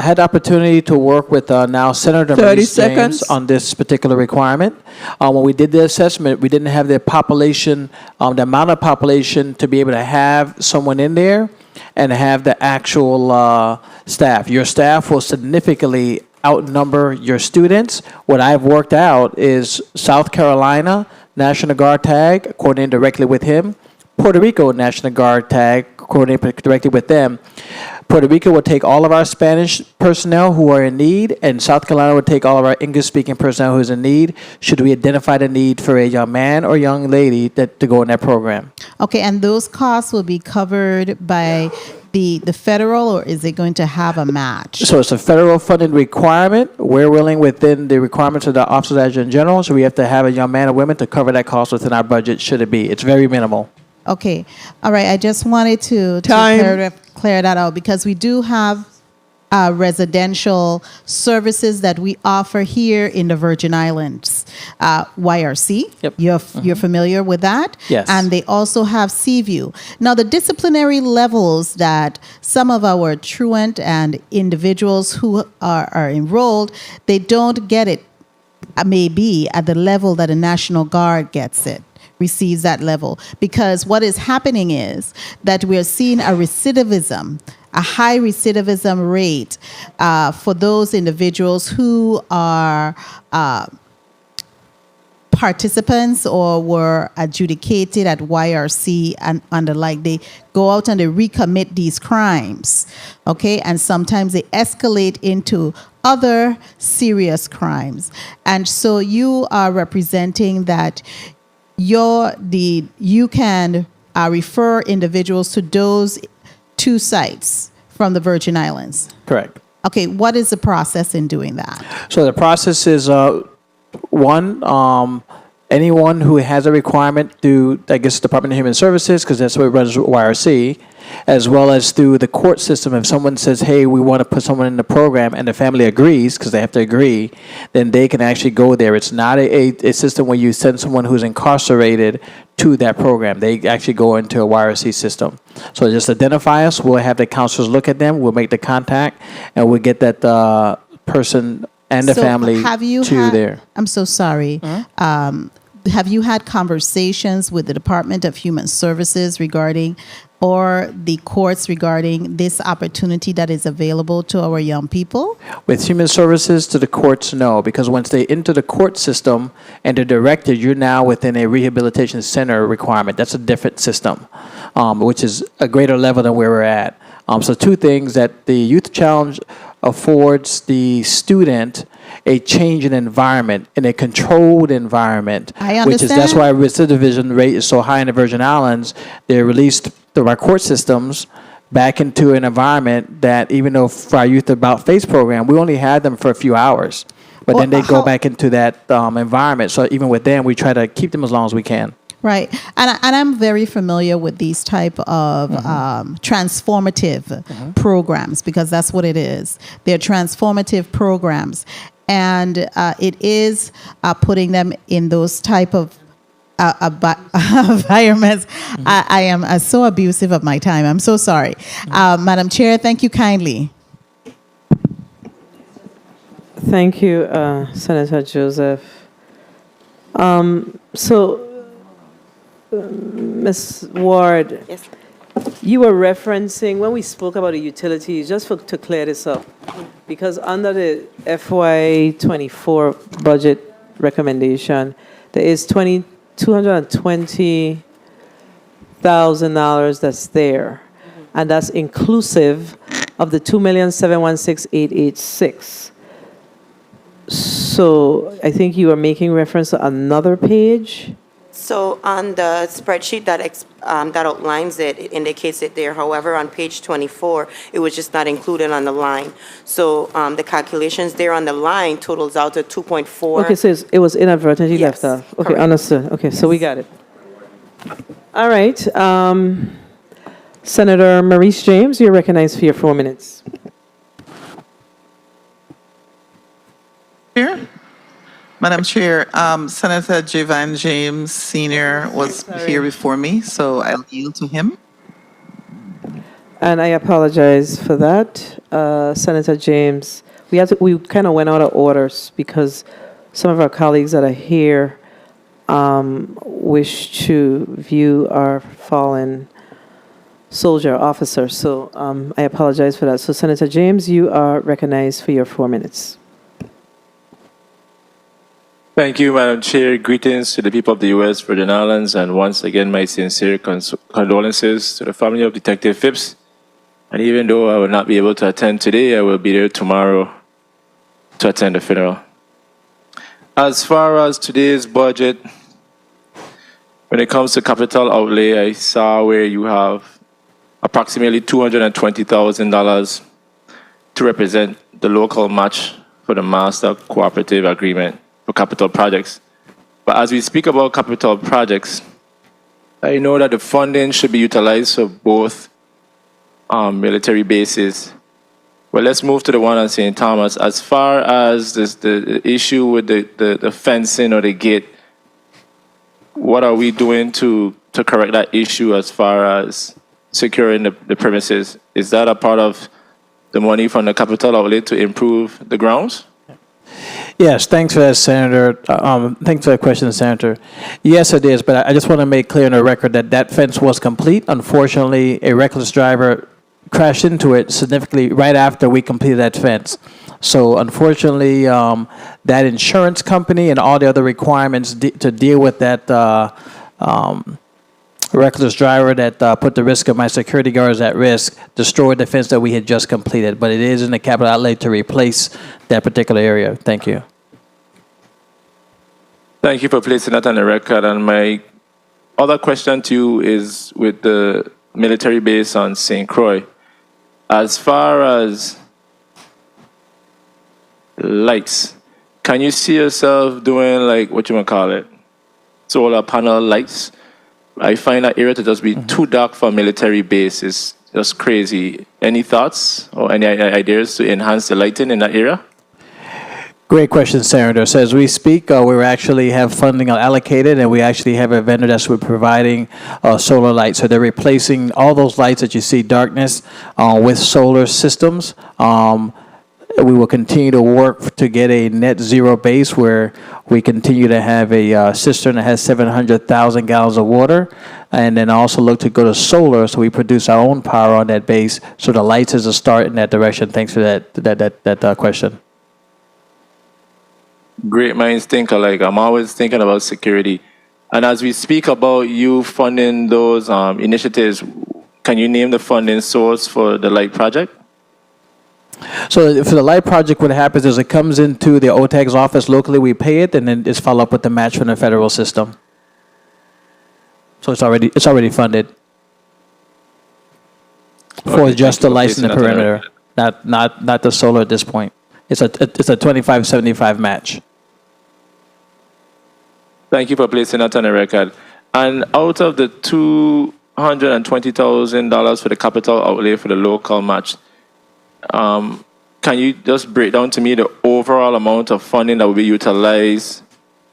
had the opportunity to work with now Senator 30 Maurice James seconds. on this particular requirement. When we did the assessment, we didn't have the population, the amount of population to be able to have someone in there and have the actual staff. Your staff will significantly outnumber your students. What I've worked out is South Carolina National Guard tag, coordinating directly with him. Puerto Rico National Guard tag, coordinating directly with them. Puerto Rico will take all of our Spanish personnel who are in need, and South Carolina will take all of our English-speaking personnel who is in need, should we identify the need for a young man or young lady to go in that program. Okay, and those costs will be covered by the federal, or is it going to have a match? So it's a federal funded requirement. We're willing within the requirements of the Office of the Adjutant General, so we have to have a young man or woman to cover that cost within our budget, should it be. It's very minimal. Okay, all right. I just wanted to clear that out because we do have residential services that we offer here in the Virgin Islands. YRC, Yep. You're familiar with that? Yes. And they also have Seaview. Now, the disciplinary levels that some of our truant and individuals who are enrolled, they don't get it, maybe at the level that a National Guard gets it. Receives that level, because what is happening is that we're seeing a high recidivism rate for those individuals who are participants or were adjudicated at YRC and the like. They go out and they recommit these crimes, okay? And sometimes they escalate into other serious crimes. And so you are representing that you can refer individuals to those two sites from the Virgin Islands. Correct. Okay, what is the process in doing that? So the process is one, anyone who has a requirement through, I guess, Department of Human Services, because that's what runs YRC, as well as through the court system. If someone says, hey, we want to put someone in the program, and the family agrees, because they have to agree, then they can actually go there. It's not a system where you send someone who's incarcerated to that program. They actually go into a YRC system. So just identify us. We'll have the counselors look at them. We'll make the contact, and we'll get that person and the So family have you to had, there. I'm so sorry. Have you had conversations with the Department of Human Services regarding, or the courts regarding this opportunity that is available to our young people? With human services to the courts, no, because once they enter the court system and they're directed, you're now within a rehabilitation center requirement. That's a different system, which is a greater level than where we're at. So two things that the Youth Challenge affords the student a change in environment, in a controlled environment. I Which is, that's understand. why recidivism rate is so high in the Virgin Islands. They're released through our court systems back into an environment that, even though for our Youth About Face program, we only had them for a few hours. But then they go back into that environment. So even with them, we try to keep them as long as we can. Right. And I'm very familiar with these type of transformative programs, because that's what it is. They're transformative programs. And it is putting them in those type of environments. I am so abusive of my time. I'm so sorry. Madam Chair, thank you kindly. Thank you, Senator Joseph. Ms. Ward, Yes. you were referencing, when we spoke about the utilities, just to clear this up, because under the FY24 budget recommendation, there is $220,000 that's there, and that's inclusive of the $2,716,886. So I think you are making reference to another page. So on the spreadsheet that that outlines it, it indicates it there. However, on page 24, it was just not included on the line. So the calculations there on the line totals out to 2.4. Okay, so it was inadvertently Yes, left off. Okay, correct. understood. Okay, so we got it. All right. Senator Maurice James, you're recognized for your 4 minutes. Chair? Madam Chair, Senator Javan James Sr. was here before me, so I'll yield to him. And I apologize for that, Senator James. We kind of went out of orders because some of our colleagues that are here wish to view our fallen soldier officer. So I apologize for that. So Senator James, you are recognized for your 4 minutes. Thank you, Madam Chair. Greetings to the people of the U.S. Virgin Islands, and once again, my sincere condolences to the family of Detective Phipps. And even though I will not be able to attend today, I will be there tomorrow to attend the funeral. As far as today's budget, when it comes to capital outlay, I saw where you have approximately $220,000 to represent the local match for the Master Cooperative Agreement for capital projects. But as we speak about capital projects, I know that the funding should be utilized for both military bases. Well, let's move to the one on St. Thomas. As far as the issue with the fencing or the gate, what are we doing to correct that issue as far as securing the premises? Is that a part of the money from the capital outlay to improve the grounds? Yes, thanks for that, Senator. Thanks for that question, Senator. Yes, it is, but I just want to make clear on the record that that fence was complete. Unfortunately, a reckless driver crashed into it significantly right after we completed that fence. So unfortunately, that insurance company and all the other requirements to deal with that reckless driver that put the risk of my security guards at risk destroyed the fence that we had just completed. But it is in the capital outlay to replace that particular area. Thank you. Thank you for placing that on the record. And my other question to you is with the military base on St. Croix. As far as lights, can you see yourself doing like, what you want to call it, solar panel lights. I find that area to just be too dark for a military base. It's just crazy. Any thoughts or any ideas to enhance the lighting in that area? Great question, Senator. So as we speak, we actually have funding allocated, and we actually have a vendor that's providing solar lights. So they're replacing all those lights that you see darkness with solar systems. We will continue to work to get a net zero base where we continue to have a cistern that has 700,000 gallons of water, and then also look to go to solar so we produce our own power on that base. So the lights is a start in that direction. Thanks for that question. Great minds think alike. I'm always thinking about security. And as we speak about you funding those initiatives, can you name the funding source for the light project? So for the light project, what happens is it comes into the OTAG's office locally, we pay it, and then it's followed up with the match from the federal system. So it's already funded for just the lights in the perimeter, not the solar at this point. It's a 25-75 match. Thank you for placing that on the record. And out of the $220,000 for the capital outlay for the local match, can you just break down to me the overall amount of funding that will be utilized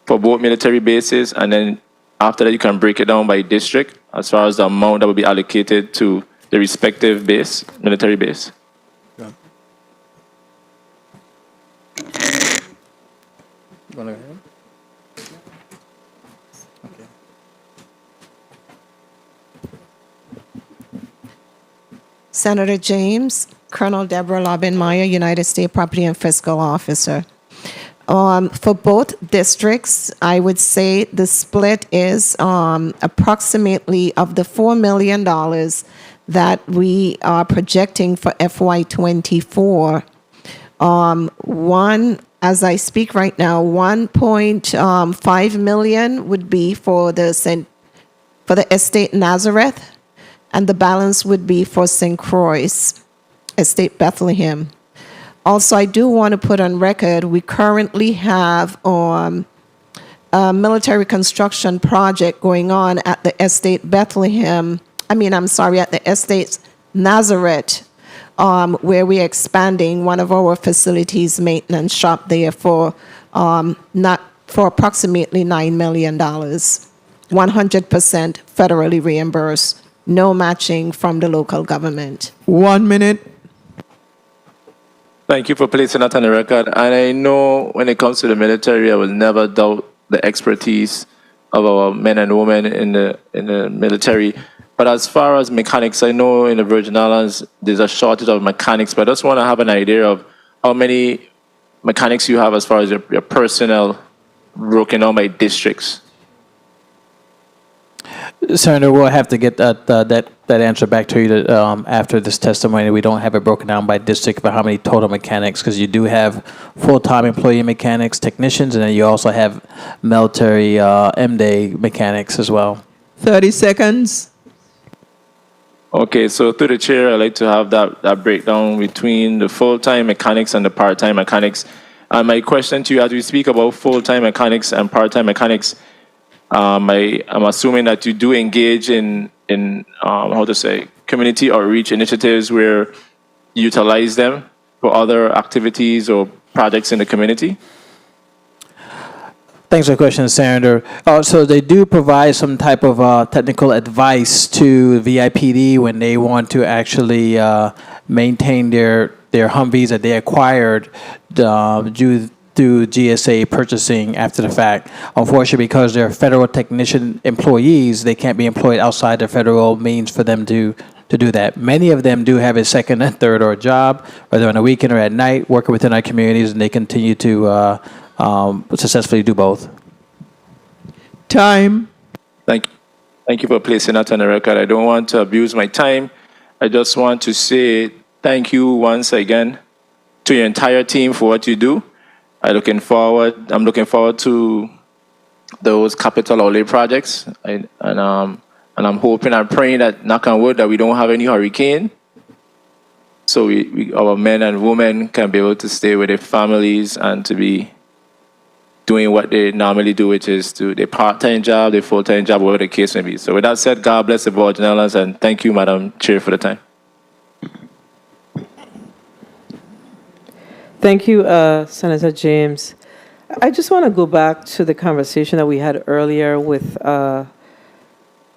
for both military bases, and then after that you can break it down by district as far as the amount that will be allocated to the respective base, military base? Yeah. Senator James, Colonel Deborah Lobbenmeyer, United States Property and Fiscal Officer. For both districts, I would say the split is approximately of the $4 million that we are projecting for FY24. As I speak right now, 1.5 million would be for the estate Nazareth, and the balance would be for St. Croix, estate Bethlehem. Also, I do want to put on record, we currently have a military construction project going on at the estate Bethlehem, at the estate Nazareth, where we're expanding one of our facilities maintenance shop there for approximately $9 million, 100% federally reimbursed, no matching from the local government. 1 minute. Thank you for placing that on the record. And I know when it comes to the military, I will never doubt the expertise of our men and women in the military. But as far as mechanics, I know in the Virgin Islands there's a shortage of mechanics, but I just want to have an idea of how many mechanics you have as far as your personnel broken down by districts. Senator, we'll have to get that answer back to you after this testimony. We don't have it broken down by district, but how many total mechanics, because you do have full-time employee mechanics, technicians, and then you also have military M-Day mechanics as well. 30 seconds. Okay, so through the chair, I'd like to have that breakdown between the full-time mechanics and the part-time mechanics. And my question to you, as we speak about full-time mechanics and part-time mechanics, I'm assuming that you do engage in community outreach initiatives where you utilize them for other activities or projects in the community? Thanks for the question, Senator. So they do provide some type of technical advice to VIPD when they want to actually maintain their Humvees that they acquired through GSA purchasing after the fact. Unfortunately, because they're federal technician employees, they can't be employed outside the federal means for them to do that. Many of them do have a second and third or job, whether on the weekend or at night, working within our communities, and they continue to successfully do both. Time. Thank you for placing that on the record. I don't want to abuse my time. I just want to say thank you once again to your entire team for what you do. I'm looking forward to those capital outlay projects, and I'm hoping and praying that, knock on wood, that we don't have any hurricane, so our men and women can be able to stay with their families and to be doing what they normally do, which is do their part-time job, their full-time job, whatever the case may be. So with that said, God bless the Virgin Islands, and thank you, Madam Chair, for the time. Thank you, Senator James. I just want to go back to the conversation that we had earlier with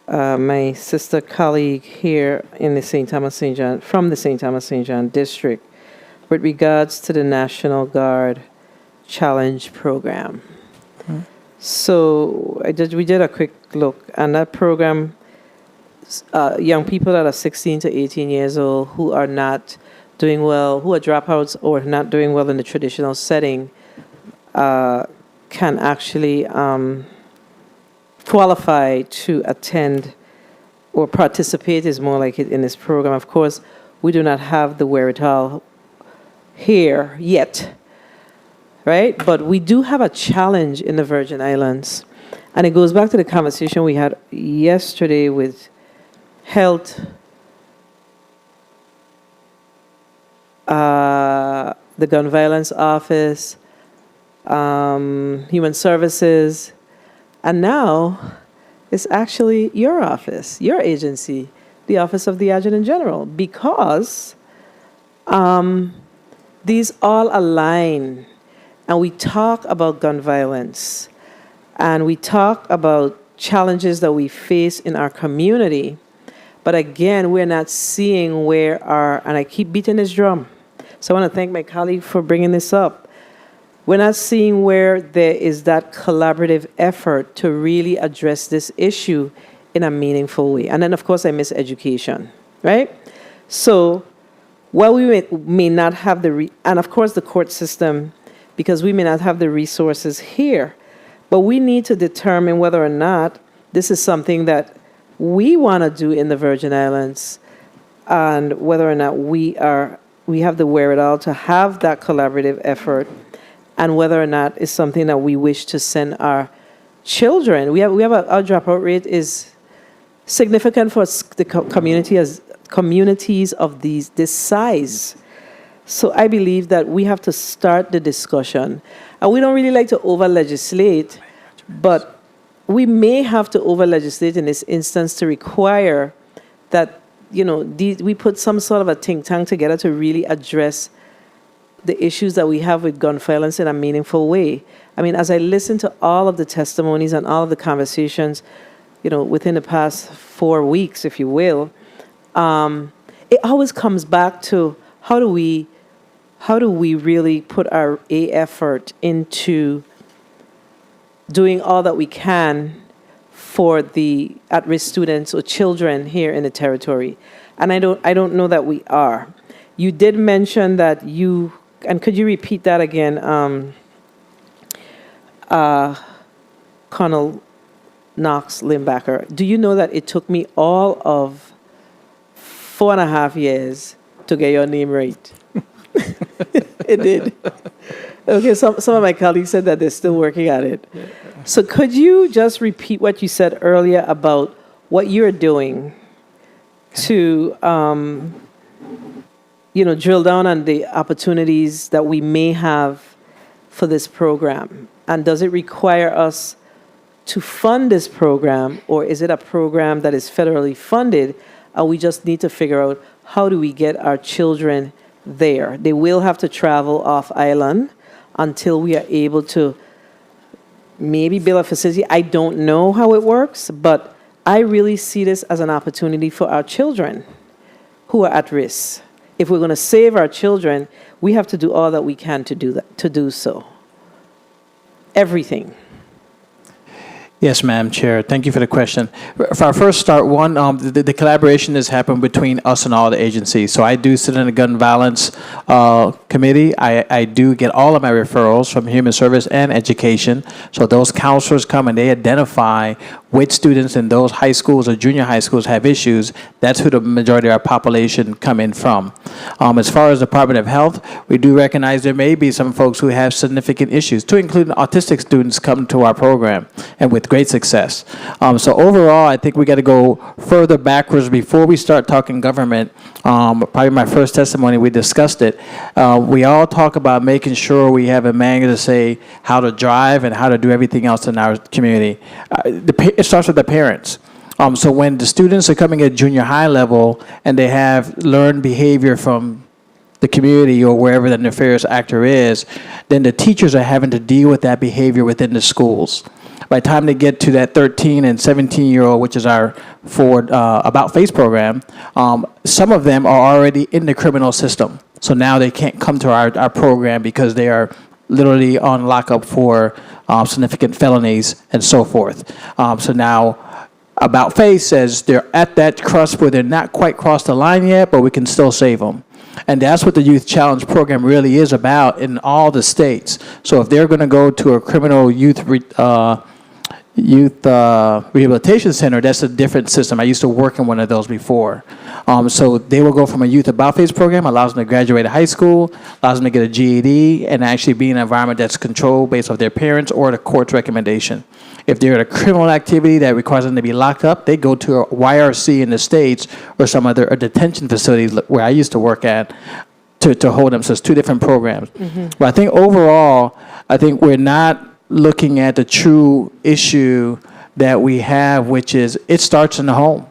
my sister colleague here in the St. Thomas St. John, from the St. Thomas St. John district, with regards to the National Guard Challenge Program. So we did a quick look, and that program, young people that are 16 to 18 years old who are not doing well, who are dropouts or not doing well in the traditional setting, can actually qualify to attend or participate, is more like it, in this program. Of course, we do not have the wherewithal here yet, right? But we do have a challenge in the Virgin Islands. And it goes back to the conversation we had yesterday with health, the gun violence office, human services, and now it's actually your office, your agency, the Office of the Adjutant General, because these all align, and we talk about gun violence, and we talk about challenges that we face in our community, but again, we're not seeing where our, and I keep beating this drum, so I want to thank my colleague for bringing this up. We're not seeing where there is that collaborative effort to really address this issue in a meaningful way. And then, of course, I miss education, right? So while we may not have and of course the court system, because we may not have the resources here, but we need to determine whether or not this is something that we want to do in the Virgin Islands, and whether or not we have the wherewithal to have that collaborative effort, and whether or not it's something that we wish to send our children. Our dropout rate is significant for the communities of this size. So I believe that we have to start the discussion. And we don't really like to over-legislate, but we may have to over-legislate in this instance to require that, we put some sort of a think tank together to really address the issues that we have with gun violence in a meaningful way. I mean, as I listen to all of the testimonies and all of the conversations, within the past 4 weeks, if you will, it always comes back to how do we really put our effort into doing all that we can for the at-risk students or children here in the territory. And I don't know that we are. You did mention that and could you repeat that again, Colonel Knox Limbacher? Do you know that it took me all of 4.5 years to get your name right? It did. Okay, some of my colleagues said that they're still working at it. So could you just repeat what you said earlier about what you're doing to drill down on the opportunities that we may have for this program? And does it require us to fund this program, or is it a program that is federally funded, and we just need to figure out how do we get our children there? They will have to travel off island until we are able to maybe build a facility. I don't know how it works, but I really see this as an opportunity for our children who are at risk. If we're going to save our children, we have to do all that we can to do so. Everything. Yes, Madam Chair. Thank you for the question. For our first start, the collaboration has happened between us and all the agencies. So I do sit in the gun violence committee. I do get all of my referrals from human service and education. So those counselors come and they identify which students in those high schools or junior high schools have issues. That's who the majority of our population come in from. As far as Department of Health, we do recognize there may be some folks who have significant issues, to include autistic students come to our program, and with great success. So overall, I think we got to go further backwards before we start talking government probably my first testimony, we discussed it. We all talk about making sure we have a manual to say how to drive and how to do everything else in our community. It starts with the parents. So when the students are coming at junior high level and they have learned behavior from the community or wherever the nefarious actor is, then the teachers are having to deal with that behavior within the schools. By the time they get to that 13 and 17-year-old, which is our About Face program, some of them are already in the criminal system. So now they can't come to our program because they are literally on lockup for significant felonies and so forth. So now About Face says they're at that cusp where they're not quite crossed the line yet, but we can still save them. And that's what the Youth Challenge program really is about in all the states. So if they're going to go to a criminal youth rehabilitation center, that's a different system. I used to work in one of those before. So they will go from a Youth About Face program, allows them to graduate high school, allows them to get a GED, and actually be in an environment that's controlled based off their parents or the court's recommendation. If they're in a criminal activity that requires them to be locked up, they go to a YRC in the States or some other detention facilities where I used to work at to hold them. So it's two different programs. But I think overall, I think we're not looking at the true issue that we have, which is it starts in the home.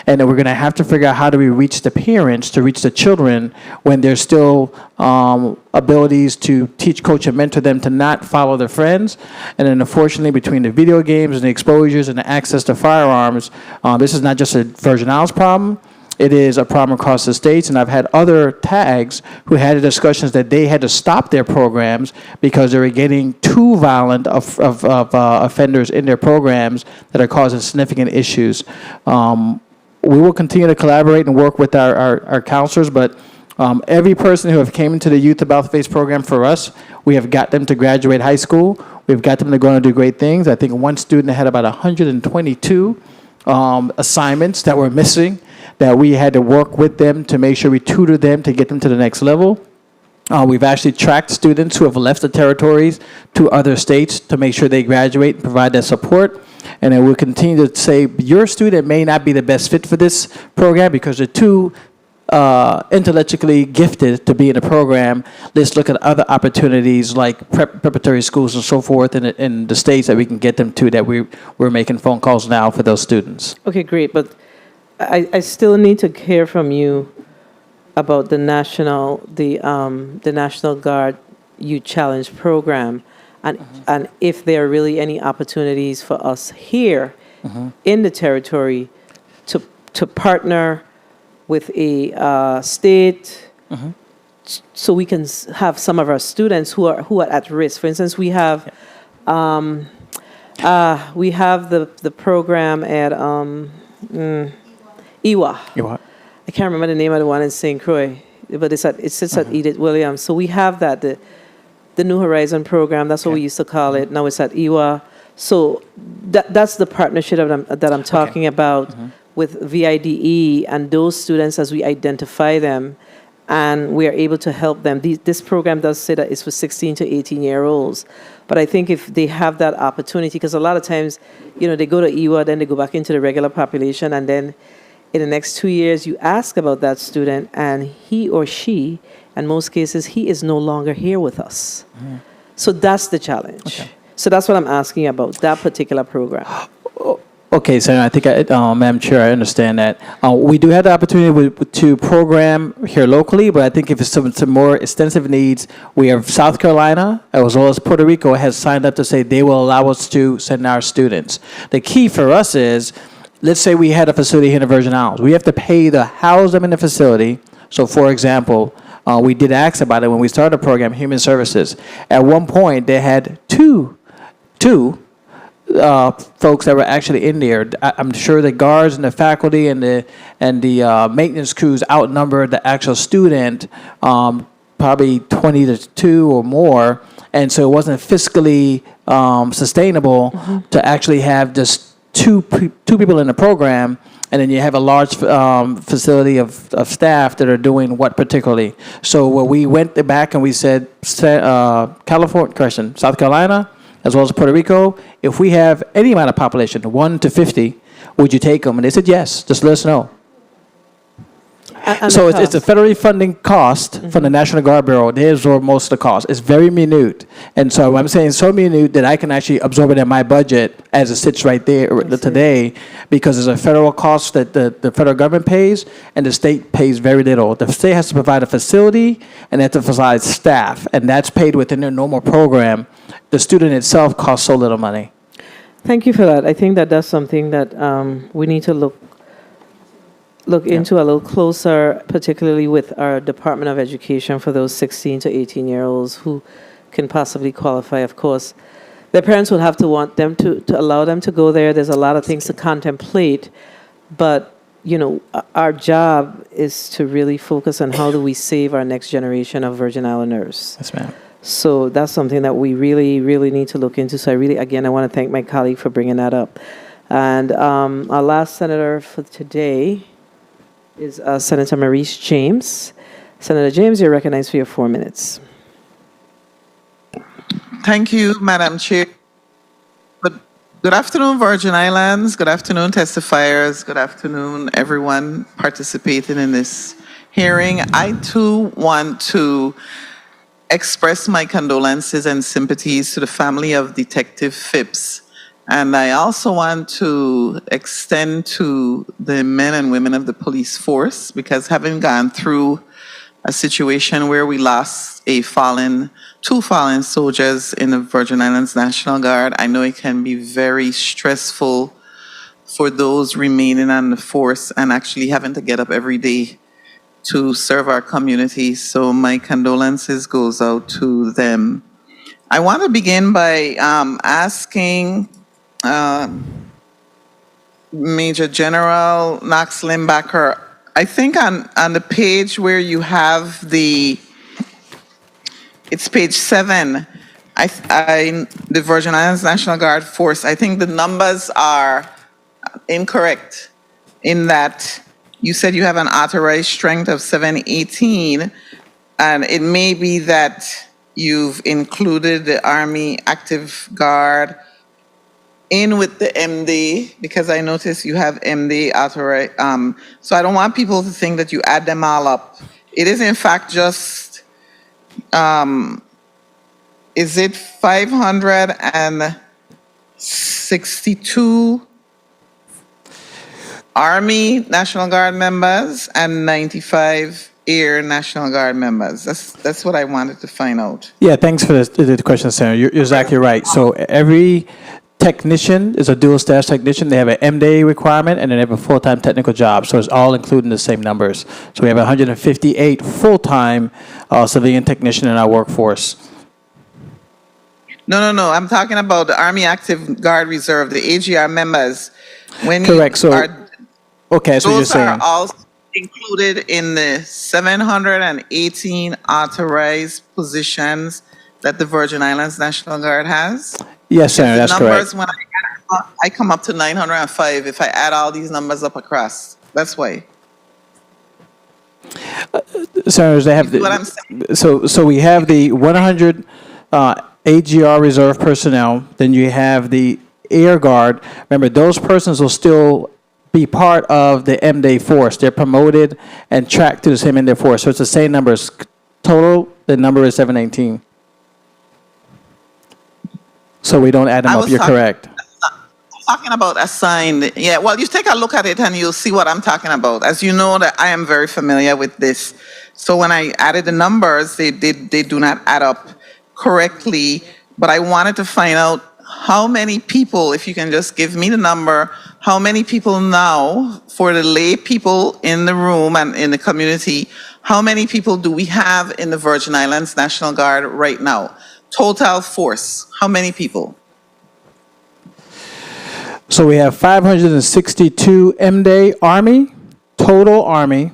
And then we're going to have to figure out how do we reach the parents to reach the children when there's still abilities to teach, coach, and mentor them to not follow their friends. And then unfortunately, between the video games and the exposures and the access to firearms, this is not just a Virgin Islands problem. It is a problem across the states, and I've had other tags who had discussions that they had to stop their programs because they were getting too violent of offenders in their programs that are causing significant issues. We will continue to collaborate and work with our counselors, but every person who have came into the Youth About Face program for us, we have got them to graduate high school. We've got them to go and do great things. I think one student had about 122 assignments that were missing, that we had to work with them to make sure we tutor them to get them to the next level. We've actually tracked students who have left the territories to other states to make sure they graduate and provide that support. And then we'll continue to say, your student may not be the best fit for this program because they're too intellectually gifted to be in the program. Let's look at other opportunities like preparatory schools and so forth in the states that we can get them to, that we're making phone calls now for those students. Okay, great, but I still need to hear from you about the National Guard Youth Challenge program, and if there are really any opportunities for us here in the territory to partner with a state, so we can have some of our students who are at risk. For instance, we have the program at Iwa. I can't remember the name of the one in St. Croix, but it sits at Edith Williams. So we have that, the New Horizon program. That's what we used to call it. Now it's at Iwa. So that's the partnership that I'm talking about with VIDE and those students as we identify them, and we are able to help them. This program does say that it's for 16 to 18-year-olds. But I think if they have that opportunity, because a lot of times, they go to Iwa, then they go back into the regular population, and then in the next 2 years, you ask about that student, and he or she, in most cases, he is no longer here with us. So that's the challenge. So that's what I'm asking about, that particular program. Okay, so I think, Madam Chair, I understand that. We do have the opportunity to program here locally, but I think if it's some more extensive needs, we have South Carolina, as well as Puerto Rico, has signed up to say they will allow us to send our students. The key for us is, let's say we had a facility here in the Virgin Islands. We have to pay to house them in the facility. So, for example, we did ask about it when we started the program, Human Services. At one point, they had two folks that were actually in there. I'm sure the guards and the faculty and the maintenance crews outnumbered the actual student, probably 20 to 2 or more. And so it wasn't fiscally sustainable to actually have just two people in the program, and then you have a large facility of staff that are doing what particularly. So when we went back and we said, South Carolina, as well as Puerto Rico, if we have any amount of population, 1 to 50, would you take them? And they said yes, just let us know. And So the it's a cost. federally funding cost from the National Guard Bureau. They absorb most of the cost. It's very minute. And so I'm saying so minute that I can actually absorb it in my budget as it sits right there today, because it's a federal cost that the federal government pays and the state pays very little. The state has to provide a facility and they have to provide staff, and that's paid within their normal program. The student itself costs so little money. Thank you for that. I think that that's something that we need to look into a little closer, particularly with our Department of Education for those 16 to 18-year-olds who can possibly qualify. Of course, their parents would have to want them to allow them to go there. There's a lot of things to contemplate, but our job is to really focus on how do we save our next generation of Virgin Islanders. Yes, ma'am. So that's something that we really, really need to look into. So I want to thank my colleague for bringing that up. And our last senator for today is Senator Maurice James. Senator James, you're recognized for your 4 minutes. Thank you, Madam Chair. Good afternoon, Virgin Islands. Good afternoon, testifiers. Good afternoon, everyone participating in this hearing. I, too, want to express my condolences and sympathies to the family of Detective Phipps. And I also want to extend to the men and women of the police force, because having gone through a situation where we lost two fallen soldiers in the Virgin Islands National Guard, I know it can be very stressful for those remaining on the force and actually having to get up every day to serve our community. So my condolences goes out to them. I want to begin by asking Major General Knox Limbacher, I think on the page where you have it's page 7, the Virgin Islands National Guard Force, I think the numbers are incorrect in that you said you have an authorized strength of 718, and it may be that you've included the Army Active Guard in with the MD, because I noticed you have MD authorized. So I don't want people to think that you add them all up. It is in fact just, is it 562 Army National Guard members and 95 Air National Guard members? That's what I wanted to find out. Yeah, thanks for the question, Senator. You're exactly right. So every technician is a dual status technician. They have an MDA requirement and then they have a full-time technical job. So it's all included in the same numbers. So we have 158 full-time civilian technician in our workforce. No. I'm talking about the Army Active Guard Reserve, the AGR members. Correct. So, okay, so you're those saying. are all included in the 718 authorized positions that the Virgin Islands National Guard has? Yes, Senator, that's numbers, correct. When I come up to 905 if I add all these numbers up across. That's why. Senators, they have You see what I'm saying? so we have the 100 AGR reserve personnel. Then you have the Air Guard. Remember, those persons will still be part of the MDA force. They're promoted and tracked to the same MDA force. So it's the same numbers. Total, the number is 718. So we don't add them up. You're correct. Talking about assigned, yeah, well, you take a look at it and you'll see what I'm talking about. As you know, that I am very familiar with this. So when I added the numbers, they do not add up correctly, but I wanted to find out how many people, if you can just give me the number, how many people now, for the lay people in the room and in the community, how many people do we have in the Virgin Islands National Guard right now? Total force, how many people? So we have 562 MDA Army, total Army,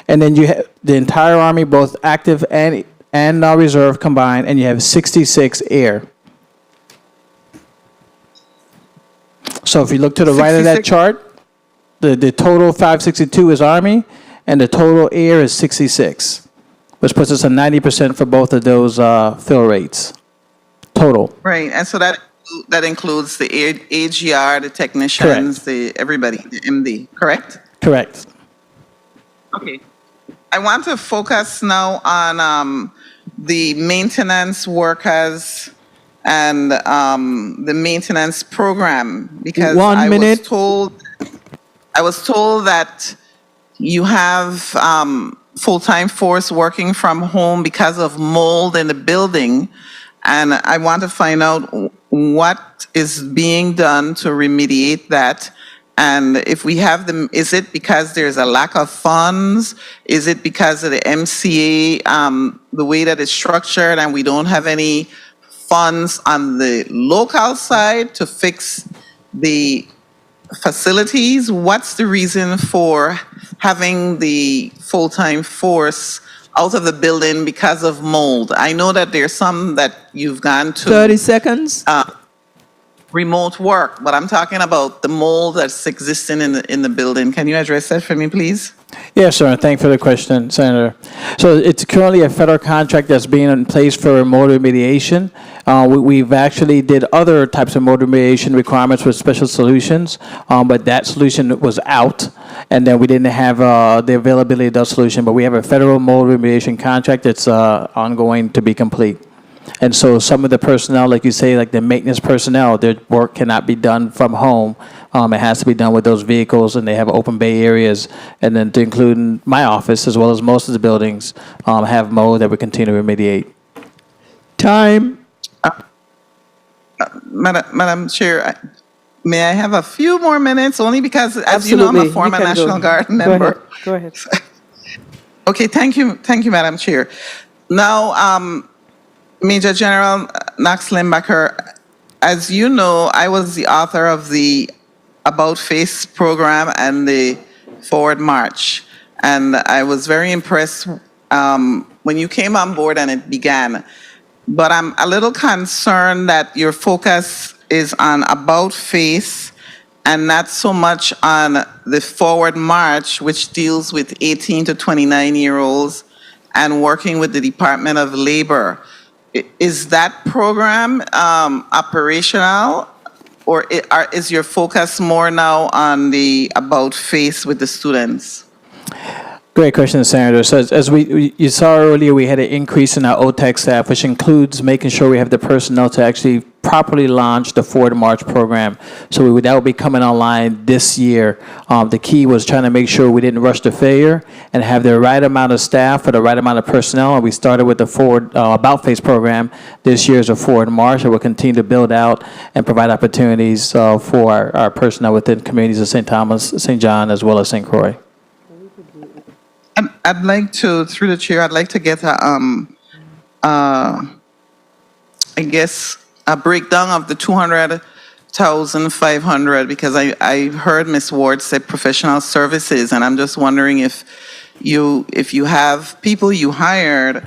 and then you have the entire Army, both active and reserve combined, and you have 66 Air. So if you look to the right of that chart, the total 562 is Army, and the total Air is 66, which puts us at 90% for both of those fill rates, total. Right, and so that includes the AGR, the technicians, everybody, the MD, correct? Correct. Okay. I want to focus now on the maintenance workers and the maintenance program because One minute. I was told that you have full-time force working from home because of mold in the building, and I want to find out what is being done to remediate that. And if we have them, is it because there's a lack of funds? Is it because of the MCA, the way that it's structured, and we don't have any funds on the local side to fix the facilities? What's the reason for having the full-time force out of the building because of mold? I know that there's some that you've gone to 30 seconds. Remote work, but I'm talking about the mold that's existing in the building. Can you address that for me, please? Yes, sir. Thank you for the question, Senator. So it's currently a federal contract that's being in place for mold remediation. We've actually did other types of mold remediation requirements with special solutions, but that solution was out, and then we didn't have the availability of that solution. But we have a federal mold remediation contract that's ongoing to be complete. And so some of the personnel, like you say, like the maintenance personnel, their work cannot be done from home. It has to be done with those vehicles, and they have open bay areas. And then to include my office, as well as most of the buildings, have mold that we continue to remediate. Time. Madam Chair, may I have a few more minutes? Only because, as you know, I'm a former National Guard member. Go ahead. Okay, thank you, Madam Chair. Now, Major General Knox Limbacher, as you know, I was the author of the About Face program and the Forward March. And I was very impressed when you came on board and it began. But I'm a little concerned that your focus is on About Face and not so much on the Forward March, which deals with 18 to 29-year-olds and working with the Department of Labor. Is that program operational, or is your focus more now on the About Face with the students? Great question, Senator. So as you saw earlier, we had an increase in our OTEC staff, which includes making sure we have the personnel to actually properly launch the Forward March program. So that will be coming online this year. The key was trying to make sure we didn't rush to failure and have the right amount of staff for the right amount of personnel. And we started with the Forward About Face program. This year is a Forward March, and we'll continue to build out and provide opportunities for our personnel within communities of St. Thomas, St. John, as well as St. Croix. I'd like to, through the chair, I'd like to get a breakdown of the 200,500, because I heard Ms. Ward say professional services, and I'm just wondering if you have people you hired,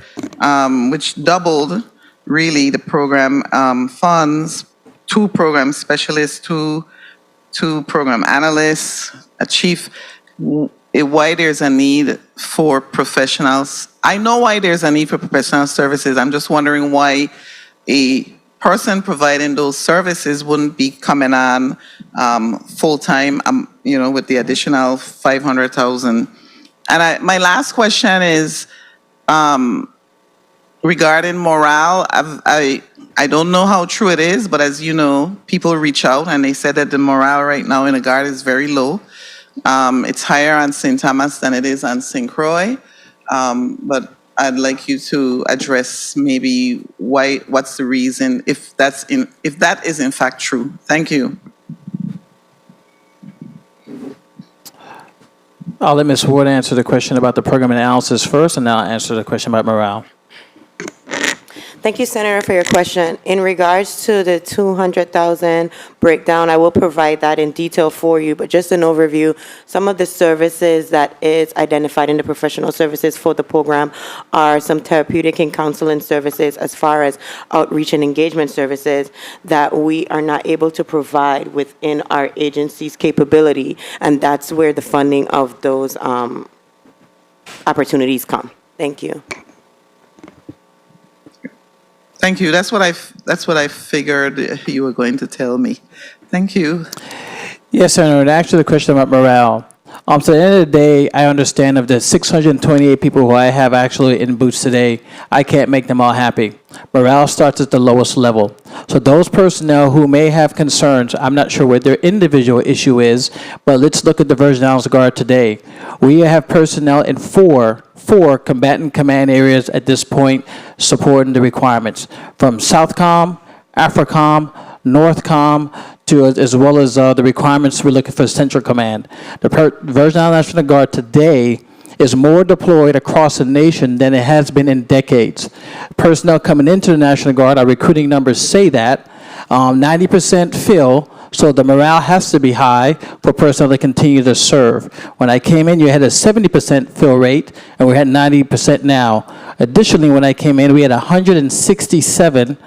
which doubled really the program funds, 2 program specialists, two program analysts, a chief. Why there's a need for professionals. I know why there's a need for professional services. I'm just wondering why a person providing those services wouldn't be coming on full-time, with the additional 500,000. And my last question is regarding morale. I don't know how true it is, but as you know, people reach out and they said that the morale right now in the Guard is very low. It's higher on St. Thomas than it is on St. Croix, but I'd like you to address maybe what's the reason, if that is in fact true. Thank you. I'll let Ms. Ward answer the question about the program analysis first, and then I'll answer the question about morale. Thank you, Senator, for your question. In regards to the 200,000 breakdown, I will provide that in detail for you, but just an overview, some of the services that is identified in the professional services for the program are some therapeutic and counseling services, as far as outreach and engagement services that we are not able to provide within our agency's capability, and that's where the funding of those opportunities come. Thank you. Thank you. That's what I figured you were going to tell me. Thank you. Yes, Senator. And actually, the question about morale. So at the end of the day, I understand of the 628 people who I have actually in boots today, I can't make them all happy. Morale starts at the lowest level. So those personnel who may have concerns, I'm not sure what their individual issue is, but let's look at the Virgin Islands Guard today. We have personnel in four combatant command areas at this point supporting the requirements, from Southcom, AFRICOM, Northcom, to as well as the requirements we're looking for Central Command. The Virgin Islands National Guard today is more deployed across the nation than it has been in decades. Personnel coming into the National Guard, our recruiting numbers say that, 90% fill, so the morale has to be high for personnel to continue to serve. When I came in, you had a 70% fill rate, and we're at 90% now. Additionally, when I came in, we had 167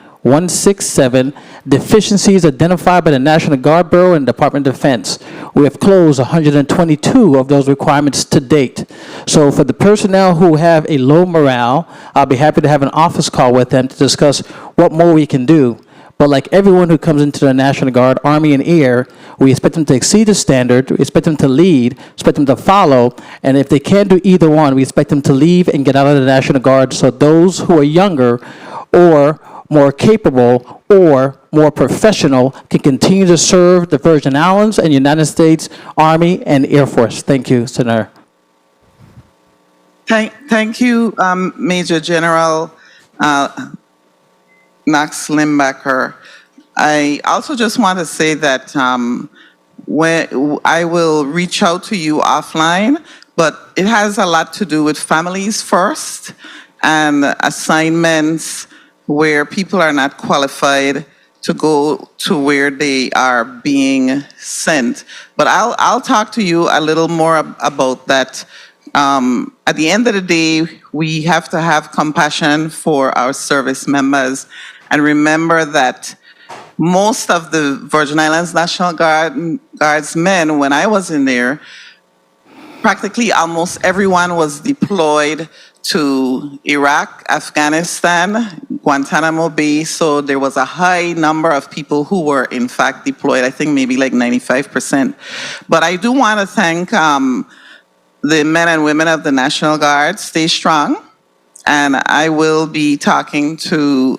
deficiencies identified by the National Guard Bureau and Department of Defense. We have closed 122 of those requirements to date. So for the personnel who have a low morale, I'll be happy to have an office call with them to discuss what more we can do. But like everyone who comes into the National Guard, Army and Air, we expect them to exceed the standard, we expect them to lead, expect them to follow, and if they can't do either one, we expect them to leave and get out of the National Guard so those who are younger or more capable or more professional can continue to serve the Virgin Islands and United States Army and Air Force. Thank you, Senator. Thank you, Major General Max Limbacher. I also just want to say that when I will reach out to you offline, but it has a lot to do with families first and assignments where people are not qualified to go to where they are being sent. But I'll talk to you a little more about that. At the end of the day, we have to have compassion for our service members and remember that most of the Virgin Islands National Guard's men, when I was in there, practically almost everyone was deployed to Iraq, Afghanistan, Guantanamo Bay, so there was a high number of people who were in fact deployed, I think maybe like 95%. But I do want to thank the men and women of the National Guard. Stay strong, and I will be talking to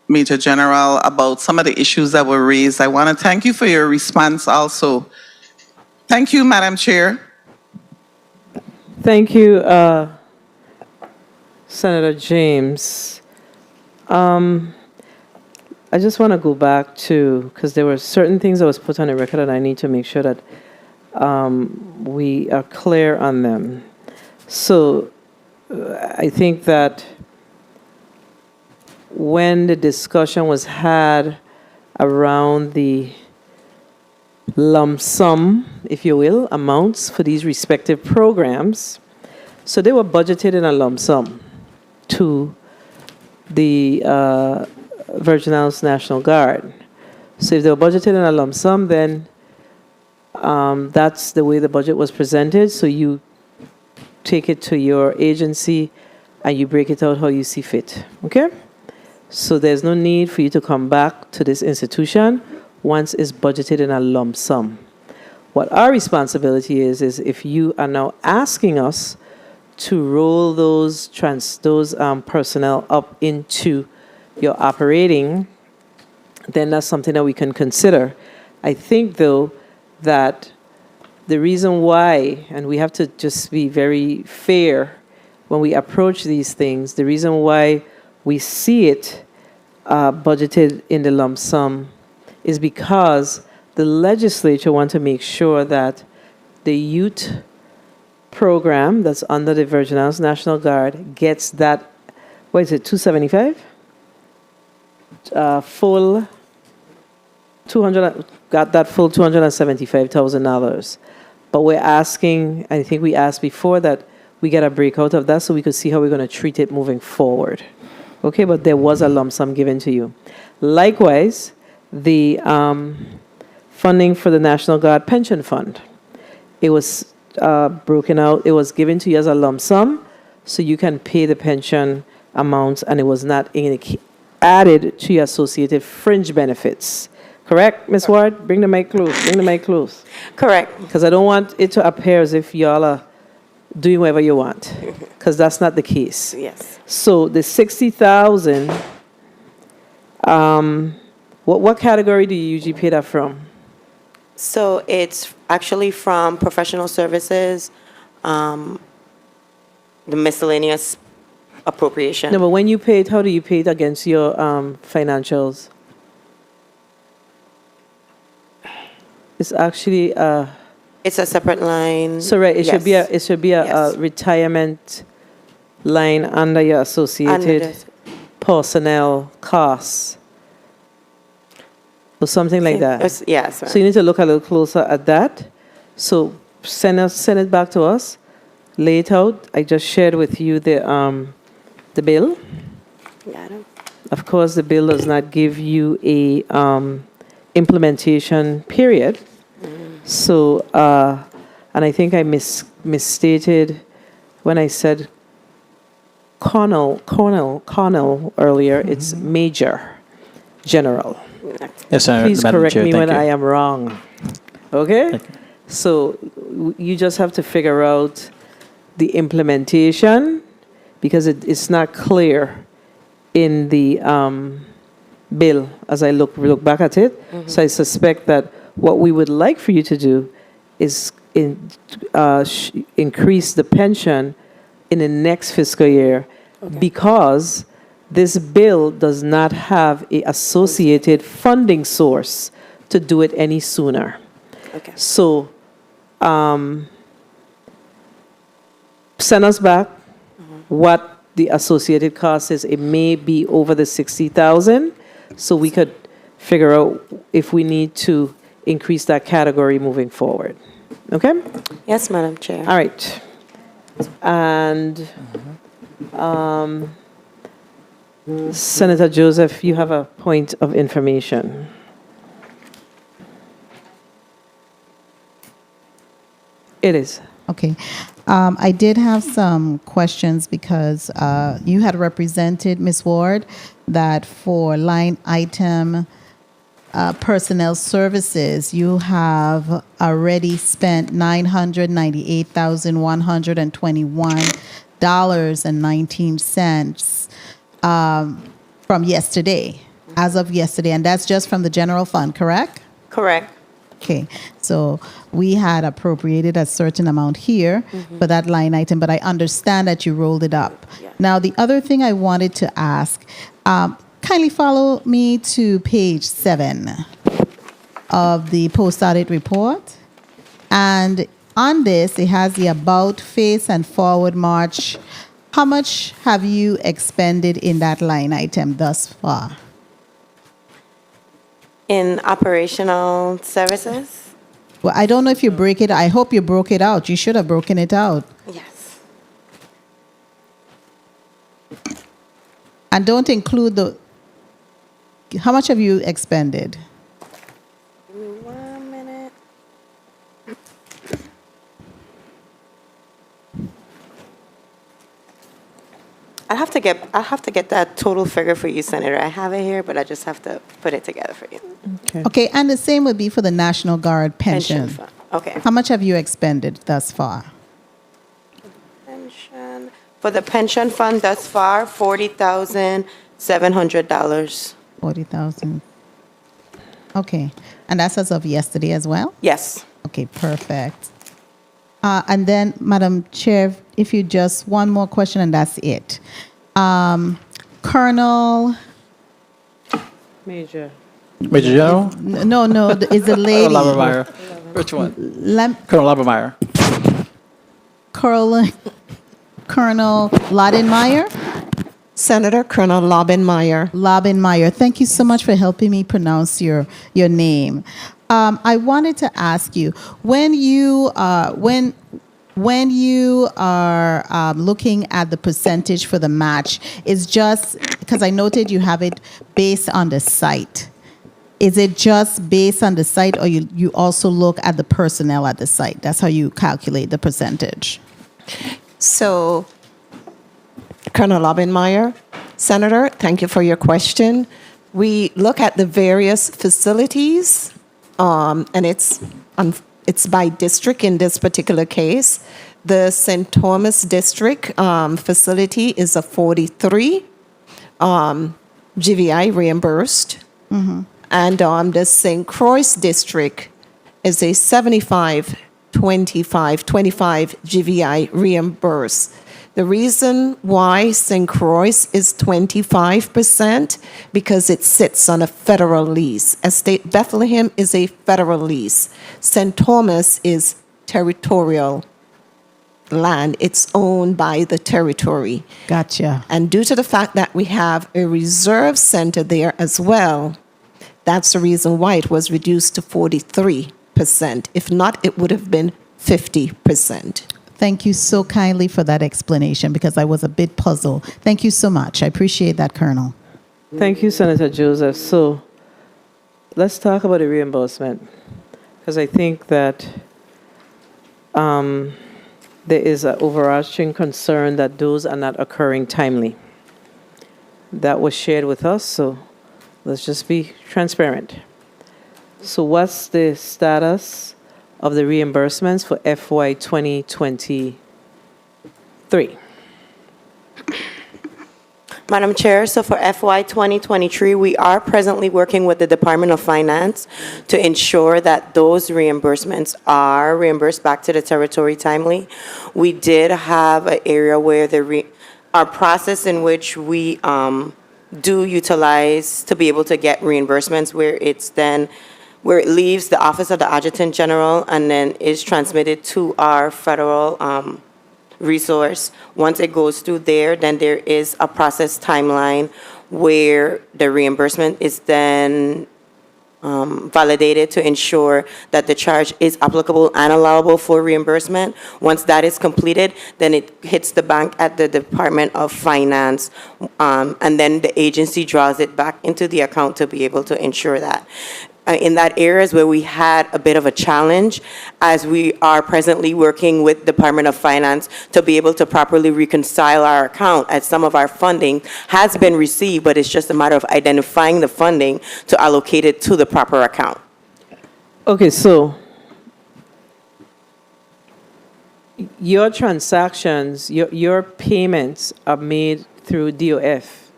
Major General about some of the issues that were raised. I want to thank you for your response also. Thank you, Madam Chair. Thank you, Senator James. I just want to go back to, because there were certain things that was put on the record and I need to make sure that we are clear on them. So I think that when the discussion was had around the lump sum, if you will, amounts for these respective programs, so they were budgeted in a lump sum to the Virgin Islands National Guard. So if they were budgeted in a lump sum, then that's the way the budget was presented. So you take it to your agency and you break it out how you see fit. Okay? So there's no need for you to come back to this institution once it's budgeted in a lump sum. What our responsibility is if you are now asking us to roll those personnel up into your operating, then that's something that we can consider. I think, though, that the reason why, and we have to just be very fair when we approach these things, the reason why we see it budgeted in the lump sum is because the legislature want to make sure that the youth program that's under the Virgin Islands National Guard gets that, what is it, 275? Full 200, got that full $275,000. But we're asking, I think we asked before that we get a breakout of that so we could see how we're going to treat it moving forward. Okay, but there was a lump sum given to you. Likewise, the funding for the National Guard Pension Fund, it was broken out, it was given to you as a lump sum so you can pay the pension amounts, and it was not added to your associated fringe benefits. Correct, Ms. Ward? Bring the mic close. Bring the mic close. Correct. Because I don't want it to appear as if y'all are doing whatever you want, because that's not the case. Yes. So the 60,000, what category do you usually pay that from? So it's actually from professional services, the miscellaneous appropriation. No, but when you pay it, how do you pay it against your financials? It's actually It's a separate line. so right. It Yes. should be a Yes. retirement line under your associated this. personnel costs or something like that. Yes. So you need to look a little closer at that. So send it back to us. Lay it out. I just shared with you the bill. Got it. Of course, the bill does not give you a implementation period. So, and I think I misstated when I said colonel earlier. It's major general. Yes, Please Madam correct Chair, me thank when you. I am wrong. Okay? So you just have to figure out the implementation because it's not clear in the bill as I look back at it. So I suspect that what we would like for you to do is increase the pension in the next fiscal year because this bill does not have a associated funding source to do it any sooner. Okay. So send us back what the associated cost is. It may be over the 60,000, so we could figure out if we need to increase that category moving forward. Okay? Yes, Madam Chair. All right. And Senator Joseph, you have a point of information. It is. Okay. I did have some questions because you had represented, Ms. Ward, that for line item personnel services, you have already spent $998,121.19 from yesterday, as of yesterday, and that's just from the general fund, correct? Correct. Okay, so we had appropriated a certain amount here for that line item, but I understand that you rolled it up. Now, the other thing I wanted to ask, kindly follow me to page 7 of the post-audit report. And on this, it has the about face and forward march. How much have you expended in that line item thus far? In operational services? Well, I don't know if you break it. I hope you broke it out. You should have broken it out. Yes. And don't include the, how much have you expended? Give me 1 minute. I'll have to get that total figure for you, Senator. I have it here, but I just have to put it together for you. Okay, and the same would be for the National Guard pension. Fund. Okay. How much have you expended thus far? Pension. For the pension fund thus far, $40,700. 40,000. Okay, and that's as of yesterday as well? Yes. Okay, perfect. And then, Madam Chair, if you just one more question and that's it. Colonel. Major. Major General? No, is the lady. Colonel Labermeyer. Which one? Colonel Labermeyer. Colonel Laudenmeyer? Senator Colonel Laubenmeyer. Laubenmeyer. Thank you so much for helping me pronounce your name. I wanted to ask you, when you are looking at the percentage for the match, is just because I noted you have it based on the site. Is it just based on the site, or you also look at the personnel at the site? That's how you calculate the percentage. So, Colonel Laubenmeyer, Senator, thank you for your question. we look at the various facilities, and it's by district in this particular case. The St. Thomas District facility is a 43 GVI reimbursed, and the St. Croix District is a 75 25 GVI reimbursed. The reason why St. Croix is 25% because it sits on a federal lease. Estate Bethlehem is a federal lease. St. Thomas is territorial land. It's owned by the territory. Gotcha. And due to the fact that we have a reserve center there as well, that's the reason why it was reduced to 43%. If not, it would have been 50%. Thank you so kindly for that explanation because I was a bit puzzled. Thank you so much. I appreciate that, Colonel. Thank you, Senator Joseph. So let's talk about the reimbursement because I think that there is an overarching concern that those are not occurring timely. That was shared with us, so let's just be transparent. So what's the status of the reimbursements for FY 2023? Madam Chair, so for FY 2023, we are presently working with the Department of Finance to ensure that those reimbursements are reimbursed back to the territory timely. We did have an area where our process in which we do utilize to be able to get reimbursements where it leaves the Office of the Adjutant General and then is transmitted to our federal resource. Once it goes through there, then there is a process timeline where the reimbursement is then validated to ensure that the charge is applicable and allowable for reimbursement. Once that is completed, then it hits the bank at the Department of Finance, and then the agency draws it back into the account to be able to ensure that. In that areas where we had a bit of a challenge, as we are presently working with Department of Finance to be able to properly reconcile our account, as some of our funding has been received, but it's just a matter of identifying the funding to allocate it to the proper account. Okay, so your transactions, your payments are made through DOF.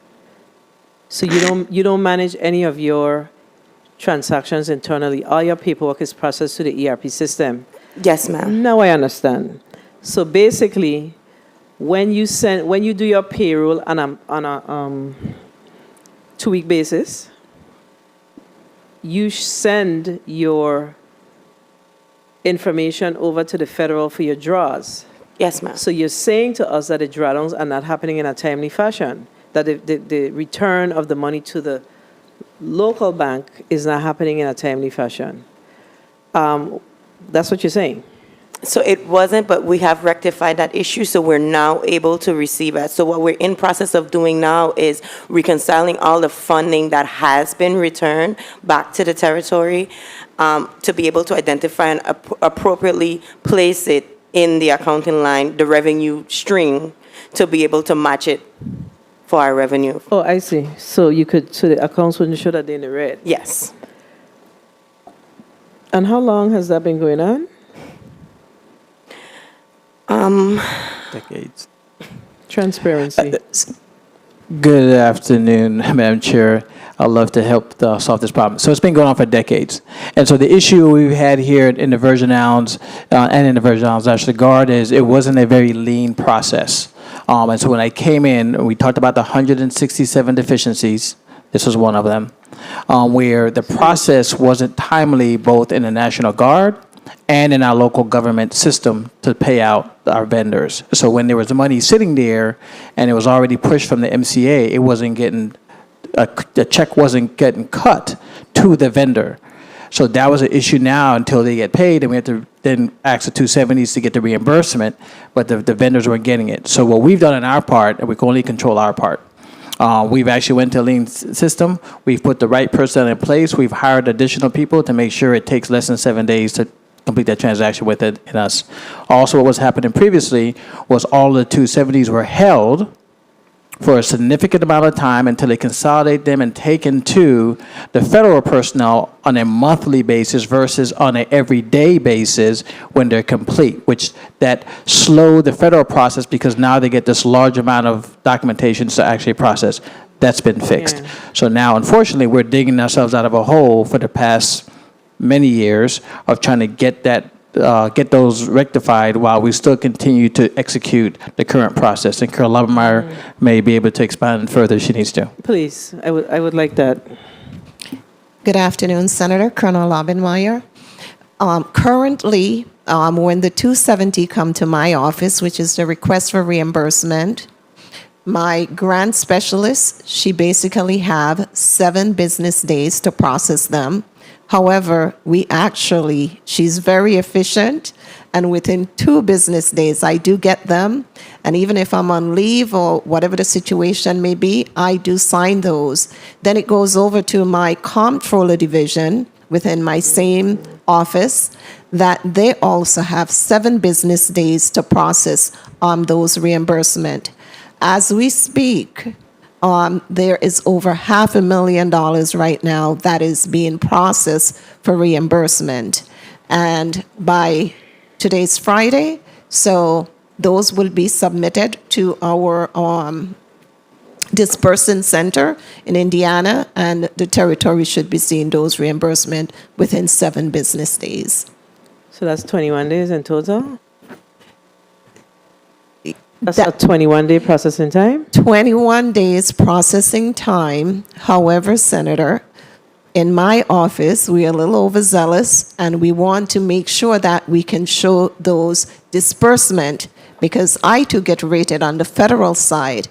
So you don't manage any of your transactions internally. All your paperwork is processed through the ERP system. Yes, ma'am. Now I understand. So basically, when you do your payroll on a 2-week basis, you send your information over to the federal for your draws. Yes, ma'am. So you're saying to us that the drawdowns are not happening in a timely fashion, that the return of the money to the local bank is not happening in a timely fashion. That's what you're saying? So it wasn't, but we have rectified that issue, so we're now able to receive it. So what we're in process of doing now is reconciling all the funding that has been returned back to the territory to be able to identify and appropriately place it in the accounting line, the revenue string, to be able to match it for our revenue. Oh, I see. So the accounts wouldn't show that they're in the red? Yes. And how long has that been going on? Decades. Transparency. Good afternoon, Madam Chair. I'd love to help solve this problem. So it's been going on for decades. And so the issue we've had here in the Virgin Islands and in the Virgin Islands National Guard is it wasn't a very lean process. And so when I came in, we talked about the 167 deficiencies. This was one of them, where the process wasn't timely both in the National Guard and in our local government system to pay out our vendors. So when there was money sitting there and it was already pushed from the MCA, it wasn't getting, the check wasn't getting cut to the vendor. So that was an issue now until they get paid, and we have to then ask the 270s to get the reimbursement, but the vendors weren't getting it. So what we've done on our part, and we can only control our part, we've actually went to a lean system. We've put the right personnel in place. We've hired additional people to make sure it takes less than 7 days to complete that transaction with it and us. Also, what was happening previously was all the 270s were held for a significant amount of time until they consolidate them and taken to the federal personnel on a monthly basis versus on an everyday basis when they're complete, which that slowed the federal process because now they get this large amount of documentation to actually process. That's been fixed. Yeah. So now, unfortunately, we're digging ourselves out of a hole for the past many years of trying to get get those rectified while we still continue to execute the current process. And Colonel Lobenmeyer may be able to expand further if she needs to. Please, I would like that. Good afternoon, Senator. Colonel Lobenmeyer. Currently, when the 270 come to my office, which is the request for reimbursement, my grant specialist, she basically have 7 business days to process them. However, she's very efficient, and within 2 business days, I do get them. And even if I'm on leave or whatever the situation may be, I do sign those. Then it goes over to my comptroller division within my same office that they also have 7 business days to process those reimbursement. As we speak, there is over $500,000 right now that is being processed for reimbursement. And by today's Friday, so those will be submitted to our disbursement center in Indiana, and the territory should be seeing those reimbursement within 7 business days. So that's 21 days in total? That's a 21-day processing time? 21 days processing time. However, Senator, in my office, we are a little overzealous, and we want to make sure that we can show those disbursement, because I too get rated on the federal side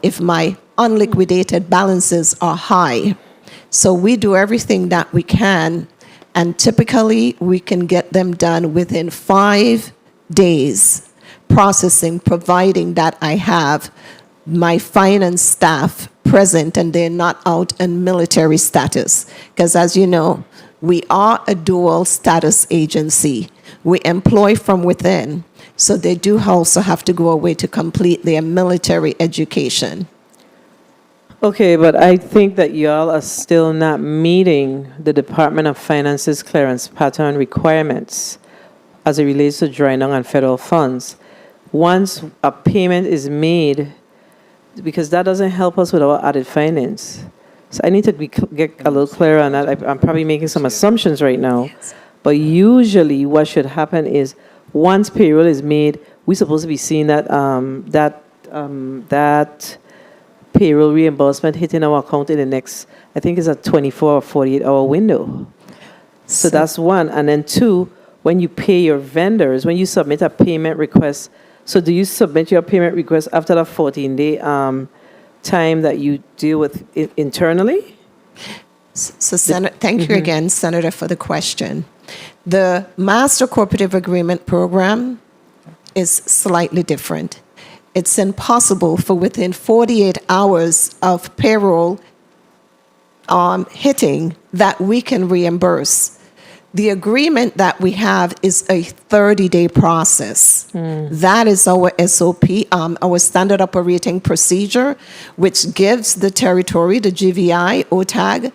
if my unliquidated balances are high. So we do everything that we can, and typically we can get them done within 5 days processing, providing that I have my finance staff present and they're not out in military status. Because as you know, we are a dual status agency. We employ from within, so they do also have to go away to complete their military education. Okay, but I think that y'all are still not meeting the Department of Finance's clearance pattern requirements as it relates to drawing down on federal funds. Once a payment is made, because that doesn't help us with our added finance. So I need to get a little clearer on that. I'm probably making some assumptions right now. But usually what should happen is once payroll is made, we're supposed to be seeing that that payroll reimbursement hitting our account in the next, I think it's a 24 or 48-hour window. So that's one. And then 2, when you pay your vendors, when you submit a payment request, so do you submit your payment request after the 14-day time that you deal with it internally? So, thank you again, Senator, for the question. The Master Cooperative Agreement Program is slightly different. It's impossible for within 48 hours of payroll hitting that we can reimburse. The agreement that we have is a 30-day process. That is our SOP, our standard operating procedure, which gives the territory, the GVI, OTAG,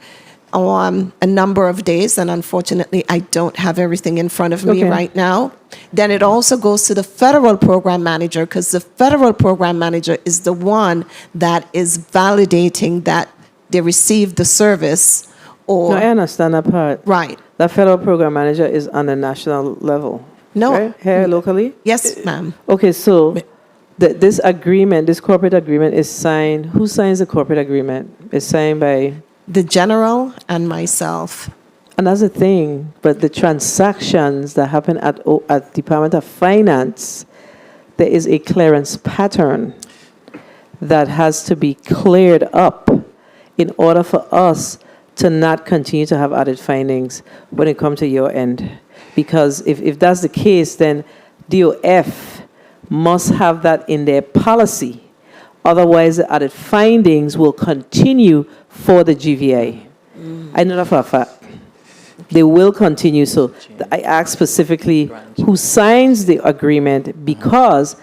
a number of days, and unfortunately, I don't have everything in front of me right now. Then it also goes to the federal program manager, because the federal program manager is the one that is validating that they received the service. Or No, I understand that part. Right. The federal program manager is on the national level. No. Right? Here locally? Yes, ma'am. Okay, so this agreement, this corporate agreement is signed. Who signs the corporate agreement? It's signed by the general and myself. And that's the thing, but the transactions that happen at Department of Finance, there is a clearance pattern that has to be cleared up in order for us to not continue to have added findings when it comes to your end. Because if that's the case, then DOF must have that in their policy. Otherwise, the added findings will continue for the GVA. I know that for a fact. They will continue. So I asked specifically who signs the agreement, because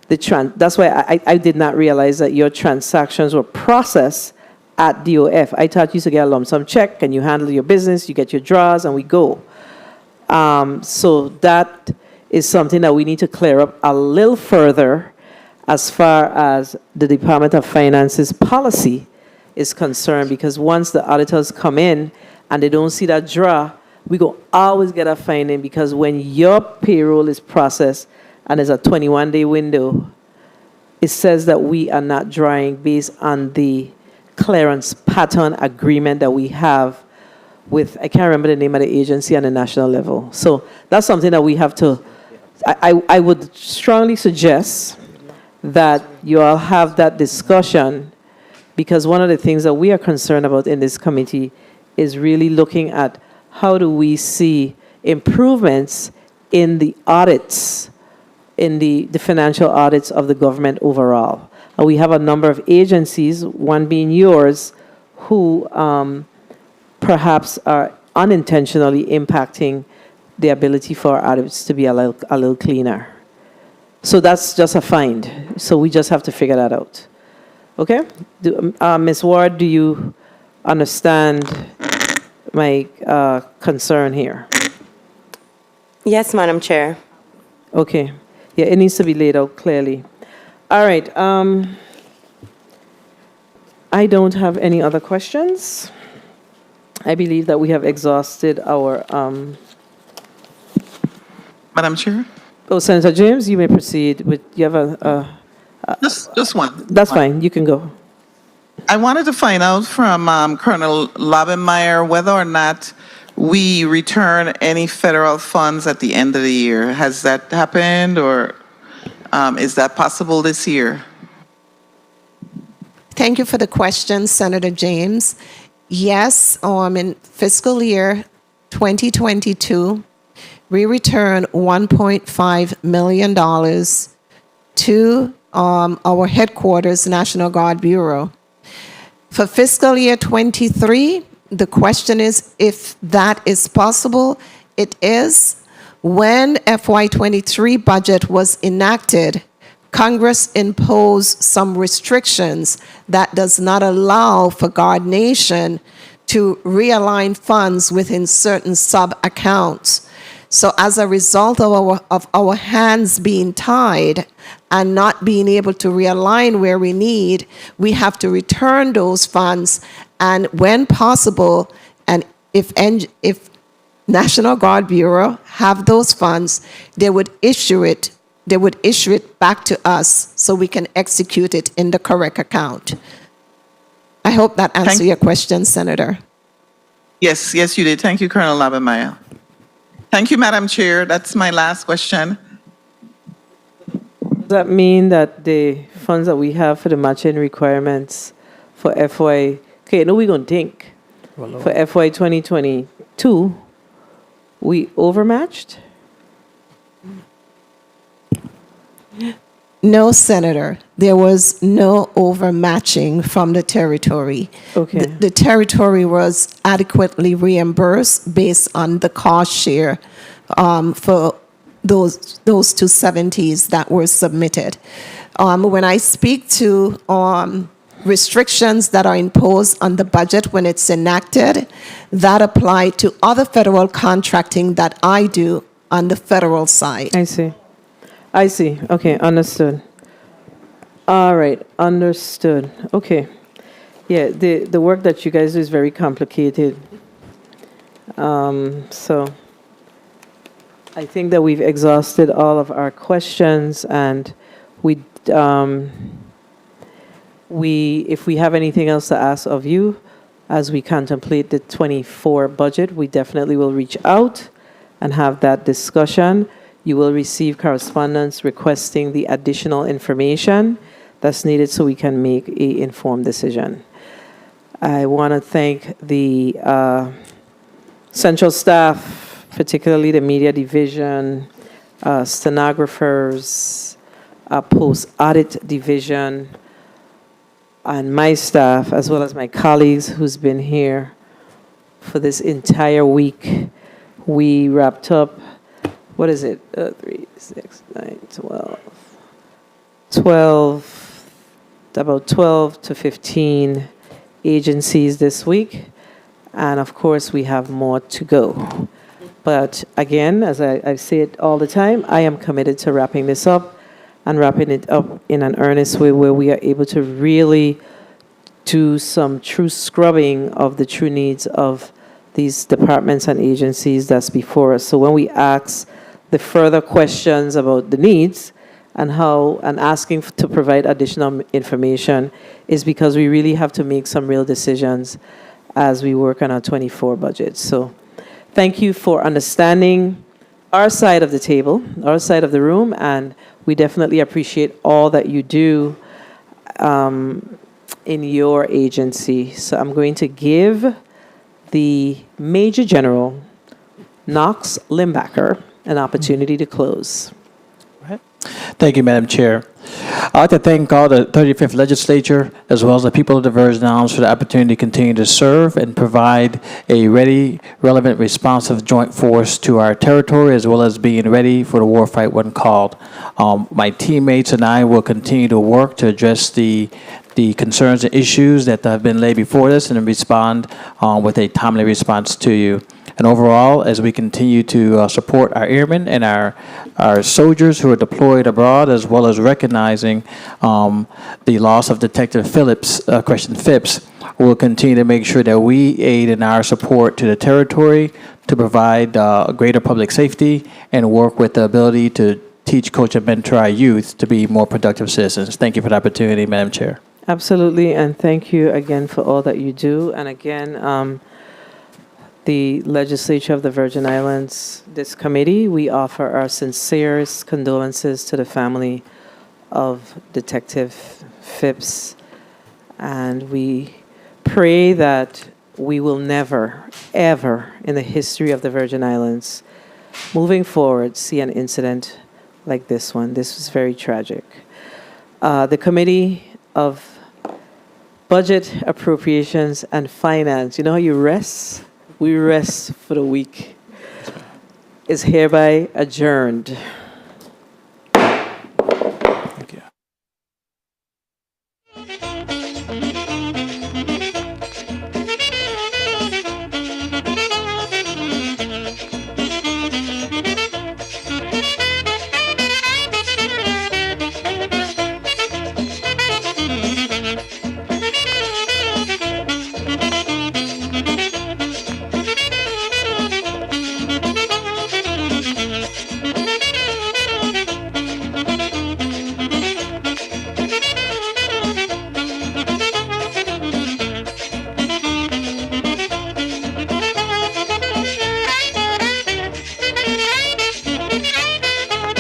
That's why I did not realize that your transactions were processed at DOF. I thought you used to get a lump sum check and you handle your business, you get your draws, and we go. So that is something that we need to clear up a little further as far as the Department of Finance's policy is concerned, because once the auditors come in and they don't see that draw, we go always get a finding, because when your payroll is processed and there's a 21-day window, it says that we are not drawing based on the clearance pattern agreement that we have with, I can't remember the name of the agency on the national level. So that's something that we have to, I would strongly suggest that you all have that discussion, because one of the things that we are concerned about in this committee is really looking at how do we see improvements in the audits, in the financial audits of the government overall. And we have a number of agencies, one being yours, who perhaps are unintentionally impacting the ability for our audits to be a little cleaner. So that's just a find. So we just have to figure that out. Okay? Ms. Ward, do you understand my concern here? Yes, Madam Chair. Okay. Yeah, it needs to be laid out clearly. All right. I don't have any other questions. I believe that we have exhausted our... Madam Chair? Oh, Senator James, you may proceed with... You have Just one. That's fine. You can go. I wanted to find out from Colonel Lobenmeyer whether or not we return any federal funds at the end of the year. Has that happened, or is that possible this year? Thank you for the question, Senator James. Yes, in fiscal year 2022, we returned $1.5 million to our headquarters, National Guard Bureau. For fiscal year 23, the question is if that is possible. It is. When FY23 budget was enacted, Congress imposed some restrictions that does not allow for Guard Nation to realign funds within certain sub-accounts. So as a result of our hands being tied and not being able to realign where we need, we have to return those funds. And when possible, and if National Guard Bureau have those funds, they would issue it back to us so we can execute it in the correct account. I hope that answers your question, Senator. Yes, you did. Thank you, Colonel Lobenmeyer. Thank you, Madam Chair. That's my last question. Does that mean that the funds that we have for the matching requirements for FY, okay, no, we're going to think, for FY 2022, we overmatched? No, Senator. There was no overmatching from the territory. Okay. The territory was adequately reimbursed based on the cost share for those 270s that were submitted. When I speak to restrictions that are imposed on the budget when it's enacted, that apply to other federal contracting that I do on the federal side. I see. Okay, understood. All right, understood. Okay. Yeah, the work that you guys do is very complicated. So I think that we've exhausted all of our questions, and if we have anything else to ask of you as we contemplate the 24 budget, we definitely will reach out and have that discussion. You will receive correspondence requesting the additional information that's needed so we can make an informed decision. I want to thank the central staff, particularly the media division, stenographers, post-audit division, and my staff, as well as my colleagues who's been here for this entire week. We wrapped up, what is it? 3, 6, 9, 12. about 12 to 15 agencies this week. And of course, we have more to go. But again, as I say it all the time, I am committed to wrapping this up and wrapping it up in an earnest way where we are able to really do some true scrubbing of the true needs of these departments and agencies that's before us. So when we ask the further questions about the needs and asking to provide additional information is because we really have to make some real decisions as we work on our 24 budget. So thank you for understanding our side of the table, our side of the room, and we definitely appreciate all that you do in your agency. So I'm going to give the Major General, Knox Limbacher, an opportunity to close. Thank you, Madam Chair. I'd like to thank all the 35th Legislature, as well as the people of the Virgin Islands, for the opportunity to continue to serve and provide a ready, relevant, responsive joint force to our territory, as well as being ready for the warfight when called. My teammates and I will continue to work to address the concerns and issues that have been laid before us and respond with a timely response to you. And overall, as we continue to support our airmen and our soldiers who are deployed abroad, as well as recognizing the loss of Detective Phipps, we'll continue to make sure that we aid in our support to the territory to provide greater public safety and work with the ability to teach, coach, and mentor our youth to be more productive citizens. Thank you for the opportunity, Madam Chair. Absolutely, and thank you again for all that you do. And again, the Legislature of the Virgin Islands, this committee, we offer our sincerest condolences to the family of Detective Phipps, and we pray that we will never, ever in the history of the Virgin Islands, moving forward, see an incident like this one. This was very tragic. The Committee of Budget, Appropriations, and Finance, you know how you rest? We rest for the week. Is hereby adjourned.